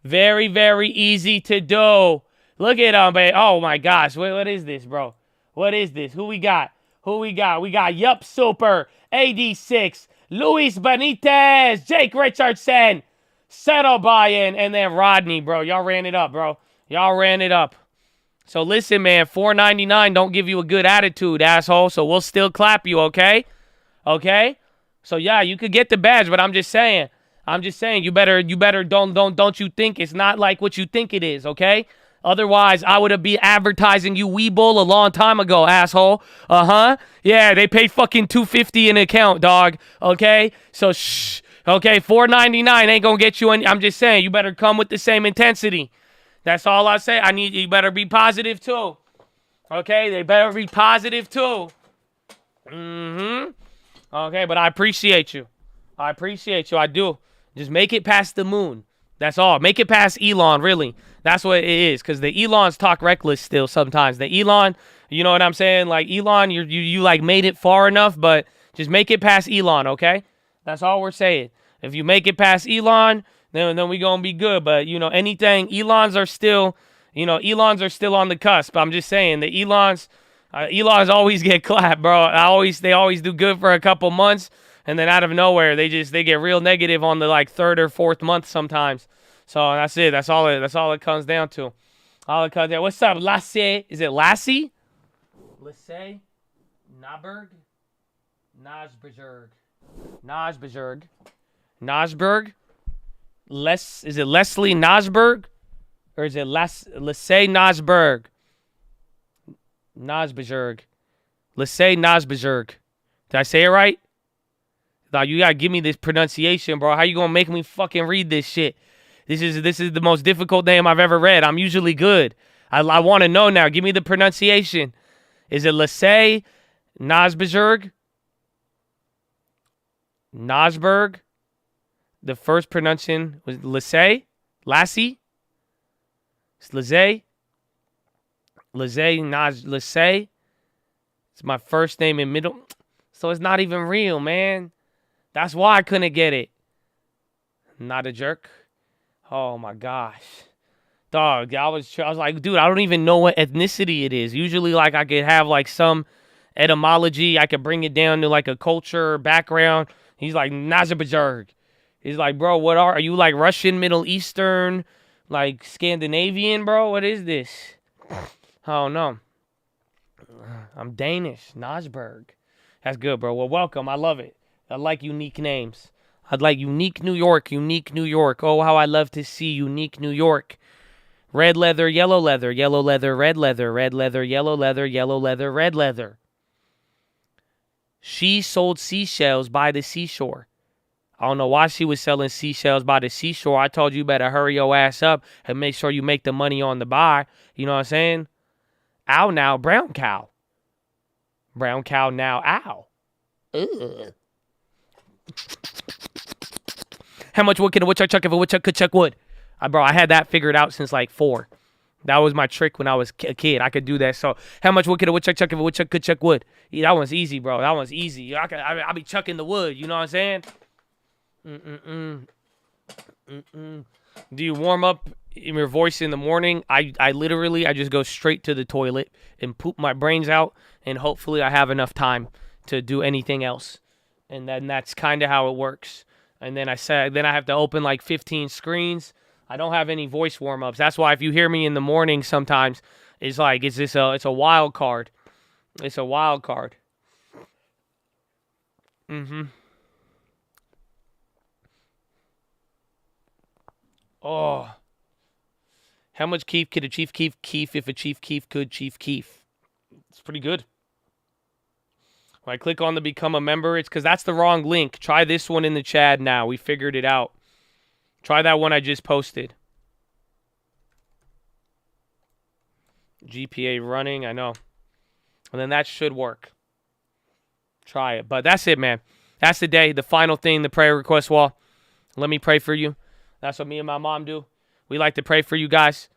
Very, very easy to do. Look at them, babe. Oh, my gosh. Wait, what is this, bro? What is this? Who we got? We got Yup Super, AD6, Luis Benitez, Jake Richardson, Settle Buy-In, and then Rodney, bro. Y'all ran it up, bro. Y'all ran it up. So listen, man, $4.99 don't give you a good attitude, asshole. So we'll still clap you, okay? Okay? So yeah, you could get the badge, but I'm just saying, you better don't you think it's not like what you think it is, okay? Otherwise, I would have been advertising you Weeble a long time ago, asshole. Yeah, they paid fucking $250 an account, dog. Okay? So shh. Okay, $4.99 ain't gonna get you any. I'm just saying, you better come with the same intensity. That's all I say. You better be positive too. Okay, they better be positive too. Okay, but I appreciate you. I do. Just make it past the moon. That's all. Make it past Elon, really. That's what it is, because the Elons talk reckless still sometimes. The Elon, you know what I'm saying? Like, Elon, you like made it far enough, but just make it past Elon, okay? That's all we're saying. If you make it past Elon, then we gonna be good. But, you know, anything, Elons are still on the cusp. I'm just saying, the Elons always get clapped, bro. They always do good for a couple months, and then out of nowhere, they get real negative on the, like, 3rd or 4th month sometimes. So that's it. That's all it comes down to. What's up, Lassie? Is it Lassie? Lassie? Naberg? Najberg? Is it Leslie Najberg? Or is it Lassie Najberg? Lassie Najberg. Did I say it right? Dog, you gotta give me this pronunciation, bro. How you gonna make me fucking read this shit? This is the most difficult name I've ever read. I'm usually good. I want to know now. Give me the pronunciation. Is it Lassie Najberg? Najberg? The first pronunciation was Lassie? Lassie? It's Lassie? Lassie? It's my first name and middle. So it's not even real, man. That's why I couldn't get it. Not a jerk. Oh my gosh. Dog, I was like, dude, I don't even know what ethnicity it is. Usually, like, I could have, like, some etymology. I could bring it down to, like, a culture background. He's like, Nazarbayev. He's like, bro, what are you, like, Russian, Middle Eastern, like, Scandinavian, bro? What is this? I don't know. I'm Danish. Najberg. That's good, bro. Well, welcome. I love it. I like unique names. I'd like unique New York. Oh, how I love to see unique New York. Red leather, yellow leather, yellow leather, red leather, red leather, yellow leather, yellow leather, red leather. She sold seashells by the seashore. I don't know why she was selling seashells by the seashore. I told you better hurry your ass up and make sure you make the money on the buy. You know what I'm saying? Ow now, brown cow. Brown cow now, ow. Ugh. How much wood can a woodchuck chuck if a woodchuck could chuck wood? Bro, I had that figured out since like 4. That was my trick when I was a kid. I could do that. So, how much wood can a woodchuck chuck if a woodchuck could chuck wood? Yeah, that one's easy, bro. That one's easy. I be chucking the wood. You know what I'm saying? Do you warm up your voice in the morning, I literally just go straight to the toilet and poop my brains out, and hopefully I have enough time to do anything else. And then that's kind of how it works. And then I have to open like 15 screens. I don't have any voice warm-ups. That's why if you hear me in the morning sometimes, it's like it's a wild card. It's a wild card. Oh. How much keef could a chief keef if a chief keef could chief keef? It's pretty good. When I click on the become a member, it's because that's the wrong link. Try this one in the chat now. We figured it out. Try that one I just posted. GPA running, I know. And then that should work. Try it. But that's it, man. That's the day, the final thing, the prayer request wall. Let me pray for you. That's what me and my mom do. We like to pray for you guys.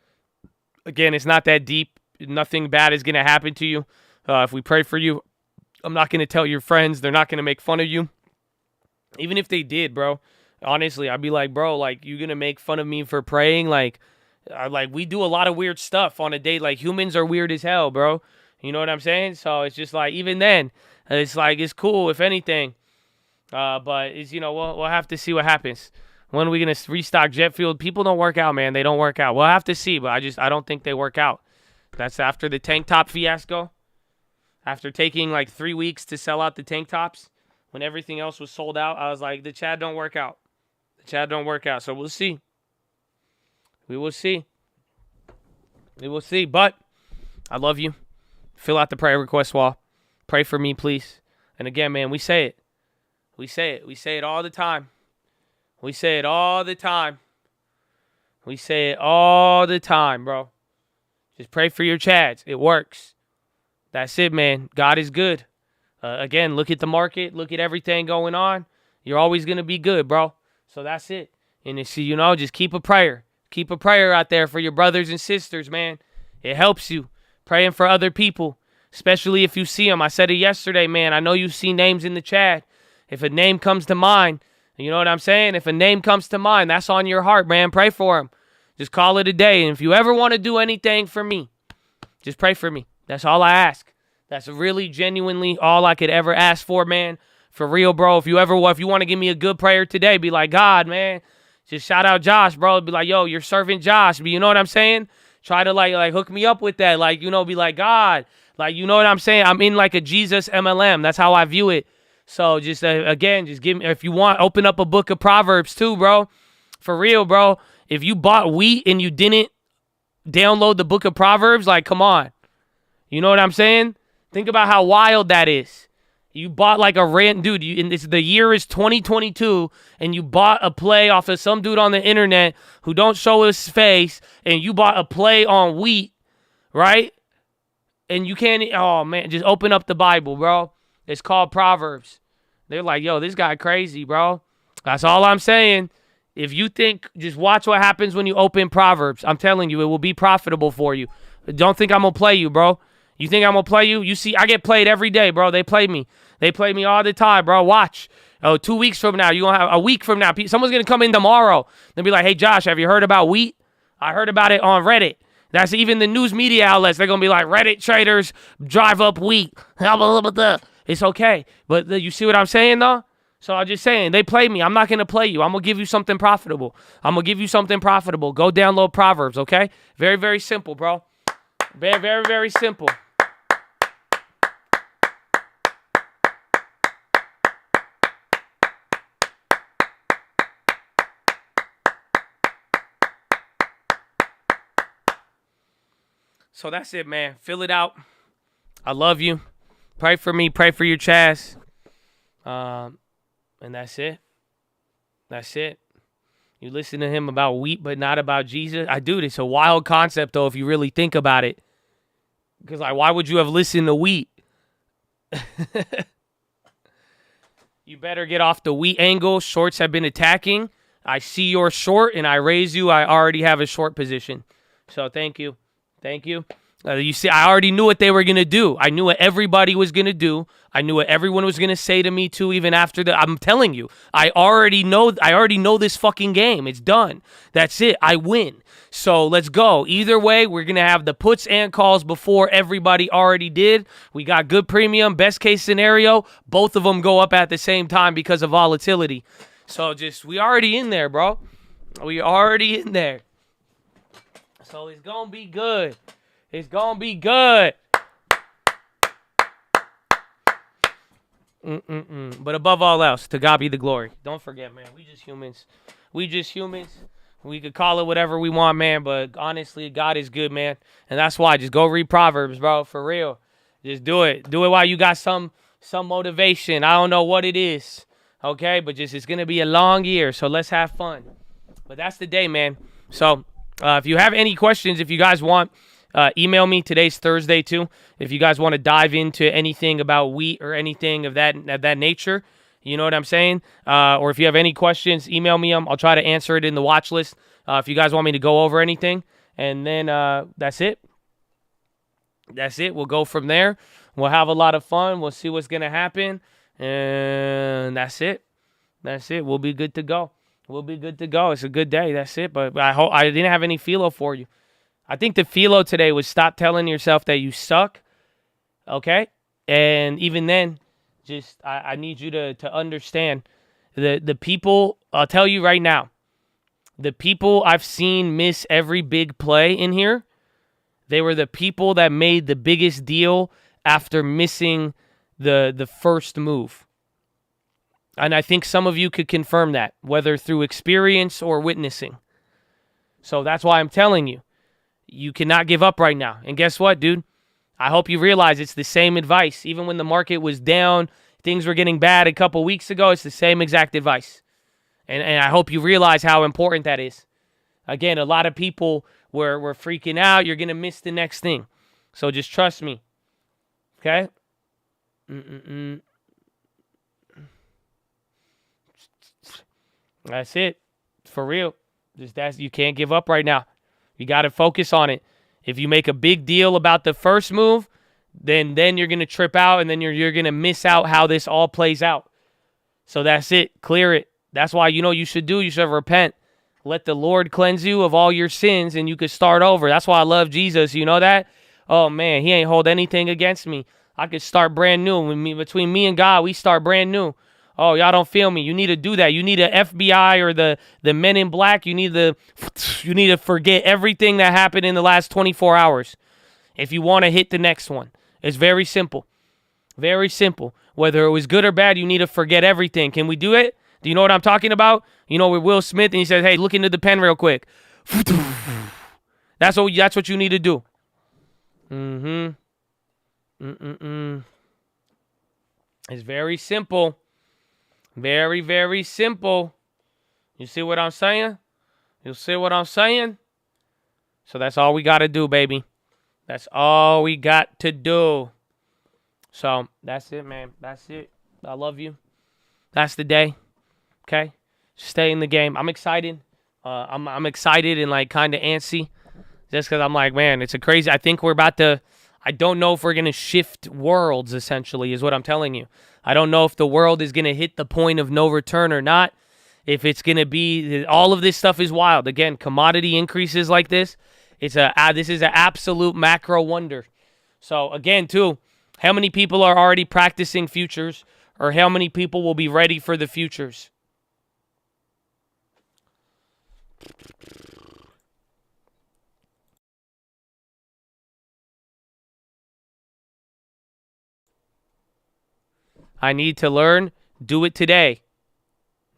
Again, it's not that deep. Nothing bad is going to happen to you. If we pray for you, I'm not going to tell your friends. They're not going to make fun of you. Even if they did, bro. Honestly, I'd be like, bro, like, you going to make fun of me for praying? Like, we do a lot of weird stuff on a day. Like, humans are weird as hell, bro. You know what I'm saying? So it's just like, even then, it's like, it's cool, if anything. But, it's, you know, we'll have to see what happens. When are we going to restock jet fuel? People don't work out, man. They don't work out. We'll have to see, but I don't think they work out. That's after the tank top fiasco. After taking like 3 weeks to sell out the tank tops, when everything else was sold out, I was like, the Chad don't work out. The Chad don't work out. So we'll see. We will see. We will see. But I love you. Fill out the prayer request wall. Pray for me, please. And again, man, we say it. We say it. We say it all the time. We say it all the time. We say it all the time, bro. Just pray for your Chads. It works. That's it, man. God is good. Again, look at the market. Look at everything going on. You're always going to be good, bro. So that's it. And it's, you know, just keep a prayer. Keep a prayer out there for your brothers and sisters, man. It helps you. Praying for other people, especially if you see them. I said it yesterday, man. I know you see names in the chat. If a name comes to mind, you know what I'm saying? If a name comes to mind, that's on your heart, man. Pray for him. Just call it a day. And if you ever want to do anything for me, just pray for me. That's all I ask. That's really genuinely all I could ever ask for, man. For real, bro. If you want to give me a good prayer today, be like, God, man, just shout out Josh, bro. Be like, yo, you're serving Josh. But you know what I'm saying? Try to like hook me up with that. Like, you know, be like, God, like, you know what I'm saying? I'm in like a Jesus MLM. That's how I view it. So just, again, just give me, if you want, open up a book of Proverbs too, bro. For real, bro. If you bought wheat and you didn't download the book of Proverbs, like, come on. You know what I'm saying? Think about how wild that is. You bought like a dude, the year is 2022, and you bought a play off of some dude on the internet who don't show his face, and you bought a play on wheat, right? And you can't, oh man, just open up the Bible, bro. It's called Proverbs. They're like, yo, this guy crazy, bro. That's all I'm saying. If you think, just watch what happens when you open Proverbs. I'm telling you, it will be profitable for you. Don't think I'm going to play you, bro. You think I'm going to play you? You see, I get played every day, bro. They play me. They play me all the time, bro. Watch. Oh, 2 weeks from now, you're going to have a week from now. Someone's going to come in tomorrow. They'll be like, hey, Josh, have you heard about wheat? I heard about it on Reddit. That's even the news media outlets. They're going to be like, Reddit traders drive up wheat. It's okay. But you see what I'm saying, though? So I'm just saying, they play me. I'm not going to play you. I'm going to give you something profitable. I'm going to give you something profitable. Go download Proverbs, okay? Very, very simple, bro. Very, very, very simple. So that's it, man. Fill it out. I love you. Pray for me. Pray for your Chaz. And that's it. That's it. You listen to him about wheat, but not about Jesus. Dude, it's a wild concept, though, if you really think about it. Because, like, why would you have listened to wheat? You better get off the wheat angle. Shorts have been attacking. I see your short, and I raise you. I already have a short position. So thank you. Thank you. You see, I already knew what they were going to do. I knew what everybody was going to do. I knew what everyone was going to say to me too, even after I'm telling you, I already know this fucking game. It's done. That's it. I win. So let's go. Either way, we're going to have the puts and calls before everybody already did. We got good premium. Best case scenario, both of them go up at the same time because of volatility. So we already in there, bro. We already in there. So it's going to be good. It's going to be good. But above all else, to God be the glory. Don't forget, man, we just humans. We just humans. We could call it whatever we want, man, but honestly, God is good, man. And that's why. Just go read Proverbs, bro, for real. Just do it. Do it while you got some motivation. I don't know what it is, okay? But it's going to be a long year, so let's have fun. But that's the day, man. So if you have any questions, if you guys want, email me. Today's Thursday, too. If you guys want to dive into anything about wheat or anything of that nature, you know what I'm saying? Or if you have any questions, email me them. I'll try to answer it in the watch list if you guys want me to go over anything. And then that's it. That's it. We'll go from there. We'll have a lot of fun. We'll see what's going to happen. And that's it. That's it. We'll be good to go. We'll be good to go. It's a good day. That's it. But I hope I didn't have any PHILO for you. I think the PHILO today was stop telling yourself that you suck, okay? And even then, just I need you to understand the people, I'll tell you right now, the people I've seen miss every big play in here, they were the people that made the biggest deal after missing the first move. And I think some of you could confirm that, whether through experience or witnessing. So that's why I'm telling you. You cannot give up right now. And guess what, dude? I hope you realize it's the same advice. Even when the market was down, things were getting bad a couple weeks ago, it's the same exact advice. And I hope you realize how important that is. Again, a lot of people were freaking out. You're going to miss the next thing. So just trust me. Okay? That's it. For real. You can't give up right now. You got to focus on it. If you make a big deal about the first move, then you're going to trip out, and then you're going to miss out how this all plays out. So that's it. Clear it. That's why you should repent. Let the Lord cleanse you of all your sins, and you could start over. That's why I love Jesus. You know that? Oh, man, he ain't hold anything against me. I could start brand new. Between me and God, we start brand new. Oh, y'all don't feel me. You need to do that. You need a FBI or the Men in Black. You need to forget everything that happened in the last 24 hours if you want to hit the next one. It's very simple. Very simple. Whether it was good or bad, you need to forget everything. Can we do it? Do you know what I'm talking about? You know, with Will Smith, and he says, hey, look into the pen real quick. That's what you need to do. It's very simple. Very, very simple. You see what I'm saying? You see what I'm saying? So that's all we got to do, baby. That's all we got to do. So that's it, man. That's it. I love you. That's the day. Okay? Stay in the game. I'm excited. I'm excited and like kind of antsy. Just because I'm like, man, it's a crazy. I think we're about to. I don't know if we're going to shift worlds, essentially, is what I'm telling you. I don't know if the world is going to hit the point of no return or not. If it's going to be, all of this stuff is wild. Again, commodity increases like this. This is an absolute macro wonder. So again, too, how many people are already practicing futures, or how many people will be ready for the futures? I need to learn. Do it today.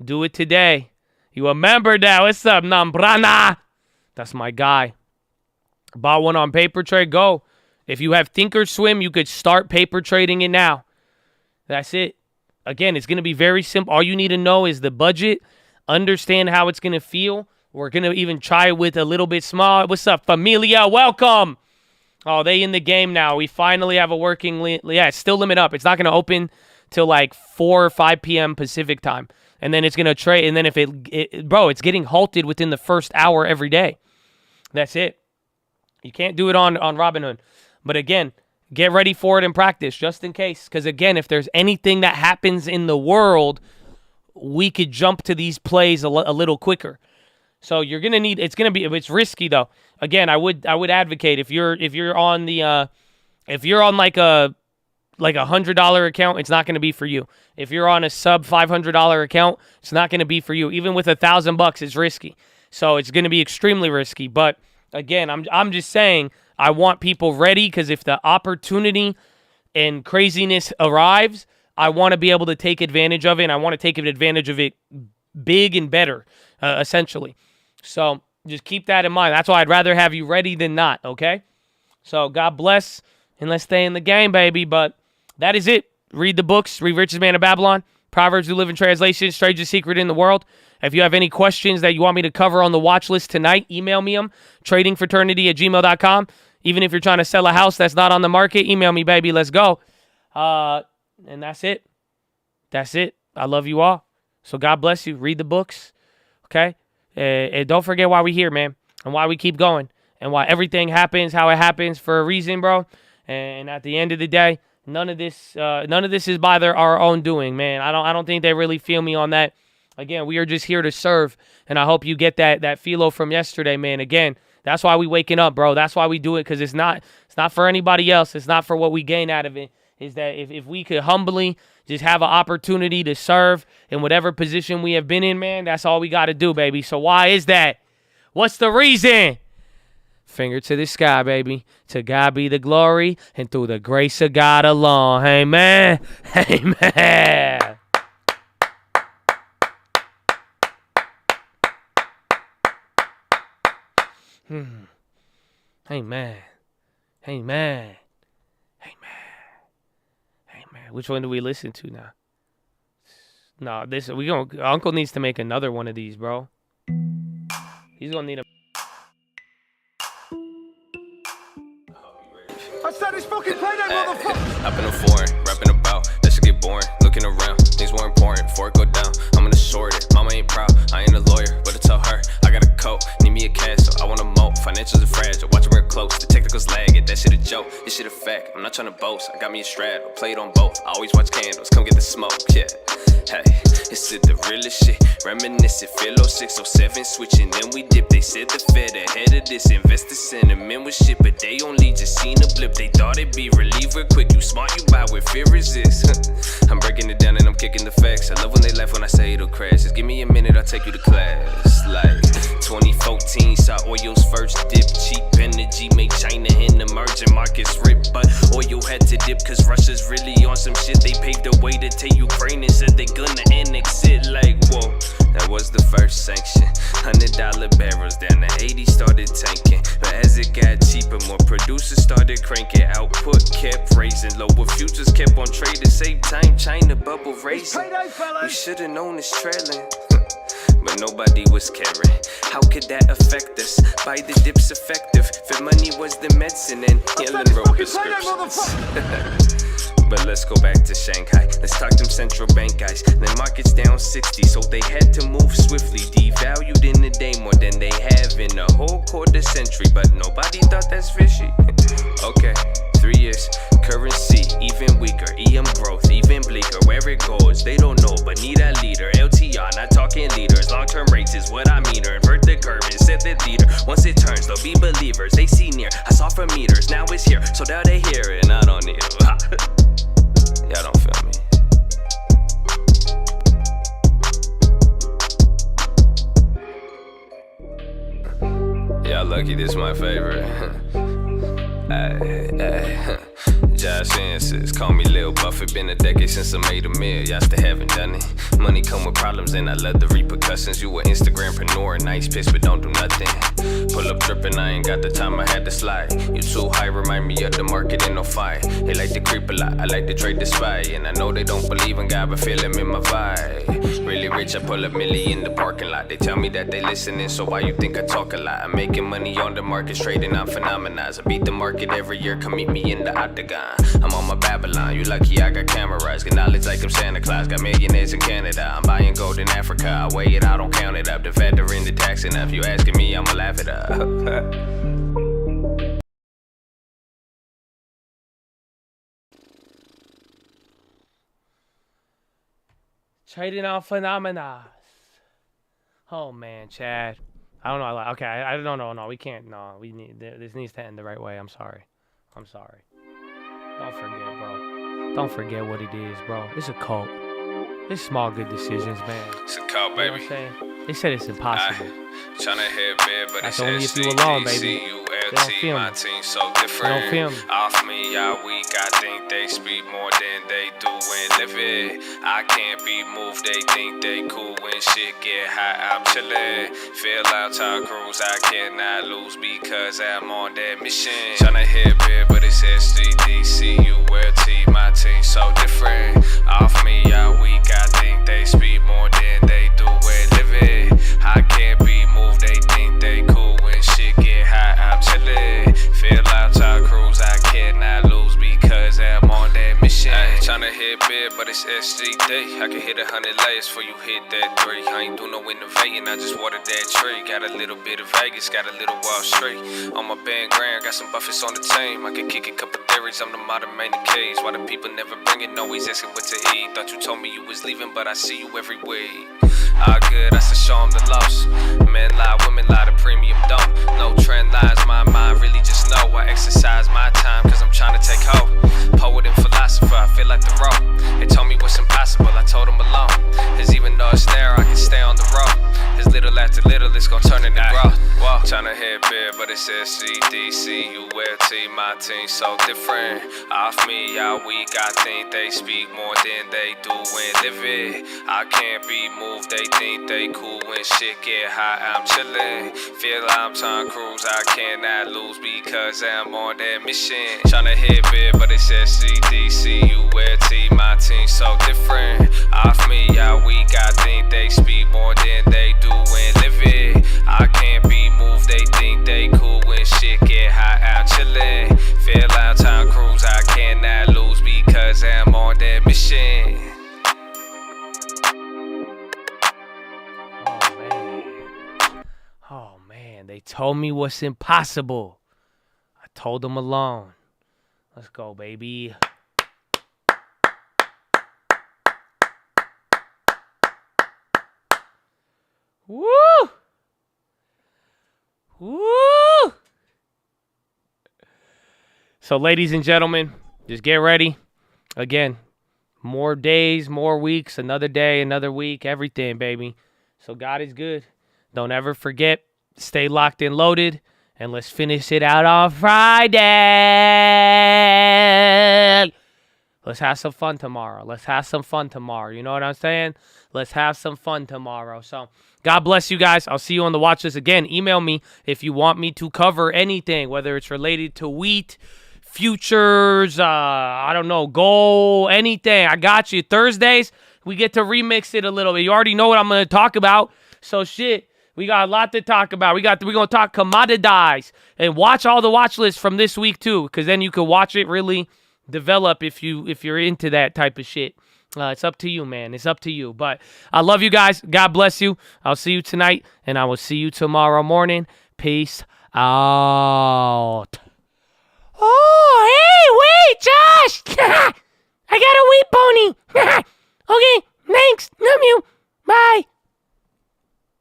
Do it today. You remember that? What's up, Nambrana? That's my guy. Bought one on paper trade. Go. If you have Thinkorswim, you could start paper trading it now. That's it. Again, it's going to be very simple. All you need to know is the budget. Understand how it's going to feel. We're going to even try it with a little bit small. What's up, Familia? Welcome. Oh, they in the game now. We finally have a working... Yeah, it's still limit up. It's not going to open till like 4 or 5 p.m. Pacific time. And then it's going to trade. And then if bro, it's getting halted within the first hour every day. That's it. You can't do it on Robinhood. But again, get ready for it in practice just in case. Because again, if there's anything that happens in the world, we could jump to these plays a little quicker. So you're gonna need. It's risky though. Again, I would advocate if you're on the if you're on like a $100 account, it's not gonna be for you. If you're on a sub $500 account, it's not gonna be for you. Even with $1,000, it's risky. So it's gonna be extremely risky. But again, I'm just saying I want people ready because if the opportunity and craziness arrives, I want to be able to take advantage of it, and I want to take advantage of it big and better, essentially. So just keep that in mind. That's why I'd rather have you ready than not, okay? So God bless, and let's stay in the game, baby. But that is it. Read the books. Read Richest Man of Babylon, Proverbs Who Live in Translation, Strangest Secret in the World. If you have any questions that you want me to cover on the watch list tonight, email me them, tradingfraternity@gmail.com. Even if you're trying to sell a house that's not on the market, email me, baby. Let's go. And that's it. That's it. I love you all. So God bless you. Read the books, okay? And don't forget why we're here, man, and why we keep going, and why everything happens how it happens for a reason, bro. And at the end of the day, none of this is by our own doing, man. I don't think they really feel me on that. Again, we are just here to serve, and I hope you get that PHILO from yesterday, man. Again, that's why we waking up, bro. That's why we do it, because it's not for anybody else. It's not for what we gain out of it. Is that if we could humbly just have an opportunity to serve in whatever position we have been in, man, that's all we got to do, baby. So why is that? What's the reason? Finger to the sky, baby. To God be the glory, and through the grace of God alone. Amen. Amen. Amen. Amen. Which one do we listen to now? No, Uncle needs to make another one of these, bro. He's gonna need a. I said it's fucking playday, motherfucker. Up in a foreign, rapping about that should get boring. Looking around, things more important before it go down. I'm gonna short it. Mama ain't proud. I ain't a lawyer, but I tell her I got a coat. Need me a castle. I want a moat. Financials are fragile. Watch them real close. The technicals lagging. That shit a joke. This shit a fact. I'm not trying to boast. I got me a straddle. Played on both. I always watch candles. Come get the smoke. Yeah. Hey, it's the realest shit. Reminiscent. PHILO 607 switching. Then we dip. They said the Fed ahead of this. Investor sentiment with shit, but they only just seen a blip. They thought it'd be reliever quick. You smart, you buy with fear resist. I'm breaking it down and I'm kicking the facts. I love when they laugh when I say it'll crash. Just give me a minute, I'll take you to class. Like 2014 saw oil's first dip. Cheap energy made China and emerging markets rip. But oil had to dip cause Russia's really on some shit. They paved the way to take Ukraine and said they gonna annex it. Like whoa, that was the first sanction. $100 barrels down to 80 started tanking. But as it got cheaper, more producers started cranking. Output kept raising, lower futures kept on trading. Same time China bubble raising. We should've known it's trailing. But nobody was caring. How could that affect us? Buy the dips effective. If money was the medicine and healing wrote prescriptions. But let's go back to Shanghai. Let's talk them central bank guys. The market's down 60, so they had to move swiftly. Devalued in a day more than they have in a whole quarter century. But nobody thought that's fishy. Okay, 3 years. Currency even weaker. EM growth even bleaker. Where it goes, they don't know, but need a leader. LTR, not talking leaders. Long-term rates is what I mean. Invert the curve and set the leader. Once it turns, they'll be believers. They see near. I saw for meters. Now it's here, so now they hear it. And I don't need it. Y'all don't feel me. Y'all lucky this my favorite. Josh answers, call me Lil Buffett. Been a decade since I made a meal. Y'all still haven't done it. Money come with problems and I love the repercussions. You an Instagrampreneur, nice pics but don't do nothing. Pull up tripping, I ain't got the time, I had to slide. You too high, remind me of the market in no fight. They like to creep a lot, I like to trade the spy. And I know they don't believe in God, but feel him in my vibe. Really rich, I pull up Millie in the parking lot. They tell me that they listening, so why you think I talk a lot? I'm making money on the market, trading on phenomena. I beat the market every year, come meet me in the octagon. I'm on my Babylon, you lucky I got cameras. Got knowledge like I'm Santa Claus, got millionaires in Canada. I'm buying gold in Africa, I weigh it, I don't count it up. The factor in the tax enough, you asking me, I'ma laugh it up. Trading on phenomena. Oh man, Chad. I don't know. Okay, I don't know. No, we can't. No, we need. This needs to end the right way. I'm sorry. Don't forget, bro. Don't forget what it is, bro. It's a cult. It's small good decisions, man. It's a cult, baby. You know what I'm saying? They said it's impossible. Tryna hit bed, but That's it's only if you alone, baby. They don't feel my me. team so They different. don't feel me. Off me, y'all weak. I think they speak more than they do and live it. I can't be moved. They think they cool when shit get hot. I'm chillin'. Feel out Tom Cruise. I cannot lose because I'm on that mission. Tryna hit bed, but it's SGDCULT. My team so different. Off me, y'all weak. I think they speak more than they do and live it. I can't be moved. They think they cool when shit get hot. I'm chillin'. Feel out Tom Cruise. I cannot lose because I'm on that mission. Tryna hit big, but it's SGD. I can hit 100 layers before you hit that 3. I ain't do no innovating, I just watered that tree. Got a little bit of Vegas, got a little Wall Street. On my band grand, got some buffets on the team. I can kick a couple theories, I'm the modern main keys. Why the people never bring it, always asking what to eat. Thought you told me you was leaving, but I see you every week. All good, I said show them the loss. Men lie, women lie, the premium don't. No trend lines, my mind really just know. I exercise my time, cause I'm trying to take hold. Poet and philosopher, I feel like the road. They told me what's impossible, I told them alone. Cause even though it's narrow, I can stay on the road. Cause little after little, it's gon' turn into growth. Whoa. Tryna hit big, but it's SGDCULT. My team so different. Off me, y'all weak. I think they speak more than they do and live it. I can't be moved. They think they cool when shit get hot. I'm chillin'. Feel I'm Tom Cruise. I cannot lose because I'm on that mission. Tryna hit big, but it's SGDCULT. My team so different. Off me, y'all weak. I think they speak more than they do and live it. I can't be moved. They think they cool when shit get hot. I'm chillin'. Feel out Tom Cruise. I cannot lose because I'm on that mission. Oh man, they told me what's impossible. I told them alone. Let's go, baby. Woo! Woo! So, ladies and gentlemen, just get ready. Again, more days, more weeks, another day, another week, everything, baby. So, God is good. Don't ever forget, stay locked and loaded, and let's finish it out on Friday. Let's have some fun tomorrow. You know what I'm saying? Let's have some fun tomorrow. So, God bless you guys. I'll see you on the watch list. Again, email me if you want me to cover anything, whether it's related to wheat, futures, I don't know, gold, anything. I got you. Thursdays, we get to remix it a little bit. You already know what I'm going to talk about. So, shit. We got a lot to talk about. We're going to talk commodities and watch all the watch lists from this week too, because then you can watch it really develop if you're into that type of shit. It's up to you, man. It's up to you. But I love you guys. God bless you. I'll see you tonight, and I will see you tomorrow morning. Peace out. Oh, hey, wait, Josh. I got a wheat pony. Okay, thanks. Love you. Bye.